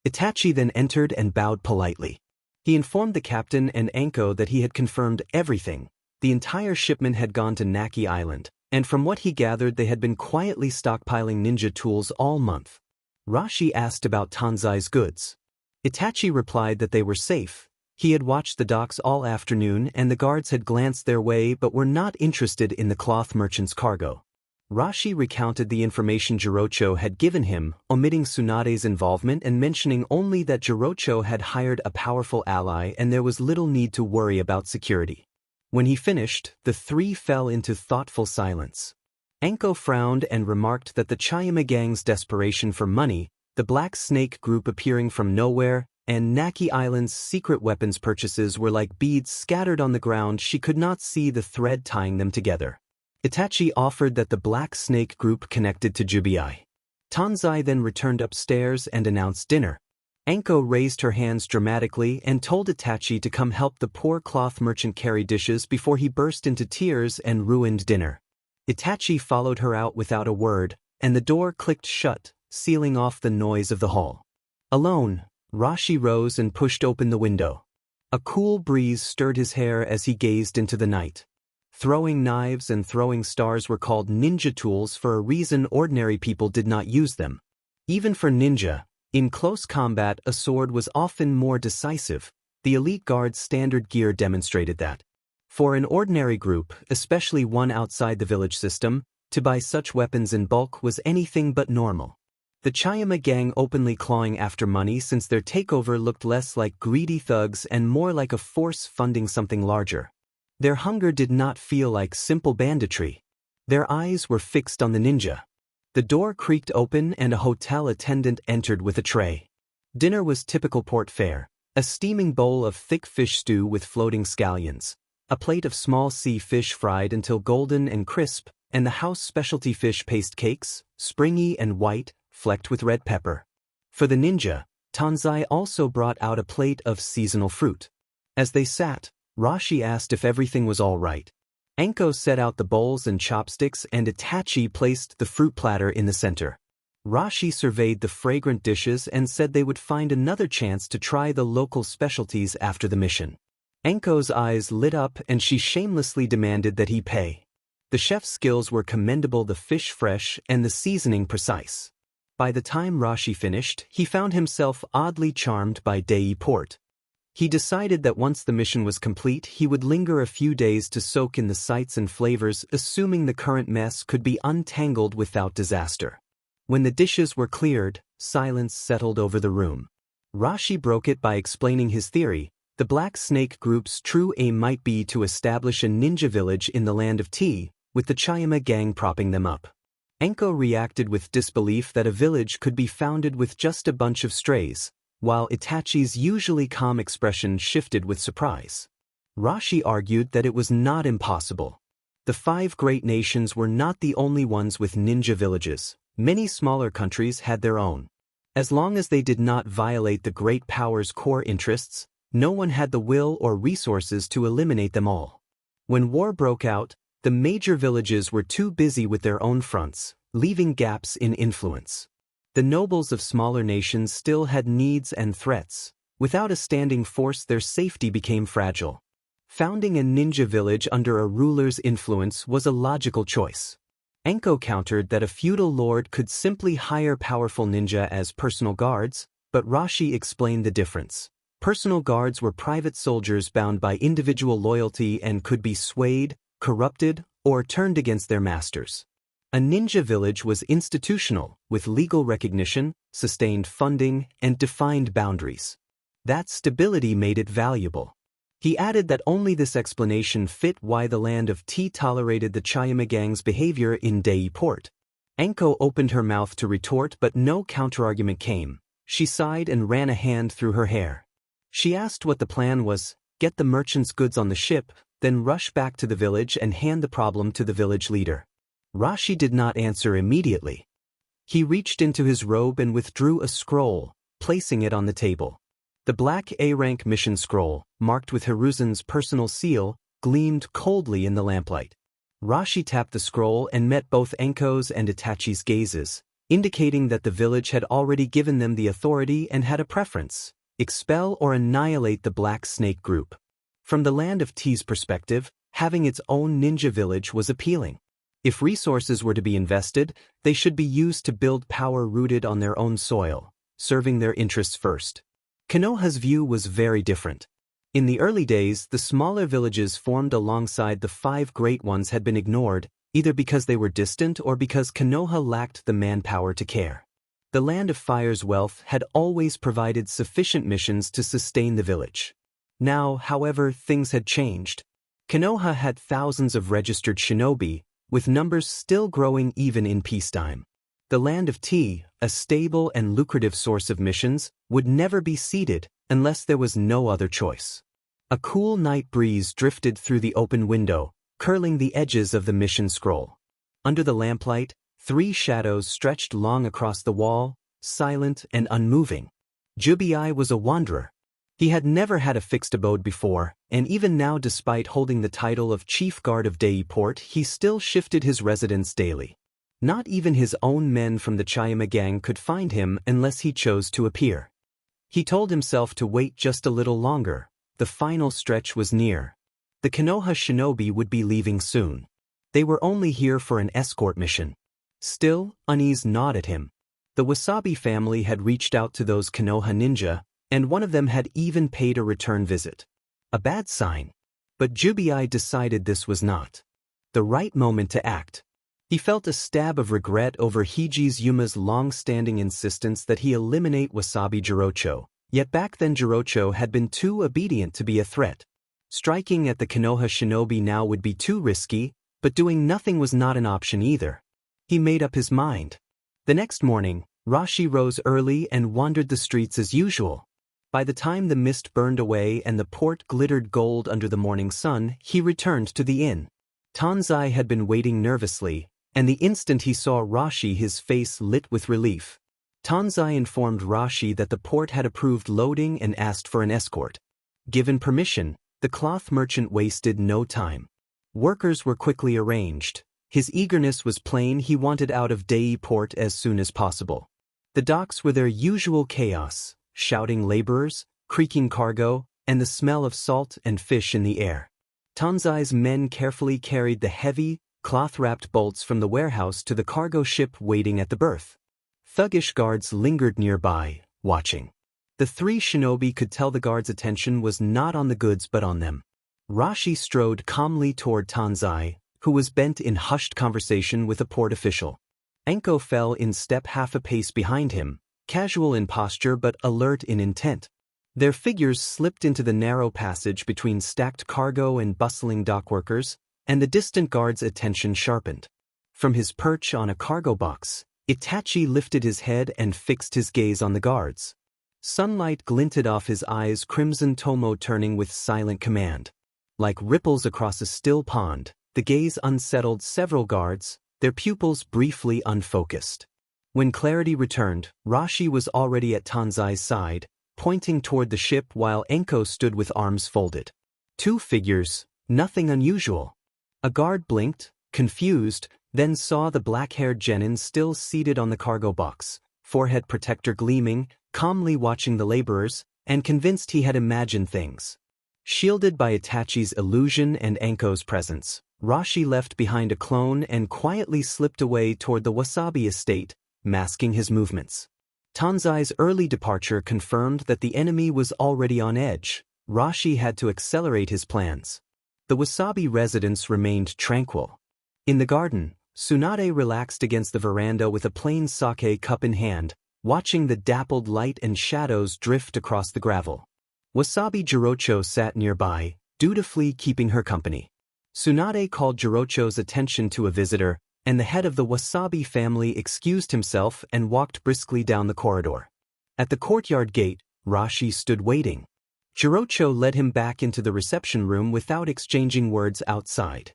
Itachi then entered and bowed politely. He informed the captain and Anko that he had confirmed everything. The entire shipment had gone to Naki Island, and from what he gathered they had been quietly stockpiling ninja tools all month. Rashi asked about Tanzai's goods. Itachi replied that they were safe. He had watched the docks all afternoon and the guards had glanced their way but were not interested in the cloth merchant's cargo. Rashi recounted the information Jirocho had given him, omitting Tsunade's involvement and mentioning only that Jirocho had hired a powerful ally and there was little need to worry about security. When he finished, the 3 fell into thoughtful silence. Anko frowned and remarked that the Chayama gang's desperation for money, the Black Snake group appearing from nowhere, and Naki Island's secret weapons purchases were like beads scattered on the ground. She could not see the thread tying them together. Itachi offered that the Black Snake group connected to BGMI. Tanzai then returned upstairs and announced dinner. Anko raised her hands dramatically and told Itachi to come help the poor cloth merchant carry dishes before he burst into tears and ruined dinner. Itachi followed her out without a word, and the door clicked shut, sealing off the noise of the hall. Alone, Rashi rose and pushed open the window. A cool breeze stirred his hair as he gazed into the night. Throwing knives and throwing stars were called ninja tools for a reason. Ordinary people did not use them. Even for ninja, in close combat a sword was often more decisive. The elite guard's standard gear demonstrated that. For an ordinary group, especially one outside the village system, to buy such weapons in bulk was anything but normal. The Chayama gang openly clawing after money since their takeover looked less like greedy thugs and more like a force funding something larger. Their hunger did not feel like simple banditry. Their eyes were fixed on the ninja. The door creaked open and a hotel attendant entered with a tray. Dinner was typical port fare, a steaming bowl of thick fish stew with floating scallions, a plate of small sea fish fried until golden and crisp, and the house specialty fish paste cakes, springy and white, flecked with red pepper. For the ninja, Tanzai also brought out a plate of seasonal fruit. As they sat, Rashi asked if everything was all right. Anko set out the bowls and chopsticks and Itachi placed the fruit platter in the center. Rashi surveyed the fragrant dishes and said they would find another chance to try the local specialties after the mission. Anko's eyes lit up and she shamelessly demanded that he pay. The chef's skills were commendable, the fish fresh and the seasoning precise. By the time Rashi finished, he found himself oddly charmed by Dei Port. He decided that once the mission was complete, he would linger a few days to soak in the sights and flavors, assuming the current mess could be untangled without disaster. When the dishes were cleared, silence settled over the room. Rashi broke it by explaining his theory. The Black Snake group's true aim might be to establish a ninja village in the land of tea, with the Chayama gang propping them up. Anko reacted with disbelief that a village could be founded with just a bunch of strays. while Itachi's usually calm expression shifted with surprise. Rashi argued that it was not impossible. The 5 great nations were not the only ones with ninja villages. Many smaller countries had their own. As long as they did not violate the great power's core interests, no one had the will or resources to eliminate them all. When war broke out, the major villages were too busy with their own fronts, leaving gaps in influence. The nobles of smaller nations still had needs and threats. Without a standing force, their safety became fragile. Founding a ninja village under a ruler's influence was a logical choice. Enko countered that a feudal lord could simply hire powerful ninja as personal guards, but Rashi explained the difference. Personal guards were private soldiers bound by individual loyalty and could be swayed, corrupted, or turned against their masters. A ninja village was institutional, with legal recognition, sustained funding, and defined boundaries. That stability made it valuable. He added that only this explanation fit why the land of Tea tolerated the Chayama gang's behavior in Dei port. Enko opened her mouth to retort, but no counterargument came. She sighed and ran a hand through her hair. She asked what the plan was: get the merchant's goods on the ship, then rush back to the village and hand the problem to the village leader. Rashi did not answer immediately. He reached into his robe and withdrew a scroll, placing it on the table. The black A-rank mission scroll, marked with Hiruzen's personal seal, gleamed coldly in the lamplight. Rashi tapped the scroll and met both Enko's and Itachi's gazes, indicating that the village had already given them the authority and had a preference: expel or annihilate the Black Snake group. From the land of Tea's perspective, having its own ninja village was appealing. If resources were to be invested, they should be used to build power rooted on their own soil, serving their interests first. Konoha's view was very different. In the early days, the smaller villages formed alongside the 5 great ones had been ignored, either because they were distant or because Konoha lacked the manpower to care. The Land of Fire's wealth had always provided sufficient missions to sustain the village. Now, however, things had changed. Konoha had thousands of registered shinobi, with numbers still growing even in peacetime. The Land of Tea, a stable and lucrative source of missions, would never be ceded unless there was no other choice. A cool night breeze drifted through the open window, curling the edges of the mission scroll. Under the lamplight, 3 shadows stretched long across the wall, silent and unmoving. BGMI was a wanderer. He had never had a fixed abode before, and even now, despite holding the title of Chief Guard of Dei Port, he still shifted his residence daily. Not even his own men from the Chayama gang could find him unless he chose to appear. He told himself to wait just a little longer. The final stretch was near. The Konoha shinobi would be leaving soon. They were only here for an escort mission. Still, unease gnawed at him. The Wasabi family had reached out to those Konoha ninja, and one of them had even paid a return visit. A bad sign. But BGMI decided this was not the right moment to act. He felt a stab of regret over Yuma's long-standing insistence that he eliminate Wasabi Jirocho, yet back then Jirocho had been too obedient to be a threat. Striking at the Konoha shinobi now would be too risky, but doing nothing was not an option either. He made up his mind. The next morning, Rashi rose early and wandered the streets as usual. By the time the mist burned away and the port glittered gold under the morning sun, he returned to the inn. Tanzai had been waiting nervously, and the instant he saw Rashi, his face lit with relief. Tanzai informed Rashi that the port had approved loading and asked for an escort. Given permission, the cloth merchant wasted no time. Workers were quickly arranged. His eagerness was plain: he wanted out of Dei port as soon as possible. The docks were their usual chaos: shouting laborers, creaking cargo, and the smell of salt and fish in the air. Tanzai's men carefully carried the heavy, cloth-wrapped bolts from the warehouse to the cargo ship waiting at the berth. Thuggish guards lingered nearby, watching. The 3 shinobi could tell the guards' attention was not on the goods but on them. Rashi strode calmly toward Tanzai, who was bent in hushed conversation with a port official. Enko fell in step half a pace behind him, casual in posture but alert in intent. Their figures slipped into the narrow passage between stacked cargo and bustling dockworkers, and the distant guard's attention sharpened. From his perch on a cargo box, Itachi lifted his head and fixed his gaze on the guards. Sunlight glinted off his eyes, crimson tomo turning with silent command. Like ripples across a still pond, the gaze unsettled several guards, their pupils briefly unfocused. When clarity returned, Rashi was already at Tanzai's side, pointing toward the ship while Enko stood with arms folded. Two figures, nothing unusual. A guard blinked, confused, then saw the black-haired genin still seated on the cargo box, forehead protector gleaming, calmly watching the laborers, and convinced he had imagined things. Shielded by Itachi's illusion and Enko's presence, Rashi left behind a clone and quietly slipped away toward the Wasabi estate, masking his movements. Tanzai's early departure confirmed that the enemy was already on edge. Rashi had to accelerate his plans. The Wasabi residence remained tranquil. In the garden, Tsunade relaxed against the veranda with a plain sake cup in hand, watching the dappled light and shadows drift across the gravel. Wasabi Jirocho sat nearby, dutifully keeping her company. Tsunade called Jirocho's attention to a visitor, and the head of the Wasabi family excused himself and walked briskly down the corridor. At the courtyard gate, Rashi stood waiting. Jirocho led him back into the reception room without exchanging words outside.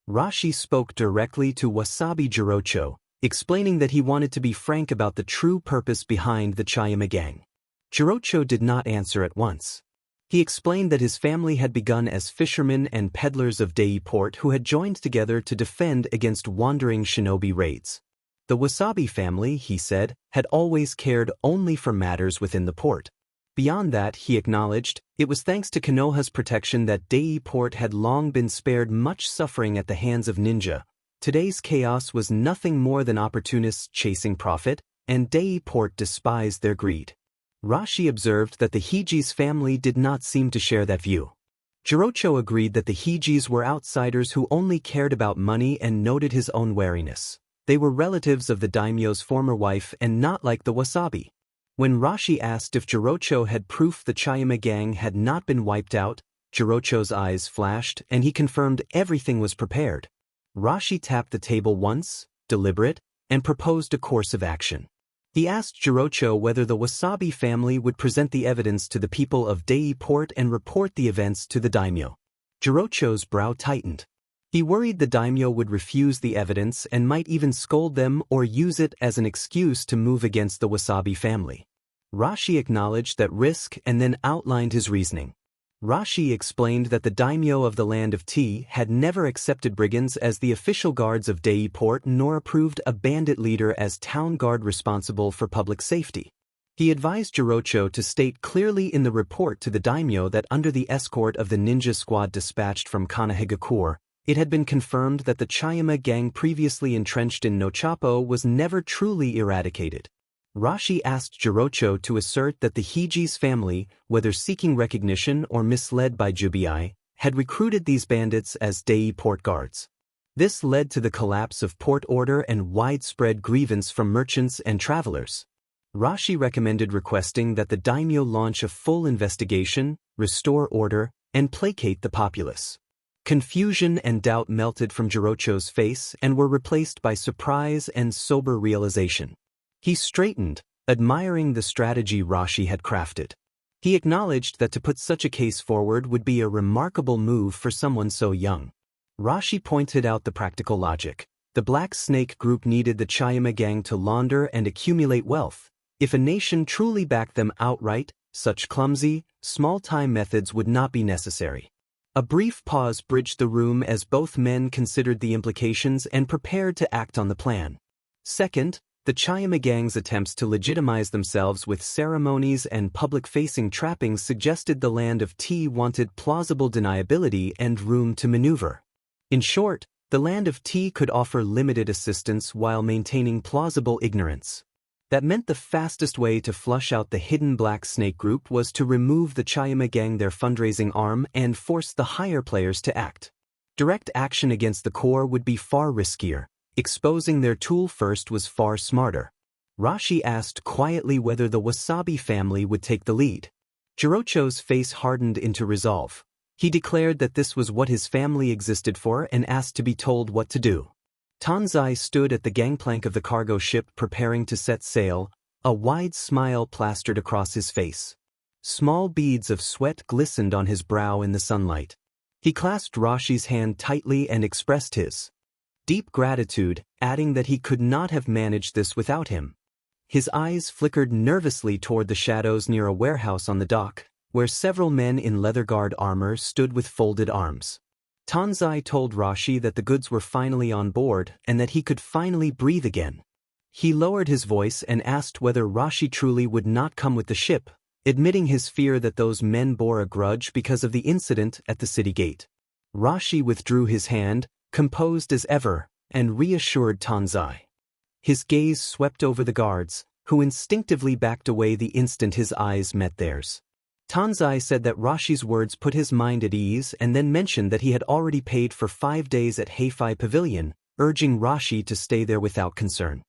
Rashi spoke directly to Wasabi Jirocho, explaining that he wanted to be frank about the true purpose behind the Chayama gang. Jirocho did not answer at once. He explained that his family had begun as fishermen and peddlers of Dei Port who had joined together to defend against wandering shinobi raids. The Wasabi family, he said, had always cared only for matters within the port. Beyond that, he acknowledged, it was thanks to Konoha's protection that Dei Port had long been spared much suffering at the hands of ninja. Today's chaos was nothing more than opportunists chasing profit, and Dei Port despised their greed. Rashi observed that the Hiji's family did not seem to share that view. Jirocho agreed that the Hijis were outsiders who only cared about money and noted his own wariness. They were relatives of the daimyo's former wife and not like the Wasabi. When Rashi asked if Jirocho had proof the Chayama gang had not been wiped out, Jirocho's eyes flashed and he confirmed everything was prepared. Rashi tapped the table once, deliberate, and proposed a course of action. He asked Jirocho whether the Wasabi family would present the evidence to the people of Dei Port and report the events to the daimyo. Jirocho's brow tightened. He worried the daimyo would refuse the evidence and might even scold them or use it as an excuse to move against the Wasabi family. Rashi acknowledged that risk and then outlined his reasoning. Rashi explained that the daimyo of the land of Tea had never accepted brigands as the official guards of Dei Port nor approved a bandit leader as town guard responsible for public safety. He advised Jirocho to state clearly in the report to the daimyo that under the escort of the ninja squad dispatched from Kanahegakure, it had been confirmed that the Chayama gang previously entrenched in Nochapo was never truly eradicated. Rashi asked Jirocho to assert that the Hiji's family, whether seeking recognition or misled by BGMI, had recruited these bandits as Dei Port guards. This led to the collapse of port order and widespread grievance from merchants and travelers. Rashi recommended requesting that the daimyo launch a full investigation, restore order, and placate the populace. Confusion and doubt melted from Jirocho's face and were replaced by surprise and sober realization. He straightened, admiring the strategy Rashi had crafted. He acknowledged that to put such a case forward would be a remarkable move for someone so young. Rashi pointed out the practical logic. The Black Snake group needed the Chayama gang to launder and accumulate wealth. If a nation truly backed them outright, such clumsy, small-time methods would not be necessary. A brief pause bridged the room as both men considered the implications and prepared to act on the plan. Second, the Chayama gang's attempts to legitimize themselves with ceremonies and public-facing trappings suggested the land of Tea wanted plausible deniability and room to maneuver. In short, the land of Tea could offer limited assistance while maintaining plausible ignorance. That meant the fastest way to flush out the hidden Black Snake group was to remove the Chayama gang their fundraising arm and force the higher players to act. Direct action against the core would be far riskier. Exposing their tool first was far smarter. Rashi asked quietly whether the Wasabi family would take the lead. Jirocho's face hardened into resolve. He declared that this was what his family existed for and asked to be told what to do. Tanzai stood at the gangplank of the cargo ship preparing to set sail, A wide smile plastered across his face. Small beads of sweat glistened on his brow in the sunlight. He clasped Rashi's hand tightly and expressed his deep gratitude, adding that he could not have managed this without him. His eyes flickered nervously toward the shadows near a warehouse on the dock, where several men in leather guard armor stood with folded arms. Tanzai told Rashi that the goods were finally on board and that he could finally breathe again. He lowered his voice and asked whether Rashi truly would not come with the ship, admitting his fear that those men bore a grudge because of the incident at the city gate. Rashi withdrew his hand, composed as ever, and reassured Tanzai. His gaze swept over the guards, who instinctively backed away the instant his eyes met theirs. Tanzai said that Rashi's words put his mind at ease and then mentioned that he had already paid for 5 days at Heifei Pavilion, urging Rashi to stay there without concern.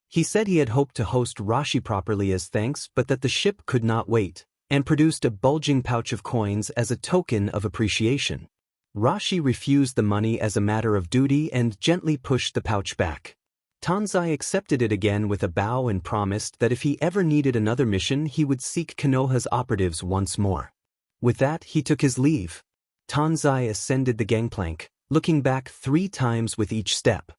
He said he had hoped to host Rashi properly as thanks but that the ship could not wait, and produced a bulging pouch of coins as a token of appreciation. Rashi refused the money as a matter of duty and gently pushed the pouch back. Tanzai accepted it again with a bow and promised that if he ever needed another mission he would seek Konoha's operatives once more. With that he took his leave. Tanzai ascended the gangplank, looking back 3 times with each step.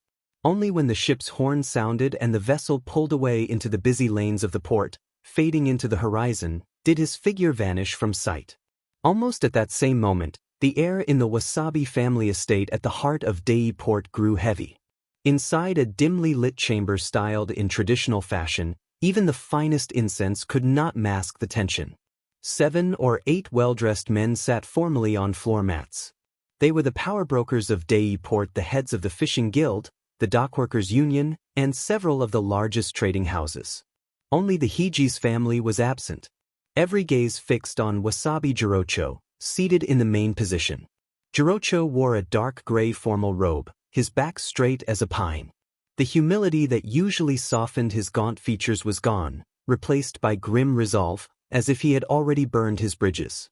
Only when the ship's horn sounded and the vessel pulled away into the busy lanes of the port, fading into the horizon, did his figure vanish from sight. Almost at that same moment, the air in the Wasabi family estate at the heart of Dei Port grew heavy. Inside a dimly lit chamber styled in traditional fashion, even the finest incense could not mask the tension. 7 or 8 well-dressed men sat formally on floor mats. They were the power brokers of Dei Port, the heads of the fishing guild, the dockworkers' union, and several of the largest trading houses. Only the Hiji's family was absent. Every gaze fixed on Wasabi Jirocho, seated in the main position. Jirocho wore a dark gray formal robe, his back straight as a pine. The humility that usually softened his gaunt features was gone, replaced by grim resolve, as if he had already burned his bridges.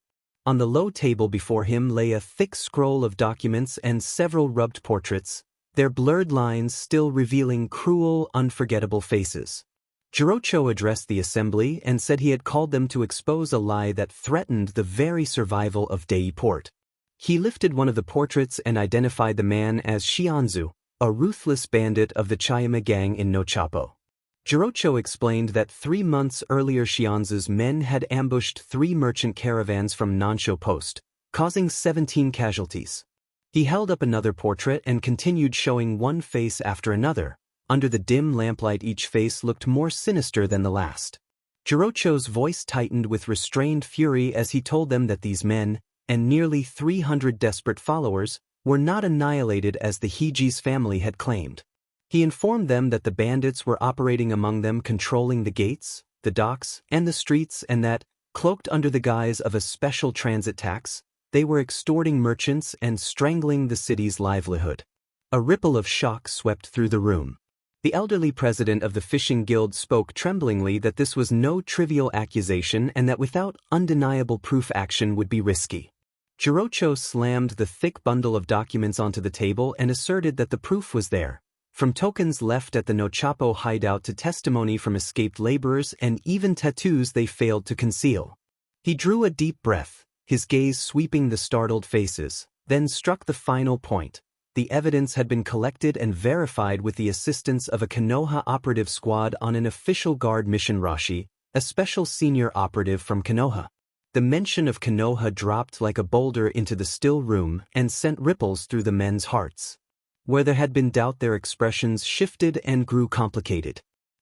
On the low table before him lay a thick scroll of documents and several rubbed portraits, their blurred lines still revealing cruel, unforgettable faces. Jirocho addressed the assembly and said he had called them to expose a lie that threatened the very survival of Dei Port. He lifted one of the portraits and identified the man as Shianzu, a ruthless bandit of the Chayama gang in Nochapo. Jirocho explained that 3 months earlier Shianzu's men had ambushed 3 merchant caravans from Nansho Post, causing 17 casualties. He held up another portrait and continued showing one face after another. Under the dim lamplight each face looked more sinister than the last. Jirocho's voice tightened with restrained fury as he told them that these men, and nearly 300 desperate followers, were not annihilated as the Hiji's family had claimed. He informed them that the bandits were operating among them, controlling the gates, the docks, and the streets, and that, cloaked under the guise of a special transit tax, they were extorting merchants and strangling the city's livelihood. A ripple of shock swept through the room. The elderly president of the fishing guild spoke tremblingly that this was no trivial accusation and that without undeniable proof action would be risky. Jirocho slammed the thick bundle of documents onto the table and asserted that the proof was there, from tokens left at the Nochapo hideout to testimony from escaped laborers and even tattoos they failed to conceal. He drew a deep breath, his gaze sweeping the startled faces, then struck the final point. The evidence had been collected and verified with the assistance of a Konoha operative squad on an official guard mission. Rashi, a special senior operative from Konoha. The mention of Konoha dropped like a boulder into the still room and sent ripples through the men's hearts. Where there had been doubt, their expressions shifted and grew complicated.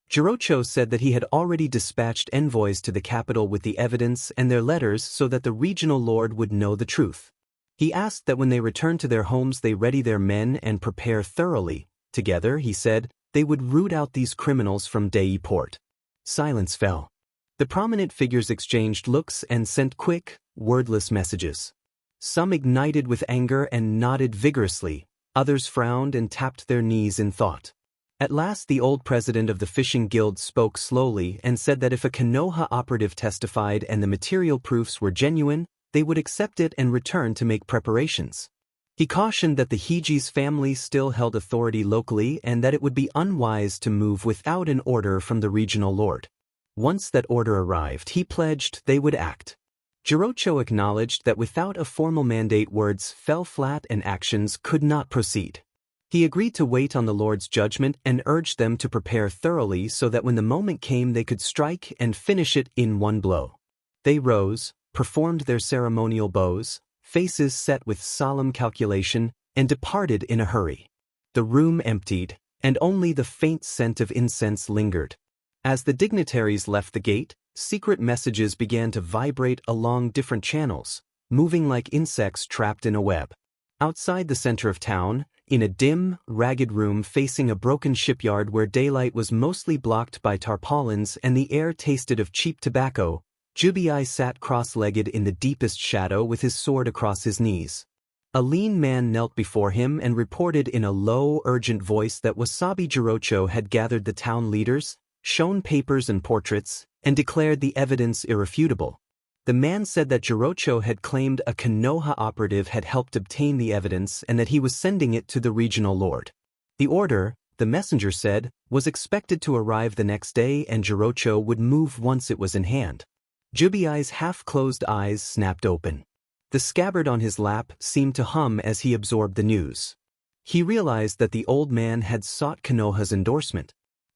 Jirocho said that he had already dispatched envoys to the capital with the evidence and their letters so that the regional lord would know the truth. He asked that when they returned to their homes they ready their men and prepare thoroughly. Together, he said, they would root out these criminals from Dei Port. Silence fell. The prominent figures exchanged looks and sent quick, wordless messages. Some ignited with anger and nodded vigorously, others frowned and tapped their knees in thought. At last the old president of the fishing guild spoke slowly and said that if a Konoha operative testified and the material proofs were genuine, they would accept it and return to make preparations. He cautioned that the Hiji's family still held authority locally and that it would be unwise to move without an order from the regional lord. Once that order arrived, he pledged they would act. Jirocho acknowledged that without a formal mandate, words fell flat and actions could not proceed. He agreed to wait on the Lord's judgment and urged them to prepare thoroughly so that when the moment came they could strike and finish it in one blow. They rose, performed their ceremonial bows, faces set with solemn calculation, and departed in a hurry. The room emptied, and only the faint scent of incense lingered. As the dignitaries left the gate, secret messages began to vibrate along different channels, moving like insects trapped in a web. Outside the center of town, in a dim, ragged room facing a broken shipyard where daylight was mostly blocked by tarpaulins and the air tasted of cheap tobacco, Jubi sat cross-legged in the deepest shadow with his sword across his knees. A lean man knelt before him and reported in a low, urgent voice that Wasabi Jirocho had gathered the town leaders, shown papers and portraits, and declared the evidence irrefutable. The man said that Jirocho had claimed a Konoha operative had helped obtain the evidence and that he was sending it to the regional lord. The order, the messenger said, was expected to arrive the next day and Jirocho would move once it was in hand. Jubi's half-closed eyes snapped open. The scabbard on his lap seemed to hum as he absorbed the news. He realized that the old man had sought Konoha's endorsement.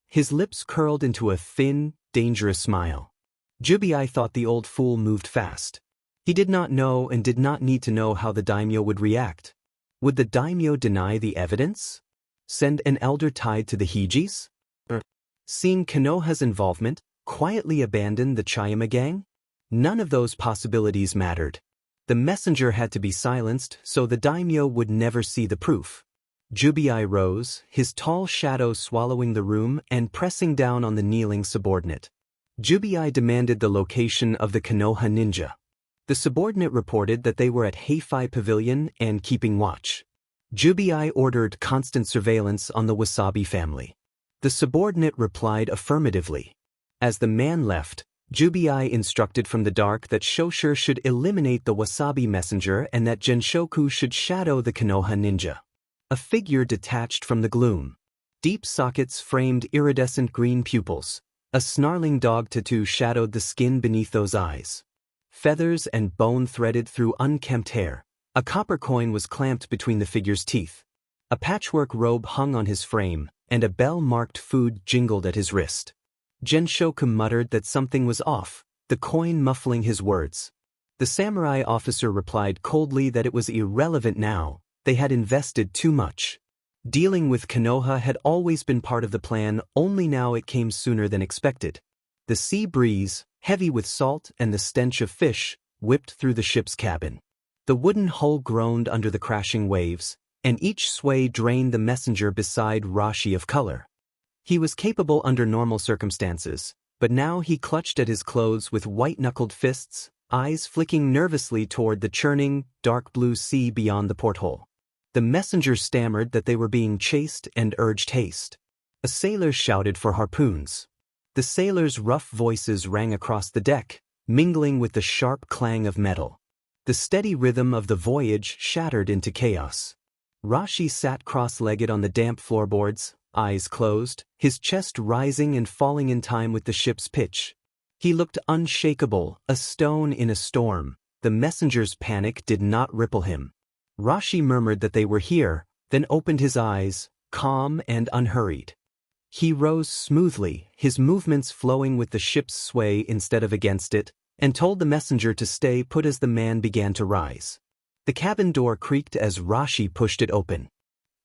His lips curled into a thin, dangerous smile. Jubi thought the old fool moved fast. He did not know and did not need to know how the daimyo would react. Would the daimyo deny the evidence? Send an elder tied to the Hijis? Seeing Konoha's involvement, quietly abandon the Chayama gang? None of those possibilities mattered. The messenger had to be silenced so the daimyo would never see the proof. Jubi rose, his tall shadow swallowing the room and pressing down on the kneeling subordinate. Jubi demanded the location of the Konoha ninja. The subordinate reported that they were at Heifei Pavilion and keeping watch. Jubi ordered constant surveillance on the Wasabi family. The subordinate replied affirmatively. As the man left, Jubi instructed from the dark that Shoshir should eliminate the Wasabi messenger and that Genshoku should shadow the Konoha ninja. A figure detached from the gloom. Deep sockets framed iridescent green pupils. A snarling dog tattoo shadowed the skin beneath those eyes. Feathers and bone threaded through unkempt hair. A copper coin was clamped between the figure's teeth. A patchwork robe hung on his frame, and a bell-marked food jingled at his wrist. Genshoku muttered that something was off, the coin muffling his words. The samurai officer replied coldly that it was irrelevant now, they had invested too much. Dealing with Konoha had always been part of the plan, only now it came sooner than expected. The sea breeze, heavy with salt and the stench of fish, whipped through the ship's cabin. The wooden hull groaned under the crashing waves, and each sway drained the messenger beside Rashi of color. He was capable under normal circumstances, but now he clutched at his clothes with white-knuckled fists, eyes flicking nervously toward the churning, dark blue sea beyond the porthole. The messenger stammered that they were being chased and urged haste. A sailor shouted for harpoons. The sailors' rough voices rang across the deck, mingling with the sharp clang of metal. The steady rhythm of the voyage shattered into chaos. Rashi sat cross-legged on the damp floorboards, eyes closed, his chest rising and falling in time with the ship's pitch. He looked unshakable, a stone in a storm. The messenger's panic did not ripple him. Rashi murmured that they were here, then opened his eyes, calm and unhurried. He rose smoothly, his movements flowing with the ship's sway instead of against it, and told the messenger to stay put as the man began to rise. The cabin door creaked as Rashi pushed it open.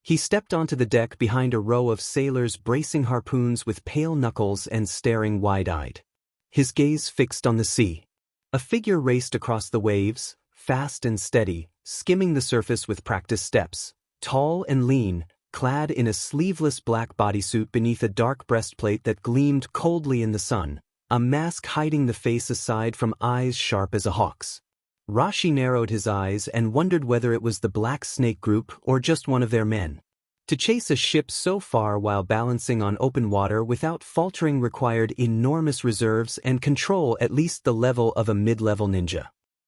He stepped onto the deck behind a row of sailors bracing harpoons with pale knuckles and staring wide-eyed. His gaze fixed on the sea. A figure raced across the waves, fast and steady, skimming the surface with practiced steps, tall and lean, clad in a sleeveless black bodysuit beneath a dark breastplate that gleamed coldly in the sun, a mask hiding the face aside from eyes sharp as a hawk's. Rashi narrowed his eyes and wondered whether it was the Black Snake group or just one of their men. To chase a ship so far while balancing on open water without faltering required enormous reserves and control at least the level of a mid-level ninja.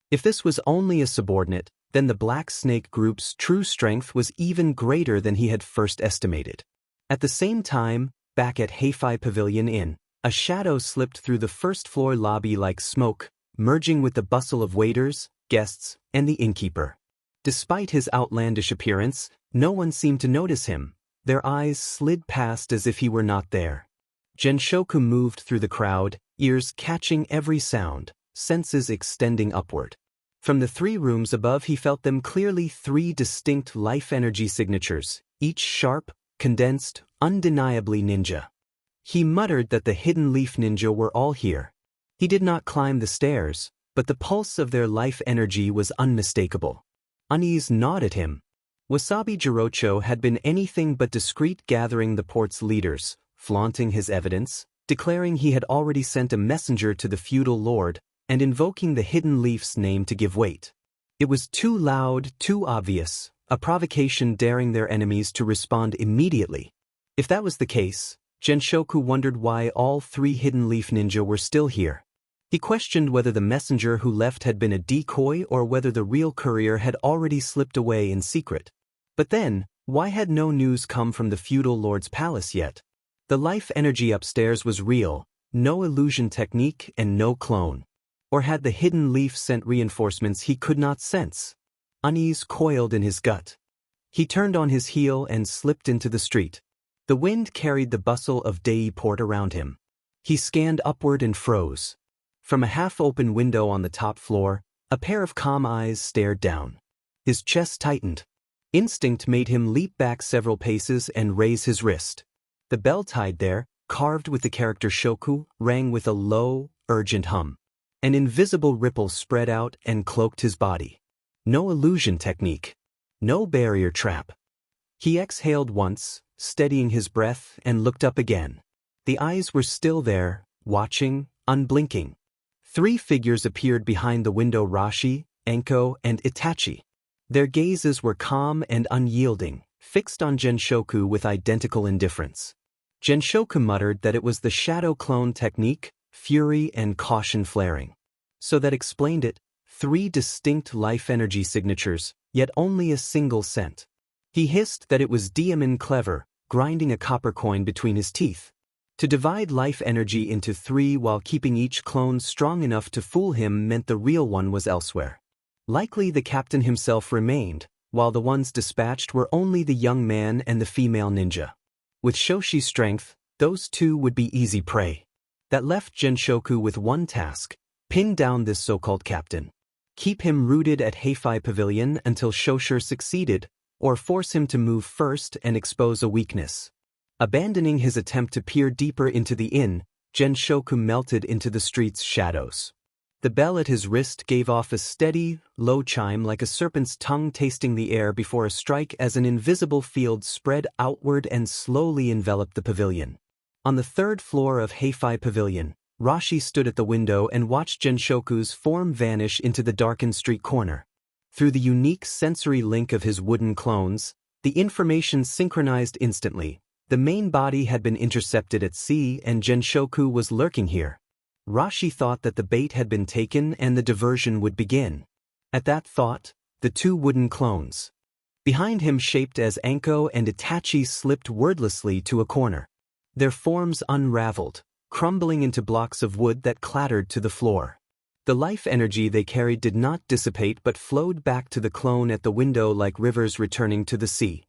If this was only a subordinate, then the Black Snake group's true strength was even greater than he had first estimated. At the same time, back at Heifei Pavilion Inn, A shadow slipped through the first-floor lobby like smoke, merging with the bustle of waiters, guests, and the innkeeper. Despite his outlandish appearance, no one seemed to notice him. Their eyes slid past as if he were not there. Genshoku moved through the crowd, ears catching every sound, senses extending upward. From the 3 rooms above he felt them clearly 3 distinct life energy signatures, each sharp, condensed, undeniably ninja. He muttered that the hidden leaf ninja were all here. He did not climb the stairs, but the pulse of their life energy was unmistakable. Unease gnawed at him. Wasabi Jirocho had been anything but discreet, gathering the port's leaders, flaunting his evidence, declaring he had already sent a messenger to the feudal lord, and invoking the hidden leaf's name to give weight. It was too loud, too obvious, a provocation daring their enemies to respond immediately. If that was the case, Genshoku wondered why all 3 hidden leaf ninja were still here. He questioned whether the messenger who left had been a decoy or whether the real courier had already slipped away in secret. But then, why had no news come from the feudal lord's palace yet? The life energy upstairs was real, no illusion technique and no clone. Or had the hidden leaf sent reinforcements he could not sense? Unease coiled in his gut. He turned on his heel and slipped into the street. The wind carried the bustle of Dei Port around him. He scanned upward and froze. From a half-open window on the top floor, a pair of calm eyes stared down. His chest tightened. Instinct made him leap back several paces and raise his wrist. The bell tied there, carved with the character Shoku, rang with a low, urgent hum. An invisible ripple spread out and cloaked his body. No illusion technique. No barrier trap. He exhaled once, steadying his breath, and looked up again. The eyes were still there, watching, unblinking. 3 figures appeared behind the window: Rashi, Enko, and Itachi. Their gazes were calm and unyielding, fixed on Genshoku with identical indifference. Genshoku muttered that it was the shadow clone technique, fury and caution flaring. So that explained it: 3 distinct life energy signatures, yet only a single scent. He hissed that it was Diamond clever, grinding a copper coin between his teeth. To divide life energy into 3 while keeping each clone strong enough to fool him meant the real one was elsewhere. Likely the captain himself remained, while the ones dispatched were only the young man and the female ninja. With Shoshi's strength, those 2 would be easy prey. That left Genshoku with one task: pin down this so-called captain. Keep him rooted at Heifei Pavilion until Shosher succeeded, or force him to move first and expose a weakness. Abandoning his attempt to peer deeper into the inn, Genshoku melted into the street's shadows. The bell at his wrist gave off a steady, low chime like a serpent's tongue tasting the air before a strike as an invisible field spread outward and slowly enveloped the pavilion. On the 3rd floor of Heifei Pavilion, Rashi stood at the window and watched Genshoku's form vanish into the darkened street corner. Through the unique sensory link of his wooden clones, the information synchronized instantly. The main body had been intercepted at sea and Genshoku was lurking here. Rashi thought that the bait had been taken and the diversion would begin. At that thought, the 2 wooden clones behind him, shaped as Enko and Itachi, slipped wordlessly to a corner. Their forms unraveled, crumbling into blocks of wood that clattered to the floor. The life energy they carried did not dissipate but flowed back to the clone at the window like rivers returning to the sea.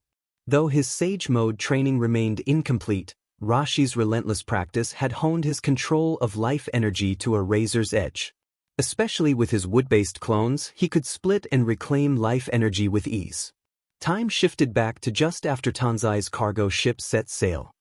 Though his sage mode training remained incomplete, Rashi's relentless practice had honed his control of life energy to a razor's edge. Especially with his wood-based clones, he could split and reclaim life energy with ease. Time shifted back to just after Tanzai's cargo ship set sail.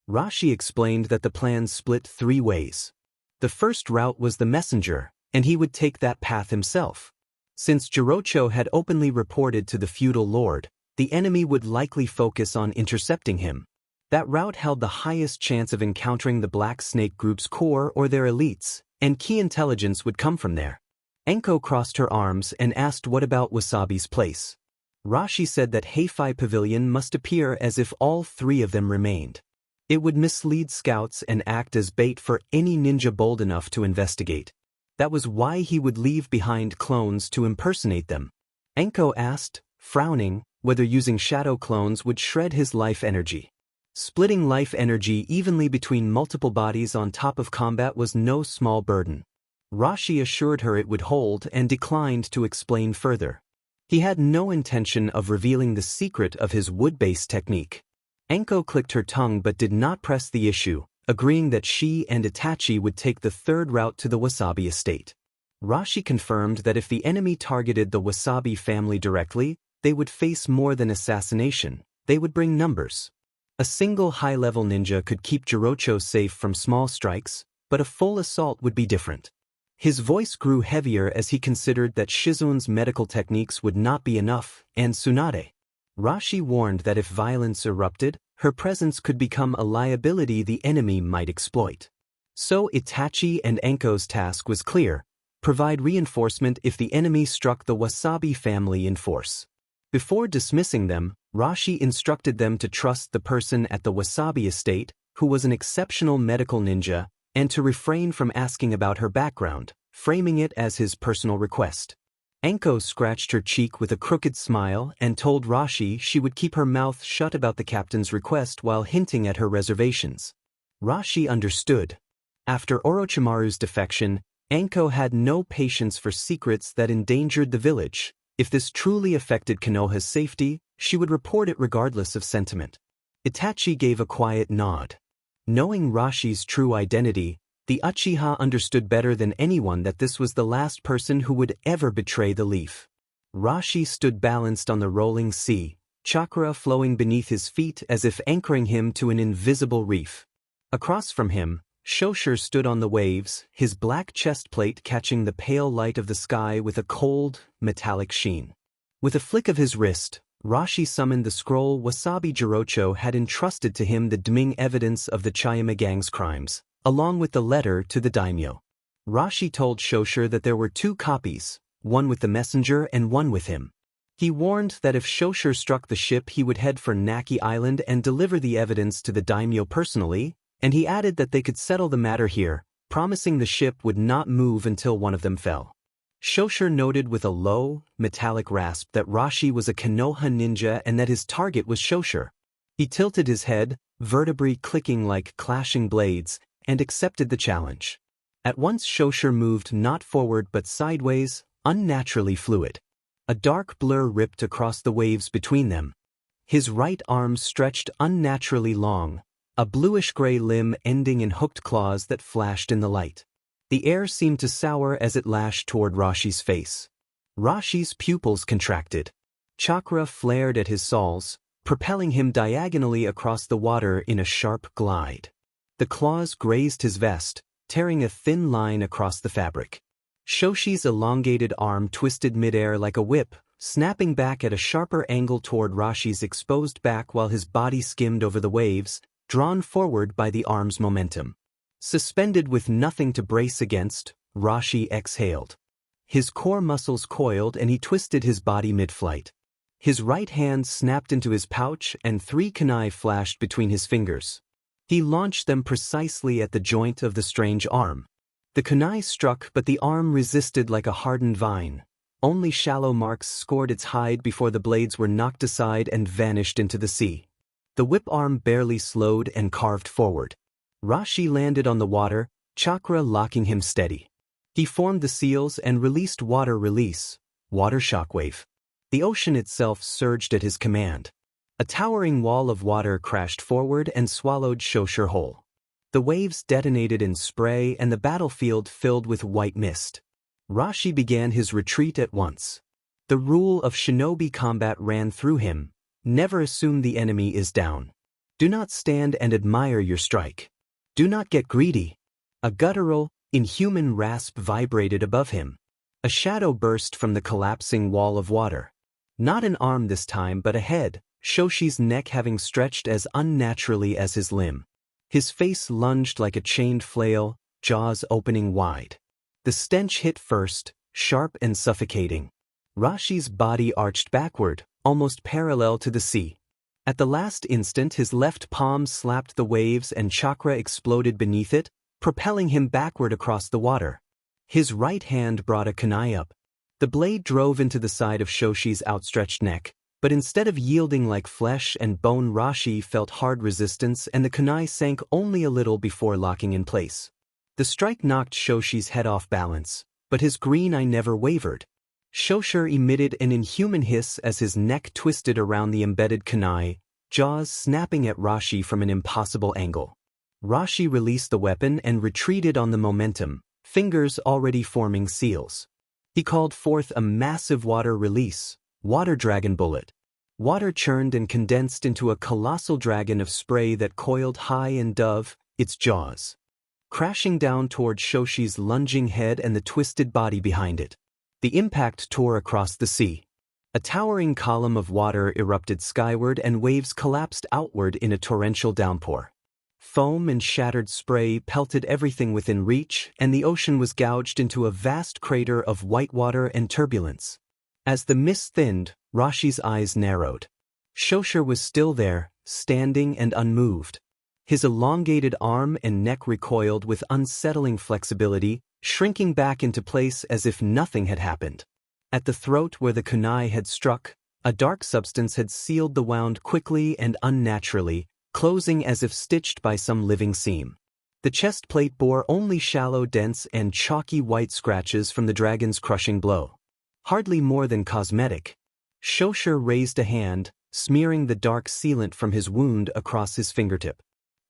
Rashi explained that the plan split 3 ways. The first route was the messenger, and he would take that path himself. Since Jirocho had openly reported to the feudal lord, the enemy would likely focus on intercepting him. That route held the highest chance of encountering the Black Snake Group's core or their elites, and key intelligence would come from there. Enko crossed her arms and asked what about Wasabi's place. Rashi said that Heifei Pavilion must appear as if all 3 of them remained. It would mislead scouts and act as bait for any ninja bold enough to investigate. That was why he would leave behind clones to impersonate them. Enko asked, frowning, whether using shadow clones would shred his life energy. Splitting life energy evenly between multiple bodies on top of combat was no small burden. Rashi assured her it would hold and declined to explain further. He had no intention of revealing the secret of his wood-based technique. Anko clicked her tongue but did not press the issue, agreeing that she and Itachi would take the third route to the Wasabi estate. Rashi confirmed that if the enemy targeted the Wasabi family directly, they would face more than assassination, they would bring numbers. A single high-level ninja could keep Jirocho safe from small strikes, but a full assault would be different. His voice grew heavier as he considered that Shizun's medical techniques would not be enough, and Tsunade. Rashi warned that if violence erupted, her presence could become a liability the enemy might exploit. So Itachi and Anko's task was clear: provide reinforcement if the enemy struck the Wasabi family in force. Before dismissing them, Rashi instructed them to trust the person at the Wasabi estate, who was an exceptional medical ninja, and to refrain from asking about her background, framing it as his personal request. Anko scratched her cheek with a crooked smile and told Rashi she would keep her mouth shut about the captain's request while hinting at her reservations. Rashi understood. After Orochimaru's defection, Anko had no patience for secrets that endangered the village. If this truly affected Konoha's safety, she would report it regardless of sentiment. Itachi gave a quiet nod. Knowing Rashi's true identity, the Uchiha understood better than anyone that this was the last person who would ever betray the leaf. Rashi stood balanced on the rolling sea, chakra flowing beneath his feet as if anchoring him to an invisible reef. Across from him, Shosher stood on the waves, his black chest plate catching the pale light of the sky with a cold, metallic sheen. With a flick of his wrist, Rashi summoned the scroll Wasabi Jirocho had entrusted to him, the damning evidence of the Chayama gang's crimes, along with the letter to the daimyo. Rashi told Shosher that there were 2 copies, one with the messenger and one with him. He warned that if Shosher struck the ship he would head for Naki Island and deliver the evidence to the daimyo personally, and he added that they could settle the matter here, promising the ship would not move until one of them fell. Shosher noted with a low, metallic rasp that Rashi was a Konoha ninja and that his target was Shosher. He tilted his head, vertebrae clicking like clashing blades, and accepted the challenge. At once Shosher moved not forward but sideways, unnaturally fluid. A dark blur ripped across the waves between them. His right arm stretched unnaturally long, a bluish-gray limb ending in hooked claws that flashed in the light. The air seemed to sour as it lashed toward Rashi's face. Rashi's pupils contracted. Chakra flared at his soles, propelling him diagonally across the water in a sharp glide. The claws grazed his vest, tearing a thin line across the fabric. Shoshi's elongated arm twisted midair like a whip, snapping back at a sharper angle toward Rashi's exposed back while his body skimmed over the waves, drawn forward by the arm's momentum. Suspended with nothing to brace against, Rashi exhaled. His core muscles coiled and he twisted his body mid-flight. His right hand snapped into his pouch and 3 kunai flashed between his fingers. He launched them precisely at the joint of the strange arm. The kunai struck but the arm resisted like a hardened vine. Only shallow marks scored its hide before the blades were knocked aside and vanished into the sea. The whip arm barely slowed and carved forward. Rashi landed on the water, chakra locking him steady. He formed the seals and released water release, water shockwave. The ocean itself surged at his command. A towering wall of water crashed forward and swallowed Shosher whole. The waves detonated in spray and the battlefield filled with white mist. Rashi began his retreat at once. The rule of shinobi combat ran through him: never assume the enemy is down. Do not stand and admire your strike. Do not get greedy. A guttural, inhuman rasp vibrated above him. A shadow burst from the collapsing wall of water. Not an arm this time but a head, Shoshi's neck having stretched as unnaturally as his limb. His face lunged like a chained flail, jaws opening wide. The stench hit first, sharp and suffocating. Rashi's body arched backward, almost parallel to the sea. At the last instant his left palm slapped the waves and chakra exploded beneath it, propelling him backward across the water. His right hand brought a kunai up. The blade drove into the side of Shoshi's outstretched neck, But instead of yielding like flesh and bone, Rashi felt hard resistance, and the kunai sank only a little before locking in place. The strike knocked Shoshi's head off balance, but his green eye never wavered. Shoshi emitted an inhuman hiss as his neck twisted around the embedded kunai, jaws snapping at Rashi from an impossible angle. Rashi released the weapon and retreated on the momentum, fingers already forming seals. He called forth a massive water release, Water Dragon Bullet. Water churned and condensed into a colossal dragon of spray that coiled high and dove, its jaws crashing down toward Shoshi's lunging head and the twisted body behind it. The impact tore across the sea. A towering column of water erupted skyward and waves collapsed outward in a torrential downpour. Foam and shattered spray pelted everything within reach, and the ocean was gouged into a vast crater of white water and turbulence. As the mist thinned, Rashi's eyes narrowed. Shoshi was still there, standing and unmoved. His elongated arm and neck recoiled with unsettling flexibility, shrinking back into place as if nothing had happened. At the throat where the kunai had struck, a dark substance had sealed the wound quickly and unnaturally, closing as if stitched by some living seam. The chest plate bore only shallow dents and chalky white scratches from the dragon's crushing blow. Hardly more than cosmetic. Shoshi raised a hand, smearing the dark sealant from his wound across his fingertip.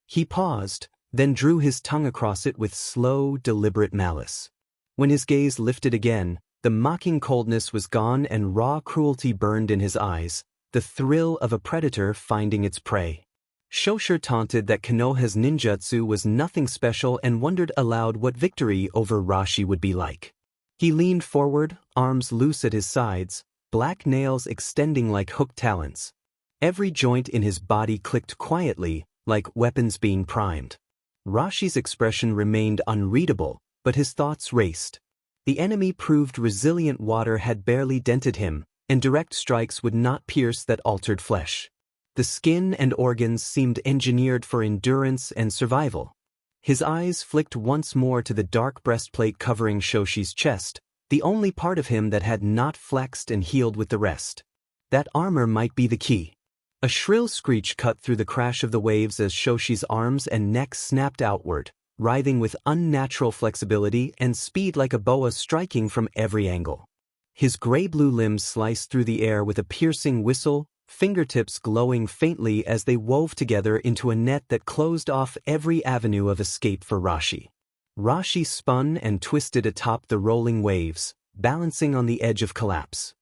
He paused, then drew his tongue across it with slow, deliberate malice. When his gaze lifted again, the mocking coldness was gone and raw cruelty burned in his eyes, the thrill of a predator finding its prey. Shoshi taunted that Konoha's ninjutsu was nothing special and wondered aloud what victory over Rashi would be like. He leaned forward, arms loose at his sides, black nails extending like hooked talons. Every joint in his body clicked quietly, like weapons being primed. Rashi's expression remained unreadable, but his thoughts raced. The enemy proved resilient. Water had barely dented him, and direct strikes would not pierce that altered flesh. The skin and organs seemed engineered for endurance and survival. His eyes flicked once more to the dark breastplate covering Shoshi's chest, the only part of him that had not flexed and healed with the rest. That armor might be the key. A shrill screech cut through the crash of the waves as Shoshi's arms and neck snapped outward, writhing with unnatural flexibility and speed like a boa striking from every angle. His gray-blue limbs sliced through the air with a piercing whistle, fingertips glowing faintly as they wove together into a net that closed off every avenue of escape for Rashi. Rashi spun and twisted atop the rolling waves, balancing on the edge of collapse.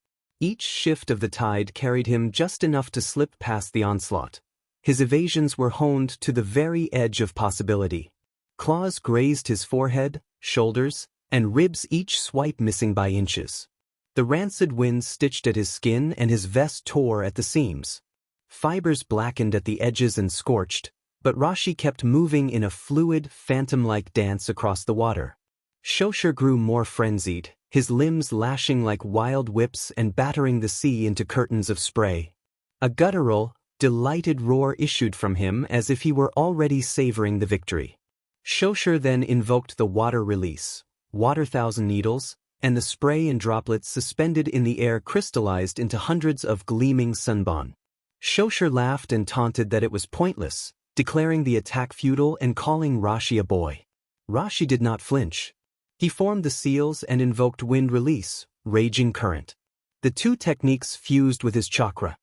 Each shift of the tide carried him just enough to slip past the onslaught. His evasions were honed to the very edge of possibility. Claws grazed his forehead, shoulders, and ribs, each swipe missing by inches. The rancid wind stitched at his skin and his vest tore at the seams. Fibers blackened at the edges and scorched, but Rashi kept moving in a fluid, phantom-like dance across the water. Shoshi grew more frenzied, his limbs lashing like wild whips and battering the sea into curtains of spray. A guttural, delighted roar issued from him as if he were already savoring the victory. Shoshi then invoked the water release, Water Thousand Needles, and the spray and droplets suspended in the air crystallized into hundreds of gleaming sunbon. Shoshi laughed and taunted that it was pointless, declaring the attack futile and calling Rashi a boy. Rashi did not flinch. He formed the seals and invoked wind release, raging current. The two techniques fused with his chakra.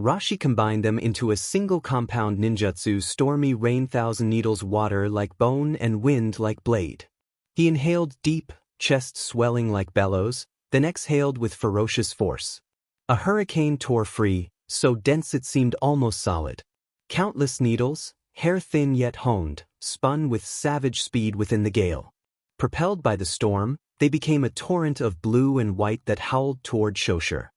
Rashi combined them into a single compound ninjutsu, stormy rain, thousand needles, water like bone and wind like blade. He inhaled deep, chest swelling like bellows, then exhaled with ferocious force. A hurricane tore free, so dense it seemed almost solid. Countless needles, hair-thin yet honed, spun with savage speed within the gale. Propelled by the storm, they became a torrent of blue and white that howled toward Shoshi.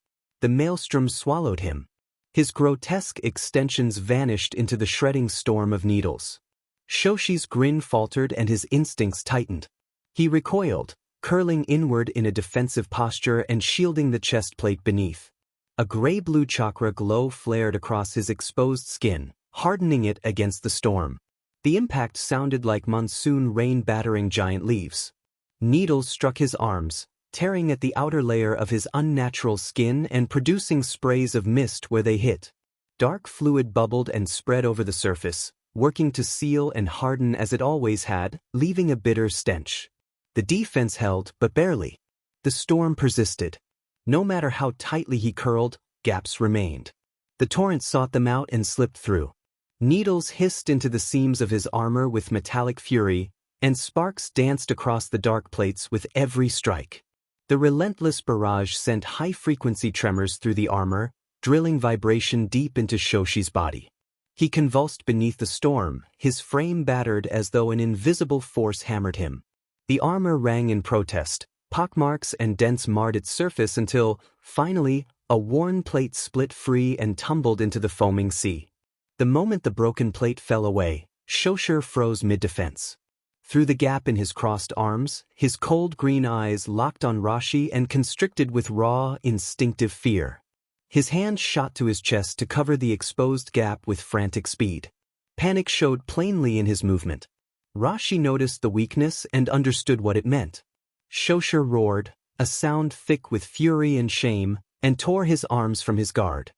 The maelstrom swallowed him. His grotesque extensions vanished into the shredding storm of needles. Shoshi's grin faltered and his instincts tightened. He recoiled, curling inward in a defensive posture and shielding the chest plate beneath. A gray-blue chakra glow flared across his exposed skin, hardening it against the storm. The impact sounded like monsoon rain battering giant leaves. Needles struck his arms, tearing at the outer layer of his unnatural skin and producing sprays of mist where they hit. Dark fluid bubbled and spread over the surface, working to seal and harden as it always had, leaving a bitter stench. The defense held, but barely. The storm persisted. No matter how tightly he curled, gaps remained. The torrent sought them out and slipped through. Needles hissed into the seams of his armor with metallic fury, and sparks danced across the dark plates with every strike. The relentless barrage sent high-frequency tremors through the armor, drilling vibration deep into Shoshi's body. He convulsed beneath the storm, his frame battered as though an invisible force hammered him. The armor rang in protest, pockmarks and dents marred its surface until, finally, a worn plate split free and tumbled into the foaming sea. The moment the broken plate fell away, Shoshi froze mid-defense. Through the gap in his crossed arms, his cold green eyes locked on Rashi and constricted with raw, instinctive fear. His hand shot to his chest to cover the exposed gap with frantic speed. Panic showed plainly in his movement. Rashi noticed the weakness and understood what it meant. Shoshi roared, a sound thick with fury and shame, and tore his arms from his guard.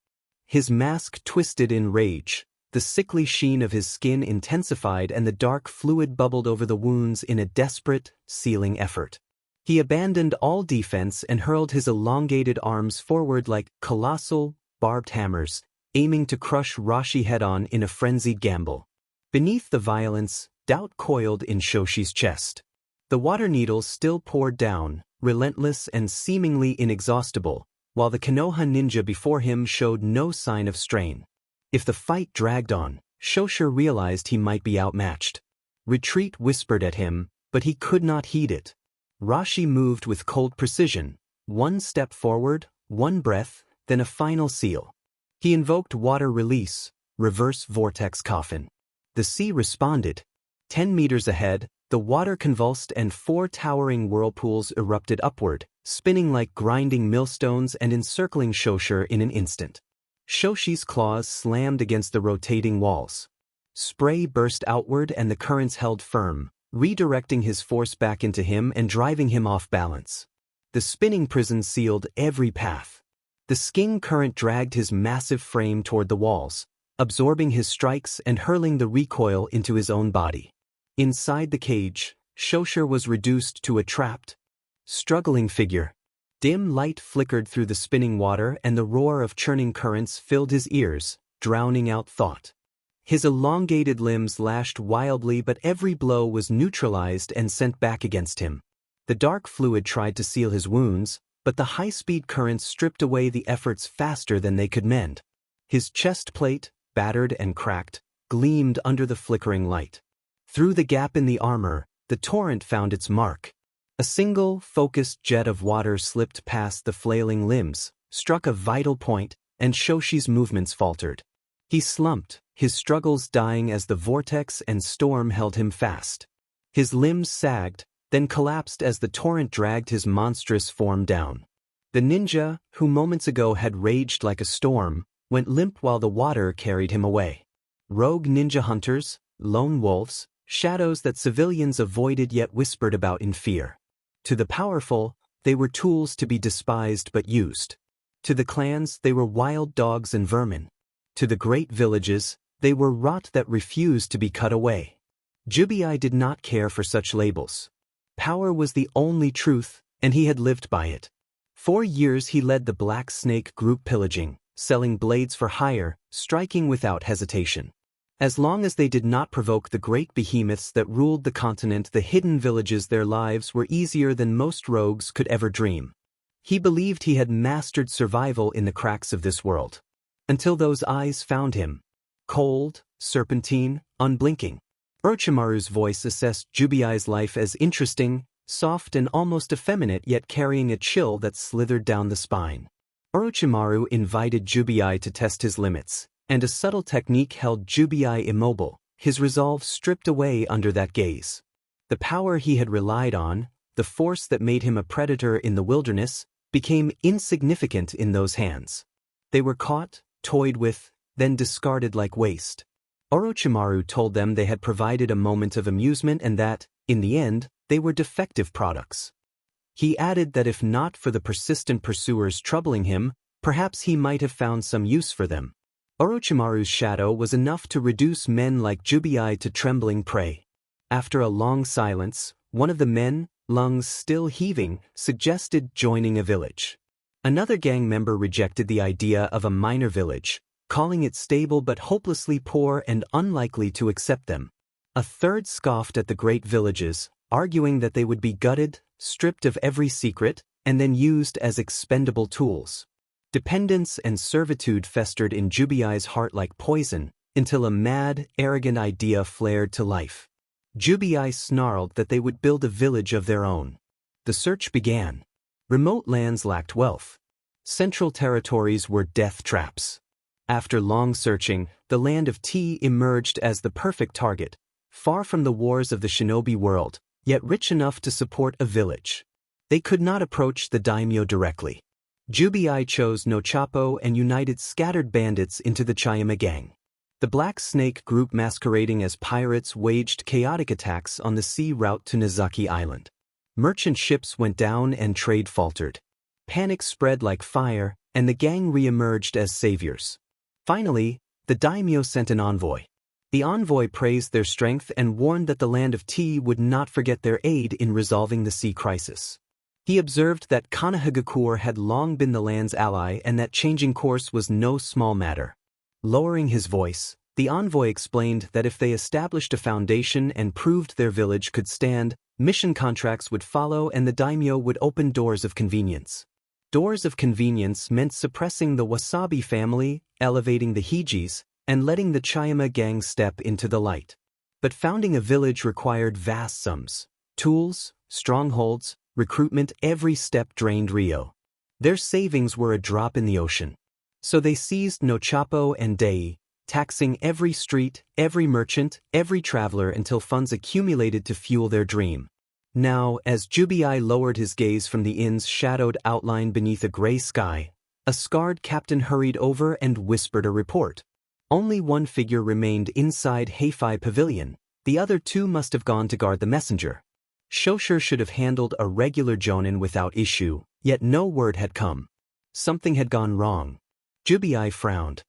His mask twisted in rage. The sickly sheen of his skin intensified and the dark fluid bubbled over the wounds in a desperate, sealing effort. He abandoned all defense and hurled his elongated arms forward like colossal, barbed hammers, aiming to crush Rashi head-on in a frenzied gamble. Beneath the violence, doubt coiled in Shoshi's chest. The water needles still poured down, relentless and seemingly inexhaustible, while the Konoha ninja before him showed no sign of strain. If the fight dragged on, Shoshi realized he might be outmatched. Retreat whispered at him, but he could not heed it. Rashi moved with cold precision, one step forward, one breath, then a final seal. He invoked water release, reverse vortex coffin. The sea responded. 10 meters ahead, the water convulsed and 4 towering whirlpools erupted upward, spinning like grinding millstones and encircling Shoshi in an instant. Shoshi's claws slammed against the rotating walls. Spray burst outward and the currents held firm, redirecting his force back into him and driving him off balance. The spinning prison sealed every path. The skin current dragged his massive frame toward the walls, absorbing his strikes and hurling the recoil into his own body. Inside the cage, Shoshi was reduced to a trapped, struggling figure. Dim light flickered through the spinning water and the roar of churning currents filled his ears, drowning out thought. His elongated limbs lashed wildly, but every blow was neutralized and sent back against him. The dark fluid tried to seal his wounds, but the high-speed currents stripped away the efforts faster than they could mend. His chest plate, battered and cracked, gleamed under the flickering light. Through the gap in the armor, the torrent found its mark. A single, focused jet of water slipped past the flailing limbs, struck a vital point, and Shoshi's movements faltered. He slumped, his struggles dying as the vortex and storm held him fast. His limbs sagged, then collapsed as the torrent dragged his monstrous form down. The ninja, who moments ago had raged like a storm, went limp while the water carried him away. Rogue ninja hunters, lone wolves, shadows that civilians avoided yet whispered about in fear. To the powerful, they were tools to be despised but used. To the clans, they were wild dogs and vermin. To the great villages, they were rot that refused to be cut away. BGMI did not care for such labels. Power was the only truth, and he had lived by it. 4 years he led the Black Snake group pillaging, selling blades for hire, striking without hesitation. As long as they did not provoke the great behemoths that ruled the continent, the hidden villages, their lives were easier than most rogues could ever dream. He believed he had mastered survival in the cracks of this world. Until those eyes found him. Cold, serpentine, unblinking. Orochimaru's voice assessed BGMI's life as interesting, soft and almost effeminate, yet carrying a chill that slithered down the spine. Orochimaru invited BGMI to test his limits, and a subtle technique held BGMI immobile, his resolve stripped away under that gaze. The power he had relied on, the force that made him a predator in the wilderness, became insignificant in those hands. They were caught, toyed with, then discarded like waste. Orochimaru told them they had provided a moment of amusement and that, in the end, they were defective products. He added that if not for the persistent pursuers troubling him, perhaps he might have found some use for them. Orochimaru's shadow was enough to reduce men like Jubiai to trembling prey. After a long silence, one of the men, lungs still heaving, suggested joining a village. Another gang member rejected the idea of a minor village, calling it stable but hopelessly poor and unlikely to accept them. A third scoffed at the great villages, arguing that they would be gutted, stripped of every secret, and then used as expendable tools. Dependence and servitude festered in Jubiai's heart like poison, until a mad, arrogant idea flared to life. Jubiai snarled that they would build a village of their own. The search began. Remote lands lacked wealth. Central territories were death traps. After long searching, the land of Tea emerged as the perfect target, far from the wars of the shinobi world, yet rich enough to support a village. They could not approach the daimyo directly. Jubiai chose no Chapo and united scattered bandits into the Chayama gang. The Black Snake group masquerading as pirates waged chaotic attacks on the sea route to Nizaki Island. Merchant ships went down and trade faltered. Panic spread like fire, and the gang re-emerged as saviors. Finally, the daimyo sent an envoy. The envoy praised their strength and warned that the land of Tea would not forget their aid in resolving the sea crisis. He observed that Konohagakure had long been the land's ally and that changing course was no small matter. Lowering his voice, the envoy explained that if they established a foundation and proved their village could stand, mission contracts would follow and the daimyo would open doors of convenience. Doors of convenience meant suppressing the Wasabi family, elevating the Hijis, and letting the Chayama gang step into the light. But founding a village required vast sums. Tools, strongholds, recruitment, every step drained Rio. Their savings were a drop in the ocean. So they seized no Chapo and Dei, taxing every street, every merchant, every traveler until funds accumulated to fuel their dream. Now, as Jubiai lowered his gaze from the inn's shadowed outline beneath a gray sky, a scarred captain hurried over and whispered a report. Only one figure remained inside Heifei Pavilion. The other two must have gone to guard the messenger. Shosher should have handled a regular jonin without issue, yet no word had come. Something had gone wrong. Jubiai frowned.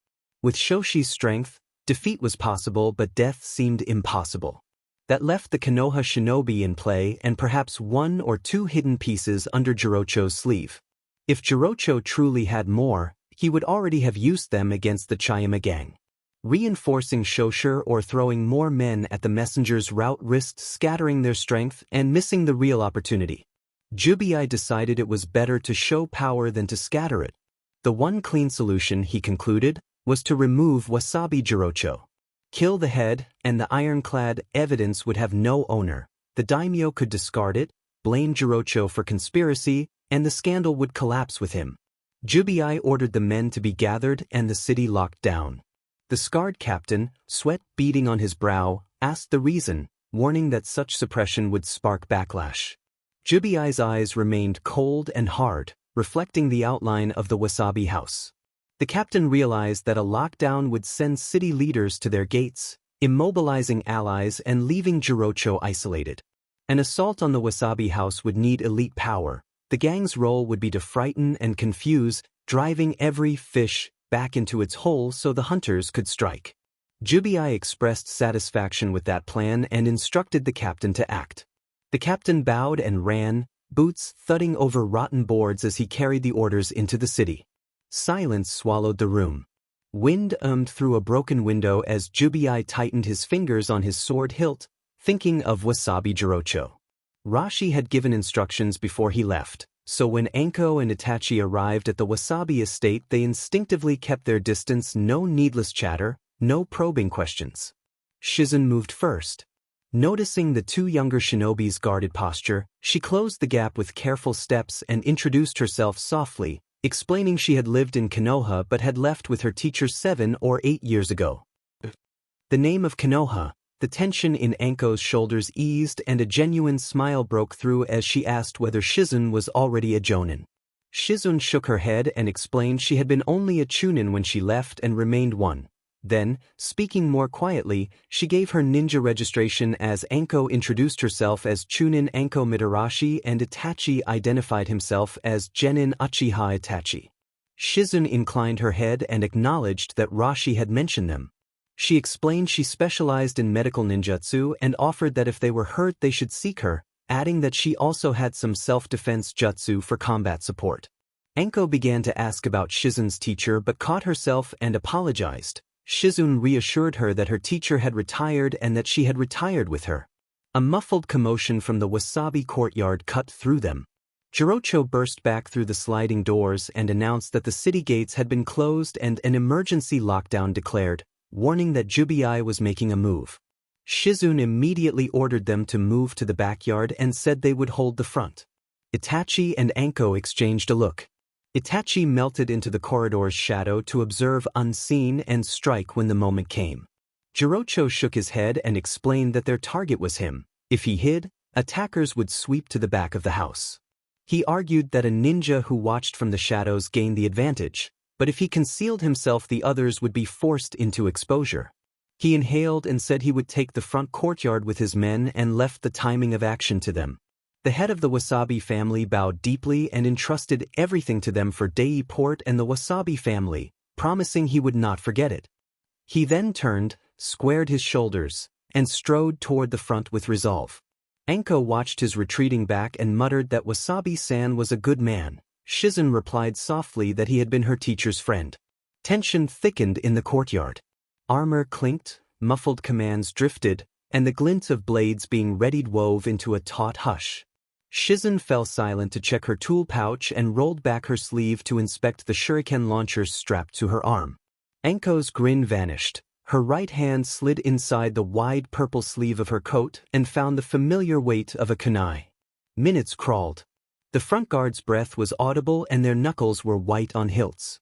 With Shoshi's strength, defeat was possible but death seemed impossible. That left the Konoha shinobi in play and perhaps one or two hidden pieces under Jirocho's sleeve. If Jirocho truly had more, he would already have used them against the Chayama gang. Reinforcing Shosher or throwing more men at the messenger's route risked scattering their strength and missing the real opportunity. Jubiai decided it was better to show power than to scatter it. The one clean solution, he concluded, was to remove Wasabi Jirocho. Kill the head, and the ironclad evidence would have no owner. The daimyo could discard it, blame Jirocho for conspiracy, and the scandal would collapse with him. Jubiai ordered the men to be gathered and the city locked down. The scarred captain, sweat beading on his brow, asked the reason, warning that such suppression would spark backlash. Jubiai's eyes remained cold and hard, reflecting the outline of the Wasabi house. The captain realized that a lockdown would send city leaders to their gates, immobilizing allies and leaving Jirocho isolated. An assault on the Wasabi house would need elite power. The gang's role would be to frighten and confuse, driving every fish back into its hole so the hunters could strike. Jubiai expressed satisfaction with that plan and instructed the captain to act. The captain bowed and ran, boots thudding over rotten boards as he carried the orders into the city. Silence swallowed the room. Wind ummed through a broken window as Jubiai tightened his fingers on his sword hilt, thinking of Wasabi Jirocho. Rashi had given instructions before he left, so when Anko and Itachi arrived at the Wasabi estate they instinctively kept their distance, no needless chatter, no probing questions. Shizun moved first. Noticing the two younger shinobi's guarded posture, she closed the gap with careful steps and introduced herself softly, explaining she had lived in Konoha but had left with her teacher 7 or 8 years ago. The name of Konoha, the tension in Anko's shoulders eased and a genuine smile broke through as she asked whether Shizun was already a jonin. Shizun shook her head and explained she had been only a chunin when she left and remained one. Then, speaking more quietly, she gave her ninja registration as Anko introduced herself as Chunin Anko Mitarashi and Itachi identified himself as Genin Uchiha Itachi. Shizune inclined her head and acknowledged that Rashi had mentioned them. She explained she specialized in medical ninjutsu and offered that if they were hurt they should seek her, adding that she also had some self-defense jutsu for combat support. Anko began to ask about Shizune's teacher but caught herself and apologized. Shizune reassured her that her teacher had retired and that she had retired with her. A muffled commotion from the Wasabi courtyard cut through them. Jirocho burst back through the sliding doors and announced that the city gates had been closed and an emergency lockdown declared, warning that Jubi was making a move. Shizune immediately ordered them to move to the backyard and said they would hold the front. Itachi and Anko exchanged a look. Itachi melted into the corridor's shadow to observe unseen and strike when the moment came. Jirocho shook his head and explained that their target was him. If he hid, attackers would sweep to the back of the house. He argued that a ninja who watched from the shadows gained the advantage, but if he concealed himself the others would be forced into exposure. He inhaled and said he would take the front courtyard with his men and left the timing of action to them. The head of the Wasabi family bowed deeply and entrusted everything to them for Dei Port and the Wasabi family, promising he would not forget it. He then turned, squared his shoulders, and strode toward the front with resolve. Anko watched his retreating back and muttered that Wasabi-san was a good man. Shizune replied softly that he had been her teacher's friend. Tension thickened in the courtyard. Armor clinked, muffled commands drifted, and the glint of blades being readied wove into a taut hush. Shizune fell silent to check her tool pouch and rolled back her sleeve to inspect the shuriken launchers strapped to her arm. Anko's grin vanished. Her right hand slid inside the wide purple sleeve of her coat and found the familiar weight of a kunai. Minutes crawled. The front guard's breath was audible and their knuckles were white on hilts.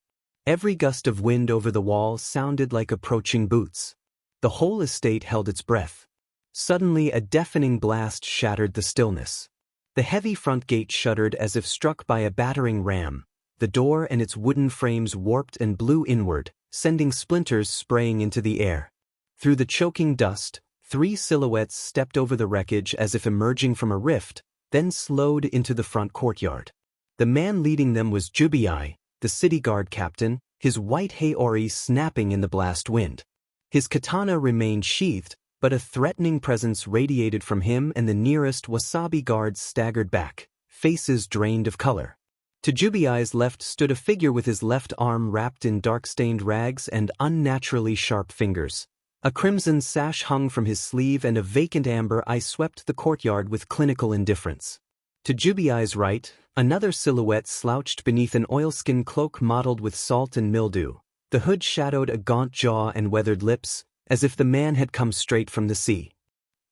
Every gust of wind over the wall sounded like approaching boots. The whole estate held its breath. Suddenly a deafening blast shattered the stillness. The heavy front gate shuddered as if struck by a battering ram. The door and its wooden frames warped and blew inward, sending splinters spraying into the air. Through the choking dust, 3 silhouettes stepped over the wreckage as if emerging from a rift, then slowed into the front courtyard. The man leading them was Jubi, the city guard captain, his white haori snapping in the blast wind. His katana remained sheathed, but a threatening presence radiated from him and the nearest Wasabi guards staggered back, faces drained of color. To Jubi's left stood a figure with his left arm wrapped in dark-stained rags and unnaturally sharp fingers. A crimson sash hung from his sleeve and a vacant amber eye swept the courtyard with clinical indifference. To Jubi's right, another silhouette slouched beneath an oilskin cloak mottled with salt and mildew. The hood shadowed a gaunt jaw and weathered lips, as if the man had come straight from the sea.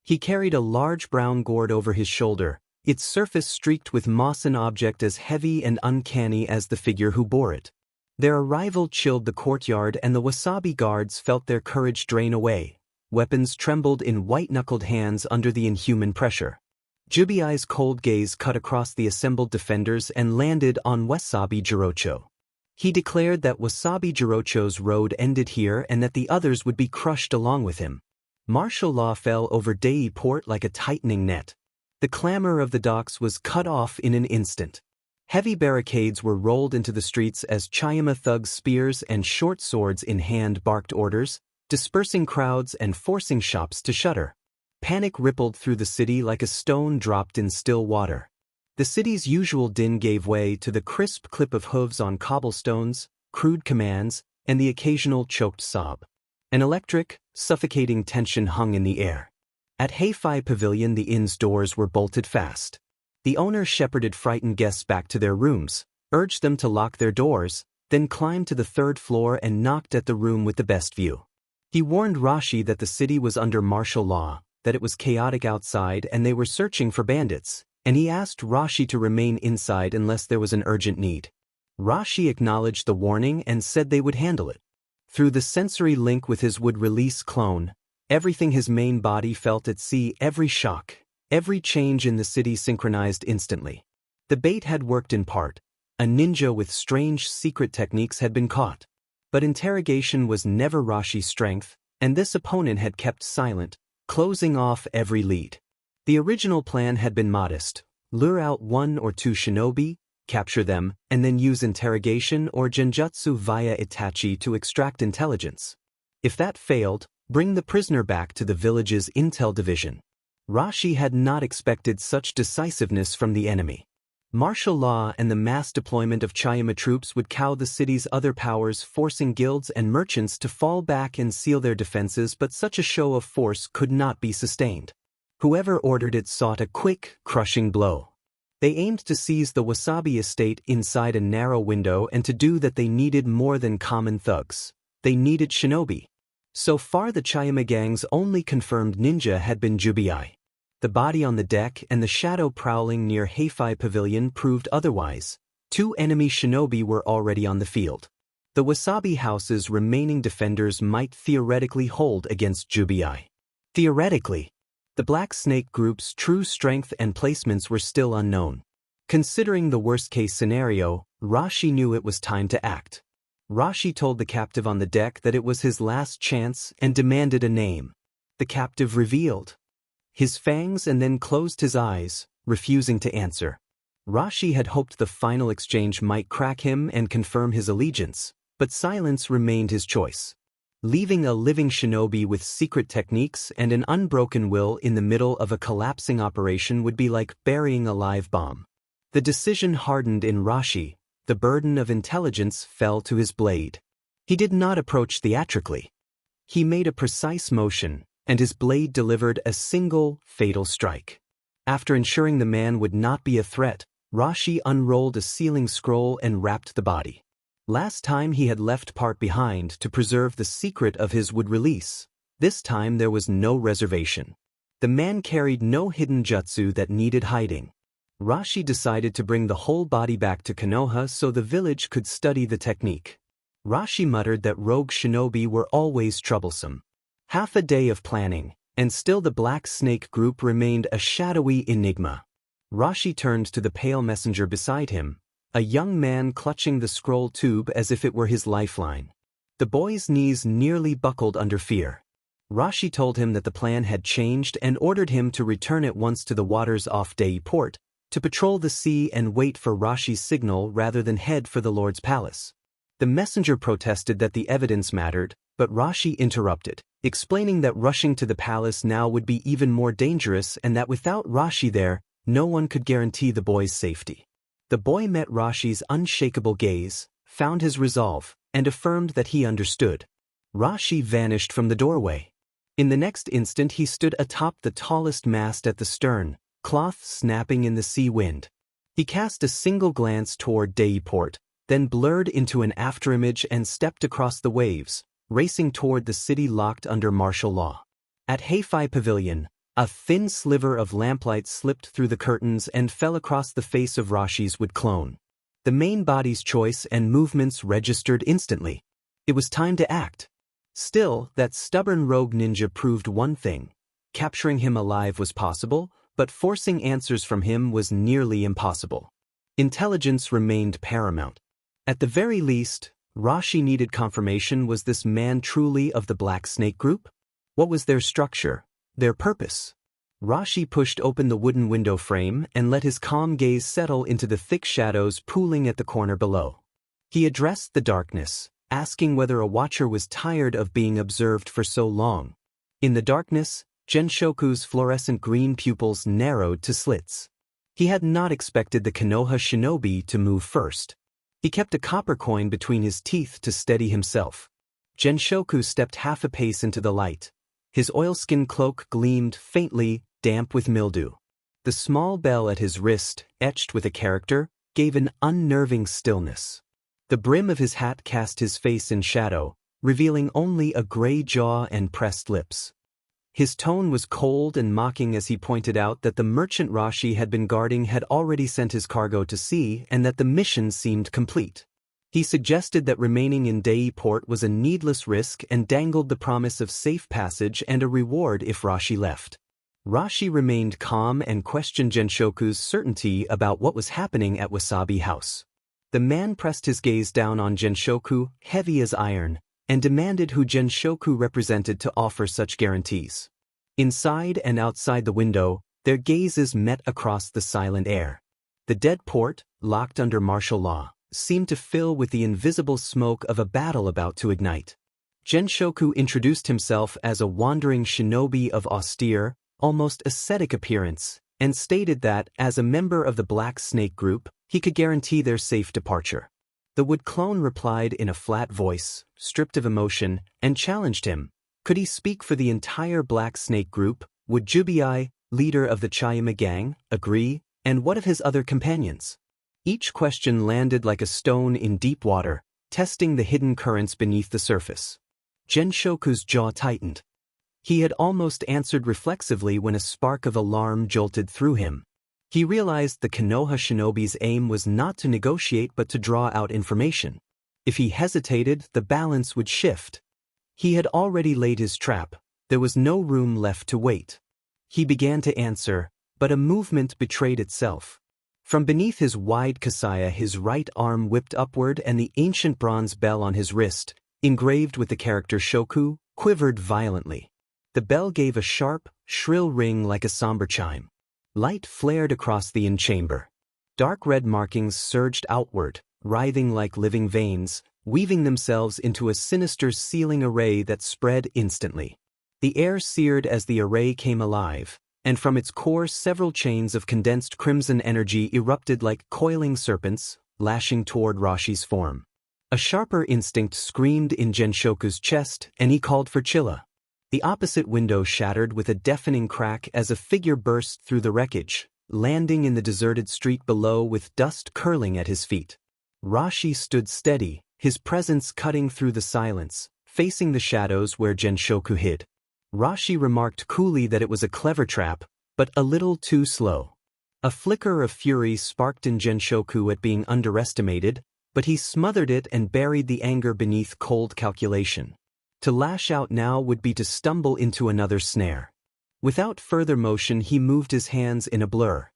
He carried a large brown gourd over his shoulder, its surface streaked with moss, an object as heavy and uncanny as the figure who bore it. Their arrival chilled the courtyard and the Wasabi guards felt their courage drain away. Weapons trembled in white-knuckled hands under the inhuman pressure. Jubi's cold gaze cut across the assembled defenders and landed on Wasabi Jirocho. He declared that Wasabi Jirocho's road ended here and that the others would be crushed along with him. Martial law fell over Dei Port like a tightening net. The clamor of the docks was cut off in an instant. Heavy barricades were rolled into the streets as Chayama thugs, spears and short swords in hand barked orders, dispersing crowds and forcing shops to shutter. Panic rippled through the city like a stone dropped in still water. The city's usual din gave way to the crisp clip of hooves on cobblestones, crude commands, and the occasional choked sob. An electric, suffocating tension hung in the air. At Heifei Pavilion the inn's doors were bolted fast. The owner shepherded frightened guests back to their rooms, urged them to lock their doors, then climbed to the 3rd floor and knocked at the room with the best view. He warned Rashi that the city was under martial law, that it was chaotic outside and they were searching for bandits, and he asked Rashi to remain inside unless there was an urgent need. Rashi acknowledged the warning and said they would handle it. Through the sensory link with his would-release clone, everything his main body felt at sea, every shock, every change in the city synchronized instantly. The bait had worked in part. A ninja with strange secret techniques had been caught. But interrogation was never Rashi's strength, and this opponent had kept silent, closing off every lead. The original plan had been modest: lure out 1 or 2 shinobi, capture them, and then use interrogation or genjutsu via Itachi to extract intelligence. If that failed, bring the prisoner back to the village's intel division. Rashi had not expected such decisiveness from the enemy. Martial law and the mass deployment of Chayama troops would cow the city's other powers, forcing guilds and merchants to fall back and seal their defenses, but such a show of force could not be sustained. Whoever ordered it sought a quick, crushing blow. They aimed to seize the Wasabi estate inside a narrow window, and to do that they needed more than common thugs. They needed shinobi. So far the Chayama gang's only confirmed ninja had been Jubi. The body on the deck and the shadow prowling near Heifei Pavilion proved otherwise. 2 enemy shinobi were already on the field. The Wasabi House's remaining defenders might theoretically hold against Jubi. Theoretically. The Black Snake Group's true strength and placements were still unknown. Considering the worst-case scenario, Rashi knew it was time to act. Rashi told the captive on the deck that it was his last chance and demanded a name. The captive revealed his fangs and then closed his eyes, refusing to answer. Rashi had hoped the final exchange might crack him and confirm his allegiance, but silence remained his choice. Leaving a living shinobi with secret techniques and an unbroken will in the middle of a collapsing operation would be like burying a live bomb. The decision hardened in Rashi. The burden of intelligence fell to his blade. He did not approach theatrically. He made a precise motion, and his blade delivered a single, fatal strike. After ensuring the man would not be a threat, Rashi unrolled a sealing scroll and wrapped the body. Last time he had left part behind to preserve the secret of his would release. This time there was no reservation. The man carried no hidden jutsu that needed hiding. Rashi decided to bring the whole body back to Konoha so the village could study the technique. Rashi muttered that rogue shinobi were always troublesome. Half a day of planning, and still the Black Snake Group remained a shadowy enigma. Rashi turned to the pale messenger beside him, a young man clutching the scroll tube as if it were his lifeline. The boy's knees nearly buckled under fear. Rashi told him that the plan had changed and ordered him to return at once to the waters off Dei Port, to patrol the sea and wait for Rashi's signal rather than head for the Lord's palace. The messenger protested that the evidence mattered, but Rashi interrupted, explaining that rushing to the palace now would be even more dangerous and that without Rashi there, no one could guarantee the boy's safety. The boy met Rashi's unshakable gaze, found his resolve, and affirmed that he understood. Rashi vanished from the doorway. In the next instant he stood atop the tallest mast at the stern, cloth snapping in the sea wind. He cast a single glance toward Dei Port, then blurred into an afterimage and stepped across the waves, racing toward the city locked under martial law. At Heifei Pavilion, a thin sliver of lamplight slipped through the curtains and fell across the face of Rashi's wood clone. The main body's choice and movements registered instantly. It was time to act. Still, that stubborn rogue ninja proved one thing. Capturing him alive was possible, but forcing answers from him was nearly impossible. Intelligence remained paramount. At the very least, Rashi needed confirmation: was this man truly of the Black Snake Group? What was their structure, their purpose? Rashi pushed open the wooden window frame and let his calm gaze settle into the thick shadows pooling at the corner below. He addressed the darkness, asking whether a watcher was tired of being observed for so long. In the darkness, Genshoku's fluorescent green pupils narrowed to slits. He had not expected the Konoha shinobi to move first. He kept a copper coin between his teeth to steady himself. Genshoku stepped half a pace into the light. His oilskin cloak gleamed faintly, damp with mildew. The small bell at his wrist, etched with a character, gave an unnerving stillness. The brim of his hat cast his face in shadow, revealing only a gray jaw and pressed lips. His tone was cold and mocking as he pointed out that the merchant Rashi had been guarding had already sent his cargo to sea and that the mission seemed complete. He suggested that remaining in Dei Port was a needless risk and dangled the promise of safe passage and a reward if Rashi left. Rashi remained calm and questioned Genshoku's certainty about what was happening at Wasabi House. The man pressed his gaze down on Genshoku, heavy as iron, and demanded who Genshoku represented to offer such guarantees. Inside and outside the window, their gazes met across the silent air. The dead port, locked under martial law, seemed to fill with the invisible smoke of a battle about to ignite. Genshoku introduced himself as a wandering shinobi of austere, almost ascetic appearance, and stated that, as a member of the Black Snake group, he could guarantee their safe departure. The wood clone replied in a flat voice, stripped of emotion, and challenged him. Could he speak for the entire Black Snake group? Would Jubi, leader of the Chayama gang, agree? And what of his other companions? Each question landed like a stone in deep water, testing the hidden currents beneath the surface. Genshoku's jaw tightened. He had almost answered reflexively when a spark of alarm jolted through him. He realized the Konoha shinobi's aim was not to negotiate but to draw out information. If he hesitated, the balance would shift. He had already laid his trap. There was no room left to wait. He began to answer, but a movement betrayed itself. From beneath his wide kasaya, his right arm whipped upward, and the ancient bronze bell on his wrist, engraved with the character Shoku, quivered violently. The bell gave a sharp, shrill ring like a somber chime. Light flared across the in-chamber. Dark red markings surged outward, writhing like living veins, weaving themselves into a sinister sealing array that spread instantly. The air seared as the array came alive, and from its core several chains of condensed crimson energy erupted like coiling serpents, lashing toward Rashi's form. A sharper instinct screamed in Genshoku's chest, and he called for Chilla. The opposite window shattered with a deafening crack as a figure burst through the wreckage, landing in the deserted street below with dust curling at his feet. Rashi stood steady, his presence cutting through the silence, facing the shadows where Genshoku hid. Rashi remarked coolly that it was a clever trap, but a little too slow. A flicker of fury sparked in Genshoku at being underestimated, but he smothered it and buried the anger beneath cold calculation. To lash out now would be to stumble into another snare. Without further motion, he moved his hands in a blur.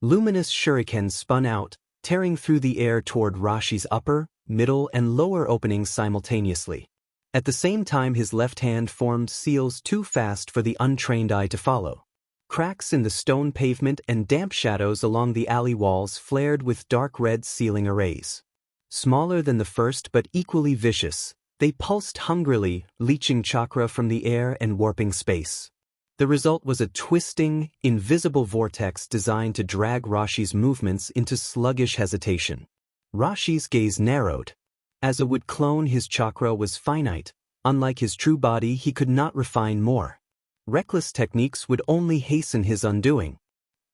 Luminous shurikens spun out, tearing through the air toward Rashi's upper, middle, and lower openings simultaneously. At the same time, his left hand formed seals too fast for the untrained eye to follow. Cracks in the stone pavement and damp shadows along the alley walls flared with dark red sealing arrays. Smaller than the first but equally vicious, they pulsed hungrily, leaching chakra from the air and warping space. The result was a twisting, invisible vortex designed to drag Rashi's movements into sluggish hesitation. Rashi's gaze narrowed. As a wood clone, his chakra was finite. Unlike his true body, he could not refine more. Reckless techniques would only hasten his undoing.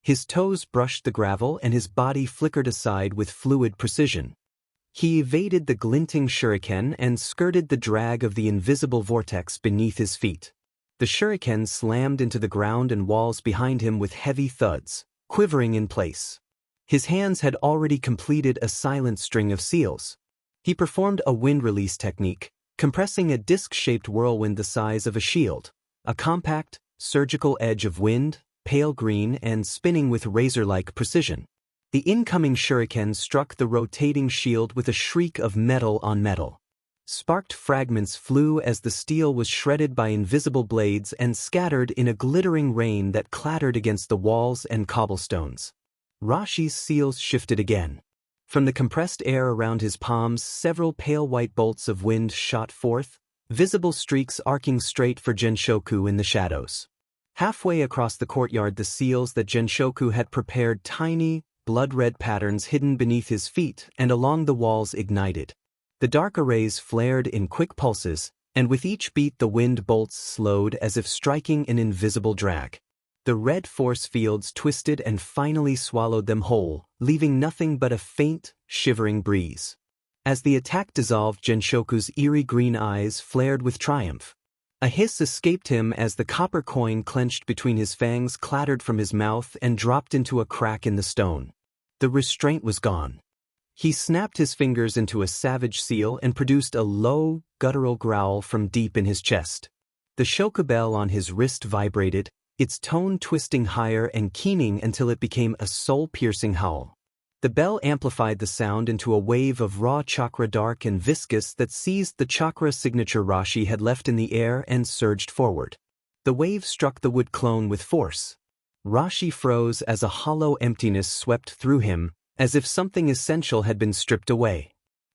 His toes brushed the gravel and his body flickered aside with fluid precision. He evaded the glinting shuriken and skirted the drag of the invisible vortex beneath his feet. The shuriken slammed into the ground and walls behind him with heavy thuds, quivering in place. His hands had already completed a silent string of seals. He performed a wind release technique, compressing a disc-shaped whirlwind the size of a shield, a compact, surgical edge of wind, pale green and spinning with razor-like precision. The incoming shuriken struck the rotating shield with a shriek of metal on metal. Sparked fragments flew as the steel was shredded by invisible blades and scattered in a glittering rain that clattered against the walls and cobblestones. Rashi's seals shifted again. From the compressed air around his palms, several pale white bolts of wind shot forth, visible streaks arcing straight for Genshoku in the shadows. Halfway across the courtyard, the seals that Genshoku had prepared, tiny, blood-red patterns hidden beneath his feet and along the walls, ignited. The dark arrays flared in quick pulses, and with each beat the wind bolts slowed as if striking an invisible drag. The red force fields twisted and finally swallowed them whole, leaving nothing but a faint, shivering breeze. As the attack dissolved, Genshoku's eerie green eyes flared with triumph. A hiss escaped him as the copper coin clenched between his fangs clattered from his mouth and dropped into a crack in the stone. The restraint was gone. He snapped his fingers into a savage seal and produced a low, guttural growl from deep in his chest. The shoku bell on his wrist vibrated, its tone twisting higher and keening until it became a soul-piercing howl. The bell amplified the sound into a wave of raw chakra, dark and viscous, that seized the chakra signature Rashi had left in the air and surged forward. The wave struck the wood clone with force. Rashi froze as a hollow emptiness swept through him, as if something essential had been stripped away.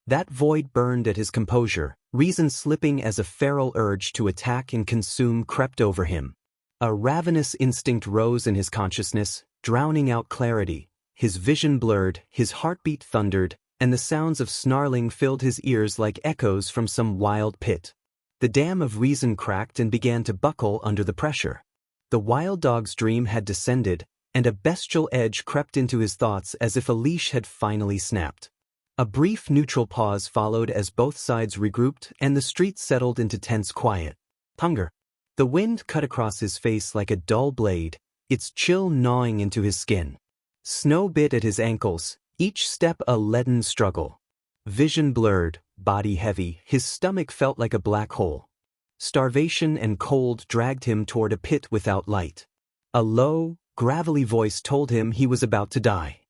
That void burned at his composure, reason slipping as a feral urge to attack and consume crept over him. A ravenous instinct rose in his consciousness, drowning out clarity. His vision blurred, his heartbeat thundered, and the sounds of snarling filled his ears like echoes from some wild pit. The dam of reason cracked and began to buckle under the pressure. The wild dog's dream had descended, and a bestial edge crept into his thoughts as if a leash had finally snapped. A brief neutral pause followed as both sides regrouped and the street settled into tense quiet. Hunger. The wind cut across his face like a dull blade, its chill gnawing into his skin. Snow bit at his ankles, each step a leaden struggle. Vision blurred, body heavy, his stomach felt like a black hole. Starvation and cold dragged him toward a pit without light. A low, gravelly voice told him he was about to die.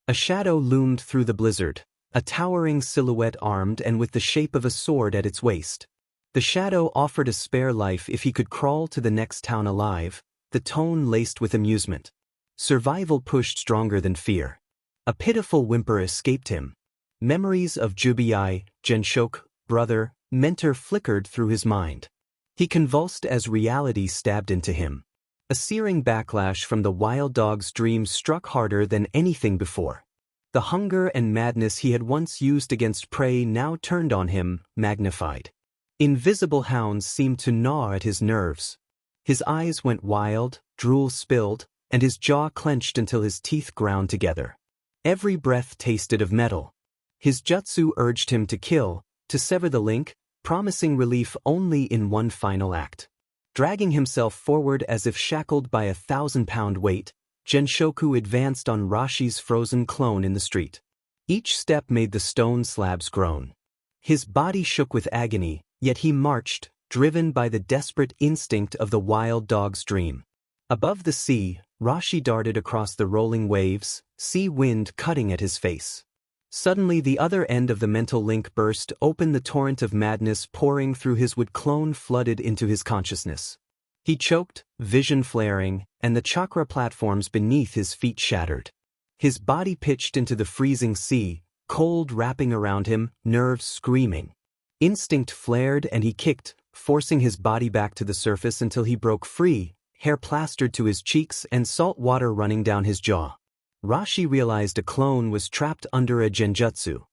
A shadow loomed through the blizzard, a towering silhouette armed and with the shape of a sword at its waist. The shadow offered a spare life if he could crawl to the next town alive, the tone laced with amusement. Survival pushed stronger than fear. A pitiful whimper escaped him. Memories of Jubi, Genshok, brother, mentor flickered through his mind. He convulsed as reality stabbed into him. A searing backlash from the wild dog's dream struck harder than anything before. The hunger and madness he had once used against prey now turned on him, magnified. Invisible hounds seemed to gnaw at his nerves. His eyes went wild, drool spilled, and his jaw clenched until his teeth ground together. Every breath tasted of metal. His jutsu urged him to kill, to sever the link, promising relief only in one final act. Dragging himself forward as if shackled by a 1,000-pound weight, Genshoku advanced on Rashi's frozen clone in the street. Each step made the stone slabs groan. His body shook with agony, yet he marched, driven by the desperate instinct of the wild dog's dream. Above the sea, Rashi darted across the rolling waves, sea wind cutting at his face. Suddenly the other end of the mental link burst open, the torrent of madness pouring through his wood clone flooded into his consciousness. He choked, vision flaring, and the chakra platforms beneath his feet shattered. His body pitched into the freezing sea, cold wrapping around him, nerves screaming. Instinct flared and he kicked, forcing his body back to the surface until he broke free, hair plastered to his cheeks and salt water running down his jaw. Rashi realized a clone was trapped under a genjutsu.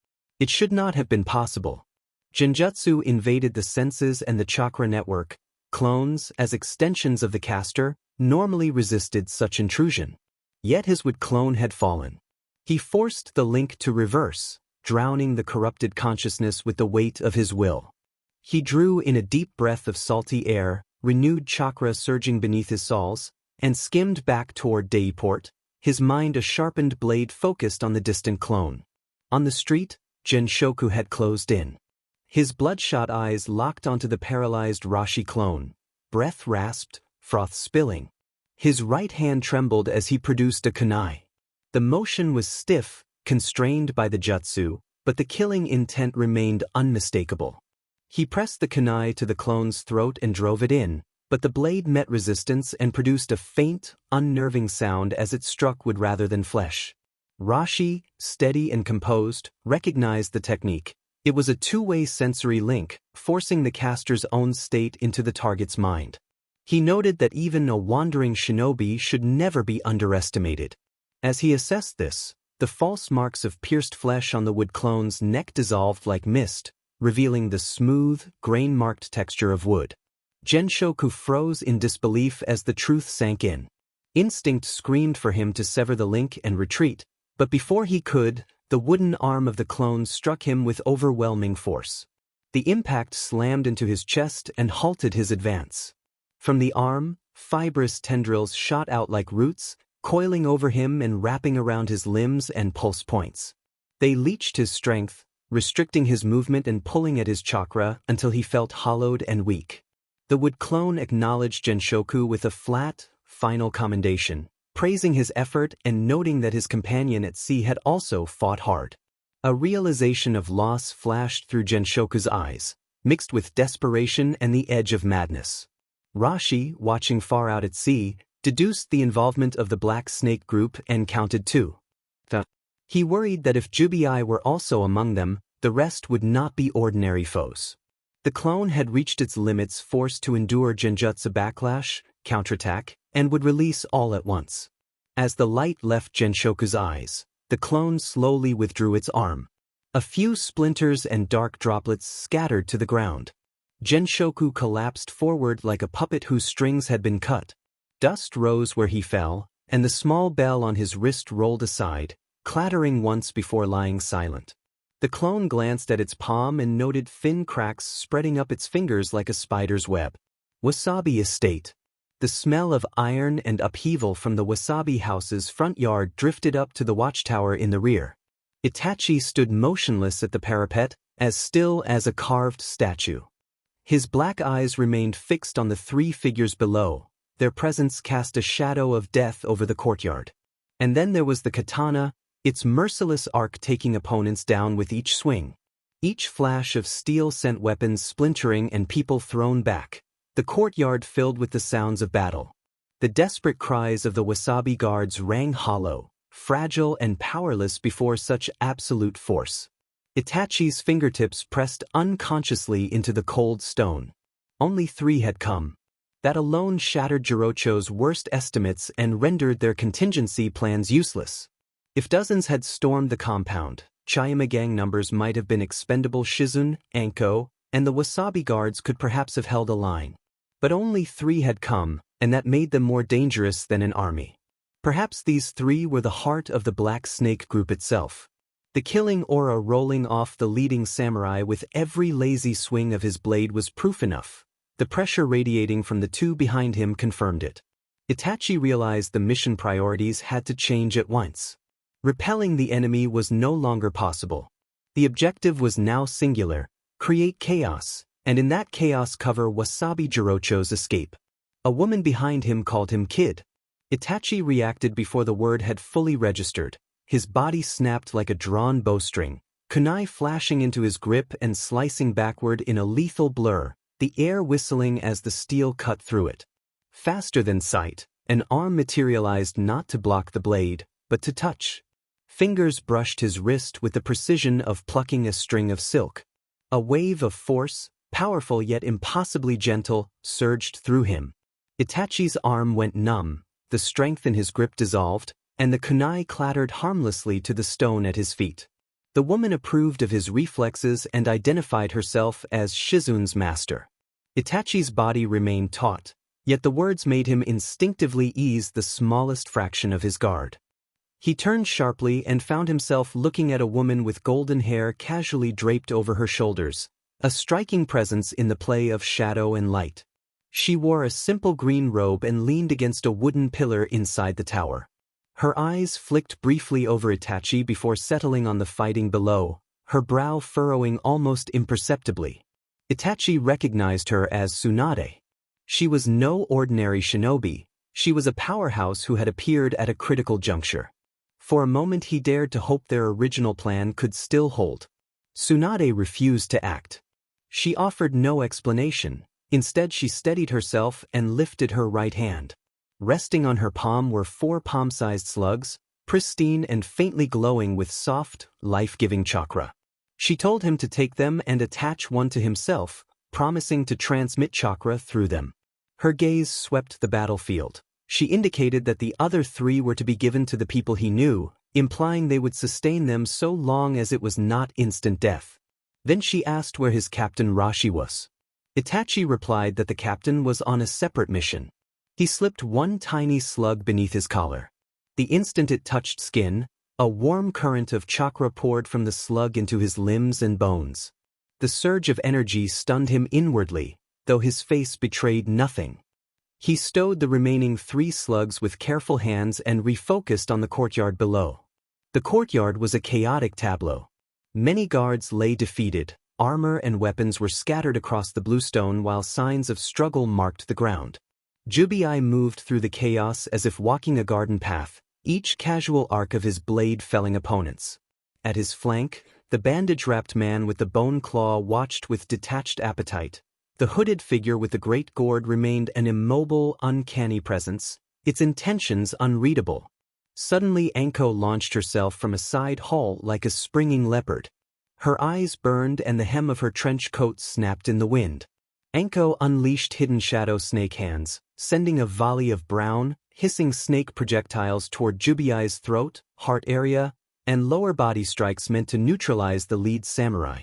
It should not have been possible. Genjutsu invaded the senses and the chakra network. Clones, as extensions of the caster, normally resisted such intrusion. Yet his wood clone had fallen. He forced the link to reverse, drowning the corrupted consciousness with the weight of his will. He drew in a deep breath of salty air, renewed chakra surging beneath his soles, and skimmed back toward Daiport, his mind a sharpened blade focused on the distant clone. On the street, Genshoku had closed in. His bloodshot eyes locked onto the paralyzed Rashi clone, breath rasped, froth spilling. His right hand trembled as he produced a kunai. The motion was stiff, constrained by the jutsu, but the killing intent remained unmistakable. He pressed the kunai to the clone's throat and drove it in, but the blade met resistance and produced a faint, unnerving sound as it struck wood rather than flesh. Rashi, steady and composed, recognized the technique. It was a two-way sensory link, forcing the caster's own state into the target's mind. He noted that even a wandering shinobi should never be underestimated. As he assessed this, the false marks of pierced flesh on the wood clone's neck dissolved like mist, revealing the smooth, grain-marked texture of wood. Genshoku froze in disbelief as the truth sank in. Instinct screamed for him to sever the link and retreat, but before he could, the wooden arm of the clone struck him with overwhelming force. The impact slammed into his chest and halted his advance. From the arm, fibrous tendrils shot out like roots, coiling over him and wrapping around his limbs and pulse points. They leached his strength, restricting his movement and pulling at his chakra until he felt hollowed and weak. The wood clone acknowledged Genshoku with a flat, final commendation, praising his effort and noting that his companion at sea had also fought hard. A realization of loss flashed through Genshoku's eyes, mixed with desperation and the edge of madness. Rashi, watching far out at sea, deduced the involvement of the Black Snake group and counted 2. He worried that if BGMI were also among them, the rest would not be ordinary foes. The clone had reached its limits, forced to endure Genjutsu backlash, counterattack, and would release all at once. As the light left Genshoku's eyes, the clone slowly withdrew its arm. A few splinters and dark droplets scattered to the ground. Genshoku collapsed forward like a puppet whose strings had been cut. Dust rose where he fell, and the small bell on his wrist rolled aside, clattering once before lying silent. The clone glanced at its palm and noted thin cracks spreading up its fingers like a spider's web. Wasabi Estate. The smell of iron and upheaval from the Wasabi house's front yard drifted up to the watchtower in the rear. Itachi stood motionless at the parapet, as still as a carved statue. His black eyes remained fixed on the 3 figures below. Their presence cast a shadow of death over the courtyard. And then there was the katana, its merciless arc taking opponents down with each swing. Each flash of steel sent weapons splintering and people thrown back. The courtyard filled with the sounds of battle. The desperate cries of the Wasabi guards rang hollow, fragile and powerless before such absolute force. Itachi's fingertips pressed unconsciously into the cold stone. Only 3 had come. That alone shattered Jirocho's worst estimates and rendered their contingency plans useless. If dozens had stormed the compound, Chayama gang numbers might have been expendable. Shizun, Anko, and the Wasabi guards could perhaps have held a line. But only 3 had come, and that made them more dangerous than an army. Perhaps these 3 were the heart of the Black Snake group itself. The killing aura rolling off the leading samurai with every lazy swing of his blade was proof enough. The pressure radiating from the 2 behind him confirmed it. Itachi realized the mission priorities had to change at once. Repelling the enemy was no longer possible. The objective was now singular: create chaos, and in that chaos cover Wasabi Jirocho's escape. A woman behind him called him kid. Itachi reacted before the word had fully registered. His body snapped like a drawn bowstring, kunai flashing into his grip and slicing backward in a lethal blur, the air whistling as the steel cut through it. Faster than sight, an arm materialized not to block the blade, but to touch. Fingers brushed his wrist with the precision of plucking a string of silk. A wave of force, powerful yet impossibly gentle, surged through him. Itachi's arm went numb, the strength in his grip dissolved, and the kunai clattered harmlessly to the stone at his feet. The woman approved of his reflexes and identified herself as Shizun's master. Itachi's body remained taut, yet the words made him instinctively ease the smallest fraction of his guard. He turned sharply and found himself looking at a woman with golden hair casually draped over her shoulders, a striking presence in the play of shadow and light. She wore a simple green robe and leaned against a wooden pillar inside the tower. Her eyes flicked briefly over Itachi before settling on the fighting below, her brow furrowing almost imperceptibly. Itachi recognized her as Tsunade. She was no ordinary shinobi, she was a powerhouse who had appeared at a critical juncture. For a moment he dared to hope their original plan could still hold. Tsunade refused to act. She offered no explanation. Instead she steadied herself and lifted her right hand. Resting on her palm were 4 palm-sized slugs, pristine and faintly glowing with soft, life-giving chakra. She told him to take them and attach one to himself, promising to transmit chakra through them. Her gaze swept the battlefield. She indicated that the other 3 were to be given to the people he knew, implying they would sustain them so long as it was not instant death. Then she asked where his captain Rashi was. Itachi replied that the captain was on a separate mission. He slipped one tiny slug beneath his collar. The instant it touched skin, a warm current of chakra poured from the slug into his limbs and bones. The surge of energy stunned him inwardly, though his face betrayed nothing. He stowed the remaining 3 slugs with careful hands and refocused on the courtyard below. The courtyard was a chaotic tableau. Many guards lay defeated, armor and weapons were scattered across the bluestone while signs of struggle marked the ground. Jubi moved through the chaos as if walking a garden path, each casual arc of his blade felling opponents. At his flank, the bandage-wrapped man with the bone claw watched with detached appetite. The hooded figure with the great gourd remained an immobile, uncanny presence, its intentions unreadable. Suddenly Anko launched herself from a side hall like a springing leopard. Her eyes burned and the hem of her trench coat snapped in the wind. Anko unleashed hidden shadow snake hands, sending a volley of brown, hissing snake projectiles toward Jubi's throat, heart area, and lower body strikes meant to neutralize the lead samurai.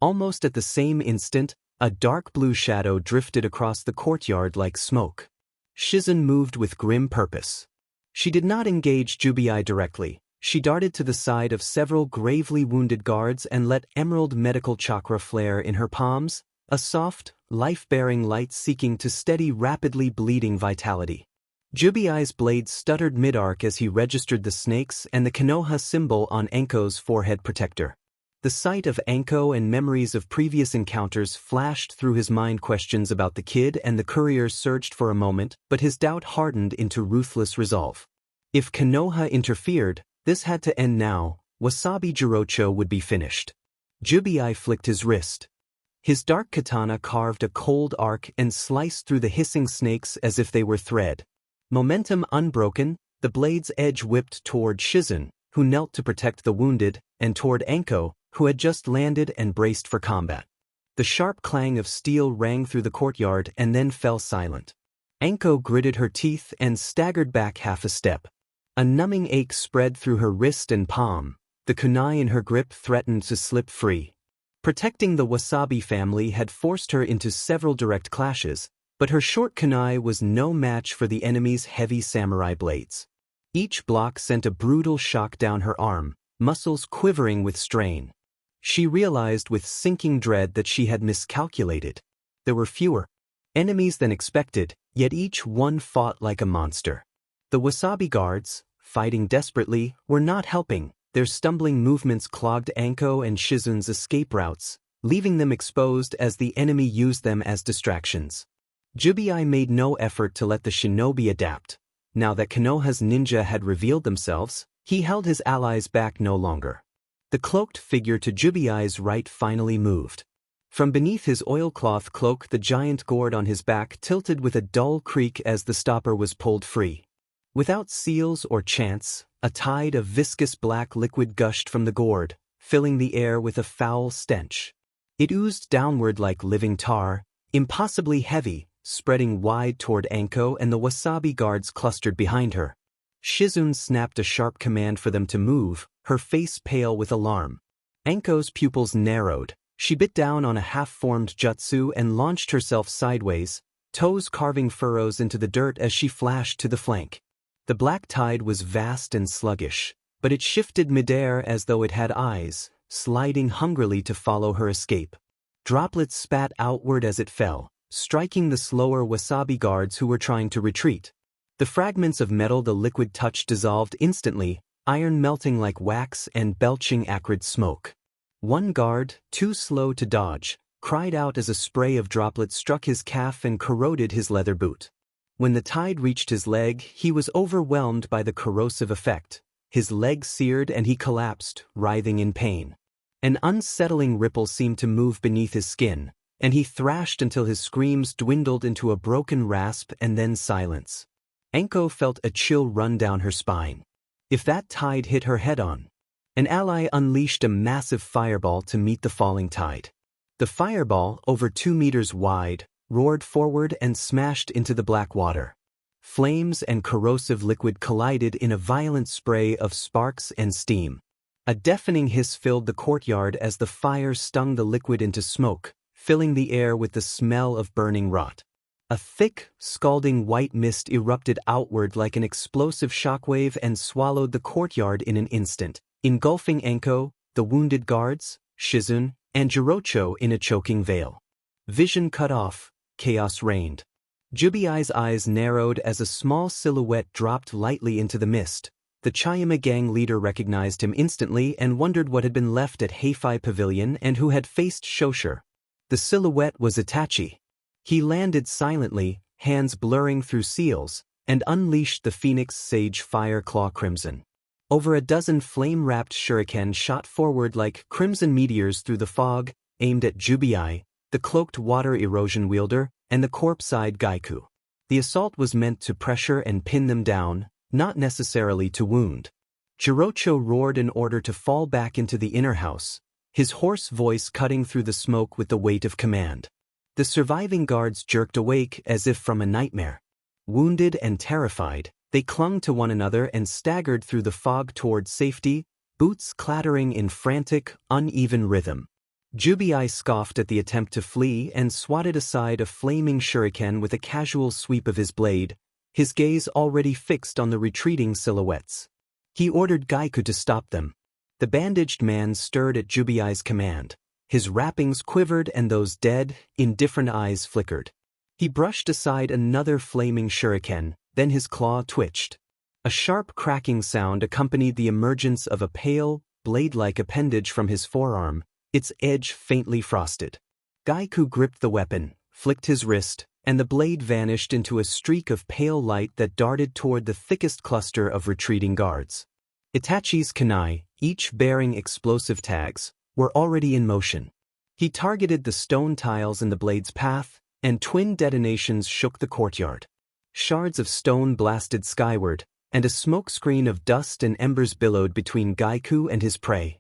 Almost at the same instant, a dark blue shadow drifted across the courtyard like smoke. Shizun moved with grim purpose. She did not engage Jubi directly. She darted to the side of several gravely wounded guards and let emerald medical chakra flare in her palms, a soft, life-bearing light seeking to steady rapidly bleeding vitality. Jubi's blade stuttered mid-arc as he registered the snakes and the Konoha symbol on Anko's forehead protector. The sight of Anko and memories of previous encounters flashed through his mind. Questions about the kid and the courier surged for a moment, but his doubt hardened into ruthless resolve. If Konoha interfered, this had to end now. Wasabi Jirocho would be finished. Jubi flicked his wrist. His dark katana carved a cold arc and sliced through the hissing snakes as if they were thread. Momentum unbroken, the blade's edge whipped toward Shizun, who knelt to protect the wounded, and toward Anko, who had just landed and braced for combat. The sharp clang of steel rang through the courtyard and then fell silent. Anko gritted her teeth and staggered back half a step. A numbing ache spread through her wrist and palm. The kunai in her grip threatened to slip free. Protecting the Wasabi family had forced her into several direct clashes, but her short kunai was no match for the enemy's heavy samurai blades. Each block sent a brutal shock down her arm, muscles quivering with strain. She realized with sinking dread that she had miscalculated. There were fewer enemies than expected, yet each one fought like a monster. The Wasabi guards, fighting desperately, were not helping. Their stumbling movements clogged Anko and Shizun's escape routes, leaving them exposed as the enemy used them as distractions. Jubi made no effort to let the shinobi adapt. Now that Konoha's ninja had revealed themselves, he held his allies back no longer. The cloaked figure to Jubi's right finally moved. From beneath his oilcloth cloak, the giant gourd on his back tilted with a dull creak as the stopper was pulled free. Without seals or chance, a tide of viscous black liquid gushed from the gourd, filling the air with a foul stench. It oozed downward like living tar, impossibly heavy, spreading wide toward Anko and the Wasabi guards clustered behind her. Shizun snapped a sharp command for them to move, her face pale with alarm. Anko's pupils narrowed. She bit down on a half-formed jutsu and launched herself sideways, toes carving furrows into the dirt as she flashed to the flank. The black tide was vast and sluggish, but it shifted midair as though it had eyes, sliding hungrily to follow her escape. Droplets spat outward as it fell, striking the slower Wasabi guards who were trying to retreat. The fragments of metal the liquid touch dissolved instantly, iron melting like wax and belching acrid smoke. One guard, too slow to dodge, cried out as a spray of droplets struck his calf and corroded his leather boot. When the tide reached his leg, he was overwhelmed by the corrosive effect. His leg seared and he collapsed, writhing in pain. An unsettling ripple seemed to move beneath his skin, and he thrashed until his screams dwindled into a broken rasp and then silence. Anko felt a chill run down her spine. If that tide hit her head-on, an ally unleashed a massive fireball to meet the falling tide. The fireball, over 2 meters wide, roared forward and smashed into the black water. Flames and corrosive liquid collided in a violent spray of sparks and steam. A deafening hiss filled the courtyard as the fire stung the liquid into smoke, filling the air with the smell of burning rot. A thick, scalding white mist erupted outward like an explosive shockwave and swallowed the courtyard in an instant, engulfing Anko, the wounded guards, Shizun, and Jirocho in a choking veil. Vision cut off, chaos reigned. Jubi's eyes narrowed as a small silhouette dropped lightly into the mist. The Chayama gang leader recognized him instantly and wondered what had been left at Heifei Pavilion and who had faced Shosher. The silhouette was Itachi. He landed silently, hands blurring through seals, and unleashed the Phoenix Sage Fire Claw Crimson. Over a dozen flame-wrapped shuriken shot forward like crimson meteors through the fog, aimed at Jubii, the cloaked water erosion wielder, and the corpse-eyed Gaiku. The assault was meant to pressure and pin them down, not necessarily to wound. Jirocho roared in order to fall back into the inner house, his hoarse voice cutting through the smoke with the weight of command. The surviving guards jerked awake as if from a nightmare. Wounded and terrified, they clung to one another and staggered through the fog toward safety, boots clattering in frantic, uneven rhythm. Jubii scoffed at the attempt to flee and swatted aside a flaming shuriken with a casual sweep of his blade, his gaze already fixed on the retreating silhouettes. He ordered Gaiku to stop them. The bandaged man stirred at Jubii's command. His wrappings quivered and those dead, indifferent eyes flickered. He brushed aside another flaming shuriken, then his claw twitched. A sharp cracking sound accompanied the emergence of a pale, blade-like appendage from his forearm, its edge faintly frosted. Gaiku gripped the weapon, flicked his wrist, and the blade vanished into a streak of pale light that darted toward the thickest cluster of retreating guards. Itachi's kunai, each bearing explosive tags, were already in motion. He targeted the stone tiles in the blade's path, and twin detonations shook the courtyard. Shards of stone blasted skyward, and a smokescreen of dust and embers billowed between Gaiku and his prey.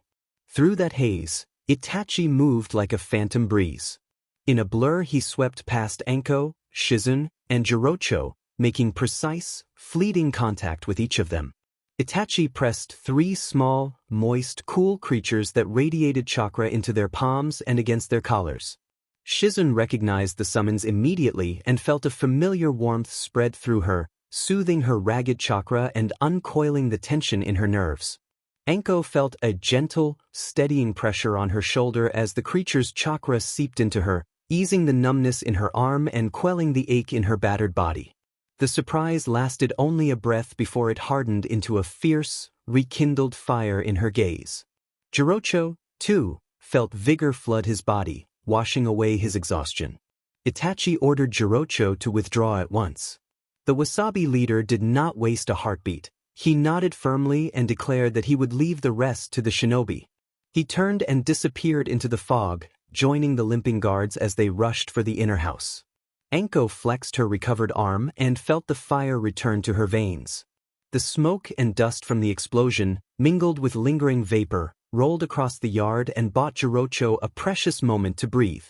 Through that haze, Itachi moved like a phantom breeze. In a blur he swept past Anko, Shizun, and Jirocho, making precise, fleeting contact with each of them. Itachi pressed 3 small, moist, cool creatures that radiated chakra into their palms and against their collars. Shizun recognized the summons immediately and felt a familiar warmth spread through her, soothing her ragged chakra and uncoiling the tension in her nerves. Anko felt a gentle, steadying pressure on her shoulder as the creature's chakra seeped into her, easing the numbness in her arm and quelling the ache in her battered body. The surprise lasted only a breath before it hardened into a fierce, rekindled fire in her gaze. Jirocho, too, felt vigor flood his body, washing away his exhaustion. Itachi ordered Jirocho to withdraw at once. The Wasabi leader did not waste a heartbeat. He nodded firmly and declared that he would leave the rest to the shinobi. He turned and disappeared into the fog, joining the limping guards as they rushed for the inner house. Anko flexed her recovered arm and felt the fire return to her veins. The smoke and dust from the explosion, mingled with lingering vapor, rolled across the yard and bought Jirocho a precious moment to breathe.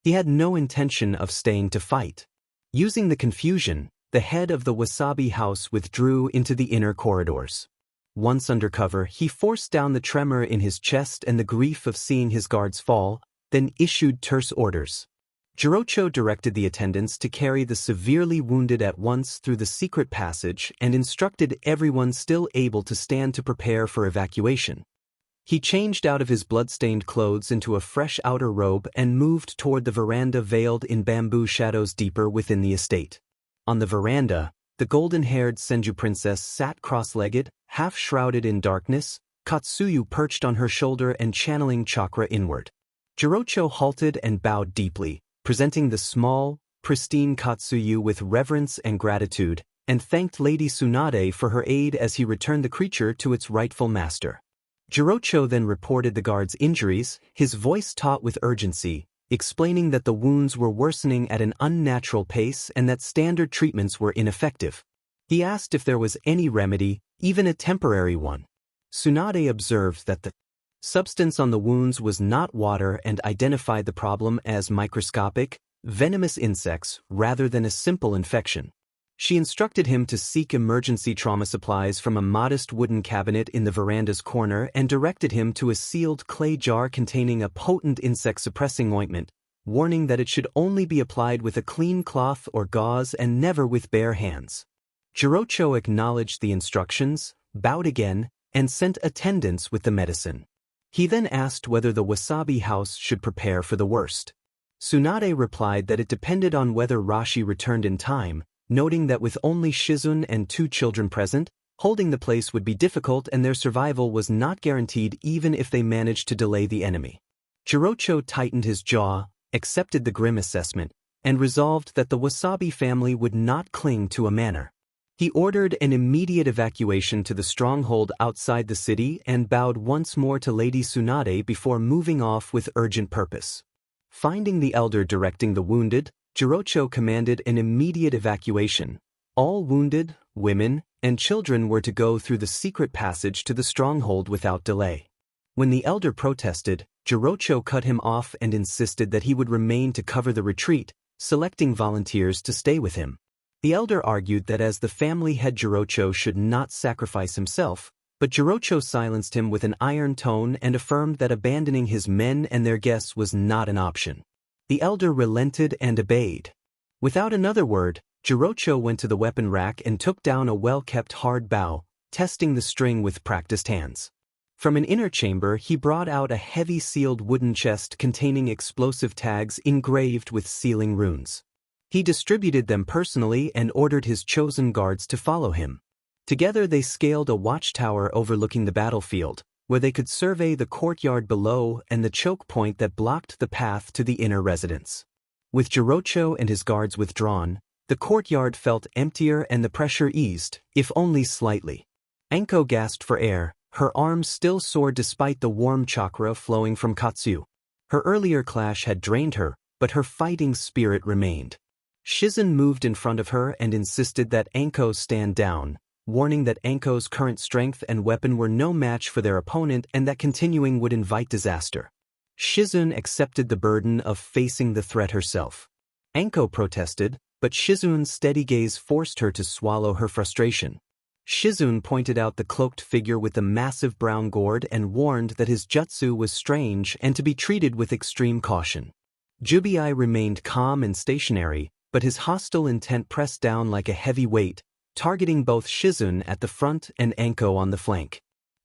He had no intention of staying to fight. Using the confusion, the head of the Wasabi house withdrew into the inner corridors. Once under cover, he forced down the tremor in his chest and the grief of seeing his guards fall, then issued terse orders. Jirocho directed the attendants to carry the severely wounded at once through the secret passage and instructed everyone still able to stand to prepare for evacuation. He changed out of his blood-stained clothes into a fresh outer robe and moved toward the veranda veiled in bamboo shadows deeper within the estate. On the veranda, the golden-haired Senju princess sat cross-legged, half-shrouded in darkness, Katsuyu perched on her shoulder and channeling chakra inward. Jirocho halted and bowed deeply, presenting the small, pristine Katsuyu with reverence and gratitude, and thanked Lady Tsunade for her aid as he returned the creature to its rightful master. Jirocho then reported the guard's injuries, his voice taut with urgency, explaining that the wounds were worsening at an unnatural pace and that standard treatments were ineffective. He asked if there was any remedy, even a temporary one. Tsunade observed that the substance on the wounds was not water and identified the problem as microscopic, venomous insects rather than a simple infection. She instructed him to seek emergency trauma supplies from a modest wooden cabinet in the veranda's corner and directed him to a sealed clay jar containing a potent insect-suppressing ointment, warning that it should only be applied with a clean cloth or gauze and never with bare hands. Jirocho acknowledged the instructions, bowed again, and sent attendants with the medicine. He then asked whether the Wasabi house should prepare for the worst. Tsunade replied that it depended on whether Rashi returned in time, noting that with only Shizun and 2 children present, holding the place would be difficult and their survival was not guaranteed even if they managed to delay the enemy. Jirocho tightened his jaw, accepted the grim assessment, and resolved that the Wasabi family would not cling to a manor. He ordered an immediate evacuation to the stronghold outside the city and bowed once more to Lady Tsunade before moving off with urgent purpose. Finding the elder directing the wounded, Jirocho commanded an immediate evacuation. All wounded, women, and children were to go through the secret passage to the stronghold without delay. When the elder protested, Jirocho cut him off and insisted that he would remain to cover the retreat, selecting volunteers to stay with him. The elder argued that as the family head Jirocho should not sacrifice himself, but Jirocho silenced him with an iron tone and affirmed that abandoning his men and their guests was not an option. The elder relented and obeyed. Without another word, Jirocho went to the weapon rack and took down a well-kept hard bow, testing the string with practiced hands. From an inner chamber he brought out a heavy sealed wooden chest containing explosive tags engraved with sealing runes. He distributed them personally and ordered his chosen guards to follow him. Together they scaled a watchtower overlooking the battlefield, where they could survey the courtyard below and the choke point that blocked the path to the inner residence. With Jirocho and his guards withdrawn, the courtyard felt emptier and the pressure eased, if only slightly. Anko gasped for air, her arms still sore despite the warm chakra flowing from Katsu. Her earlier clash had drained her, but her fighting spirit remained. Shizun moved in front of her and insisted that Anko stand down, warning that Anko's current strength and weapon were no match for their opponent and that continuing would invite disaster. Shizun accepted the burden of facing the threat herself. Anko protested, but Shizun's steady gaze forced her to swallow her frustration. Shizun pointed out the cloaked figure with the massive brown gourd and warned that his jutsu was strange and to be treated with extreme caution. Jubii remained calm and stationary, but his hostile intent pressed down like a heavy weight, targeting both Shizun at the front and Anko on the flank.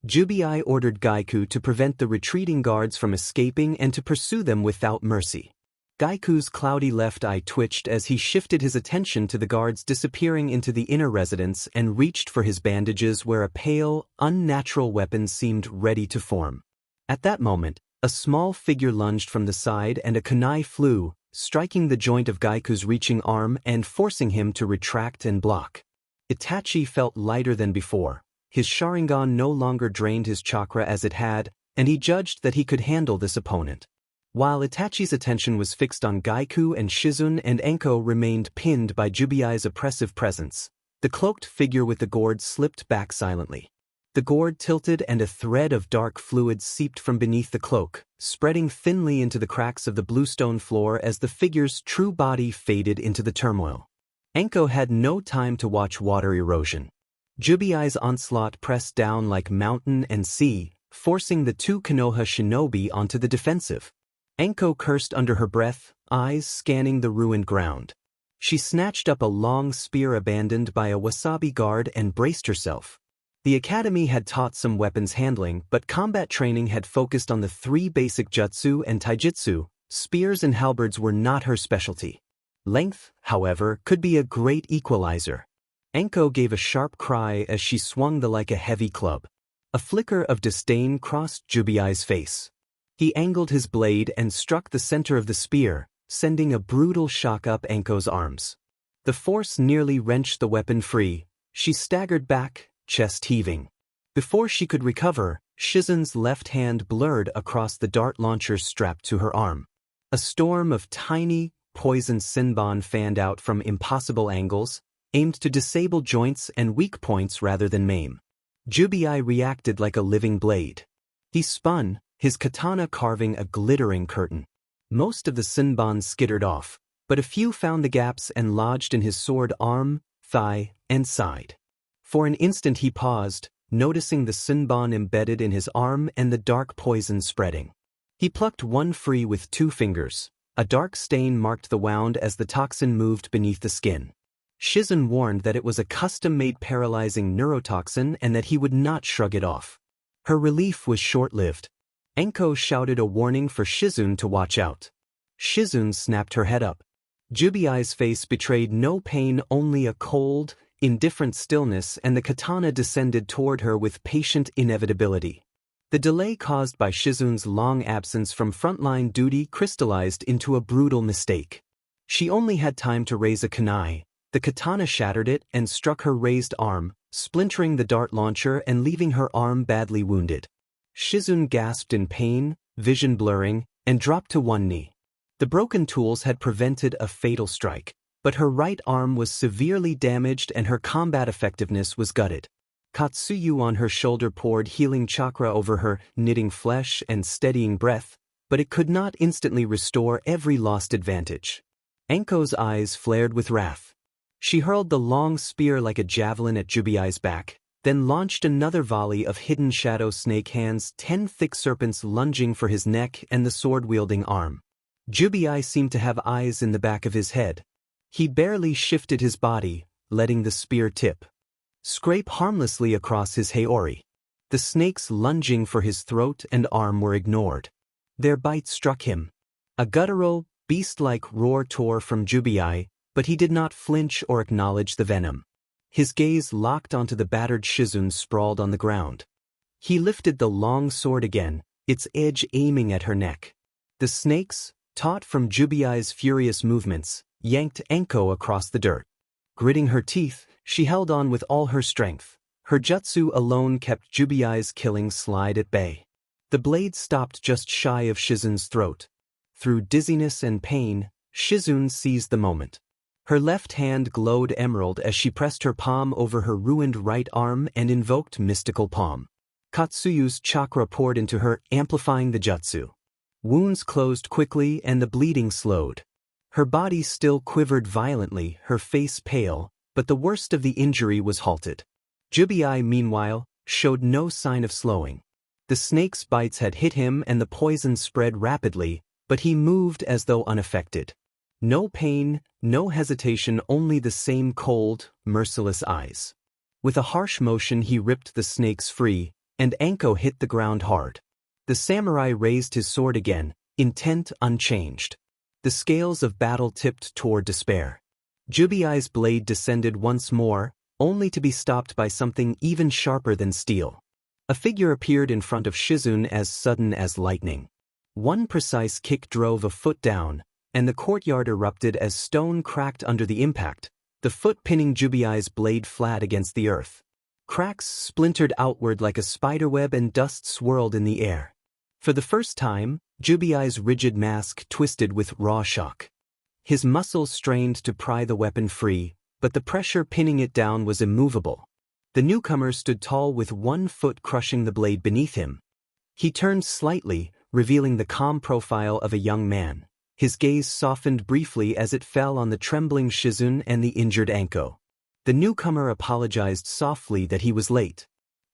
Jubii ordered Gaiku to prevent the retreating guards from escaping and to pursue them without mercy. Gaiku's cloudy left eye twitched as he shifted his attention to the guards disappearing into the inner residence and reached for his bandages where a pale, unnatural weapon seemed ready to form. At that moment, a small figure lunged from the side and a kunai flew, striking the joint of Gaiku's reaching arm and forcing him to retract and block. Itachi felt lighter than before. His Sharingan no longer drained his chakra as it had, and he judged that he could handle this opponent. While Itachi's attention was fixed on Gaiku and Shizun and Anko remained pinned by Jubii's oppressive presence, the cloaked figure with the gourd slipped back silently. The gourd tilted and a thread of dark fluid seeped from beneath the cloak, spreading thinly into the cracks of the bluestone floor as the figure's true body faded into the turmoil. Anko had no time to watch water erosion. Jubii's onslaught pressed down like mountain and sea, forcing the two Konoha shinobi onto the defensive. Anko cursed under her breath, eyes scanning the ruined ground. She snatched up a long spear abandoned by a Wasabi guard and braced herself. The academy had taught some weapons handling, but combat training had focused on the three basic jutsu and taijutsu. Spears and halberds were not her specialty. Length, however, could be a great equalizer. Anko gave a sharp cry as she swung the like a heavy club. A flicker of disdain crossed Jubii's face. He angled his blade and struck the center of the spear, sending a brutal shock up Anko's arms. The force nearly wrenched the weapon free. She staggered back, chest heaving. Before she could recover, Shizun's left hand blurred across the dart launcher strapped to her arm. A storm of tiny, poisoned Sinbon fanned out from impossible angles, aimed to disable joints and weak points rather than maim. Jubii reacted like a living blade. He spun, his katana carving a glittering curtain. Most of the Sinbon skittered off, but a few found the gaps and lodged in his sword arm, thigh, and side. For an instant he paused, noticing the Sinbon embedded in his arm and the dark poison spreading. He plucked one free with 2 fingers. A dark stain marked the wound as the toxin moved beneath the skin. Shizun warned that it was a custom-made paralyzing neurotoxin and that he would not shrug it off. Her relief was short-lived. Anko shouted a warning for Shizun to watch out. Shizun snapped her head up. Jubii's face betrayed no pain, only a cold, indifferent stillness, and the katana descended toward her with patient inevitability. The delay caused by Shizun's long absence from frontline duty crystallized into a brutal mistake. She only had time to raise a kunai. The katana shattered it and struck her raised arm, splintering the dart launcher and leaving her arm badly wounded. Shizune gasped in pain, vision blurring, and dropped to one knee. The broken tools had prevented a fatal strike, but her right arm was severely damaged and her combat effectiveness was gutted. Katsuyu on her shoulder poured healing chakra over her, knitting flesh and steadying breath, but it could not instantly restore every lost advantage. Anko's eyes flared with wrath. She hurled the long spear like a javelin at Jubiai's back, then launched another volley of hidden shadow snake hands, 10 thick serpents lunging for his neck and the sword-wielding arm. Jubiai seemed to have eyes in the back of his head. He barely shifted his body, letting the spear tip. Scrape harmlessly across his haori. The snakes lunging for his throat and arm were ignored. Their bite struck him. A guttural, beast-like roar tore from Jubiai, but he did not flinch or acknowledge the venom. His gaze locked onto the battered Shizune sprawled on the ground. He lifted the long sword again, its edge aiming at her neck. The snakes, taught from Jubiai's furious movements, yanked Anko across the dirt. Gritting her teeth, she held on with all her strength. Her jutsu alone kept Jubiai's killing slide at bay. The blade stopped just shy of Shizune's throat. Through dizziness and pain, Shizune seized the moment. Her left hand glowed emerald as she pressed her palm over her ruined right arm and invoked mystical palm. Katsuyu's chakra poured into her, amplifying the jutsu. Wounds closed quickly and the bleeding slowed. Her body still quivered violently, her face pale, but the worst of the injury was halted. Jubiai, meanwhile, showed no sign of slowing. The snake's bites had hit him and the poison spread rapidly, but he moved as though unaffected. No pain, no hesitation, only the same cold, merciless eyes. With a harsh motion he ripped the snakes free, and Anko hit the ground hard. The samurai raised his sword again, intent unchanged. The scales of battle tipped toward despair. Jubiai's blade descended once more, only to be stopped by something even sharper than steel. A figure appeared in front of Shizune as sudden as lightning. One precise kick drove a foot down, and the courtyard erupted as stone cracked under the impact, the foot pinning Jubiai's blade flat against the earth. Cracks splintered outward like a spiderweb and dust swirled in the air. For the first time, Jubiai's rigid mask twisted with raw shock. His muscles strained to pry the weapon free, but the pressure pinning it down was immovable. The newcomer stood tall with one foot crushing the blade beneath him. He turned slightly, revealing the calm profile of a young man. His gaze softened briefly as it fell on the trembling Shizune and the injured Anko. The newcomer apologized softly that he was late.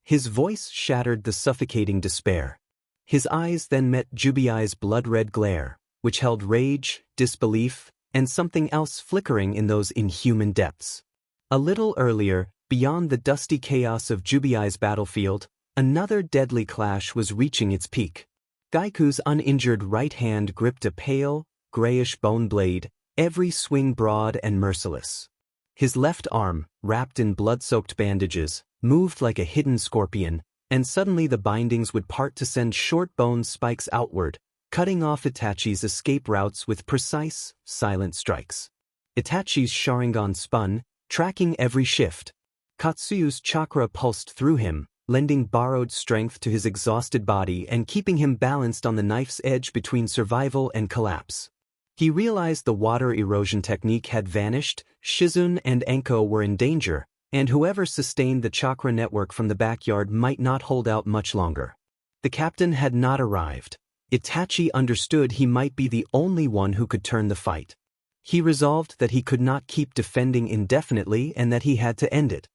His voice shattered the suffocating despair. His eyes then met Jubiai's blood-red glare, which held rage, disbelief, and something else flickering in those inhuman depths. A little earlier, beyond the dusty chaos of Jubiai's battlefield, another deadly clash was reaching its peak. Gaiku's uninjured right hand gripped a pale, grayish bone blade, every swing broad and merciless. His left arm, wrapped in blood-soaked bandages, moved like a hidden scorpion, and suddenly the bindings would part to send short bone spikes outward, cutting off Itachi's escape routes with precise, silent strikes. Itachi's Sharingan spun, tracking every shift. Katsuyu's chakra pulsed through him, lending borrowed strength to his exhausted body and keeping him balanced on the knife's edge between survival and collapse. He realized the water erosion technique had vanished, Shizune and Anko were in danger, and whoever sustained the chakra network from the backyard might not hold out much longer. The captain had not arrived. Itachi understood he might be the only one who could turn the fight. He resolved that he could not keep defending indefinitely and that he had to end it.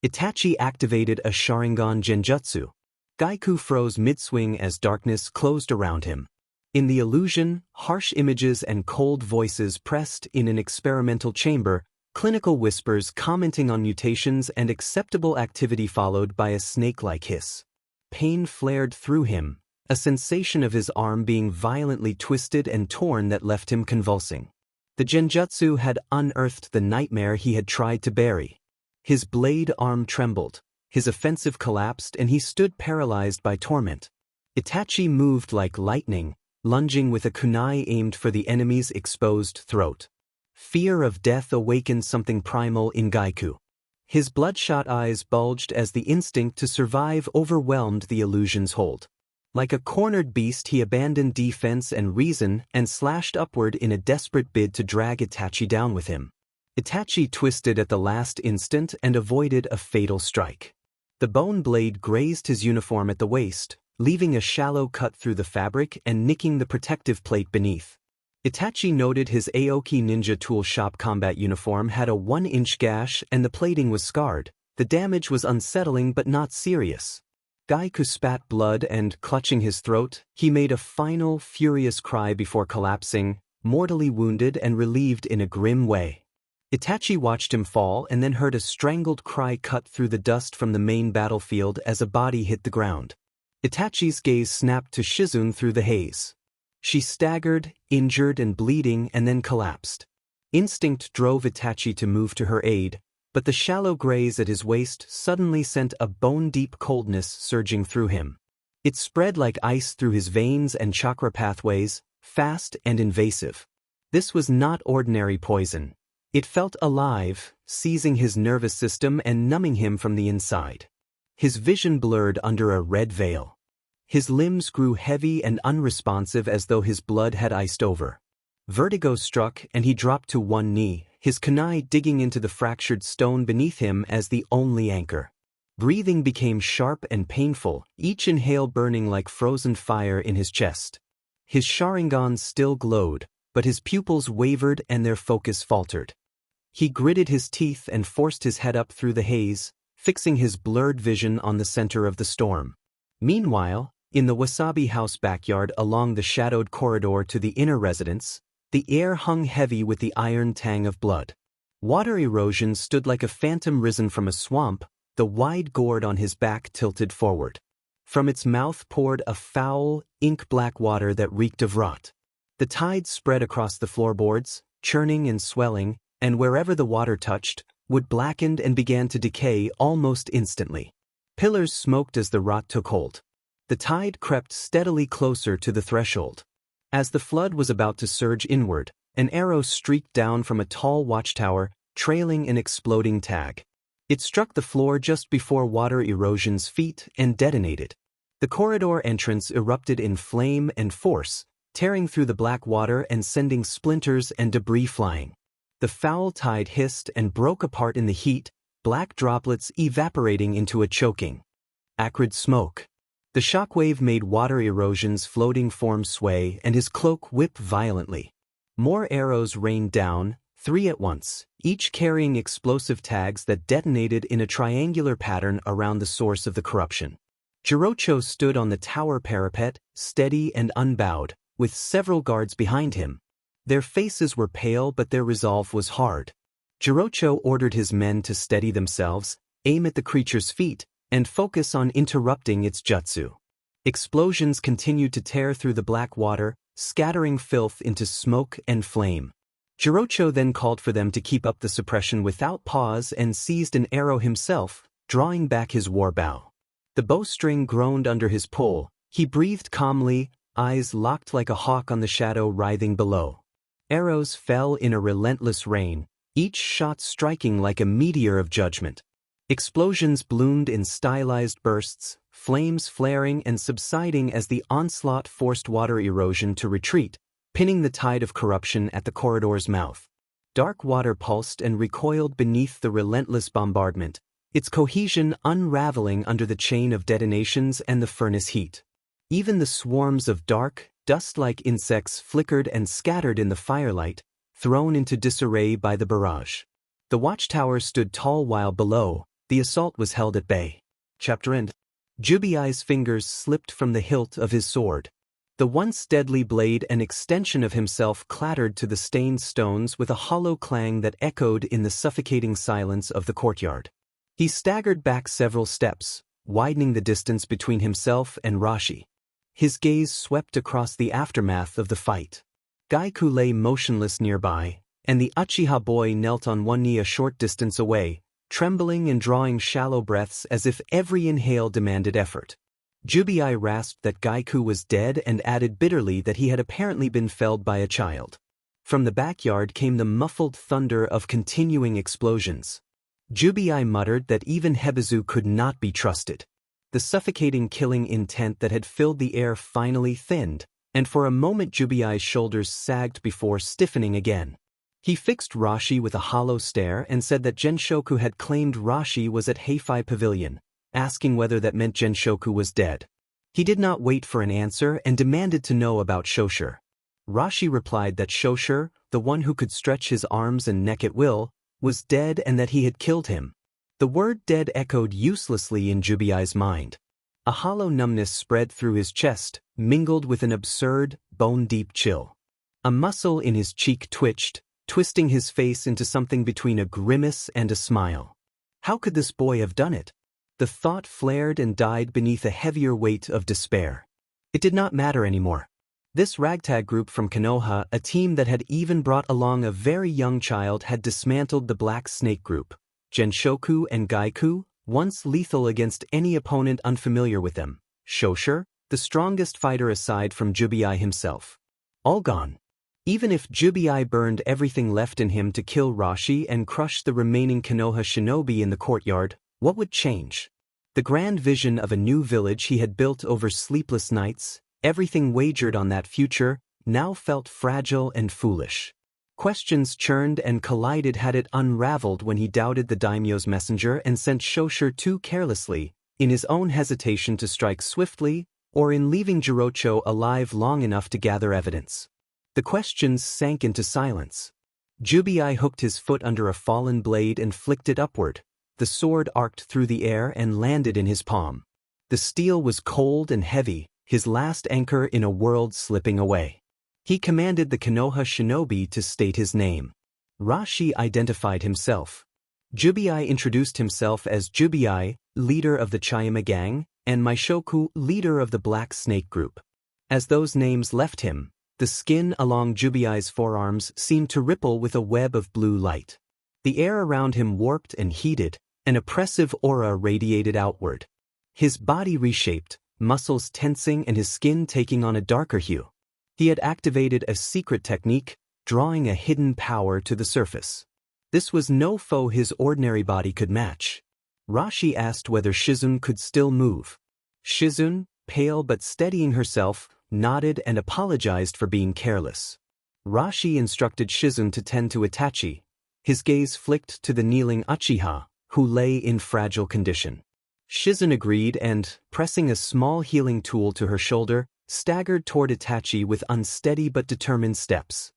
Itachi activated a Sharingan Genjutsu. Gaiku froze mid-swing as darkness closed around him. In the illusion, harsh images and cold voices pressed in an experimental chamber, clinical whispers commenting on mutations and acceptable activity followed by a snake-like hiss. Pain flared through him, a sensation of his arm being violently twisted and torn that left him convulsing. The Genjutsu had unearthed the nightmare he had tried to bury. His blade arm trembled, his offensive collapsed and he stood paralyzed by torment. Itachi moved like lightning, lunging with a kunai aimed for the enemy's exposed throat. Fear of death awakened something primal in Gaiku. His bloodshot eyes bulged as the instinct to survive overwhelmed the illusion's hold. Like a cornered beast, he abandoned defense and reason and slashed upward in a desperate bid to drag Itachi down with him. Itachi twisted at the last instant and avoided a fatal strike. The bone blade grazed his uniform at the waist, leaving a shallow cut through the fabric and nicking the protective plate beneath. Itachi noted his Aoki Ninja Tool Shop combat uniform had a 1-inch gash and the plating was scarred. The damage was unsettling but not serious. Gaiku spat blood and, clutching his throat, he made a final, furious cry before collapsing, mortally wounded and relieved in a grim way. Itachi watched him fall and then heard a strangled cry cut through the dust from the main battlefield as a body hit the ground. Itachi's gaze snapped to Shizune through the haze. She staggered, injured and bleeding, and then collapsed. Instinct drove Itachi to move to her aid, but the shallow graze at his waist suddenly sent a bone-deep coldness surging through him. It spread like ice through his veins and chakra pathways, fast and invasive. This was not ordinary poison. It felt alive, seizing his nervous system and numbing him from the inside. His vision blurred under a red veil. His limbs grew heavy and unresponsive as though his blood had iced over. Vertigo struck and he dropped to one knee, his kunai digging into the fractured stone beneath him as the only anchor. Breathing became sharp and painful, each inhale burning like frozen fire in his chest. His Sharingan still glowed, but his pupils wavered and their focus faltered. He gritted his teeth and forced his head up through the haze, fixing his blurred vision on the center of the storm. Meanwhile, in the Wasabi House backyard along the shadowed corridor to the inner residence, the air hung heavy with the iron tang of blood. Water erosion stood like a phantom risen from a swamp, the wide gourd on his back tilted forward. From its mouth poured a foul, ink-black water that reeked of rot. The tide spread across the floorboards, churning and swelling, and wherever the water touched, wood blackened and began to decay almost instantly. Pillars smoked as the rot took hold. The tide crept steadily closer to the threshold. As the flood was about to surge inward, an arrow streaked down from a tall watchtower, trailing an exploding tag. It struck the floor just before water erosion's feet and detonated. The corridor entrance erupted in flame and force, tearing through the black water and sending splinters and debris flying. The foul tide hissed and broke apart in the heat, black droplets evaporating into a choking, acrid smoke. The shockwave made water erosion's floating form sway and his cloak whip violently. More arrows rained down, 3 at once, each carrying explosive tags that detonated in a triangular pattern around the source of the corruption. Jirocho stood on the tower parapet, steady and unbowed, with several guards behind him. Their faces were pale but their resolve was hard. Jirocho ordered his men to steady themselves, aim at the creature's feet, and focus on interrupting its jutsu. Explosions continued to tear through the black water, scattering filth into smoke and flame. Jirocho then called for them to keep up the suppression without pause and seized an arrow himself, drawing back his war bow. The bowstring groaned under his pull. He breathed calmly, eyes locked like a hawk on the shadow writhing below. Arrows fell in a relentless rain, each shot striking like a meteor of judgment. Explosions bloomed in stylized bursts, flames flaring and subsiding as the onslaught forced water erosion to retreat, pinning the tide of corruption at the corridor's mouth. Dark water pulsed and recoiled beneath the relentless bombardment, its cohesion unraveling under the chain of detonations and the furnace heat. Even the swarms of dark, dust-like insects flickered and scattered in the firelight, thrown into disarray by the barrage. The watchtower stood tall while below, the assault was held at bay. Chapter end. Jubiai's fingers slipped from the hilt of his sword. The once deadly blade, an extension of himself, clattered to the stained stones with a hollow clang that echoed in the suffocating silence of the courtyard. He staggered back several steps, widening the distance between himself and Rashi. His gaze swept across the aftermath of the fight. Gaiku lay motionless nearby, and the Uchiha boy knelt on one knee a short distance away, trembling and drawing shallow breaths as if every inhale demanded effort. Jubiai rasped that Gaiku was dead and added bitterly that he had apparently been felled by a child. From the backyard came the muffled thunder of continuing explosions. Jubi muttered that even Hebizu could not be trusted. The suffocating killing intent that had filled the air finally thinned, and for a moment Jubi's shoulders sagged before stiffening again. He fixed Rashi with a hollow stare and said that Genshoku had claimed Rashi was at Heifei Pavilion, asking whether that meant Genshoku was dead. He did not wait for an answer and demanded to know about Shoshir. Rashi replied that Shoshir, the one who could stretch his arms and neck at will, was dead and that he had killed him. The word dead echoed uselessly in Jubi's mind. A hollow numbness spread through his chest, mingled with an absurd, bone-deep chill. A muscle in his cheek twitched, twisting his face into something between a grimace and a smile. How could this boy have done it? The thought flared and died beneath a heavier weight of despair. It did not matter anymore. This ragtag group from Konoha, a team that had even brought along a very young child, had dismantled the Black Snake group. Genshoku and Gaiku, once lethal against any opponent unfamiliar with them. Shoshir, the strongest fighter aside from Jubi himself. All gone. Even if Jubi burned everything left in him to kill Rashi and crush the remaining Konoha shinobi in the courtyard, what would change? The grand vision of a new village he had built over sleepless nights, everything wagered on that future, now felt fragile and foolish. Questions churned and collided had it unraveled when he doubted the daimyo's messenger and sent Shoshir too carelessly, in his own hesitation to strike swiftly, or in leaving Jirocho alive long enough to gather evidence. The questions sank into silence. Jubi hooked his foot under a fallen blade and flicked it upward. The sword arced through the air and landed in his palm. The steel was cold and heavy, his last anchor in a world slipping away. He commanded the Konoha shinobi to state his name. Rashi identified himself. Jubi introduced himself as Jubi, leader of the Chayama gang, and Maishoku, leader of the Black Snake group. As those names left him, the skin along Jubi's forearms seemed to ripple with a web of blue light. The air around him warped and heated, an oppressive aura radiated outward. His body reshaped, muscles tensing and his skin taking on a darker hue. He had activated a secret technique, drawing a hidden power to the surface. This was no foe his ordinary body could match. Rashi asked whether Shizune could still move. Shizune, pale but steadying herself, nodded and apologized for being careless. Rashi instructed Shizune to tend to Itachi. His gaze flicked to the kneeling Uchiha, who lay in fragile condition. Shizune agreed and, pressing a small healing tool to her shoulder, staggered toward Itachi with unsteady but determined steps.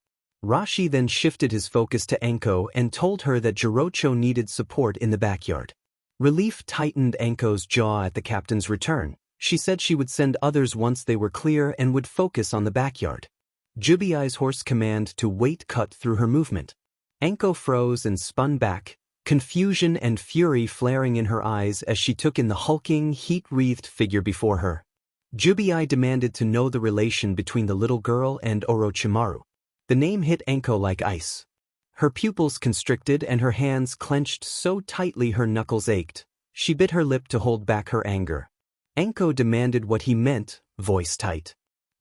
Rashi then shifted his focus to Anko and told her that Jirocho needed support in the backyard. Relief tightened Anko's jaw at the captain's return. She said she would send others once they were clear and would focus on the backyard. Jubi's hoarse command to wait cut through her movement. Anko froze and spun back, confusion and fury flaring in her eyes as she took in the hulking, heat-wreathed figure before her. Jubi demanded to know the relation between the little girl and Orochimaru. The name hit Anko like ice. Her pupils constricted and her hands clenched so tightly her knuckles ached. She bit her lip to hold back her anger. Anko demanded what he meant, voice tight.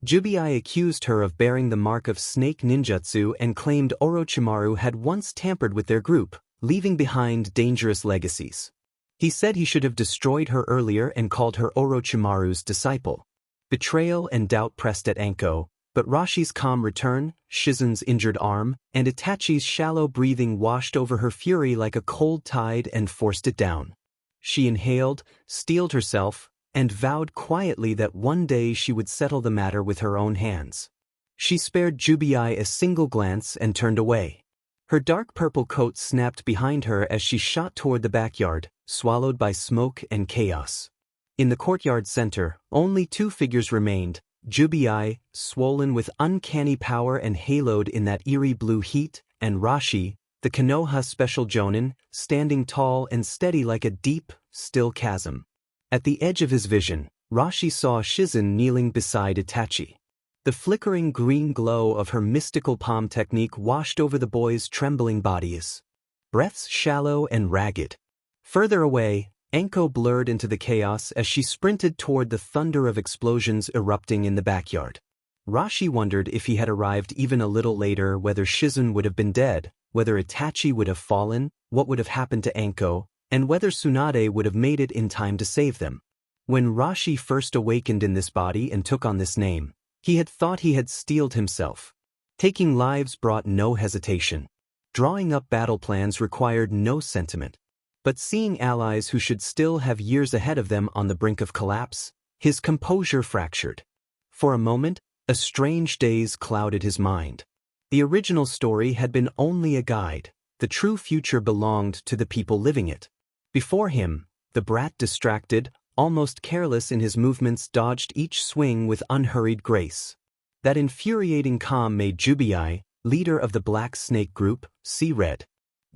Jubi accused her of bearing the mark of snake ninjutsu and claimed Orochimaru had once tampered with their group, leaving behind dangerous legacies. He said he should have destroyed her earlier and called her Orochimaru's disciple. Betrayal and doubt pressed at Anko, but Rashi's calm return, Shizune's injured arm, and Itachi's shallow breathing washed over her fury like a cold tide and forced it down. She inhaled, steeled herself, and vowed quietly that one day she would settle the matter with her own hands. She spared Jubi a single glance and turned away. Her dark purple coat snapped behind her as she shot toward the backyard, swallowed by smoke and chaos. In the courtyard center, only two figures remained, Jubi, swollen with uncanny power and haloed in that eerie blue heat, and Rashi, the Konoha special jonin, standing tall and steady like a deep, still chasm. At the edge of his vision, Rashi saw Shizune kneeling beside Itachi. The flickering green glow of her mystical palm technique washed over the boy's trembling bodies. Breaths shallow and ragged. Further away, Anko blurred into the chaos as she sprinted toward the thunder of explosions erupting in the backyard. Rashi wondered if he had arrived even a little later whether Shizun would have been dead, whether Itachi would have fallen, what would have happened to Anko, and whether Tsunade would have made it in time to save them. When Rashi first awakened in this body and took on this name, he had thought he had steeled himself. Taking lives brought no hesitation. Drawing up battle plans required no sentiment. But seeing allies who should still have years ahead of them on the brink of collapse, his composure fractured. For a moment, a strange daze clouded his mind. The original story had been only a guide. The true future belonged to the people living it. Before him, the brat distracted, almost careless in his movements, dodged each swing with unhurried grace. That infuriating calm made Jubi, leader of the Black Snake group, see red.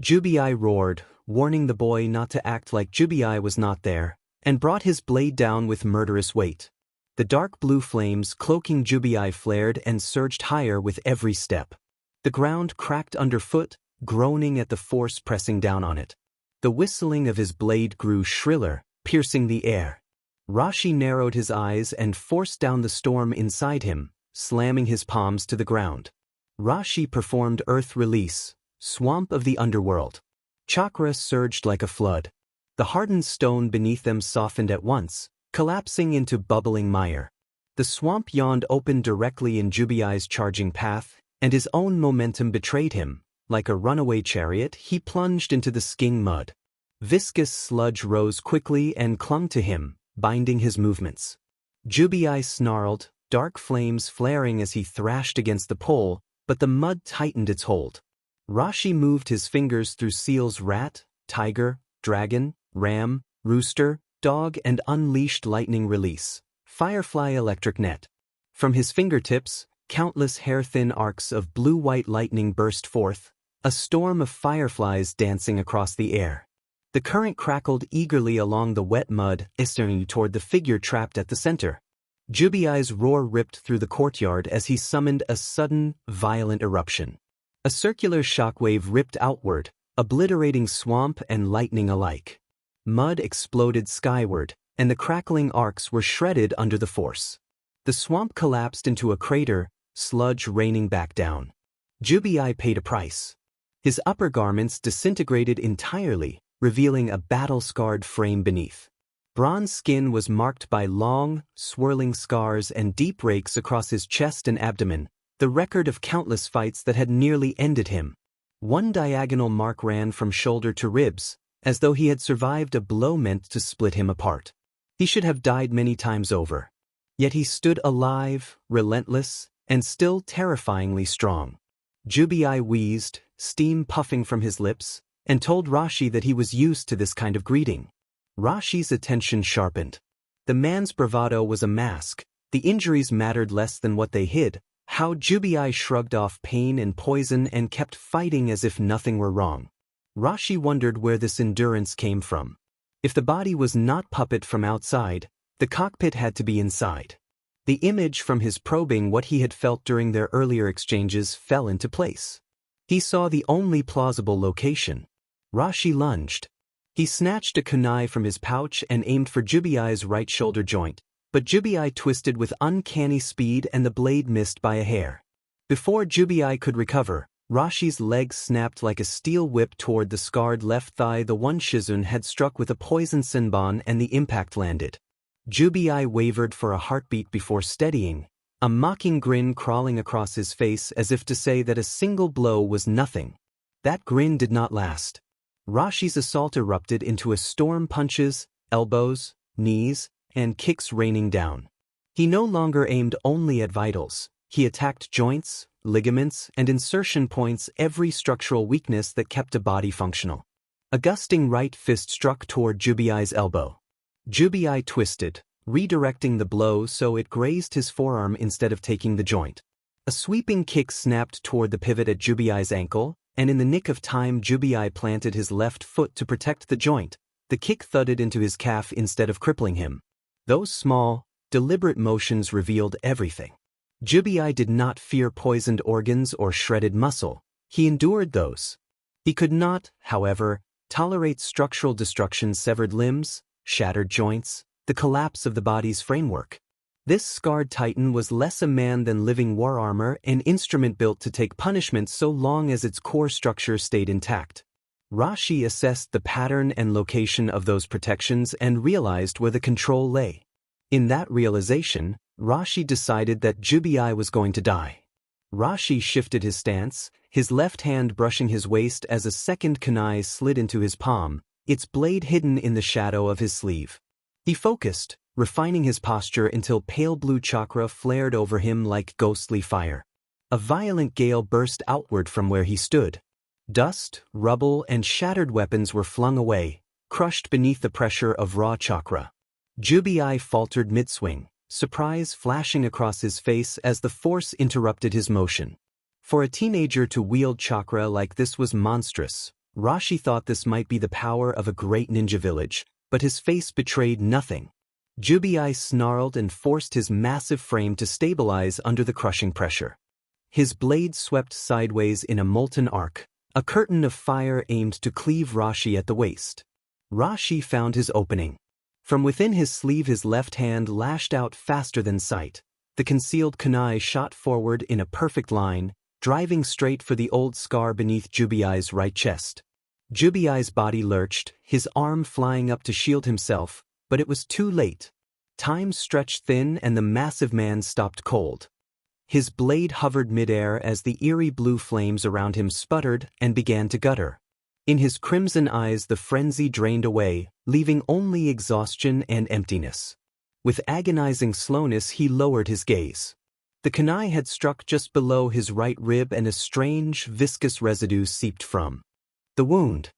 Jubi roared, warning the boy not to act like Jubi was not there, and brought his blade down with murderous weight. The dark blue flames cloaking Jubi flared and surged higher with every step. The ground cracked underfoot, groaning at the force pressing down on it. The whistling of his blade grew shriller, piercing the air. Rashi narrowed his eyes and forced down the storm inside him, slamming his palms to the ground. Rashi performed Earth Release, Swamp of the Underworld. Chakra surged like a flood. The hardened stone beneath them softened at once, collapsing into bubbling mire. The swamp yawned open directly in Jubi's charging path, and his own momentum betrayed him. Like a runaway chariot, he plunged into the sking mud. Viscous sludge rose quickly and clung to him, binding his movements. Jubi snarled, dark flames flaring as he thrashed against the pole, but the mud tightened its hold. Rashi moved his fingers through seal's rat, tiger, dragon, ram, rooster, dog, and unleashed lightning release, firefly electric net. From his fingertips, countless hair-thin arcs of blue-white lightning burst forth, a storm of fireflies dancing across the air. The current crackled eagerly along the wet mud, issuing toward the figure trapped at the center. Jubi's roar ripped through the courtyard as he summoned a sudden, violent eruption. A circular shockwave ripped outward, obliterating swamp and lightning alike. Mud exploded skyward, and the crackling arcs were shredded under the force. The swamp collapsed into a crater, sludge raining back down. Jubi paid a price. His upper garments disintegrated entirely, revealing a battle-scarred frame beneath. Bronze skin was marked by long, swirling scars and deep rakes across his chest and abdomen, the record of countless fights that had nearly ended him. One diagonal mark ran from shoulder to ribs, as though he had survived a blow meant to split him apart. He should have died many times over. Yet he stood alive, relentless, and still terrifyingly strong. Jubi wheezed, steam puffing from his lips, and told Rashi that he was used to this kind of greeting. Rashi's attention sharpened. The man's bravado was a mask. The injuries mattered less than what they hid. How Jubi shrugged off pain and poison and kept fighting as if nothing were wrong. Rashi wondered where this endurance came from. If the body was not puppet from outside, the cockpit had to be inside. The image from his probing what he had felt during their earlier exchanges fell into place. He saw the only plausible location. Rashi lunged. He snatched a kunai from his pouch and aimed for Jubi's right shoulder joint, but Jubi twisted with uncanny speed and the blade missed by a hair. Before Jubi could recover, Rashi's leg snapped like a steel whip toward the scarred left thigh, the one Shizun had struck with a poison senbon, and the impact landed. Jubi wavered for a heartbeat before steadying, a mocking grin crawling across his face as if to say that a single blow was nothing. That grin did not last. Rashi's assault erupted into a storm, punches, elbows, knees, and kicks raining down. He no longer aimed only at vitals. He attacked joints, ligaments, and insertion points, every structural weakness that kept a body functional. A gusting right fist struck toward Jubi's elbow. Jubi twisted, redirecting the blow so it grazed his forearm instead of taking the joint. A sweeping kick snapped toward the pivot at Jubi's ankle, and in the nick of time Jubi planted his left foot to protect the joint. The kick thudded into his calf instead of crippling him. Those small, deliberate motions revealed everything. Jubi did not fear poisoned organs or shredded muscle. He endured those. He could not, however, tolerate structural destruction, severed limbs, shattered joints, the collapse of the body's framework. This scarred titan was less a man than living war armor, an instrument built to take punishment so long as its core structure stayed intact. Rashi assessed the pattern and location of those protections and realized where the control lay. In that realization, Rashi decided that Jubi was going to die. Rashi shifted his stance, his left hand brushing his waist as a second kunai slid into his palm, its blade hidden in the shadow of his sleeve. He focused, refining his posture until pale blue chakra flared over him like ghostly fire. A violent gale burst outward from where he stood. Dust, rubble, and shattered weapons were flung away, crushed beneath the pressure of raw chakra. Jubi faltered mid-swing, surprise flashing across his face as the force interrupted his motion. For a teenager to wield chakra like this was monstrous. Rashi thought this might be the power of a great ninja village, but his face betrayed nothing. Jubi snarled and forced his massive frame to stabilize under the crushing pressure. His blade swept sideways in a molten arc, a curtain of fire aimed to cleave Rashi at the waist. Rashi found his opening. From within his sleeve his left hand lashed out faster than sight. The concealed kunai shot forward in a perfect line, driving straight for the old scar beneath Jubi's right chest. Jubi's body lurched, his arm flying up to shield himself, but it was too late. Time stretched thin and the massive man stopped cold. His blade hovered midair as the eerie blue flames around him sputtered and began to gutter. In his crimson eyes the frenzy drained away, leaving only exhaustion and emptiness. With agonizing slowness he lowered his gaze. The kunai had struck just below his right rib and a strange, viscous residue seeped from the wound.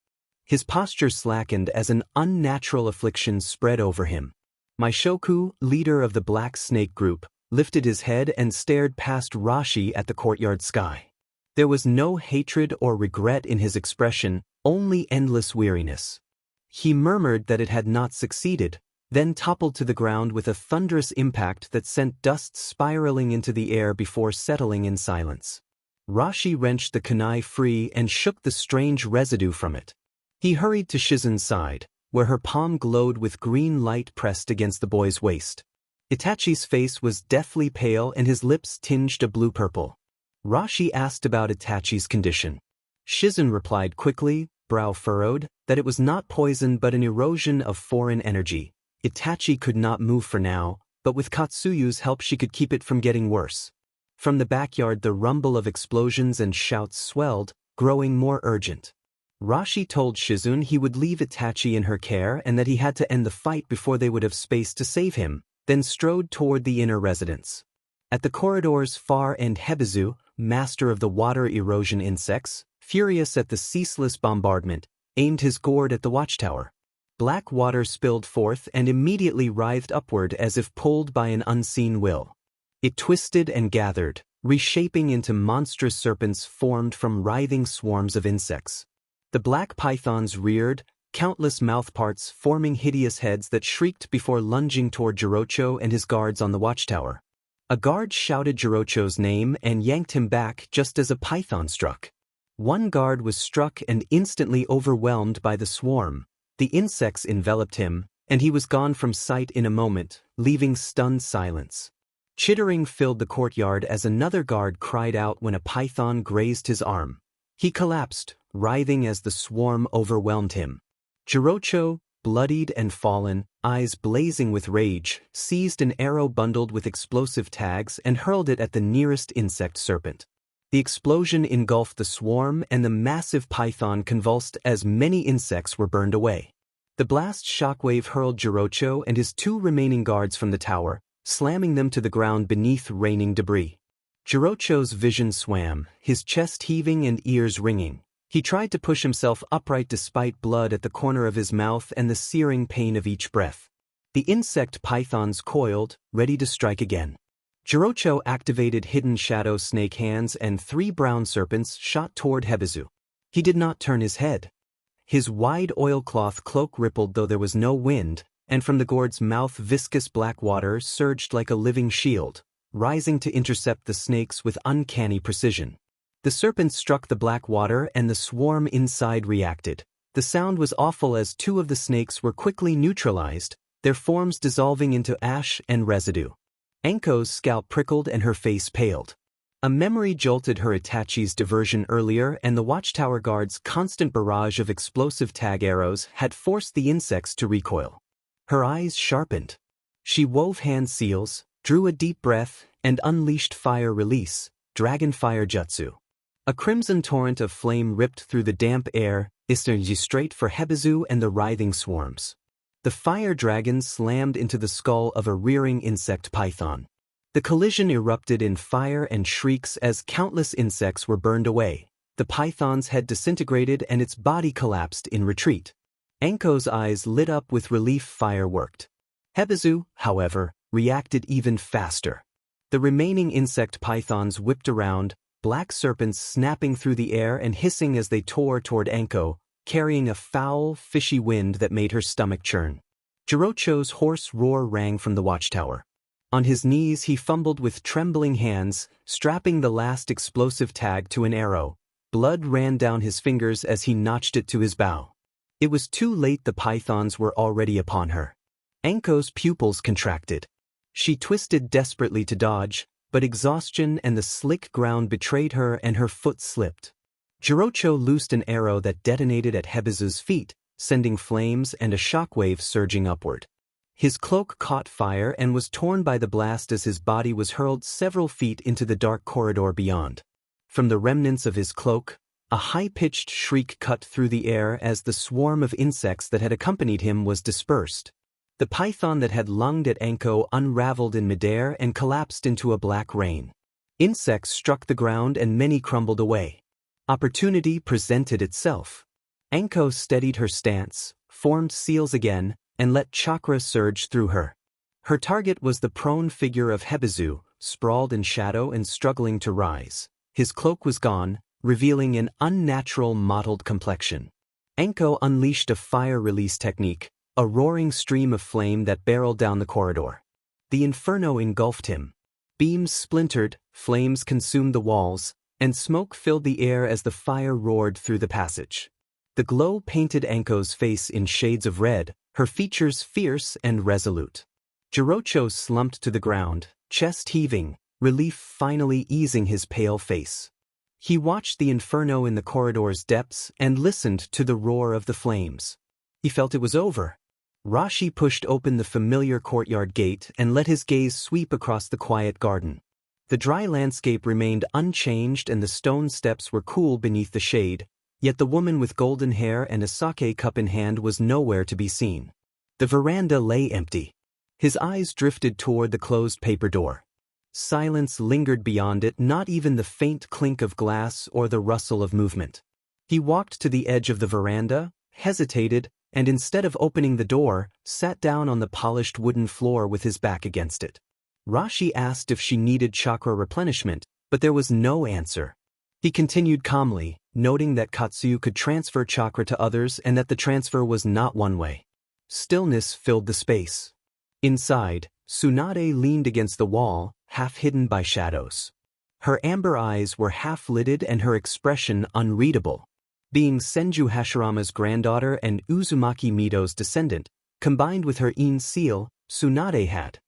His posture slackened as an unnatural affliction spread over him. Maishoku, leader of the Black Snake group, lifted his head and stared past Rashi at the courtyard sky. There was no hatred or regret in his expression, only endless weariness. He murmured that it had not succeeded, then toppled to the ground with a thunderous impact that sent dust spiraling into the air before settling in silence. Rashi wrenched the kunai free and shook the strange residue from it. He hurried to Shizen's side, where her palm glowed with green light pressed against the boy's waist. Itachi's face was deathly pale and his lips tinged a blue-purple. Rashi asked about Itachi's condition. Shizen replied quickly, brow furrowed, that it was not poison but an erosion of foreign energy. Itachi could not move for now, but with Katsuyu's help she could keep it from getting worse. From the backyard the rumble of explosions and shouts swelled, growing more urgent. Rashi told Shizun he would leave Itachi in her care and that he had to end the fight before they would have space to save him, then strode toward the inner residence. At the corridor's far end Hebizu, master of the water erosion insects, furious at the ceaseless bombardment, aimed his gourd at the watchtower. Black water spilled forth and immediately writhed upward as if pulled by an unseen will. It twisted and gathered, reshaping into monstrous serpents formed from writhing swarms of insects. The black pythons reared, countless mouthparts forming hideous heads that shrieked before lunging toward Jirocho and his guards on the watchtower. A guard shouted Jirocho's name and yanked him back just as a python struck. One guard was struck and instantly overwhelmed by the swarm. The insects enveloped him, and he was gone from sight in a moment, leaving stunned silence. Chittering filled the courtyard as another guard cried out when a python grazed his arm. He collapsed, writhing as the swarm overwhelmed him. Jirocho, bloodied and fallen, eyes blazing with rage, seized an arrow bundled with explosive tags and hurled it at the nearest insect serpent. The explosion engulfed the swarm and the massive python convulsed as many insects were burned away. The blast shockwave hurled Jirocho and his two remaining guards from the tower, slamming them to the ground beneath raining debris. Jirocho's vision swam, his chest heaving and ears ringing. He tried to push himself upright despite blood at the corner of his mouth and the searing pain of each breath. The insect pythons coiled, ready to strike again. Jirocho activated hidden shadow snake hands and 3 brown serpents shot toward Hebizu. He did not turn his head. His wide oilcloth cloak rippled though there was no wind, and from the gourd's mouth viscous black water surged like a living shield, rising to intercept the snakes with uncanny precision. The serpents struck the black water and the swarm inside reacted. The sound was awful as 2 of the snakes were quickly neutralized, their forms dissolving into ash and residue. Anko's scalp prickled and her face paled. A memory jolted her Itachi's diversion earlier, and the watchtower guard's constant barrage of explosive tag arrows had forced the insects to recoil. Her eyes sharpened. She wove hand seals, drew a deep breath, and unleashed fire release, dragon fire jutsu. A crimson torrent of flame ripped through the damp air, isnergy straight for Hebizu and the writhing swarms. The fire dragon slammed into the skull of a rearing insect python. The collision erupted in fire and shrieks as countless insects were burned away. The python's head disintegrated and its body collapsed in retreat. Anko's eyes lit up with relief. Fire worked. Hebizu, however, reacted even faster. The remaining insect pythons whipped around, black serpents snapping through the air and hissing as they tore toward Anko, carrying a foul, fishy wind that made her stomach churn. Jirocho's hoarse roar rang from the watchtower. On his knees he fumbled with trembling hands, strapping the last explosive tag to an arrow. Blood ran down his fingers as he notched it to his bow. It was too late. The pythons were already upon her. Anko's pupils contracted. She twisted desperately to dodge, but exhaustion and the slick ground betrayed her and her foot slipped. Jirocho loosed an arrow that detonated at Hebizu's feet, sending flames and a shockwave surging upward. His cloak caught fire and was torn by the blast as his body was hurled several feet into the dark corridor beyond. From the remnants of his cloak, a high-pitched shriek cut through the air as the swarm of insects that had accompanied him was dispersed. The python that had lunged at Anko unraveled in midair and collapsed into a black rain. Insects struck the ground and many crumbled away. Opportunity presented itself. Anko steadied her stance, formed seals again, and let chakra surge through her. Her target was the prone figure of Hebizu, sprawled in shadow and struggling to rise. His cloak was gone, revealing an unnatural mottled complexion. Anko unleashed a fire release technique, a roaring stream of flame that barreled down the corridor. The inferno engulfed him. Beams splintered, flames consumed the walls, and smoke filled the air as the fire roared through the passage. The glow painted Anko's face in shades of red, her features fierce and resolute. Jirocho slumped to the ground, chest heaving, relief finally easing his pale face. He watched the inferno in the corridor's depths and listened to the roar of the flames. He felt it was over. Rashi pushed open the familiar courtyard gate and let his gaze sweep across the quiet garden. The dry landscape remained unchanged and the stone steps were cool beneath the shade, yet the woman with golden hair and a sake cup in hand was nowhere to be seen. The veranda lay empty. His eyes drifted toward the closed paper door. Silence lingered beyond it, not even the faint clink of glass or the rustle of movement. He walked to the edge of the veranda, hesitated, and instead of opening the door, sat down on the polished wooden floor with his back against it. Rashi asked if she needed chakra replenishment, but there was no answer. He continued calmly, noting that Katsuyu could transfer chakra to others and that the transfer was not one way. Stillness filled the space. Inside, Tsunade leaned against the wall, half hidden by shadows. Her amber eyes were half-lidded and her expression unreadable. Being Senju Hashirama's granddaughter and Uzumaki Mito's descendant, combined with her In seal, Tsunade had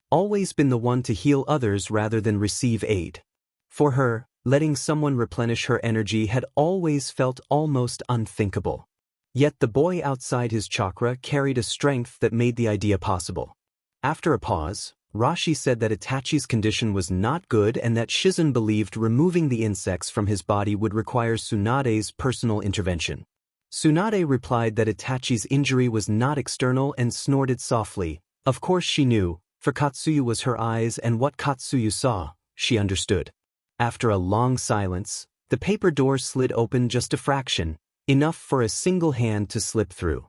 always been the one to heal others rather than receive aid. For her, letting someone replenish her energy had always felt almost unthinkable. Yet the boy outside his chakra carried a strength that made the idea possible. After a pause, Rashi said that Itachi's condition was not good and that Shizen believed removing the insects from his body would require Tsunade's personal intervention. Tsunade replied that Itachi's injury was not external and snorted softly. Of course she knew, for Katsuyu was her eyes and what Katsuyu saw, she understood. After a long silence, the paper door slid open just a fraction, enough for a single hand to slip through.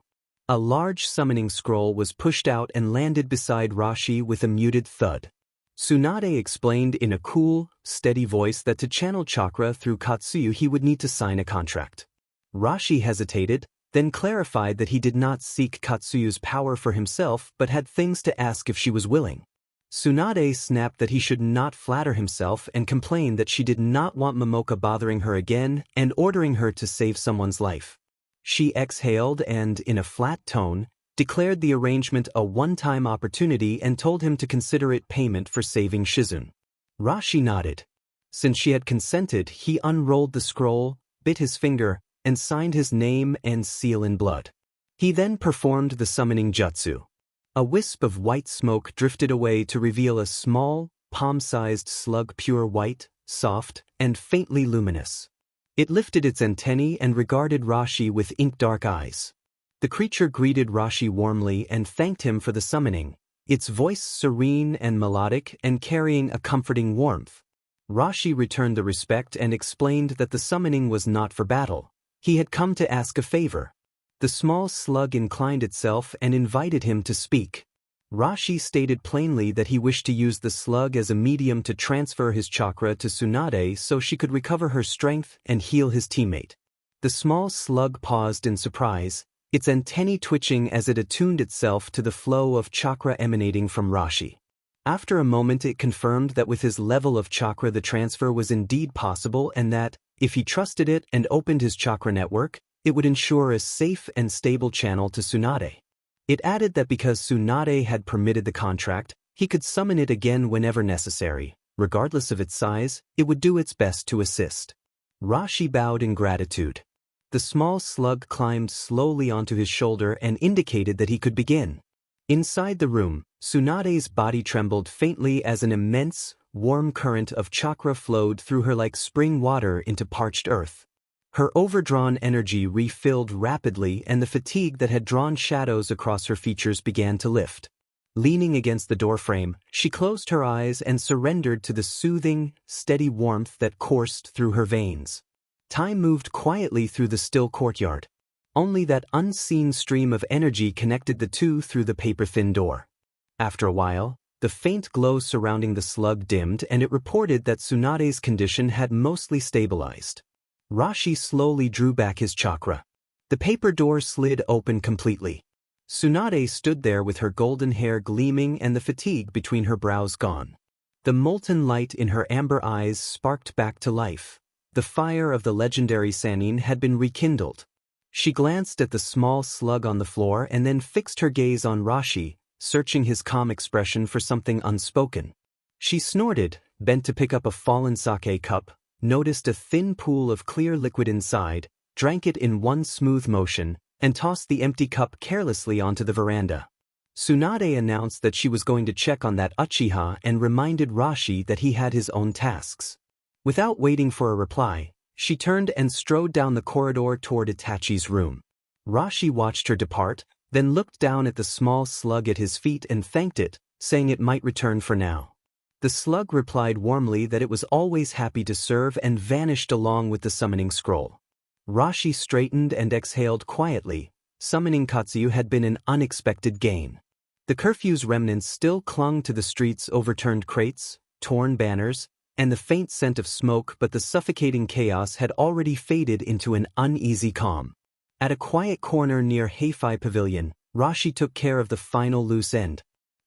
A large summoning scroll was pushed out and landed beside Rashi with a muted thud. Tsunade explained in a cool, steady voice that to channel chakra through Katsuyu he would need to sign a contract. Rashi hesitated, then clarified that he did not seek Katsuyu's power for himself but had things to ask if she was willing. Tsunade snapped that he should not flatter himself and complained that she did not want Momoka bothering her again and ordering her to save someone's life. She exhaled and, in a flat tone, declared the arrangement a one-time opportunity and told him to consider it payment for saving Shizune. Rashi nodded. Since she had consented, he unrolled the scroll, bit his finger, and signed his name and seal in blood. He then performed the summoning jutsu. A wisp of white smoke drifted away to reveal a small, palm-sized slug, pure white, soft, and faintly luminous. It lifted its antennae and regarded Rashi with ink-dark eyes. The creature greeted Rashi warmly and thanked him for the summoning, its voice serene and melodic and carrying a comforting warmth. Rashi returned the respect and explained that the summoning was not for battle. He had come to ask a favor. The small slug inclined itself and invited him to speak. Rashi stated plainly that he wished to use the slug as a medium to transfer his chakra to Tsunade so she could recover her strength and heal his teammate. The small slug paused in surprise, its antennae twitching as it attuned itself to the flow of chakra emanating from Rashi. After a moment it confirmed that with his level of chakra the transfer was indeed possible and that, if he trusted it and opened his chakra network, it would ensure a safe and stable channel to Tsunade. It added that because Tsunade had permitted the contract, he could summon it again whenever necessary. Regardless of its size, it would do its best to assist. Rashi bowed in gratitude. The small slug climbed slowly onto his shoulder and indicated that he could begin. Inside the room, Tsunade's body trembled faintly as an immense, warm current of chakra flowed through her like spring water into parched earth. Her overdrawn energy refilled rapidly and the fatigue that had drawn shadows across her features began to lift. Leaning against the doorframe, she closed her eyes and surrendered to the soothing, steady warmth that coursed through her veins. Time moved quietly through the still courtyard. Only that unseen stream of energy connected the two through the paper-thin door. After a while, the faint glow surrounding the slug dimmed and it reported that Tsunade's condition had mostly stabilized. Rashi slowly drew back his chakra. The paper door slid open completely. Tsunade stood there with her golden hair gleaming and the fatigue between her brows gone. The molten light in her amber eyes sparked back to life. The fire of the legendary Sannin had been rekindled. She glanced at the small slug on the floor and then fixed her gaze on Rashi, searching his calm expression for something unspoken. She snorted, bent to pick up a fallen sake cup, noticed a thin pool of clear liquid inside, drank it in one smooth motion, and tossed the empty cup carelessly onto the veranda. Tsunade announced that she was going to check on that Uchiha and reminded Rashi that he had his own tasks. Without waiting for a reply, she turned and strode down the corridor toward Itachi's room. Rashi watched her depart, then looked down at the small slug at his feet and thanked it, saying it might return for now. The slug replied warmly that it was always happy to serve and vanished along with the summoning scroll. Rashi straightened and exhaled quietly. Summoning Katsuyu had been an unexpected gain. The curfew's remnants still clung to the streets, overturned crates, torn banners, and the faint scent of smoke, but the suffocating chaos had already faded into an uneasy calm. At a quiet corner near Heifei Pavilion, Rashi took care of the final loose end.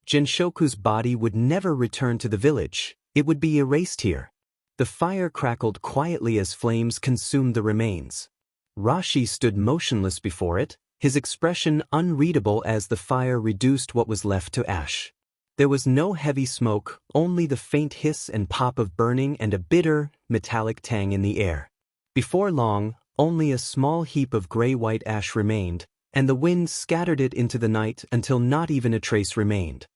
Genshoku's body would never return to the village, it would be erased here. The fire crackled quietly as flames consumed the remains. Rashi stood motionless before it, his expression unreadable as the fire reduced what was left to ash. There was no heavy smoke, only the faint hiss and pop of burning and a bitter, metallic tang in the air. Before long, only a small heap of gray-white ash remained, and the wind scattered it into the night until not even a trace remained.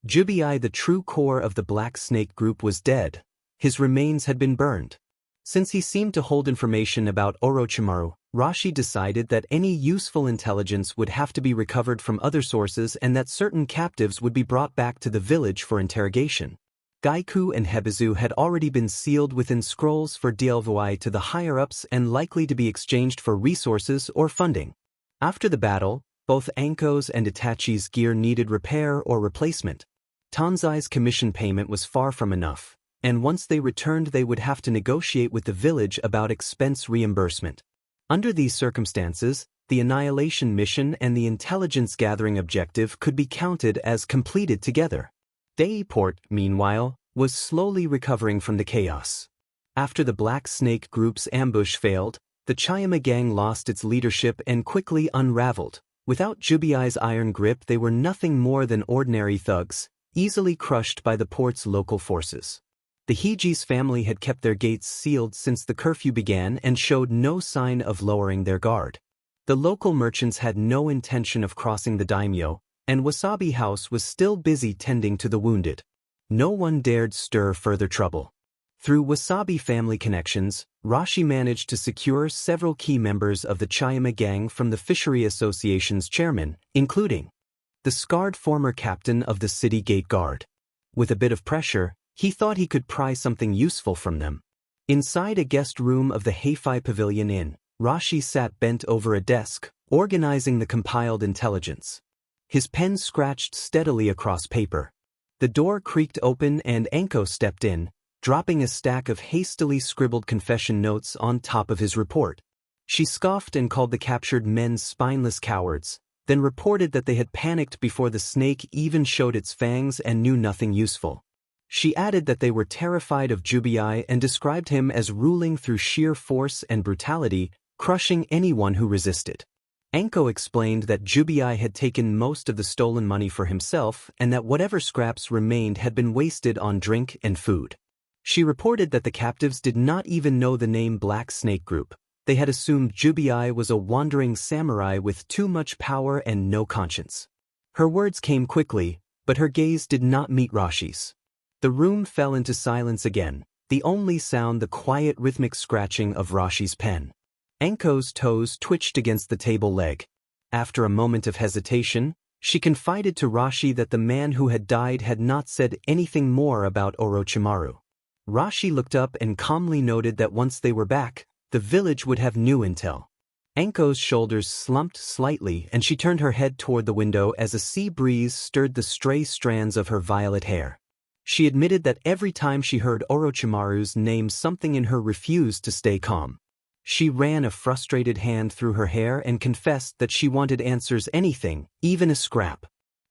Jubii, the true core of the Black Snake group, was dead. His remains had been burned. Since he seemed to hold information about Orochimaru, Rashi decided that any useful intelligence would have to be recovered from other sources and that certain captives would be brought back to the village for interrogation. Gaiku and Hebizu had already been sealed within scrolls for Dielvoi to the higher-ups and likely to be exchanged for resources or funding. After the battle, both Anko's and Itachi's gear needed repair or replacement. Tanzai's commission payment was far from enough, and once they returned they would have to negotiate with the village about expense reimbursement. Under these circumstances, the annihilation mission and the intelligence-gathering objective could be counted as completed together. Daiport, meanwhile, was slowly recovering from the chaos. After the Black Snake group's ambush failed, the Chayama gang lost its leadership and quickly unraveled. Without Jubiai's iron grip, they were nothing more than ordinary thugs, easily crushed by the port's local forces. The Hiji's family had kept their gates sealed since the curfew began and showed no sign of lowering their guard. The local merchants had no intention of crossing the daimyo, and Wasabi House was still busy tending to the wounded. No one dared stir further trouble. Through Wasabi family connections, Rashi managed to secure several key members of the Chayama gang from the Fishery Association's chairman, including the scarred former captain of the city gate guard. With a bit of pressure, he thought he could pry something useful from them. Inside a guest room of the Heifei Pavilion Inn, Rashi sat bent over a desk, organizing the compiled intelligence. His pen scratched steadily across paper. The door creaked open and Anko stepped in, dropping a stack of hastily scribbled confession notes on top of his report. She scoffed and called the captured men spineless cowards, then reported that they had panicked before the snake even showed its fangs and knew nothing useful. She added that they were terrified of Jubiai and described him as ruling through sheer force and brutality, crushing anyone who resisted. Anko explained that Jubiai had taken most of the stolen money for himself and that whatever scraps remained had been wasted on drink and food. She reported that the captives did not even know the name Black Snake Group. They had assumed Jubiai was a wandering samurai with too much power and no conscience. Her words came quickly, but her gaze did not meet Rashi's. The room fell into silence again, the only sound the quiet rhythmic scratching of Rashi's pen. Anko's toes twitched against the table leg. After a moment of hesitation, she confided to Rashi that the man who had died had not said anything more about Orochimaru. Rashi looked up and calmly noted that once they were back, the village would have new intel. Anko's shoulders slumped slightly and she turned her head toward the window as a sea breeze stirred the stray strands of her violet hair. She admitted that every time she heard Orochimaru's name, something in her refused to stay calm. She ran a frustrated hand through her hair and confessed that she wanted answers, anything, even a scrap.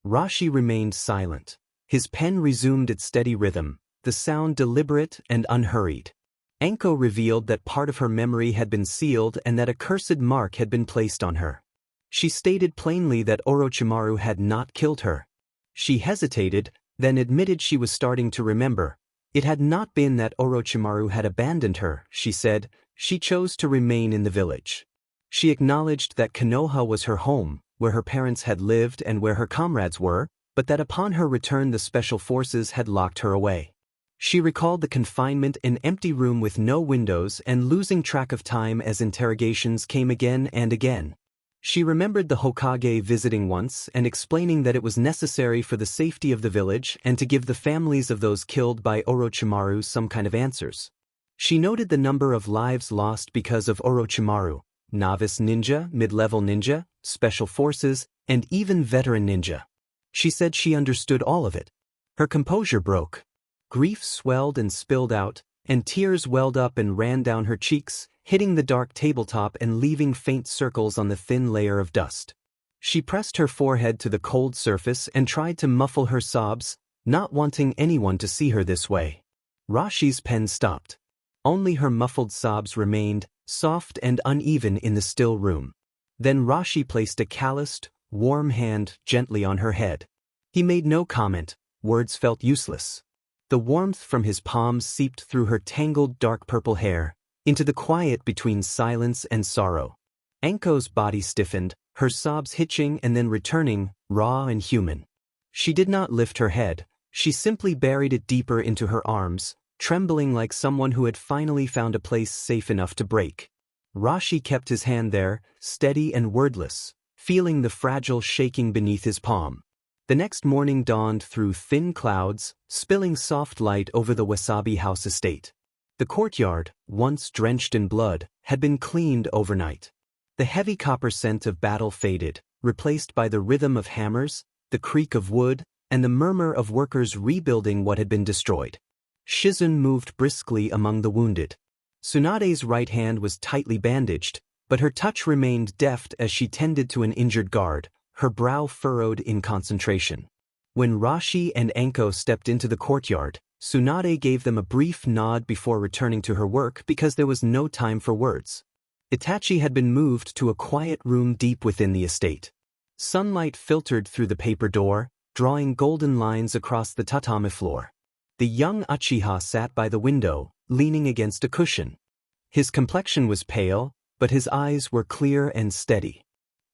Rashi remained silent. His pen resumed its steady rhythm, the sound deliberate and unhurried. Anko revealed that part of her memory had been sealed and that a cursed mark had been placed on her. She stated plainly that Orochimaru had not killed her. She hesitated, then admitted she was starting to remember. It had not been that Orochimaru had abandoned her, she said. She chose to remain in the village. She acknowledged that Konoha was her home, where her parents had lived and where her comrades were, but that upon her return the special forces had locked her away. She recalled the confinement in an empty room with no windows and losing track of time as interrogations came again and again. She remembered the Hokage visiting once and explaining that it was necessary for the safety of the village and to give the families of those killed by Orochimaru some kind of answers. She noted the number of lives lost because of Orochimaru: novice ninja, mid-level ninja, special forces, and even veteran ninja. She said she understood all of it. Her composure broke. Grief swelled and spilled out, and tears welled up and ran down her cheeks, hitting the dark tabletop and leaving faint circles on the thin layer of dust. She pressed her forehead to the cold surface and tried to muffle her sobs, not wanting anyone to see her this way. Rashi's pen stopped. Only her muffled sobs remained, soft and uneven in the still room. Then Rashi placed a calloused, warm hand gently on her head. He made no comment. Words felt useless. The warmth from his palms seeped through her tangled dark purple hair, into the quiet between silence and sorrow. Anko's body stiffened, her sobs hitching and then returning, raw and human. She did not lift her head, she simply buried it deeper into her arms, trembling like someone who had finally found a place safe enough to break. Rashi kept his hand there, steady and wordless, feeling the fragile shaking beneath his palm. The next morning dawned through thin clouds, spilling soft light over the Wasabi House estate. The courtyard, once drenched in blood, had been cleaned overnight. The heavy copper scent of battle faded, replaced by the rhythm of hammers, the creak of wood, and the murmur of workers rebuilding what had been destroyed. Shizun moved briskly among the wounded. Tsunade's right hand was tightly bandaged, but her touch remained deft as she tended to an injured guard, her brow furrowed in concentration. When Rashi and Anko stepped into the courtyard, Tsunade gave them a brief nod before returning to her work because there was no time for words. Itachi had been moved to a quiet room deep within the estate. Sunlight filtered through the paper door, drawing golden lines across the tatami floor. The young Uchiha sat by the window, leaning against a cushion. His complexion was pale, but his eyes were clear and steady.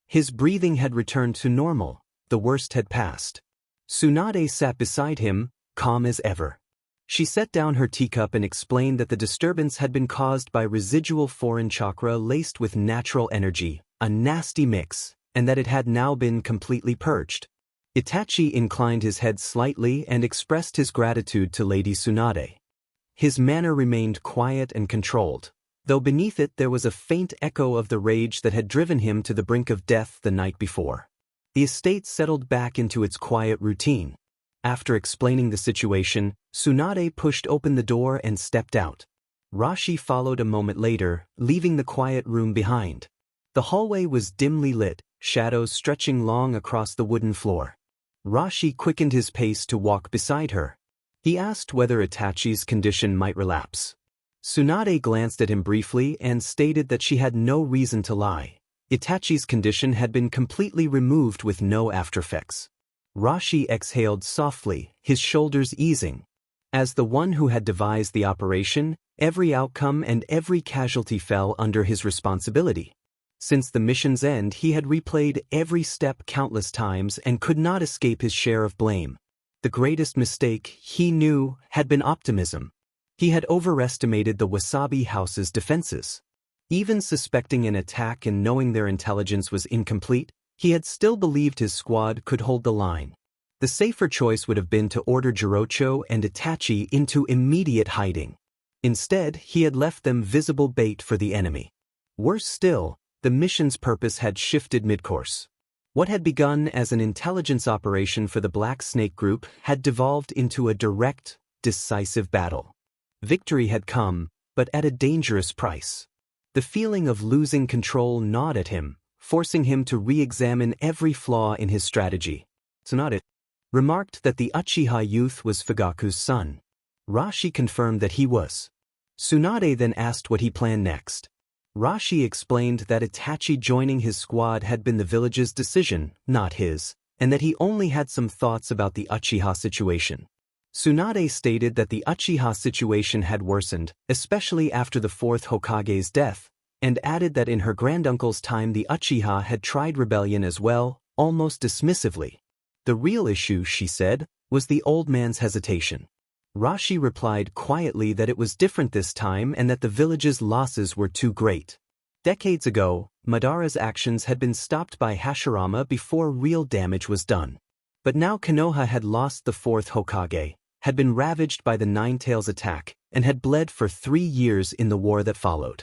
His breathing had returned to normal, the worst had passed. Tsunade sat beside him, calm as ever. She set down her teacup and explained that the disturbance had been caused by residual foreign chakra laced with natural energy, a nasty mix, and that it had now been completely purged. Itachi inclined his head slightly and expressed his gratitude to Lady Tsunade. His manner remained quiet and controlled, though beneath it there was a faint echo of the rage that had driven him to the brink of death the night before. The estate settled back into its quiet routine. After explaining the situation, Tsunade pushed open the door and stepped out. Rashi followed a moment later, leaving the quiet room behind. The hallway was dimly lit, shadows stretching long across the wooden floor. Rashi quickened his pace to walk beside her. He asked whether Itachi's condition might relapse. Tsunade glanced at him briefly and stated that she had no reason to lie. Itachi's condition had been completely removed with no aftereffects. Rashi exhaled softly, his shoulders easing. As the one who had devised the operation, every outcome and every casualty fell under his responsibility. Since the mission's end, he had replayed every step countless times and could not escape his share of blame. The greatest mistake, he knew, had been optimism. He had overestimated the Wasabi House's defenses. Even suspecting an attack and knowing their intelligence was incomplete, he had still believed his squad could hold the line. The safer choice would have been to order Jirocho and Itachi into immediate hiding. Instead, he had left them visible bait for the enemy. Worse still, the mission's purpose had shifted mid-course. What had begun as an intelligence operation for the Black Snake Group had devolved into a direct, decisive battle. Victory had come, but at a dangerous price. The feeling of losing control gnawed at him, forcing him to re-examine every flaw in his strategy. Tsunade remarked that the Uchiha youth was Fugaku's son. Rashi confirmed that he was. Tsunade then asked what he planned next. Rashi explained that Itachi joining his squad had been the village's decision, not his, and that he only had some thoughts about the Uchiha situation. Tsunade stated that the Uchiha situation had worsened, especially after the fourth Hokage's death, and added that in her granduncle's time the Uchiha had tried rebellion as well, almost dismissively. The real issue, she said, was the old man's hesitation. Rashi replied quietly that it was different this time and that the village's losses were too great. Decades ago, Madara's actions had been stopped by Hashirama before real damage was done. But now Konoha had lost the fourth Hokage, had been ravaged by the Nine-Tails attack, and had bled for 3 years in the war that followed.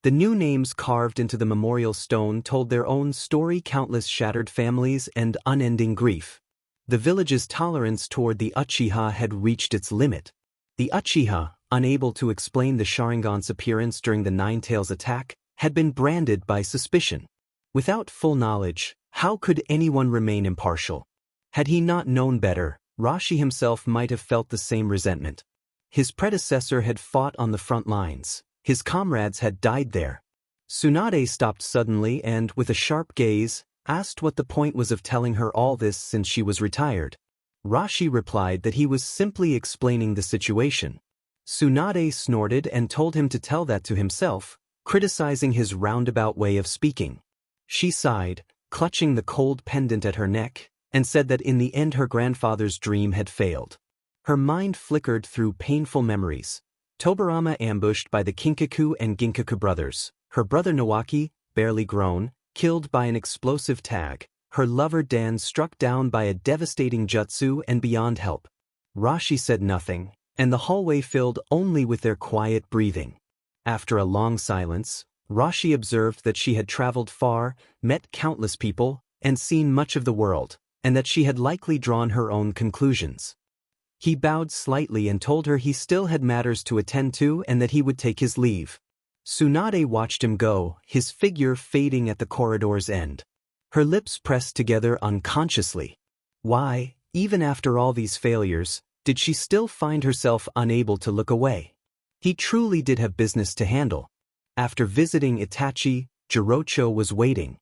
The new names carved into the memorial stone told their own story: countless shattered families and unending grief. The village's tolerance toward the Uchiha had reached its limit. The Uchiha, unable to explain the Sharingan's appearance during the Nine-Tails attack, had been branded by suspicion. Without full knowledge, how could anyone remain impartial? Had he not known better, Rashi himself might have felt the same resentment. His predecessor had fought on the front lines. His comrades had died there. Tsunade stopped suddenly and, with a sharp gaze, asked what the point was of telling her all this since she was retired. Rashi replied that he was simply explaining the situation. Tsunade snorted and told him to tell that to himself, criticizing his roundabout way of speaking. She sighed, clutching the cold pendant at her neck, and said that in the end her grandfather's dream had failed. Her mind flickered through painful memories. Tobarama ambushed by the Kinkaku and Ginkaku brothers, her brother Nawaki, barely grown, killed by an explosive tag, her lover Dan struck down by a devastating jutsu and beyond help. Rashi said nothing, and the hallway filled only with their quiet breathing. After a long silence, Rashi observed that she had traveled far, met countless people, and seen much of the world, and that she had likely drawn her own conclusions. He bowed slightly and told her he still had matters to attend to and that he would take his leave. Tsunade watched him go, his figure fading at the corridor's end. Her lips pressed together unconsciously. Why, even after all these failures, did she still find herself unable to look away? He truly did have business to handle. After visiting Itachi, Jirocho was waiting.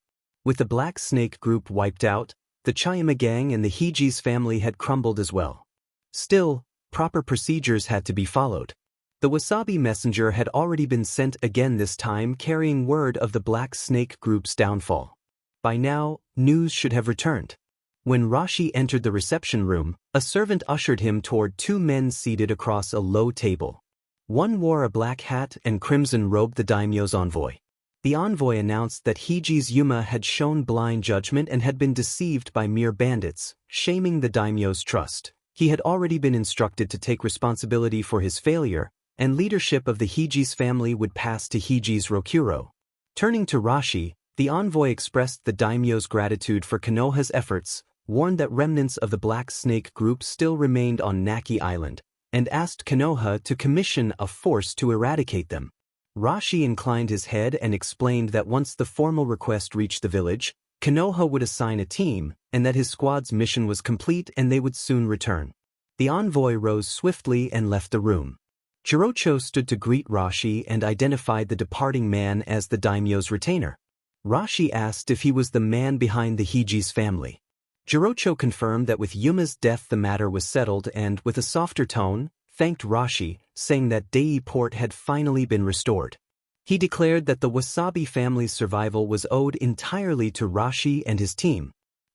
With the Black Snake group wiped out, the Chayama gang and the Hiji's family had crumbled as well. Still, proper procedures had to be followed. The Wasabi messenger had already been sent again, this time carrying word of the Black Snake group's downfall. By now, news should have returned. When Rashi entered the reception room, a servant ushered him toward two men seated across a low table. One wore a black hat and crimson robed the daimyo's envoy. The envoy announced that Hiji's Yuma had shown blind judgment and had been deceived by mere bandits, shaming the daimyo's trust. He had already been instructed to take responsibility for his failure, and leadership of the Hiji's family would pass to Hiji's Rokuro. Turning to Rashi, the envoy expressed the daimyo's gratitude for Konoha's efforts, warned that remnants of the Black Snake group still remained on Naki Island, and asked Konoha to commission a force to eradicate them. Rashi inclined his head and explained that once the formal request reached the village, Konoha would assign a team, and that his squad's mission was complete and they would soon return. The envoy rose swiftly and left the room. Jirocho stood to greet Rashi and identified the departing man as the daimyo's retainer. Rashi asked if he was the man behind the Hiji's family. Jirocho confirmed that with Yuma's death the matter was settled and, with a softer tone, thanked Rashi, saying that Dei Port had finally been restored. He declared that the Wasabi family's survival was owed entirely to Rashi and his team.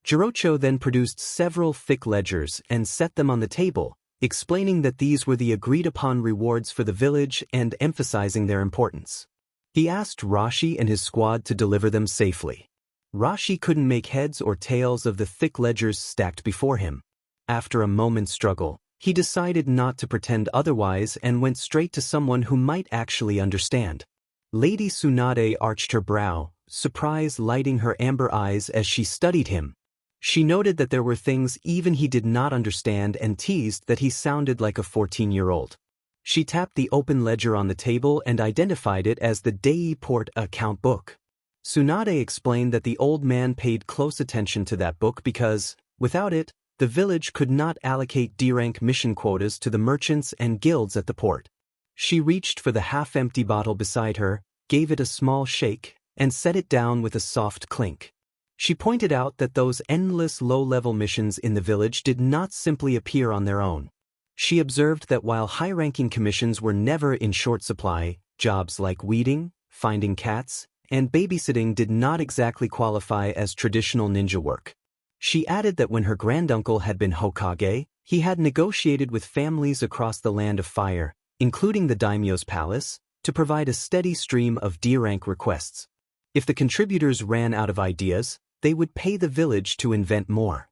Jirocho then produced several thick ledgers and set them on the table, explaining that these were the agreed-upon rewards for the village and emphasizing their importance. He asked Rashi and his squad to deliver them safely. Rashi couldn't make heads or tails of the thick ledgers stacked before him. After a moment's struggle, he decided not to pretend otherwise and went straight to someone who might actually understand. Lady Tsunade arched her brow, surprise lighting her amber eyes as she studied him. She noted that there were things even he did not understand and teased that he sounded like a 14-year-old. She tapped the open ledger on the table and identified it as the Dei Port account book. Tsunade explained that the old man paid close attention to that book because, without it, the village could not allocate D-rank mission quotas to the merchants and guilds at the port. She reached for the half-empty bottle beside her, gave it a small shake, and set it down with a soft clink. She pointed out that those endless low-level missions in the village did not simply appear on their own. She observed that while high-ranking commissions were never in short supply, jobs like weeding, finding cats, and babysitting did not exactly qualify as traditional ninja work. She added that when her granduncle had been Hokage, he had negotiated with families across the Land of Fire, including the daimyo's palace, to provide a steady stream of D-rank requests. If the contributors ran out of ideas, they would pay the village to invent more.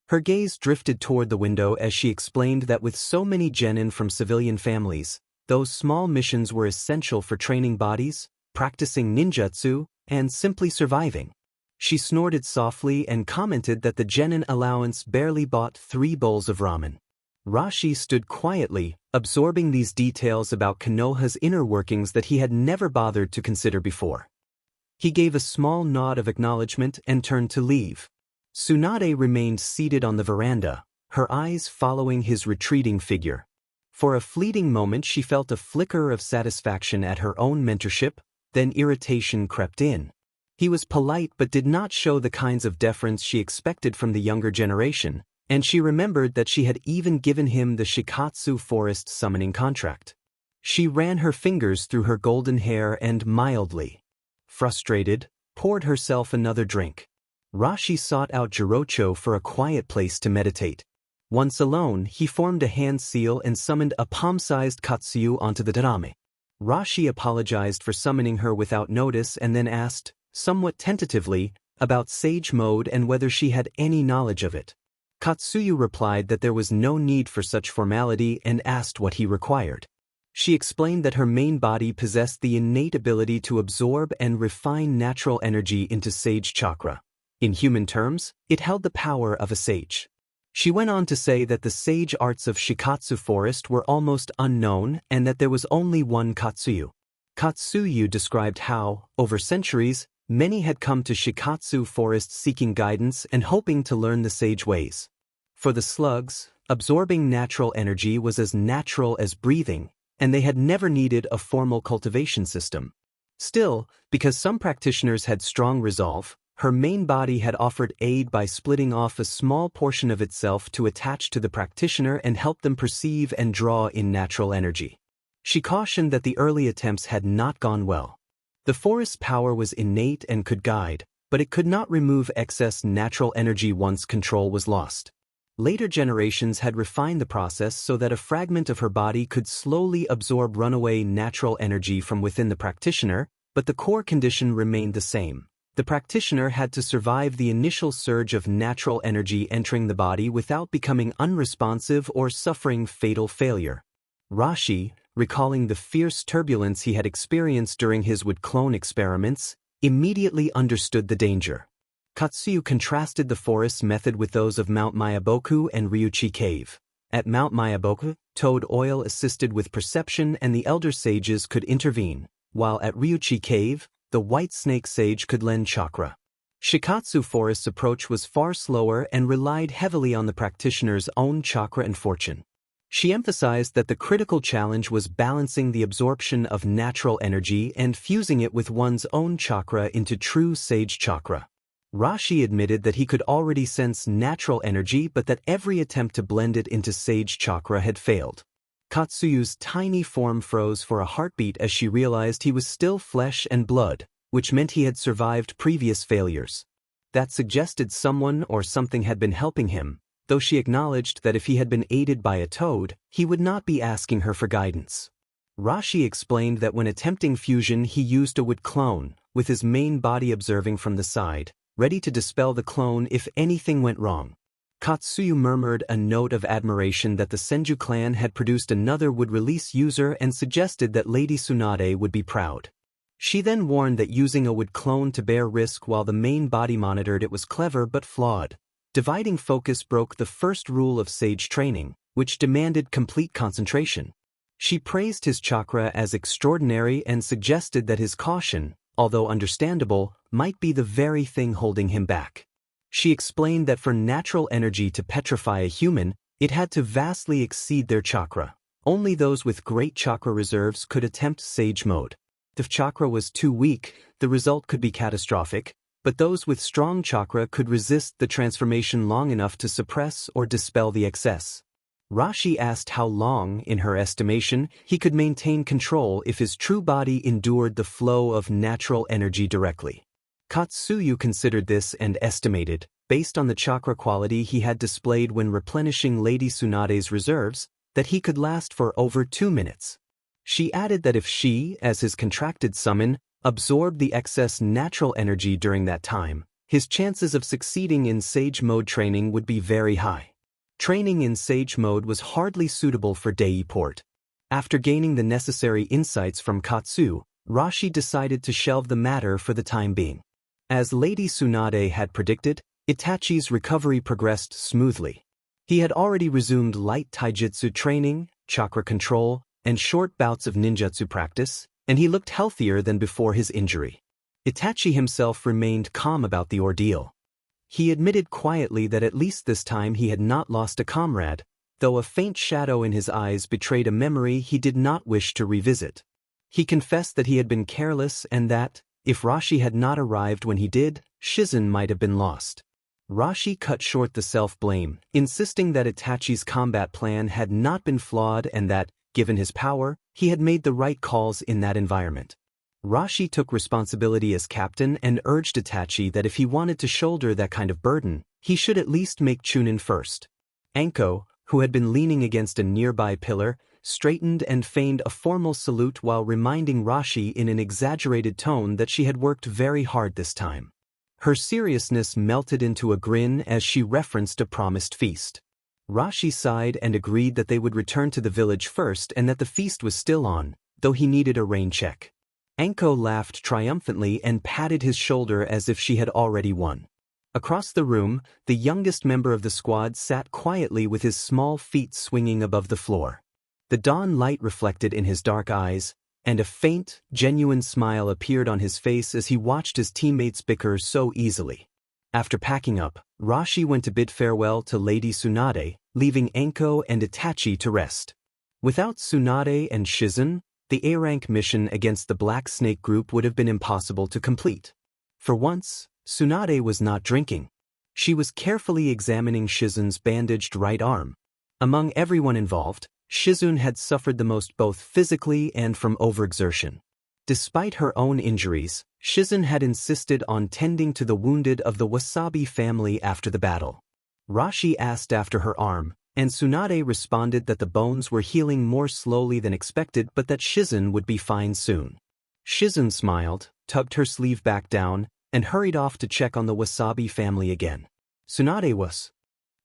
Her gaze drifted toward the window as she explained that with so many genin from civilian families, those small missions were essential for training bodies, practicing ninjutsu, and simply surviving. She snorted softly and commented that the genin allowance barely bought 3 bowls of ramen. Rashi stood quietly, absorbing these details about Konoha's inner workings that he had never bothered to consider before. He gave a small nod of acknowledgement and turned to leave. Tsunade remained seated on the veranda, her eyes following his retreating figure. For a fleeting moment she felt a flicker of satisfaction at her own mentorship, then irritation crept in. He was polite but did not show the kinds of deference she expected from the younger generation, and she remembered that she had even given him the Shikatsu Forest summoning contract. She ran her fingers through her golden hair and mildly, frustrated, poured herself another drink. Rashi sought out Jirocho for a quiet place to meditate. Once alone, he formed a hand seal and summoned a palm-sized Katsuyu onto the tatami. Rashi apologized for summoning her without notice and then asked, somewhat tentatively, about Sage Mode and whether she had any knowledge of it. Katsuyu replied that there was no need for such formality and asked what he required. She explained that her main body possessed the innate ability to absorb and refine natural energy into Sage Chakra. In human terms, it held the power of a sage. She went on to say that the sage arts of Shikatsu Forest were almost unknown and that there was only one Katsuyu. Katsuyu described how, over centuries, many had come to Shikatsu Forest seeking guidance and hoping to learn the sage ways. For the slugs, absorbing natural energy was as natural as breathing, and they had never needed a formal cultivation system. Still, because some practitioners had strong resolve, Her main body had offered aid by splitting off a small portion of itself to attach to the practitioner and help them perceive and draw in natural energy. She cautioned that the early attempts had not gone well. The forest's power was innate and could guide, but it could not remove excess natural energy once control was lost. Later generations had refined the process so that a fragment of her body could slowly absorb runaway natural energy from within the practitioner, but the core condition remained the same. The practitioner had to survive the initial surge of natural energy entering the body without becoming unresponsive or suffering fatal failure. Rashi, recalling the fierce turbulence he had experienced during his wood clone experiments, immediately understood the danger. Katsuyu contrasted the forest's method with those of Mount Myaboku and Ryuchi Cave. At Mount Myaboku, toad oil assisted with perception and the elder sages could intervene, while at Ryuchi Cave, the white snake sage could lend chakra. Shikatsu Forest's approach was far slower and relied heavily on the practitioner's own chakra and fortune. She emphasized that the critical challenge was balancing the absorption of natural energy and fusing it with one's own chakra into true sage chakra. Rashi admitted that he could already sense natural energy but that every attempt to blend it into sage chakra had failed. Katsuyu's tiny form froze for a heartbeat as she realized he was still flesh and blood, which meant he had survived previous failures. That suggested someone or something had been helping him, though she acknowledged that if he had been aided by a toad, he would not be asking her for guidance. Rashi explained that when attempting fusion he used a wood clone, with his main body observing from the side, ready to dispel the clone if anything went wrong. Katsuyu murmured a note of admiration that the Senju clan had produced another wood-release user and suggested that Lady Tsunade would be proud. She then warned that using a wood clone to bear risk while the main body monitored it was clever but flawed. Dividing focus broke the first rule of sage training, which demanded complete concentration. She praised his chakra as extraordinary and suggested that his caution, although understandable, might be the very thing holding him back. She explained that for natural energy to petrify a human, it had to vastly exceed their chakra. Only those with great chakra reserves could attempt sage mode. If chakra was too weak, the result could be catastrophic, but those with strong chakra could resist the transformation long enough to suppress or dispel the excess. Rashi asked how long, in her estimation, he could maintain control if his true body endured the flow of natural energy directly. Katsuyu considered this and estimated, based on the chakra quality he had displayed when replenishing Lady Tsunade's reserves, that he could last for over 2 minutes. She added that if she, as his contracted summon, absorbed the excess natural energy during that time, his chances of succeeding in sage mode training would be very high. Training in sage mode was hardly suitable for Dei Port. After gaining the necessary insights from Katsu, Rashi decided to shelve the matter for the time being. As Lady Tsunade had predicted, Itachi's recovery progressed smoothly. He had already resumed light taijutsu training, chakra control, and short bouts of ninjutsu practice, and he looked healthier than before his injury. Itachi himself remained calm about the ordeal. He admitted quietly that at least this time he had not lost a comrade, though a faint shadow in his eyes betrayed a memory he did not wish to revisit. He confessed that he had been careless and that, if Rashi had not arrived when he did, Shizen might have been lost. Rashi cut short the self-blame, insisting that Itachi's combat plan had not been flawed and that, given his power, he had made the right calls in that environment. Rashi took responsibility as captain and urged Itachi that if he wanted to shoulder that kind of burden, he should at least make Chunin first. Anko, who had been leaning against a nearby pillar, straightened and feigned a formal salute while reminding Rashi in an exaggerated tone that she had worked very hard this time. Her seriousness melted into a grin as she referenced a promised feast. Rashi sighed and agreed that they would return to the village first and that the feast was still on, though he needed a rain check. Anko laughed triumphantly and patted his shoulder as if she had already won. Across the room, the youngest member of the squad sat quietly with his small feet swinging above the floor. The dawn light reflected in his dark eyes, and a faint, genuine smile appeared on his face as he watched his teammates bicker so easily. After packing up, Rashi went to bid farewell to Lady Tsunade, leaving Anko and Itachi to rest. Without Tsunade and Shizen, the A-rank mission against the Black Snake group would have been impossible to complete. For once, Tsunade was not drinking. She was carefully examining Shizen's bandaged right arm. Among everyone involved, Shizun had suffered the most both physically and from overexertion. Despite her own injuries, Shizun had insisted on tending to the wounded of the Wasabi family after the battle. Rashi asked after her arm, and Tsunade responded that the bones were healing more slowly than expected but that Shizun would be fine soon. Shizun smiled, tucked her sleeve back down, and hurried off to check on the Wasabi family again. Tsunade was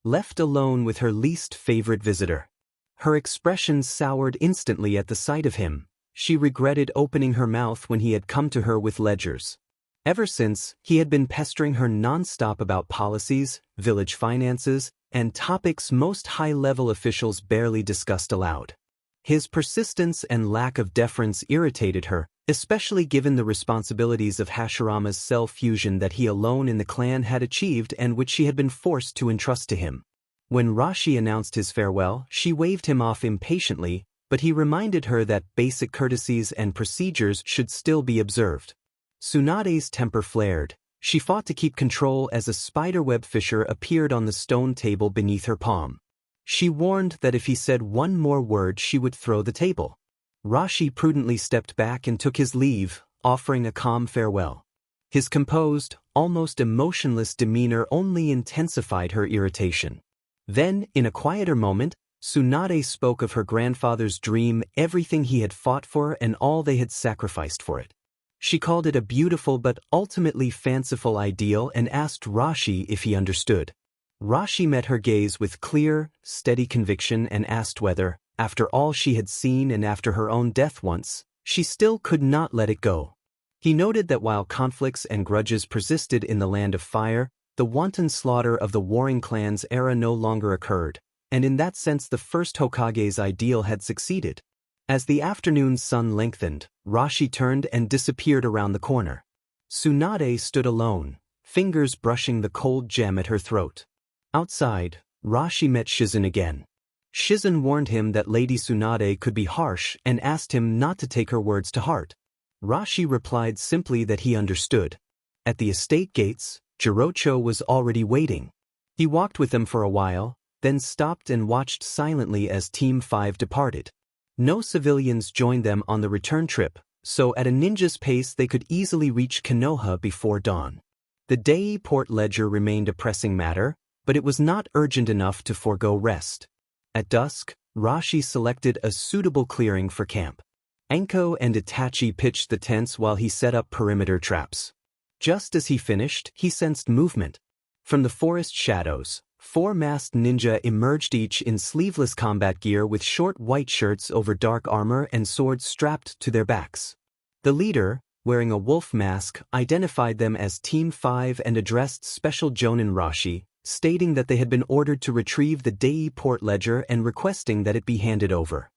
left alone with her least favorite visitor. Her expression soured instantly at the sight of him. She regretted opening her mouth when he had come to her with ledgers. Ever since, he had been pestering her non-stop about policies, village finances, and topics most high-level officials barely discussed aloud. His persistence and lack of deference irritated her, especially given the responsibilities of Hashirama's cell fusion that he alone in the clan had achieved and which she had been forced to entrust to him. When Rashi announced his farewell, she waved him off impatiently, but he reminded her that basic courtesies and procedures should still be observed. Tsunade's temper flared. She fought to keep control as a spiderweb fissure appeared on the stone table beneath her palm. She warned that if he said one more word she would throw the table. Rashi prudently stepped back and took his leave, offering a calm farewell. His composed, almost emotionless demeanor only intensified her irritation. Then, in a quieter moment, Tsunade spoke of her grandfather's dream, everything he had fought for and all they had sacrificed for it. She called it a beautiful but ultimately fanciful ideal and asked Rashi if he understood. Rashi met her gaze with clear, steady conviction and asked whether, after all she had seen and after her own death once, she still could not let it go. He noted that while conflicts and grudges persisted in the Land of Fire, the wanton slaughter of the warring clans era no longer occurred, and in that sense the first Hokage's ideal had succeeded. As the afternoon sun lengthened, Rashi turned and disappeared around the corner. Tsunade stood alone, fingers brushing the cold gem at her throat. Outside, Rashi met Shizun again. Shizun warned him that Lady Tsunade could be harsh and asked him not to take her words to heart. Rashi replied simply that he understood. At the estate gates, Jirocho was already waiting. He walked with them for a while, then stopped and watched silently as Team 5 departed. No civilians joined them on the return trip, so at a ninja's pace they could easily reach Konoha before dawn. The Dei port ledger remained a pressing matter, but it was not urgent enough to forego rest. At dusk, Rashi selected a suitable clearing for camp. Anko and Itachi pitched the tents while he set up perimeter traps. Just as he finished, he sensed movement. From the forest shadows, 4 masked ninja emerged, each in sleeveless combat gear with short white shirts over dark armor and swords strapped to their backs. The leader, wearing a wolf mask, identified them as Team 5 and addressed Special Jonin Rashi, stating that they had been ordered to retrieve the Dei port ledger and requesting that it be handed over.